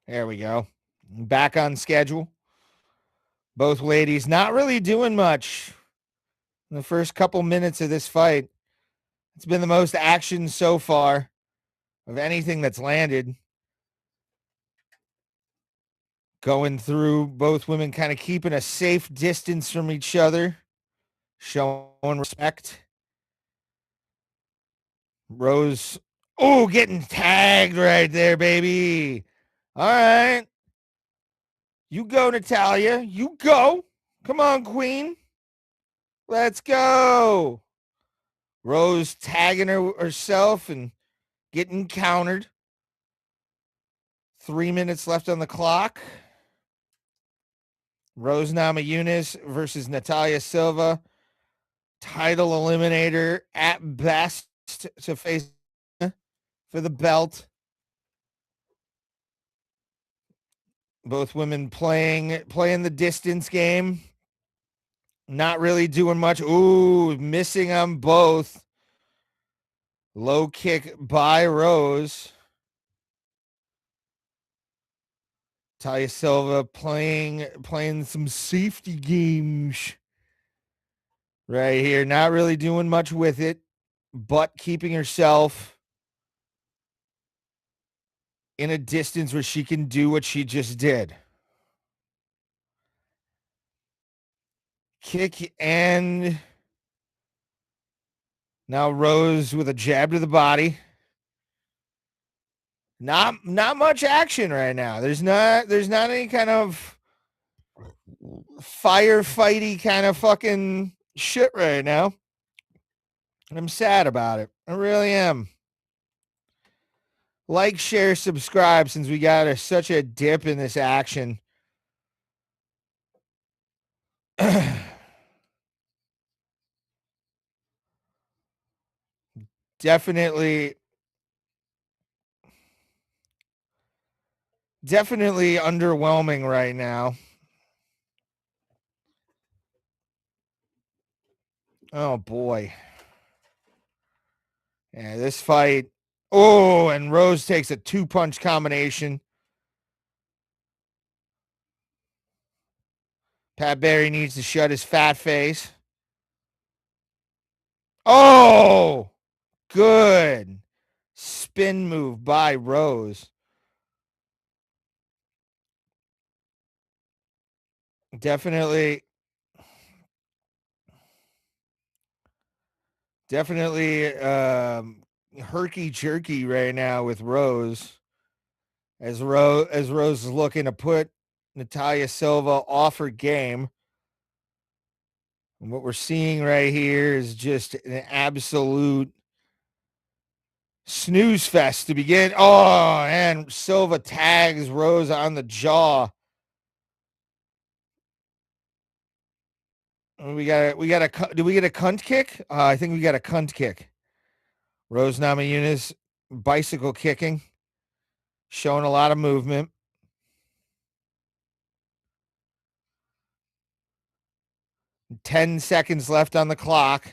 There we go. Back on schedule. Both ladies not really doing much in the first couple minutes of this fight. It's been the most action so far of anything that's landed. Going through, both women kind of keeping a safe distance from each other, showing respect. Rose, oh, getting tagged right there, baby. All right. You go, Natalia. You go. Come on, queen. Let's go. Rose tagging herself and getting countered. 3 minutes left on the clock. Rose Namajunas versus Natalia Silva. Title eliminator at best to face for the belt. Both women playing the distance game. Not really doing much. Ooh, missing on both. Low kick by Rose. Natalia Silva playing some safety games right here. Not really doing much with it, but keeping herself in a distance where she can do what she just did. kick, and now Rose with a jab to the body. Not much action right now. There's not any kind of firefighty kind of fucking shit right now. And I'm sad about it. I really am. Like, share, subscribe, since we got such a dip in this action. Definitely underwhelming right now. Oh boy. Yeah, this fight. Oh, and Rose takes a 2-punch combination. Pat Barry needs to shut his fat face. Oh, good spin move by Rose. Definitely herky jerky right now with Rose. As Rose is looking to put Natalia Silva off her game. And what we're seeing right here is just an absolute snooze fest to begin. Oh, and Silva tags Rose on the jaw. Do we get a cunt kick? I think we got a cunt kick. Rose Namajunas bicycle kicking, showing a lot of movement. Ten seconds left on the clock.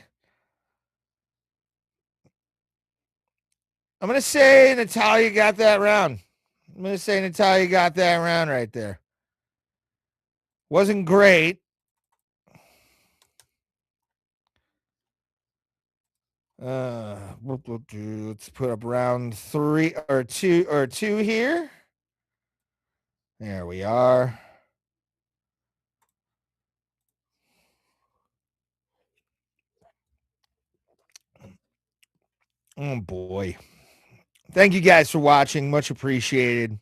I'm going to say Natalia got that round. I'm going to say Natalia got that round right there. Wasn't great. Let's put up round 3 or 2 here. There we are. Oh boy. Thank you guys for watching. Much appreciated.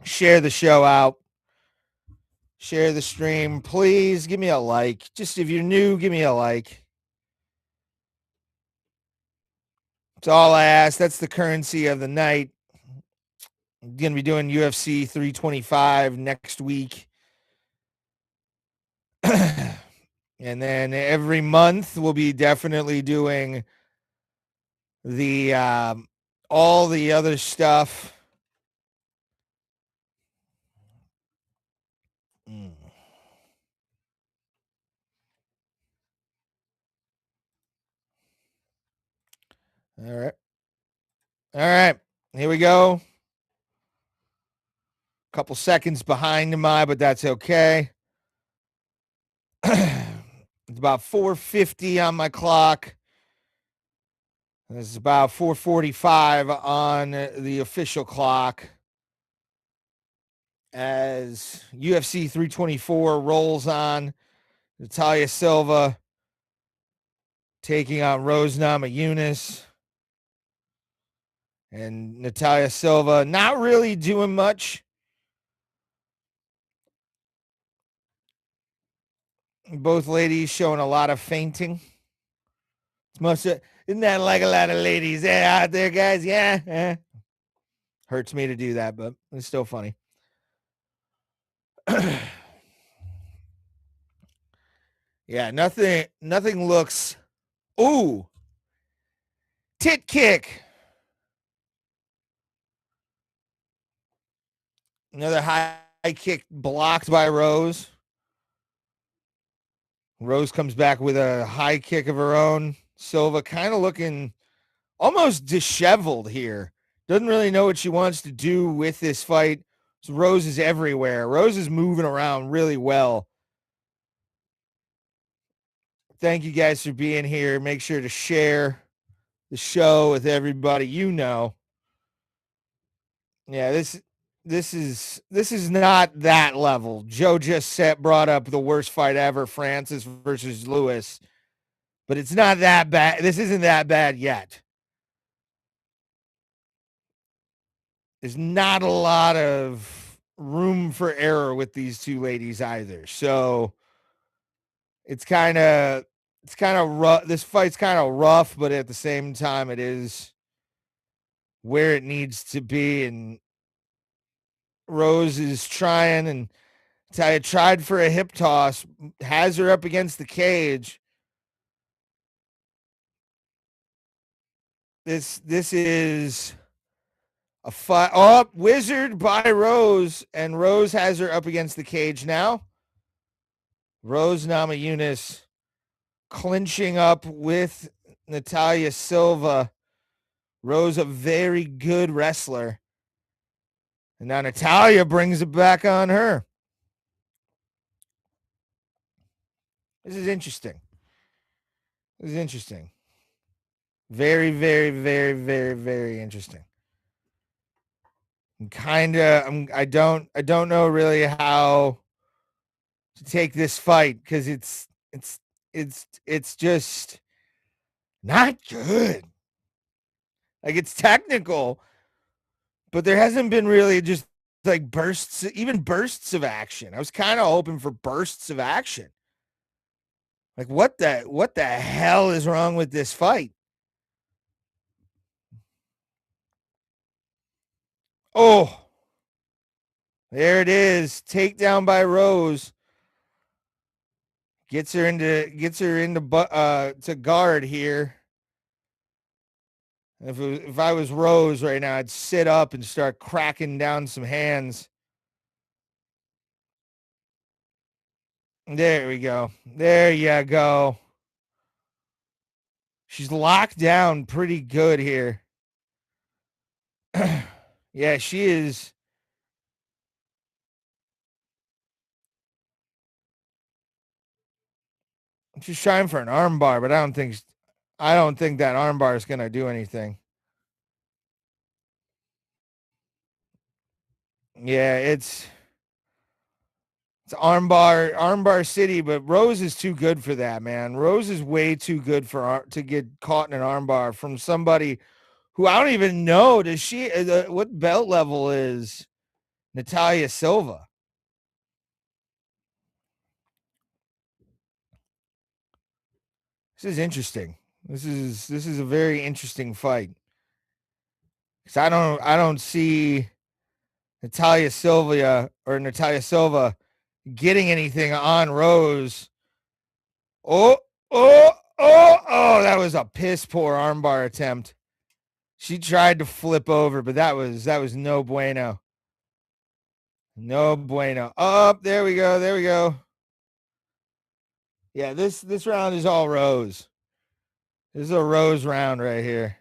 Share the show out. Share the stream. Please give me a like. Just if you're new, give me a like. That's all I ask. That's the currency of the night. I'm going to be doing UFC 325 next week. And then every month we'll be definitely doing the all the other stuff. All right. Here we go. Couple seconds behind but that's okay. It's about 4:50 on my clock. This is about 4:45 on the official clock as UFC 324 rolls on. Natalia Silva taking on Rose Namajunas. And Natalia Silva not really doing much. Both ladies showing a lot of fainting. Isn't that like a lot of ladies out there, guys? Yeah. Hurts me to do that, but it's still funny. Yeah, nothing looks. Ooh. Tit kick. Another high kick blocked by Rose. Rose comes back with a high kick of her own. Silva kind of looking almost disheveled here. Doesn't really know what she wants to do with this fight. So Rose is everywhere. Rose is moving around really well. Thank you guys for being here. Make sure to share the show with everybody you know. Yeah, this this is not that level. Joe just brought up the worst fight ever, Francis versus Lewis, but it's not that bad. This isn't that bad yet. There's not a lot of room for error with these two ladies either. So it's kind of rough. This fight's kind of rough, but at the same time, it is where it needs to be. And Rose is trying, and I tried for a hip toss, has her up against the cage. This is a fight. Oh, wizard by Rose, and Rose has her up against the cage now. Rose Namajunas clinching up with Natalia Silva. Rose, a very good wrestler. And now Natalia brings it back on her. This is interesting. Very, very, very, very, very interesting. I don't know really how to take this fight, because it's just not good. Like, it's technical, but there hasn't been really just like bursts of action. I was kind of hoping for bursts of action. Like, what the hell is wrong with this fight? Oh, there it is. Takedown by Rose. Gets her into to guard here. If I was Rose right now, I'd sit up and start cracking down some hands. There we go. There you go. She's locked down pretty good here. Yeah, she is. She's trying for an armbar, but I don't think that armbar is going to do anything. Yeah, it's armbar city, but Rose is too good for that, man. Rose is way too good to get caught in an armbar from somebody who I don't even know. Does she? What belt level is Natalia Silva? This is interesting. This is a very interesting fight. Because I don't see Natalia Silva getting anything on Rose. Oh, that was a piss poor armbar attempt. She tried to flip over, but that was no bueno. No bueno. Oh, there we go. Yeah, this round is all Rose. This is a Rose round right here.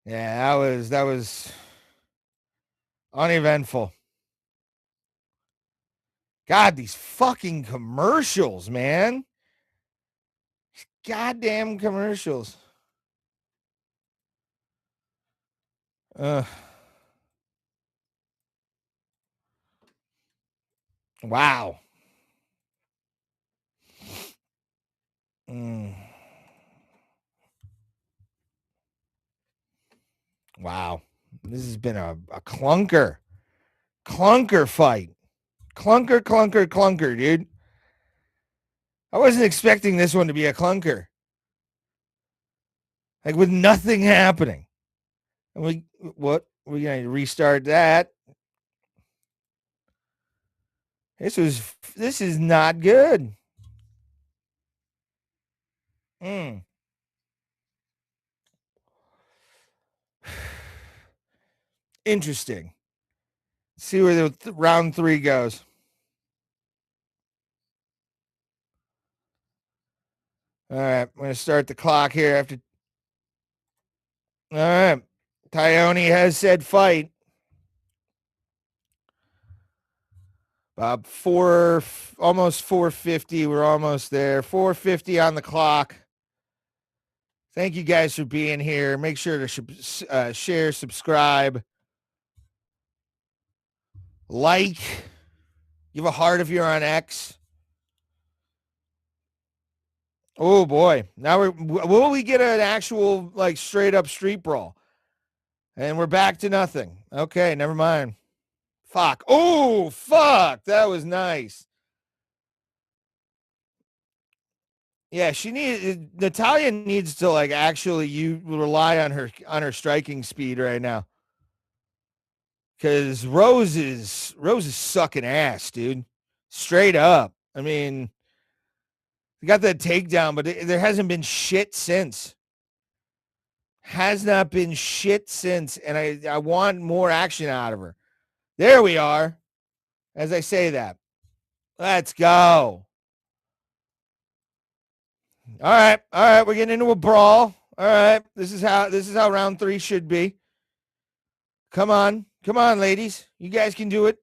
Yeah, that was uneventful. God, these fucking commercials, man. Goddamn commercials. Wow. Wow. This has been a clunker fight. Clunker, dude. I wasn't expecting this one to be a clunker. Like, with nothing happening. And we're going to restart that. This is not good. Interesting. See where the round 3 goes. All right, I'm going to start the clock here after. All right, Tyone has said fight. Almost 450. We're almost there. 450 on the clock. Thank you guys for being here. Make sure to share, subscribe. Like, give a heart if you're on X. Oh boy. Now will we get an actual like straight up street brawl? And we're back to nothing. Okay, never mind. Fuck. Oh, fuck. That was nice. Yeah, Natalia needs to like actually rely on her striking speed right now. Cause Rose is sucking ass, dude. Straight up. I mean, they got that takedown, but there hasn't been shit since. Has not been shit since, and I want more action out of her. There we are. As I say that. Let's go. All right. We're getting into a brawl. All right. This is how round 3 should be. Come on, ladies. You guys can do it.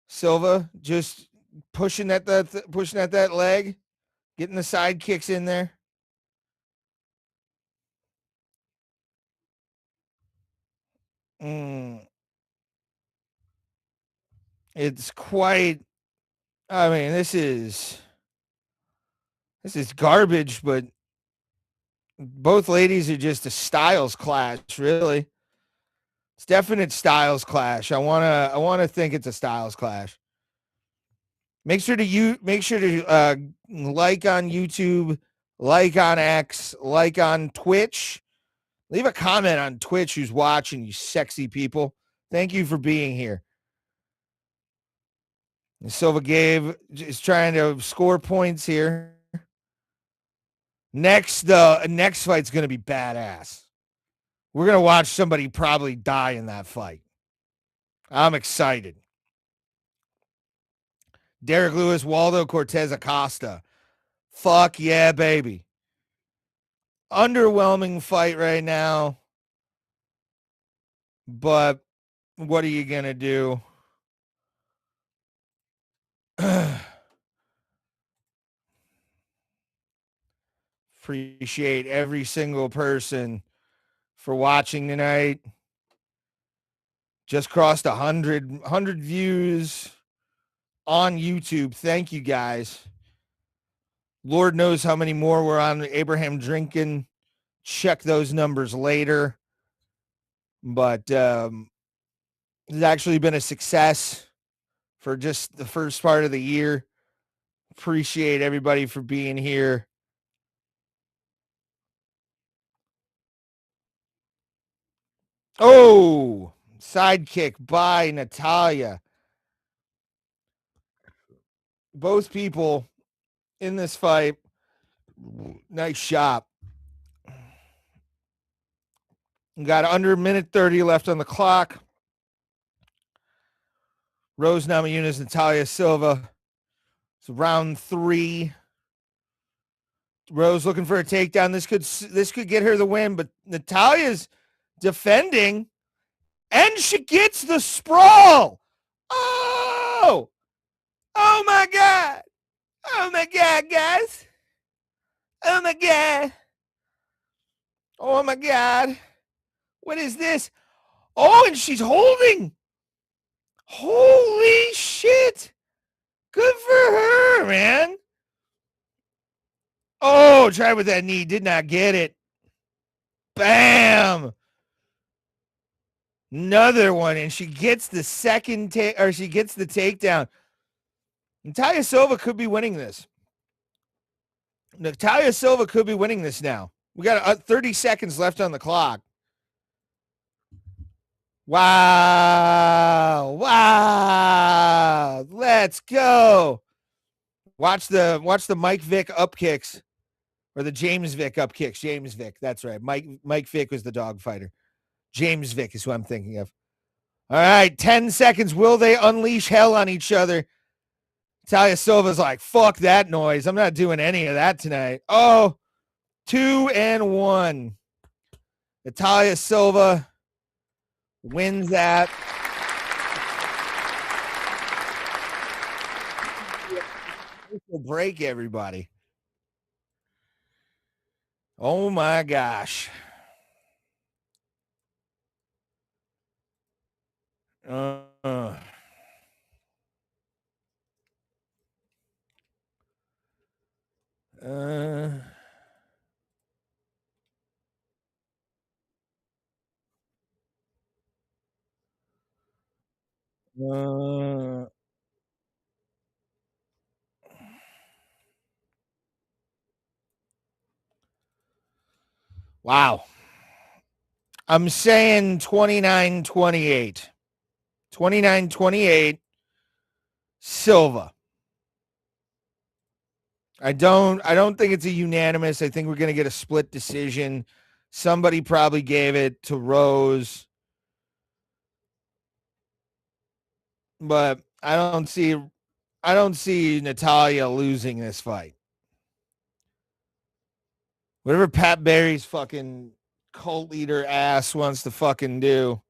Silva just pushing at that leg, getting the side kicks in there. It's quite. I mean, this is garbage, but both ladies are just a styles clash, really. It's definite styles clash. I wanna think it's a styles clash. Make sure to like on YouTube, like on X, like on Twitch. Leave a comment on Twitch who's watching, you sexy people. Thank you for being here. And Silva is trying to score points here. Next fight's going to be badass. We're going to watch somebody probably die in that fight. I'm excited. Derrick Lewis, Waldo, Cortes, Acosta. Fuck yeah, baby. Underwhelming fight right now. But what are you going to do? Appreciate every single person for watching tonight. Just crossed 100 views on YouTube. Thank you, guys. Lord knows how many more were on Abraham Drinking. Check those numbers later. But it's actually been a success for just the first part of the year. Appreciate everybody for being here. Oh, sidekick by Natalia. Both people in this fight. Nice shot. Got under minute 30 left on the clock. Rose Namajunas, Natalia Silva. It's round 3. Rose looking for a takedown. This could get her the win, but Natalia's defending, and she gets the sprawl. Oh my God. Oh my God, guys. Oh my God. Oh my God. What is this? Oh, and she's holding. Holy shit. Good for her, man. Oh, tried with that knee. Did not get it. Bam. Another one, and she gets the she gets the takedown. Natalia Silva could be winning this. Natalia Silva could be winning this now. We got 30 seconds left on the clock. Wow. Let's go. Watch the Mike Vick up kicks, or the James Vick up kicks. James Vick. That's right. Mike Vick was the dog fighter. James Vick is who I'm thinking of. All right, 10 seconds. Will they unleash hell on each other? Natalia Silva's like, fuck that noise. I'm not doing any of that tonight. Oh, 2-1. Natalia Silva wins that. Break, everybody. Oh, my gosh. Uh, wow. I'm saying 29-28. 29-28 Silva. I don't think it's a unanimous. I think we're going to get a split decision. Somebody probably gave it to Rose. But I don't see Natalia losing this fight. Whatever Pat Barry's fucking cult leader ass wants to fucking do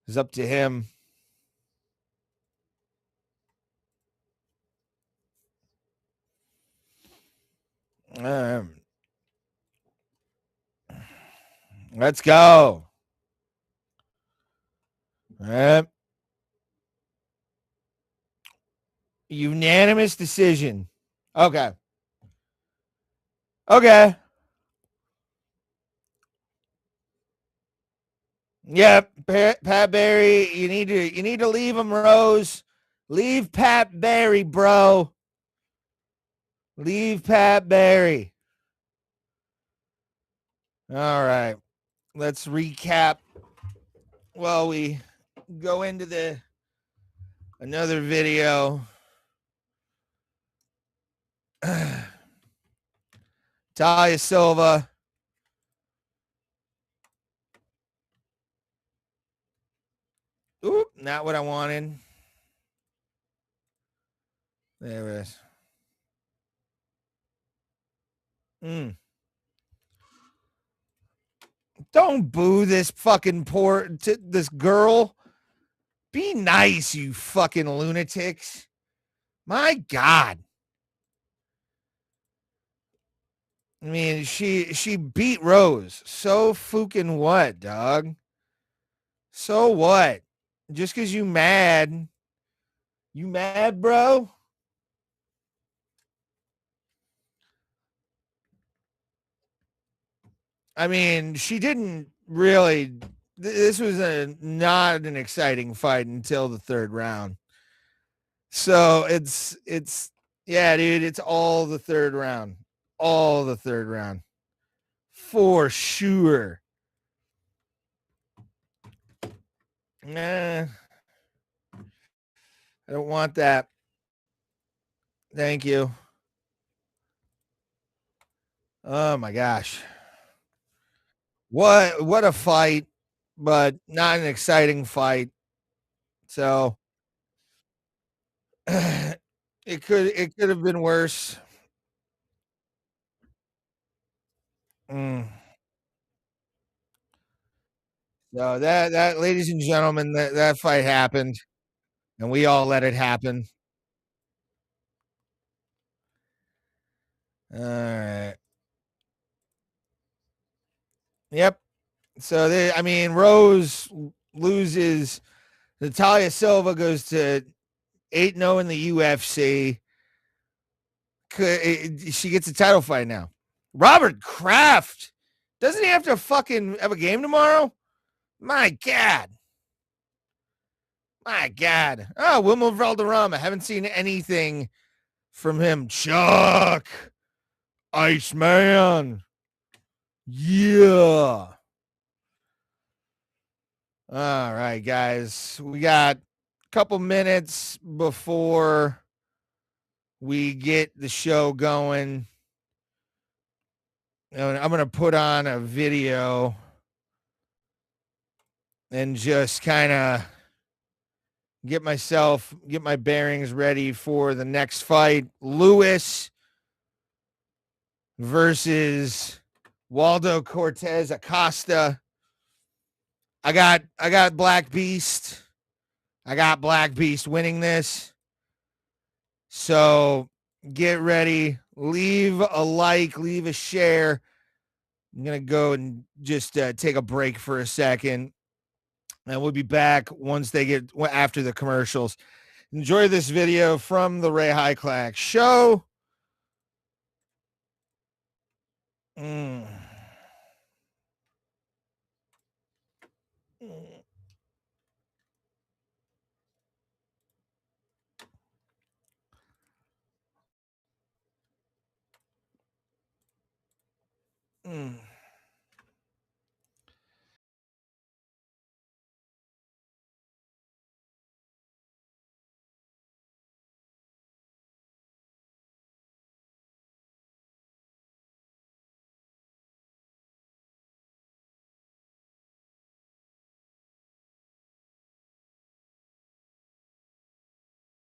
is up to him. Let's go. Unanimous decision. Okay. Yep, Pat Barry, you need to leave him, Rose. Leave Pat Barry, bro. Leave Pat Barry. All right. Let's recap while we go into another video. Talia Silva. Oop, not what I wanted. There it is. Don't boo this fucking this girl. Be nice, you fucking lunatics. My God. I mean, she beat Rose. So fucking what, dog? So what? Just because you mad? You mad, bro? I mean, she didn't really. This was not an exciting fight until the third round. So it's yeah, dude. It's all the third round. All the third round. For sure. Nah. I don't want that. Thank you. Oh my gosh. What a fight, but not an exciting fight. So it could have been worse. So that ladies and gentlemen, that fight happened, and we all let it happen. All right. Yep. So Rose loses. Natalia Silva goes to 8-0 in the UFC. She gets a title fight now. Robert Kraft, doesn't he have to fucking have a game tomorrow? My God. Oh, Wilmer Valderrama. Haven't seen anything from him. Chuck. Iceman. Yeah. All right, guys. We got a couple minutes before we get the show going. I'm going to put on a video and just kind of get my bearings ready for the next fight. Lewis versus Waldo Cortes Acosta. I got Black Beast. I got Black Beast winning this. So get ready. Leave a like, leave a share. I'm going to go and just take a break for a second. And we'll be back once they get after the commercials. Enjoy this video from the Ray Hyclack show. Mm. Mm.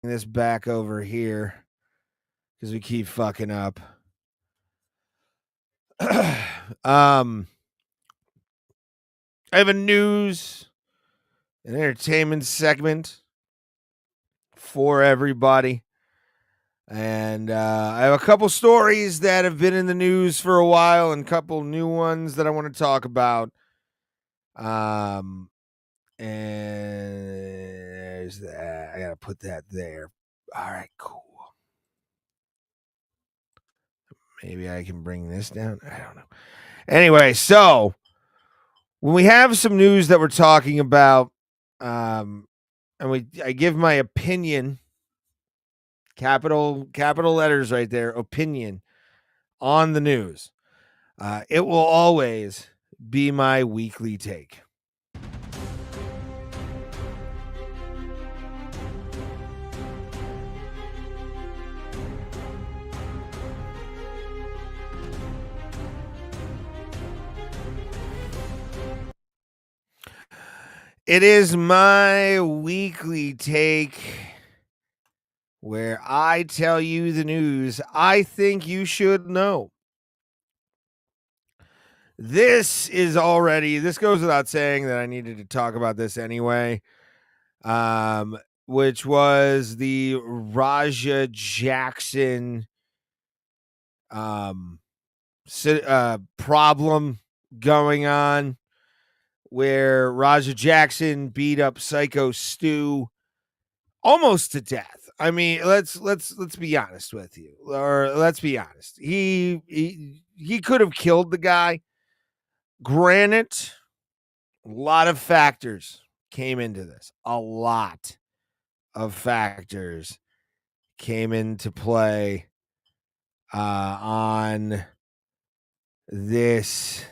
This back over here because we keep fucking up. I have a news and entertainment segment for everybody. And I have a couple stories that have been in the news for a while and a couple new ones that I want to talk about. And there's that. I got to put that there. All right, cool. Maybe I can bring this down. I don't know. Anyway, so when we have some news that we're talking about, and I give my opinion, capital letters right there, opinion on the news. It will always be my weekly take. It is my weekly take where I tell you the news I think you should know. This goes without saying that I needed to talk about this anyway, which was the Raja Jackson problem going on, where Raja Jackson beat up Psycho Stu almost to death. I mean, let's be honest with you, or let's be honest. He could have killed the guy. Granted, a lot of factors came into this. A lot of factors came into play on this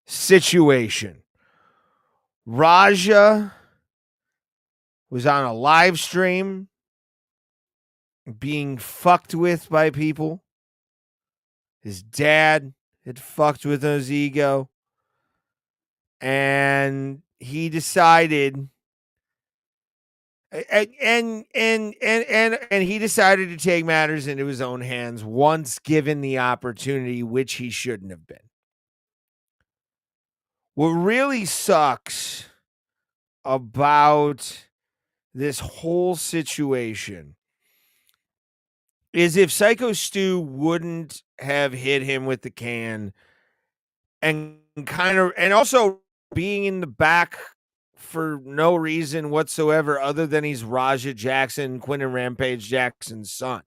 situation. Raja was on a live stream being fucked with by people. His dad had fucked with his ego. And he decided and he decided to take matters into his own hands once given the opportunity, which he shouldn't have been. What really sucks about this whole situation is if Psycho Stu wouldn't have hit him with the can and also being in the back for no reason whatsoever other than he's Raja Jackson, Quentin Rampage Jackson's son.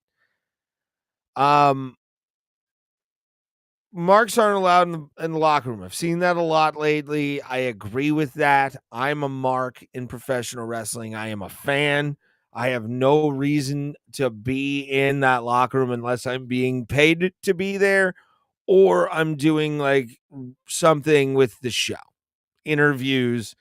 Marks aren't allowed in the locker room. I've seen that a lot lately. I agree with that. I'm a mark in professional wrestling. I am a fan. I have no reason to be in that locker room unless I'm being paid to be there or I'm doing like something with the show, interviews.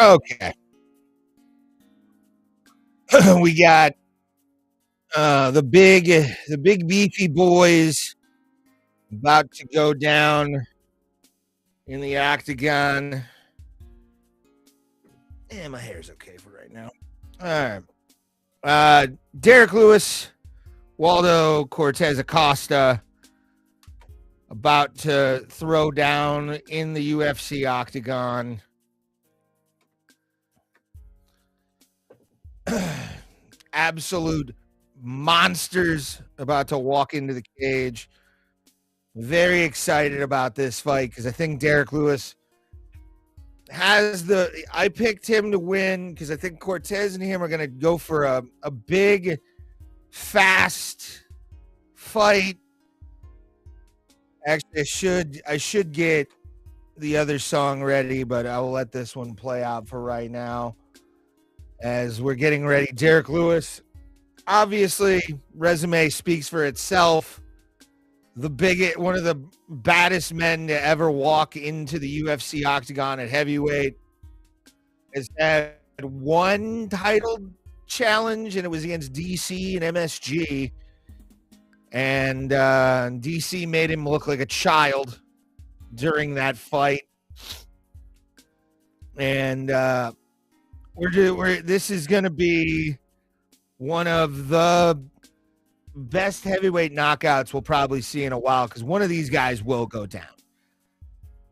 Okay. We got the big beefy boys about to go down in the octagon. My hair's okay for right now. All right. Derrick Lewis Waldo Cortes Acosta about to throw down in the UFC octagon. Absolute monsters about to walk into the cage. Very excited about this fight because I think Derrick Lewis has I picked him to win because I think Cortes and him are going to go for a big, fast fight. Actually, I should get the other song ready, but I will let this one play out for right now as we're getting ready. Derrick Lewis, obviously, resume speaks for itself. One of the baddest men to ever walk into the UFC octagon at heavyweight, has had one title challenge, and it was against DC and MSG. And DC made him look like a child during that fight. And this is going to be one of the best heavyweight knockouts we'll probably see in a while because one of these guys will go down.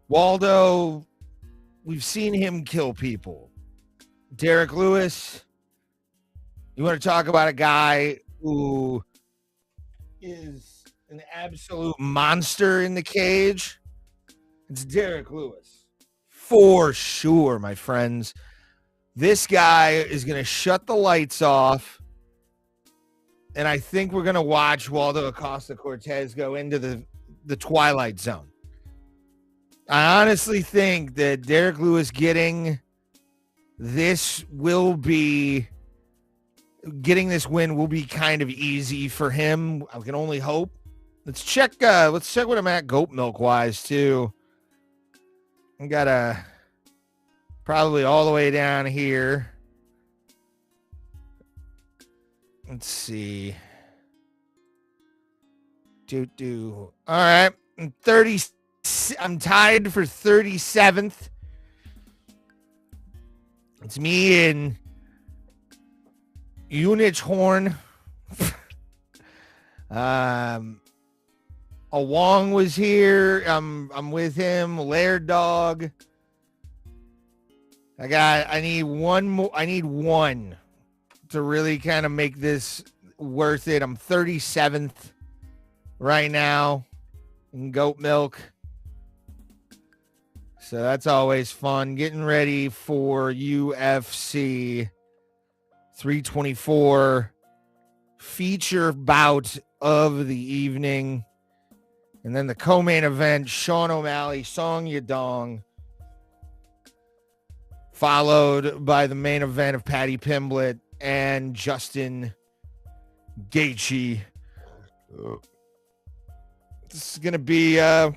Waldo, we've seen him kill people. Derrick Lewis, you want to talk about a guy who is an absolute monster in the cage? It's Derrick Lewis. For sure, my friends. This guy is going to shut the lights off. And I think we're going to watch Waldo Acosta Cortes go into the Twilight Zone. I honestly think that Derrick Lewis getting this win will be kind of easy for him. I can only hope. Let's check what I'm at goat milk wise too. I got probably all the way down here. Let's see. All right. I'm tied for 37th. It's me and Unich Horn. Wong was here. I'm with him. Laird Dog. I need one more. I need one to really kind of make this worth it. I'm 37th right now in goat milk. So that's always fun. Getting ready for UFC 324 feature bout of the evening. And then the co-main event, Sean O'Malley, Song Yadong, followed by the main event of Paddy Pimblett and Justin Gaethje. This is going to be a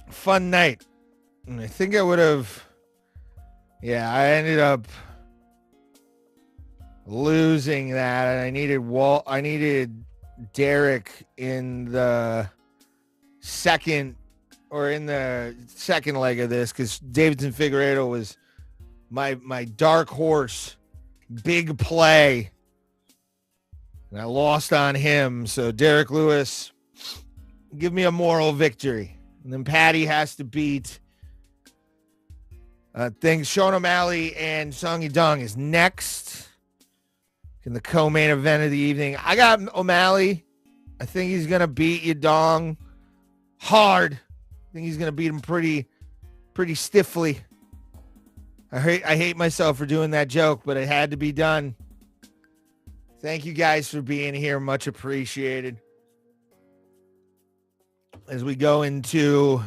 fun night. And I think I would have... Yeah, I ended up losing that. And I needed Derrick in the second leg of this because Davidson Figueiredo was my dark horse. Big play. And I lost on him. So Derrick Lewis, give me a moral victory. And then Paddy has to beat Sean O'Malley and Song Yadong is next in the co-main event of the evening. I got O'Malley. I think he's going to beat Yadong hard. I think he's going to beat him pretty stiffly. I hate myself for doing that joke, but it had to be done. Thank you guys for being here. Much appreciated. As we go into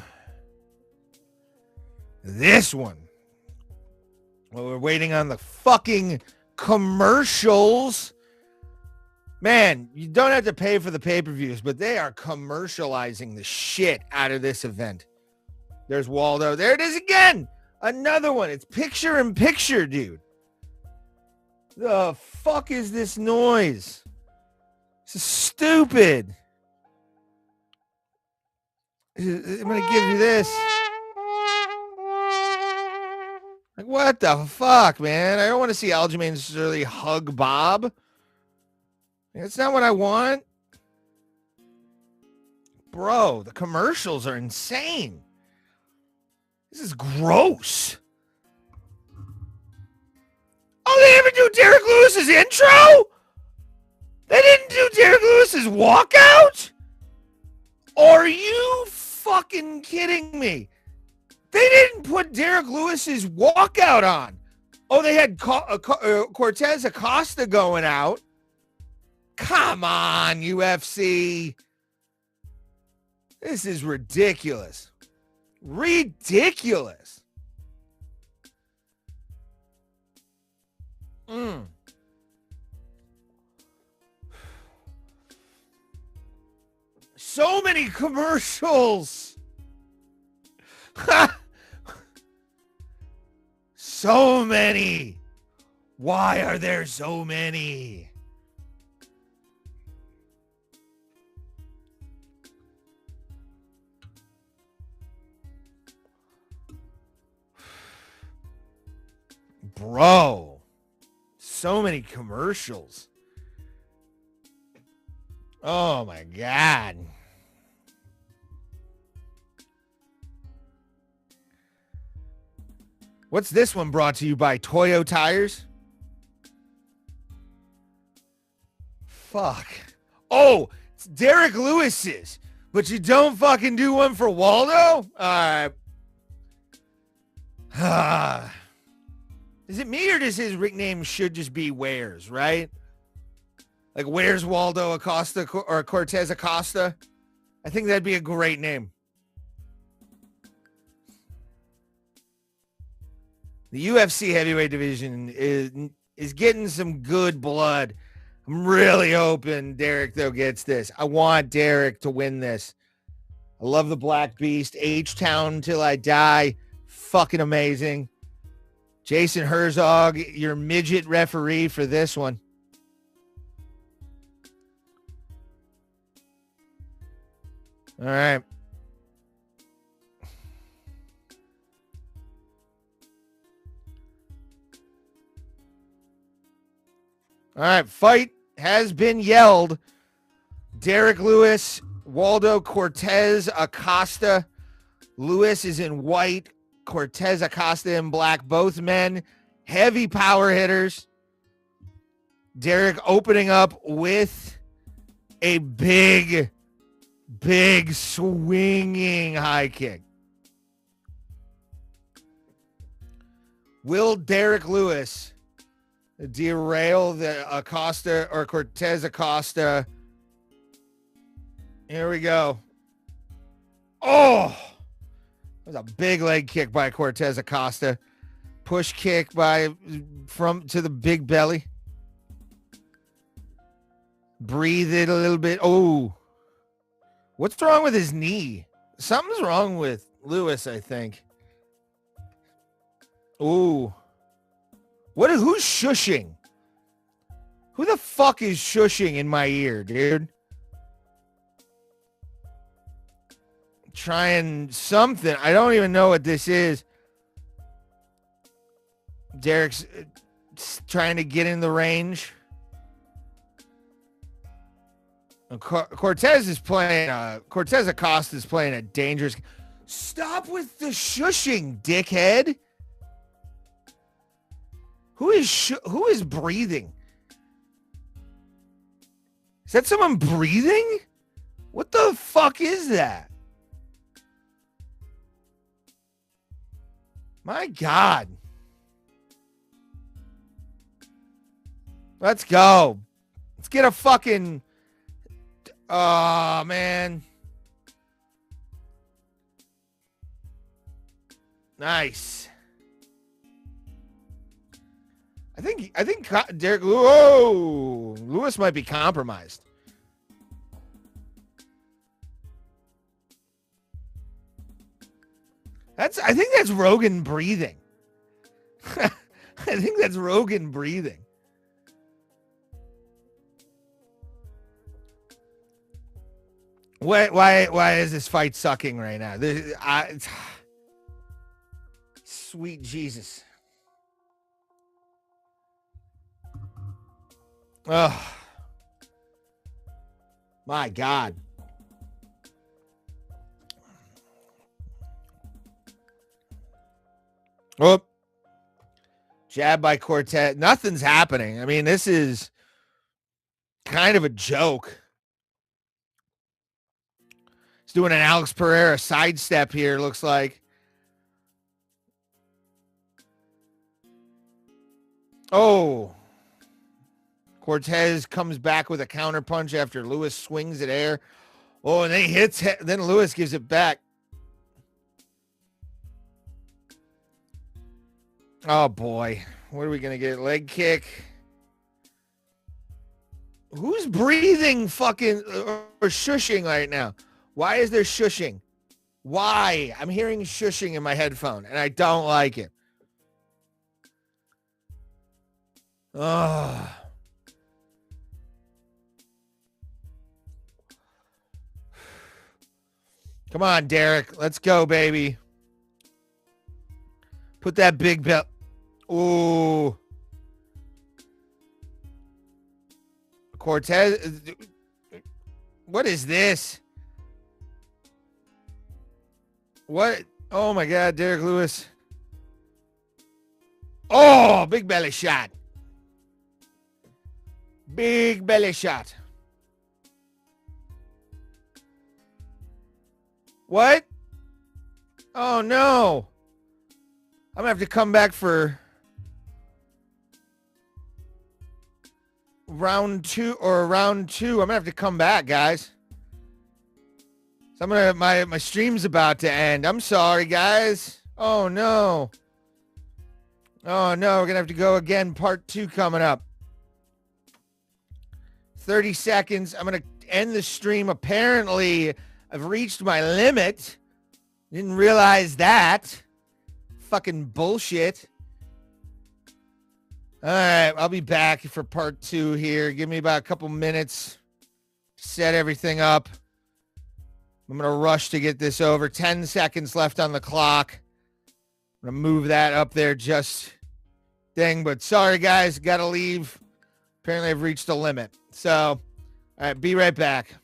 this one. Well, we're waiting on the fucking commercials. Man, you don't have to pay for the pay-per-views, but they are commercializing the shit out of this event. There's Waldo. There it is again. Another one. It's picture-in-picture, dude. The fuck is this noise? This is stupid. I'm going to give you this. Like, what the fuck, man? I don't want to see Aljamain necessarily hug Bob. That's not what I want. Bro, the commercials are insane. This is gross. Oh, they didn't even do Derrick Lewis's intro? They didn't do Derrick Lewis's walkout? Are you fucking kidding me? They didn't put Derrick Lewis's walkout on. Oh, they had Cortes Acosta going out. Come on, UFC. This is ridiculous. Ridiculous. So many commercials. So many. Why are there so many? Bro, so many commercials. Oh my God. What's this one brought to you by Toyo Tires? Fuck. Oh, it's Derrick Lewis's, but you don't fucking do one for Waldo? All right. Is it me or does his nickname should just be Where's, right? Like Where's Waldo Acosta or Cortes Acosta? I think that'd be a great name. The UFC heavyweight division is getting some good blood. I'm really hoping Derrick, though, gets this. I want Derrick to win this. I love the Black Beast. H-Town till I die. Fucking amazing. Jason Herzog, your midget referee for this one. All right. All right, fight has been yelled. Derrick Lewis, Waldo Cortes Acosta. Lewis is in white, Cortes Acosta in black. Both men, heavy power hitters. Derrick opening up with a big swinging high kick. Will Derrick Lewis derail the Acosta or Cortes Acosta? Here we go. Oh, that was a big leg kick by Cortes Acosta. Push kick to the big belly. Breathe it a little bit. Oh, what's wrong with his knee? Something's wrong with Lewis, I think. Ooh. Who's shushing? Who the fuck is shushing in my ear, dude? Trying something. I don't even know what this is. Derrick's trying to get in the range. Cortes Acosta is playing a dangerous. Stop with the shushing, dickhead. Who is breathing? Is that someone breathing? What the fuck is that? My God. Let's go. Let's get a fucking... Oh, man. Nice. I think Derrick Lewis might be compromised. I think that's Rogan breathing. I think that's Rogan breathing. Why is this fight sucking right now? Sweet Jesus. Ugh. My God. Oh, jab by Cortes. Nothing's happening. I mean, this is kind of a joke. He's doing an Alex Pereira sidestep here, looks like. Oh. Cortes comes back with a counterpunch after Lewis swings at air. Oh, and then he hits, then Lewis gives it back. Oh, boy. What are we going to get? Leg kick. Who's breathing fucking or shushing right now? Why is there shushing? Why? I'm hearing shushing in my headphone, and I don't like it. Ugh. Come on, Derrick. Let's go, baby. Put that big belt. Ooh. Cortes. What is this? What? Oh, my God. Derrick Lewis. Oh, big belly shot. Big belly shot. What? Oh, no. I'm going to have to come back for round two. I'm going to have to come back, guys. So my stream's about to end. I'm sorry, guys. Oh, no. Oh, no. We're going to have to go again. Part 2 coming up. 30 seconds. I'm going to end the stream. Apparently, I've reached my limit. Didn't realize that. Fucking bullshit. All right, I'll be back for part 2 here. Give me about a couple minutes to set everything up. I'm going to rush to get this over. 10 seconds left on the clock. I'm going to move that up there just thing. But sorry, guys. Got to leave. Apparently, I've reached a limit. So, all right, be right back.